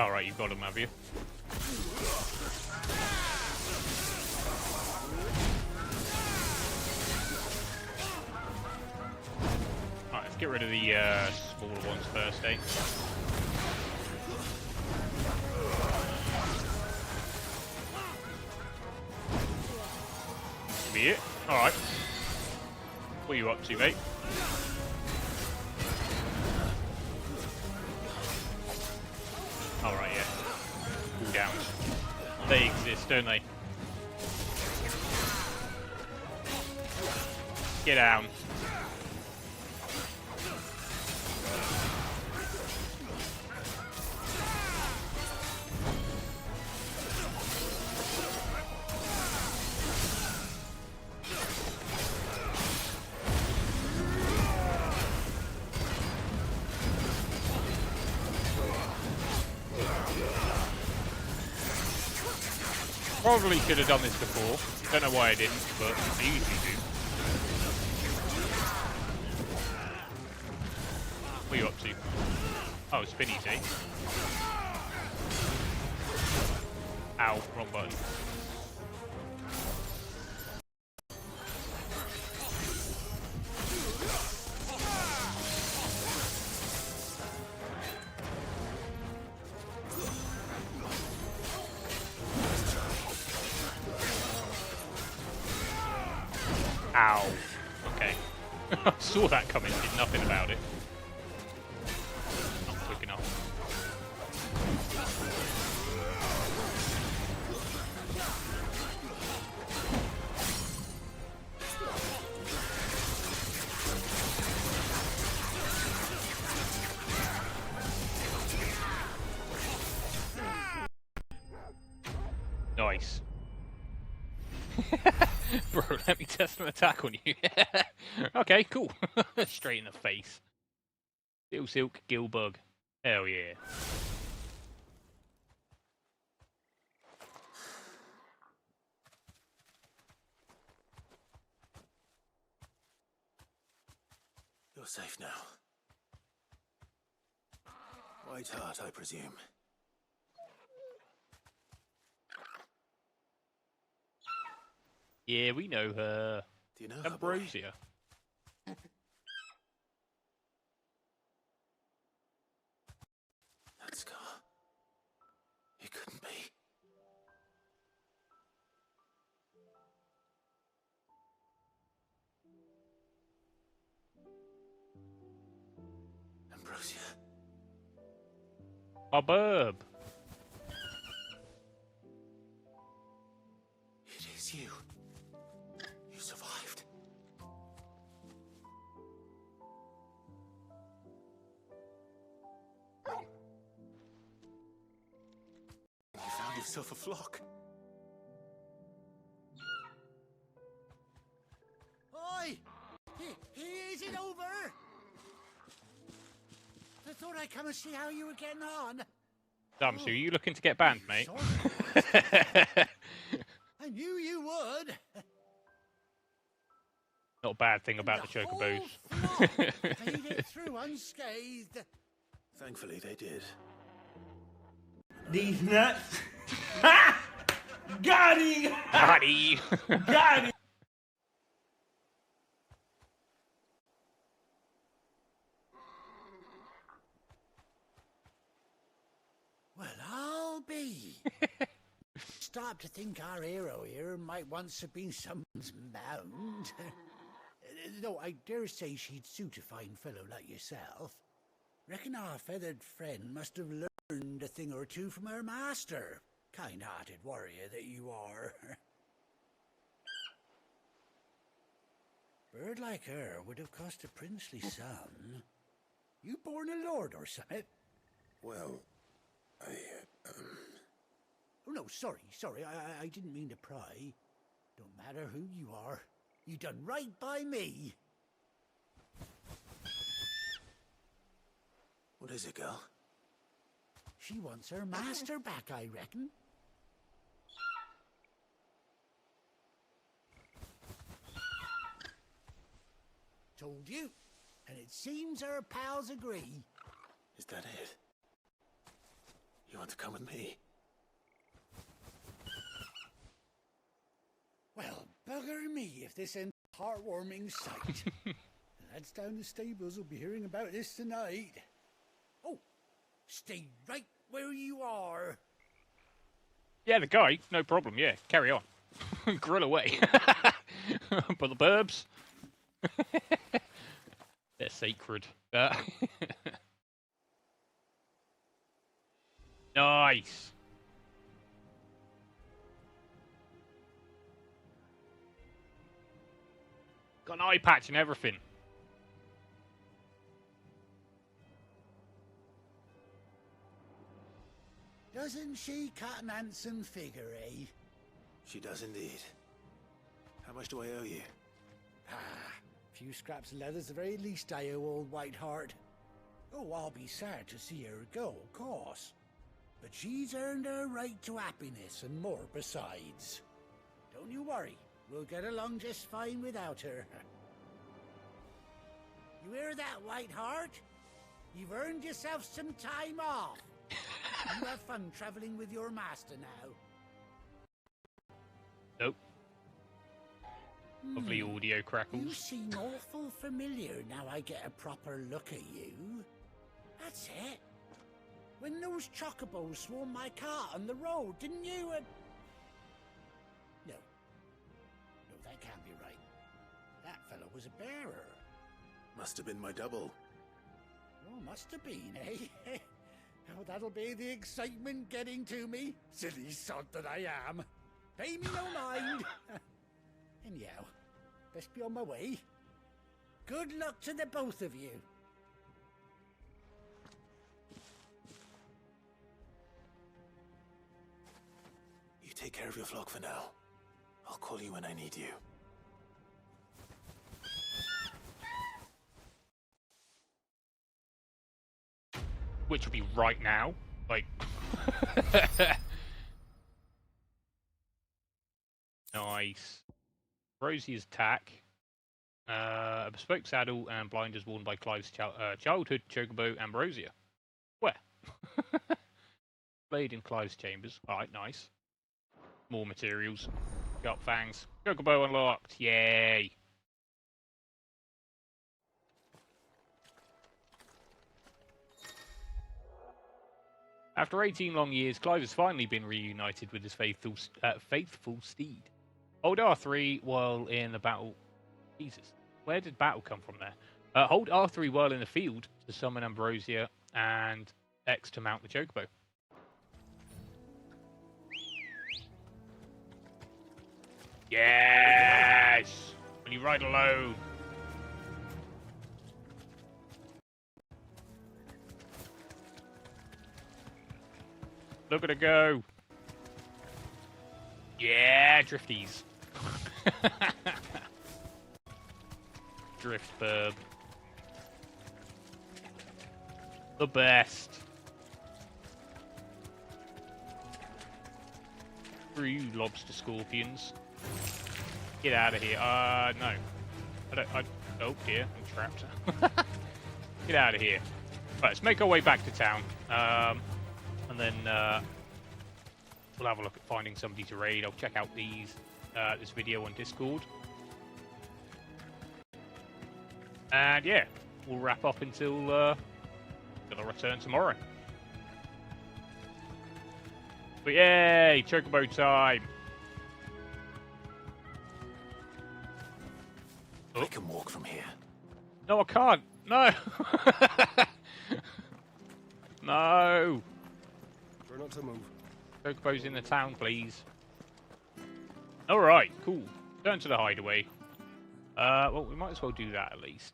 Alright, you've got him, have you? Alright, let's get rid of the smaller ones first, eh? Be it. Alright. What are you up to, mate? Alright, yeah. Cooldowns. They exist, don't they? Get down. Probably could have done this before. Don't know why I didn't, but I usually do. What are you up to? Oh, spinnies, eh? Ow, wrong button. Ow. Okay. I saw that coming, did nothing about it. Not quick enough. Nice. Bro, let me test an attack on you. Okay, cool. Straight in the face. Steel Silk, Gilbug. Hell yeah. You're safe now. White Heart, I presume. Yeah, we know her. Do you know Ambrosia. That scar. It couldn't be. Ambrosia. A burb. It is you. You survived. You found yourself a flock. Oi! Is it over? I thought I'd come and see how you were getting on. Damn, so are you looking to get banned, mate? I knew you would. Not a bad thing about the chocobos. Made it through unscathed. Thankfully, they did. These nuts. Ha! Got him! Got him! Got him! Well, I'll be. Start to think our hero here might once have been someone's mound. Though I dare say she'd suit a fine fellow like yourself. Reckon our feathered friend must have learned a thing or two from her master. Kind-hearted warrior that you are. Bird like her would have cost a princely sum. You born a lord or something? Well, Oh, no, sorry. I didn't mean to pry. Don't matter who you are. You done right by me. What is it, girl? She wants her master back, I reckon. Told you. And it seems her pals agree. Is that it? You want to come with me? Well, bugger me if this ain't a heartwarming sight. The lads down the stables will be hearing about this tonight. Oh, stay right where you are. Yeah, the guy, no problem, yeah, carry on. Grill away. But the burbs, they're sacred. Nice. Got an eye patch and everything. Doesn't she cut an handsome figure, eh? She does indeed. How much do I owe you? A few scraps of leather's the very least I owe old Whiteheart. Oh, I'll be sad to see her go, of course. But she's earned her right to happiness and more besides. Don't you worry, we'll get along just fine without her. You hear that, Whiteheart? You've earned yourself some time off. You have fun traveling with your master now. Nope. Lovely audio crackles. You seem awful familiar now I get a proper look at you. That's it. When those chocobos swarmed my car on the road, didn't you? No. No, that can't be right. That fellow was a bearer. Must have been my double. Oh, must have been, eh? Oh, that'll be the excitement getting to me. Silly sod that I am. Pay me no mind. Anyhow, best be on my way. Good luck to the both of you. You take care of your flock for now. I'll call you when I need you. Which will be right now. Like... Nice. Rosie's attack. A bespoke saddle and blinders worn by Clive's childhood chocobo, Ambrosia. Where? Blade in Clive's chambers. Alright, nice. More materials. Got fangs. Chocobo unlocked. Yay! After 18 long years, Clive has finally been reunited with his faithful steed. Hold R3 while in the battle... Jesus, where did battle come from there? Hold R3 while in the field to summon Ambrosia, and X to mount the chocobo. Yes! When you ride alone. Look at her go. Yeah, drifties. Drift burb. The best. Screw you, lobster scorpions. Get out of here. No. Oh dear, I'm trapped. Get out of here. Right, let's make our way back to town. And then we'll have a look at finding somebody to raid. I'll check out this video on Discord. And yeah, we'll wrap up until I return tomorrow. But yay, chocobo time! Oh. I can walk from here. No, I can't. No. No. Try not to move. Chocobo's in the town, please. Alright, cool. Turn to the hideaway. Well, we might as well do that at least.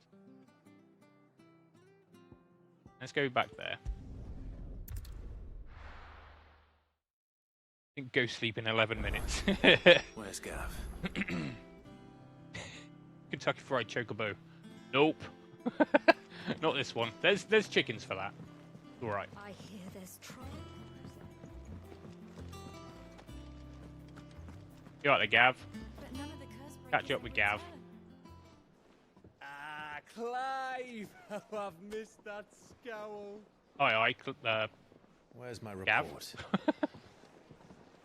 Let's go back there. I think go sleep in 11 minutes. Where's Gav? Kentucky Fried Chocobo. Nope. Not this one. There's chickens for that. Alright. I hear there's trouble. You alright there, Gav? But none of the curse Catch up with Gav. Clive! Oh, I've missed that scowl. Aye, Where's my Gav? report?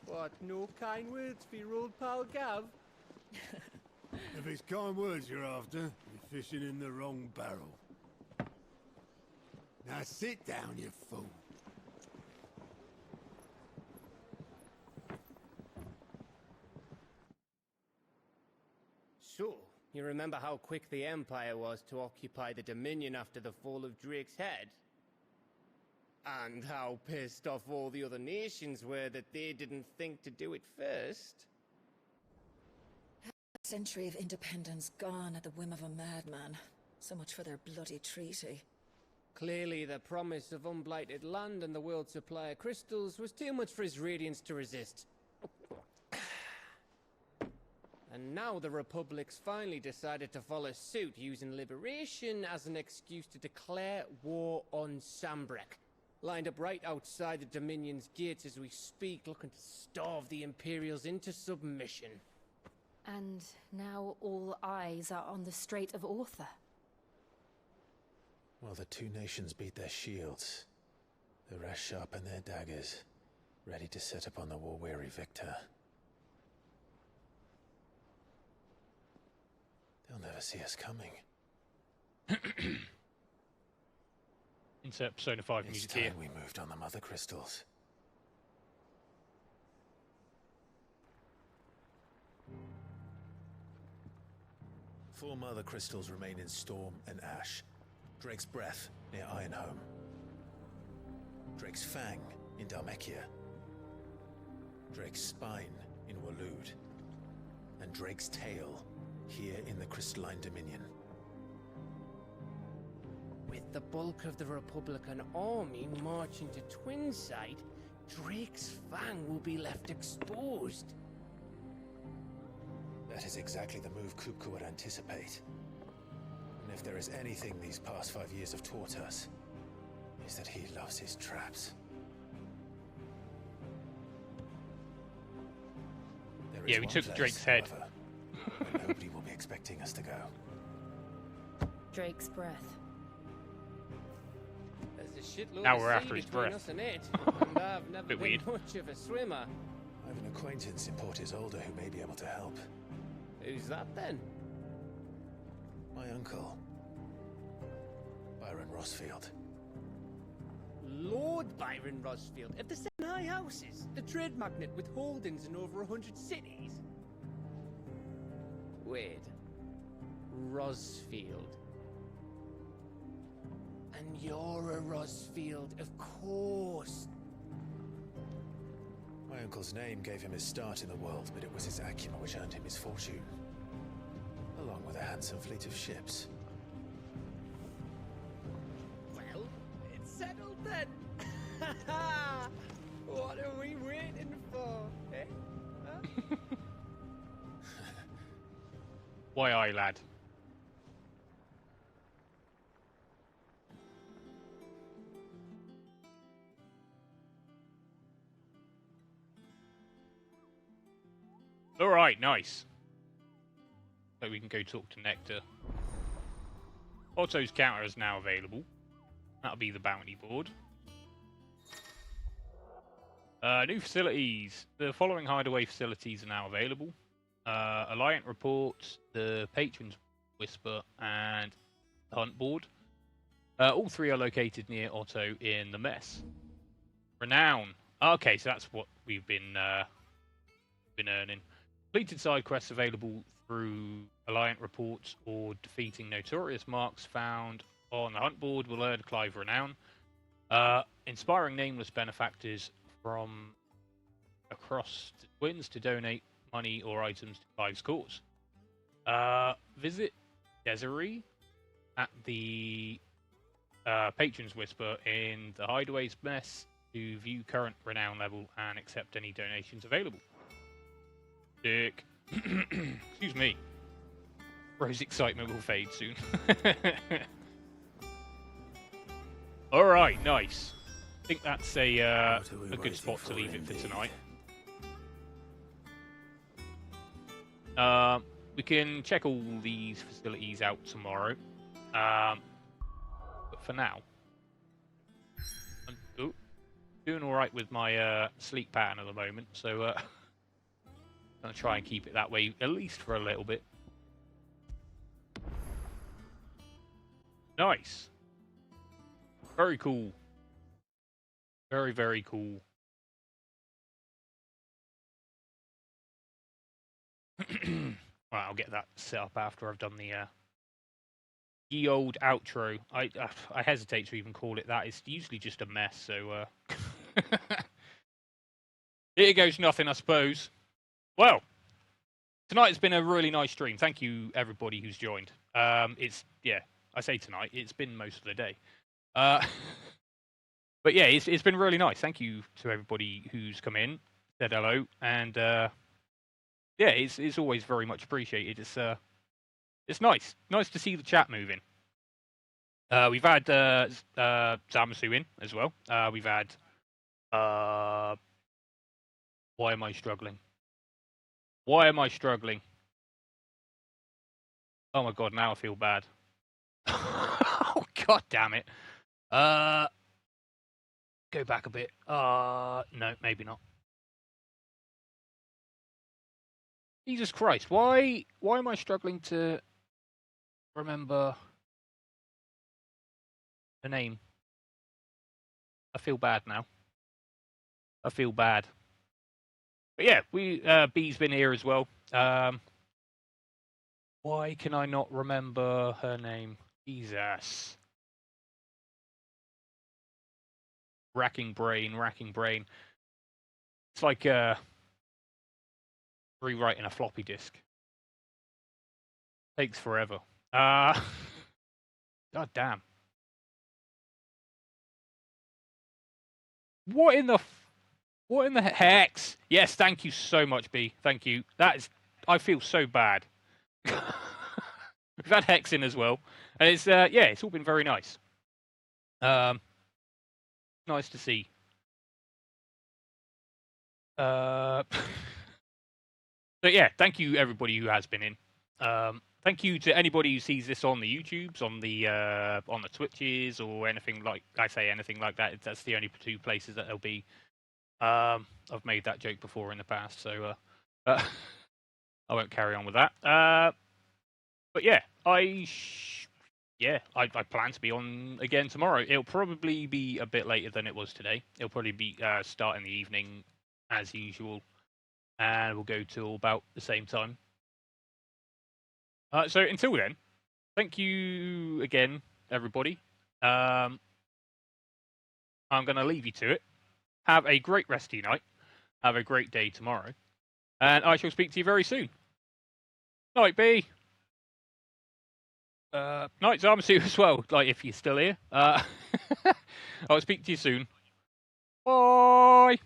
What, no kind words for your old pal Gav? If it's kind words you're after, you're fishing in the wrong barrel. Now sit down, you fool. So, you remember how quick the Empire was to occupy the Dominion after the fall of Drake's head? And how pissed off all the other nations were that they didn't think to do it first? A century of independence gone at the whim of a madman. So much for their bloody treaty. Clearly, the promise of unblighted land and the world's supply of crystals was too much for his radiance to resist. And now the Republic's finally decided to follow suit, using liberation as an excuse to declare war on Sambrek. Lined up right outside the Dominion's gates as we speak, looking to starve the Imperials into submission. And now all eyes are on the Strait of Author. Well, the two nations beat their shields. The rest sharpen their daggers, ready to set upon the war-weary victor. They'll never see us coming. Insert Persona 5 It's music time here. we moved on the mother crystals. Four mother crystals remain in Storm and Ash. Drake's Breath near Ironhome. Drake's Fang in Dhalmekia. Drake's Spine in Waloed. And Drake's Tail here in the Crystalline Dominion. With the bulk of the Republican army marching to Twinside, Drake's Fang will be left exposed. That is exactly the move Kupka would anticipate. And if there is anything these past 5 years have taught us, is that he loves his traps. There is Yeah, we one took place, Drake's head. however, where nobody will be expecting us to go. Drake's Breath. There's a shitload Now of we're sea after his between breath. us and it, and I've never Bit been weird. much of a swimmer. I have an acquaintance in Port Isolde who may be able to help. Who's that then? My uncle, Byron Rossfield. Lord Byron Rosfield of the Seven High Houses, the trade magnate with holdings in over 100 cities. Wait, Rosfield. And you're a Rosfield, of course. My uncle's name gave him his start in the world, but it was his acumen which earned him his fortune, along with a handsome fleet of ships. Well, it's settled then. What are we waiting for, eh? Huh? Why aye, lad? Alright, nice. So we can go talk to Nectar. Otto's counter is now available. That'll be the bounty board. New facilities. The following hideaway facilities are now available. Alliant Report, the Patron's Whisper, and the Hunt Board. All three are located near Otto in the Mess. Renown. Okay, so that's what we've been earning. Completed side quests available through Alliant Reports or defeating notorious marks found on the Hunt Board will earn Clive Renown. Inspiring nameless benefactors from across the Twins to donate money or items to Clive's cause. Visit Desiree at the Patron's Whisper in the Hideaway's Mess to view current renown level and accept any donations available. Dick. Excuse me. Rose excitement will fade soon. Alright, nice. I think that's a good spot to leave it for tonight. We can check all these facilities out tomorrow. But for now... Oh. doing all right with my sleep pattern at the moment, so I'm gonna try and keep it that way at least for a little bit. Nice. Very cool. Very, very cool. Right, I'll get that set up after I've done the ye old outro. I hesitate to even call it that. It's usually just a mess, so here goes nothing, I suppose. Well, tonight has been a really nice stream. Thank you, everybody who's joined. Yeah, I say tonight. It's been most of the day. But yeah, it's been really nice. Thank you to everybody who's come in, said hello, and yeah, it's always very much appreciated. It's nice to see the chat moving. We've had Zamasu in as well. We've had why am I struggling? Why am I struggling? Oh my god, now I feel bad. Oh god damn it. Go back a bit. No, maybe not. Jesus Christ, why am I struggling to remember the name? I feel bad now. I feel bad. But yeah, Bee's been here as well. Why can I not remember her name? Jesus. Racking brain. It's like rewriting a floppy disk. Takes forever. God damn. What in the hex? Yes, thank you so much, B. Thank you. I feel so bad. We've had Hex in as well, and it's yeah, it's all been very nice. Nice to see. But yeah, thank you everybody who has been in. Thank you to anybody who sees this on the YouTubes, on the Twitches, or anything like anything like that. That's the only two places that they'll be. I've made that joke before in the past, so I won't carry on with that. But yeah, I plan to be on again tomorrow. It'll probably be a bit later than it was today. It'll probably be start in the evening as usual, and we'll go till about the same time. So until then, thank you again, everybody. I'm going to leave you to it. Have a great rest of your night. Have a great day tomorrow. And I shall speak to you very soon. Night, B. Night, Zamasu as well, like if you're still here. I'll speak to you soon. Bye.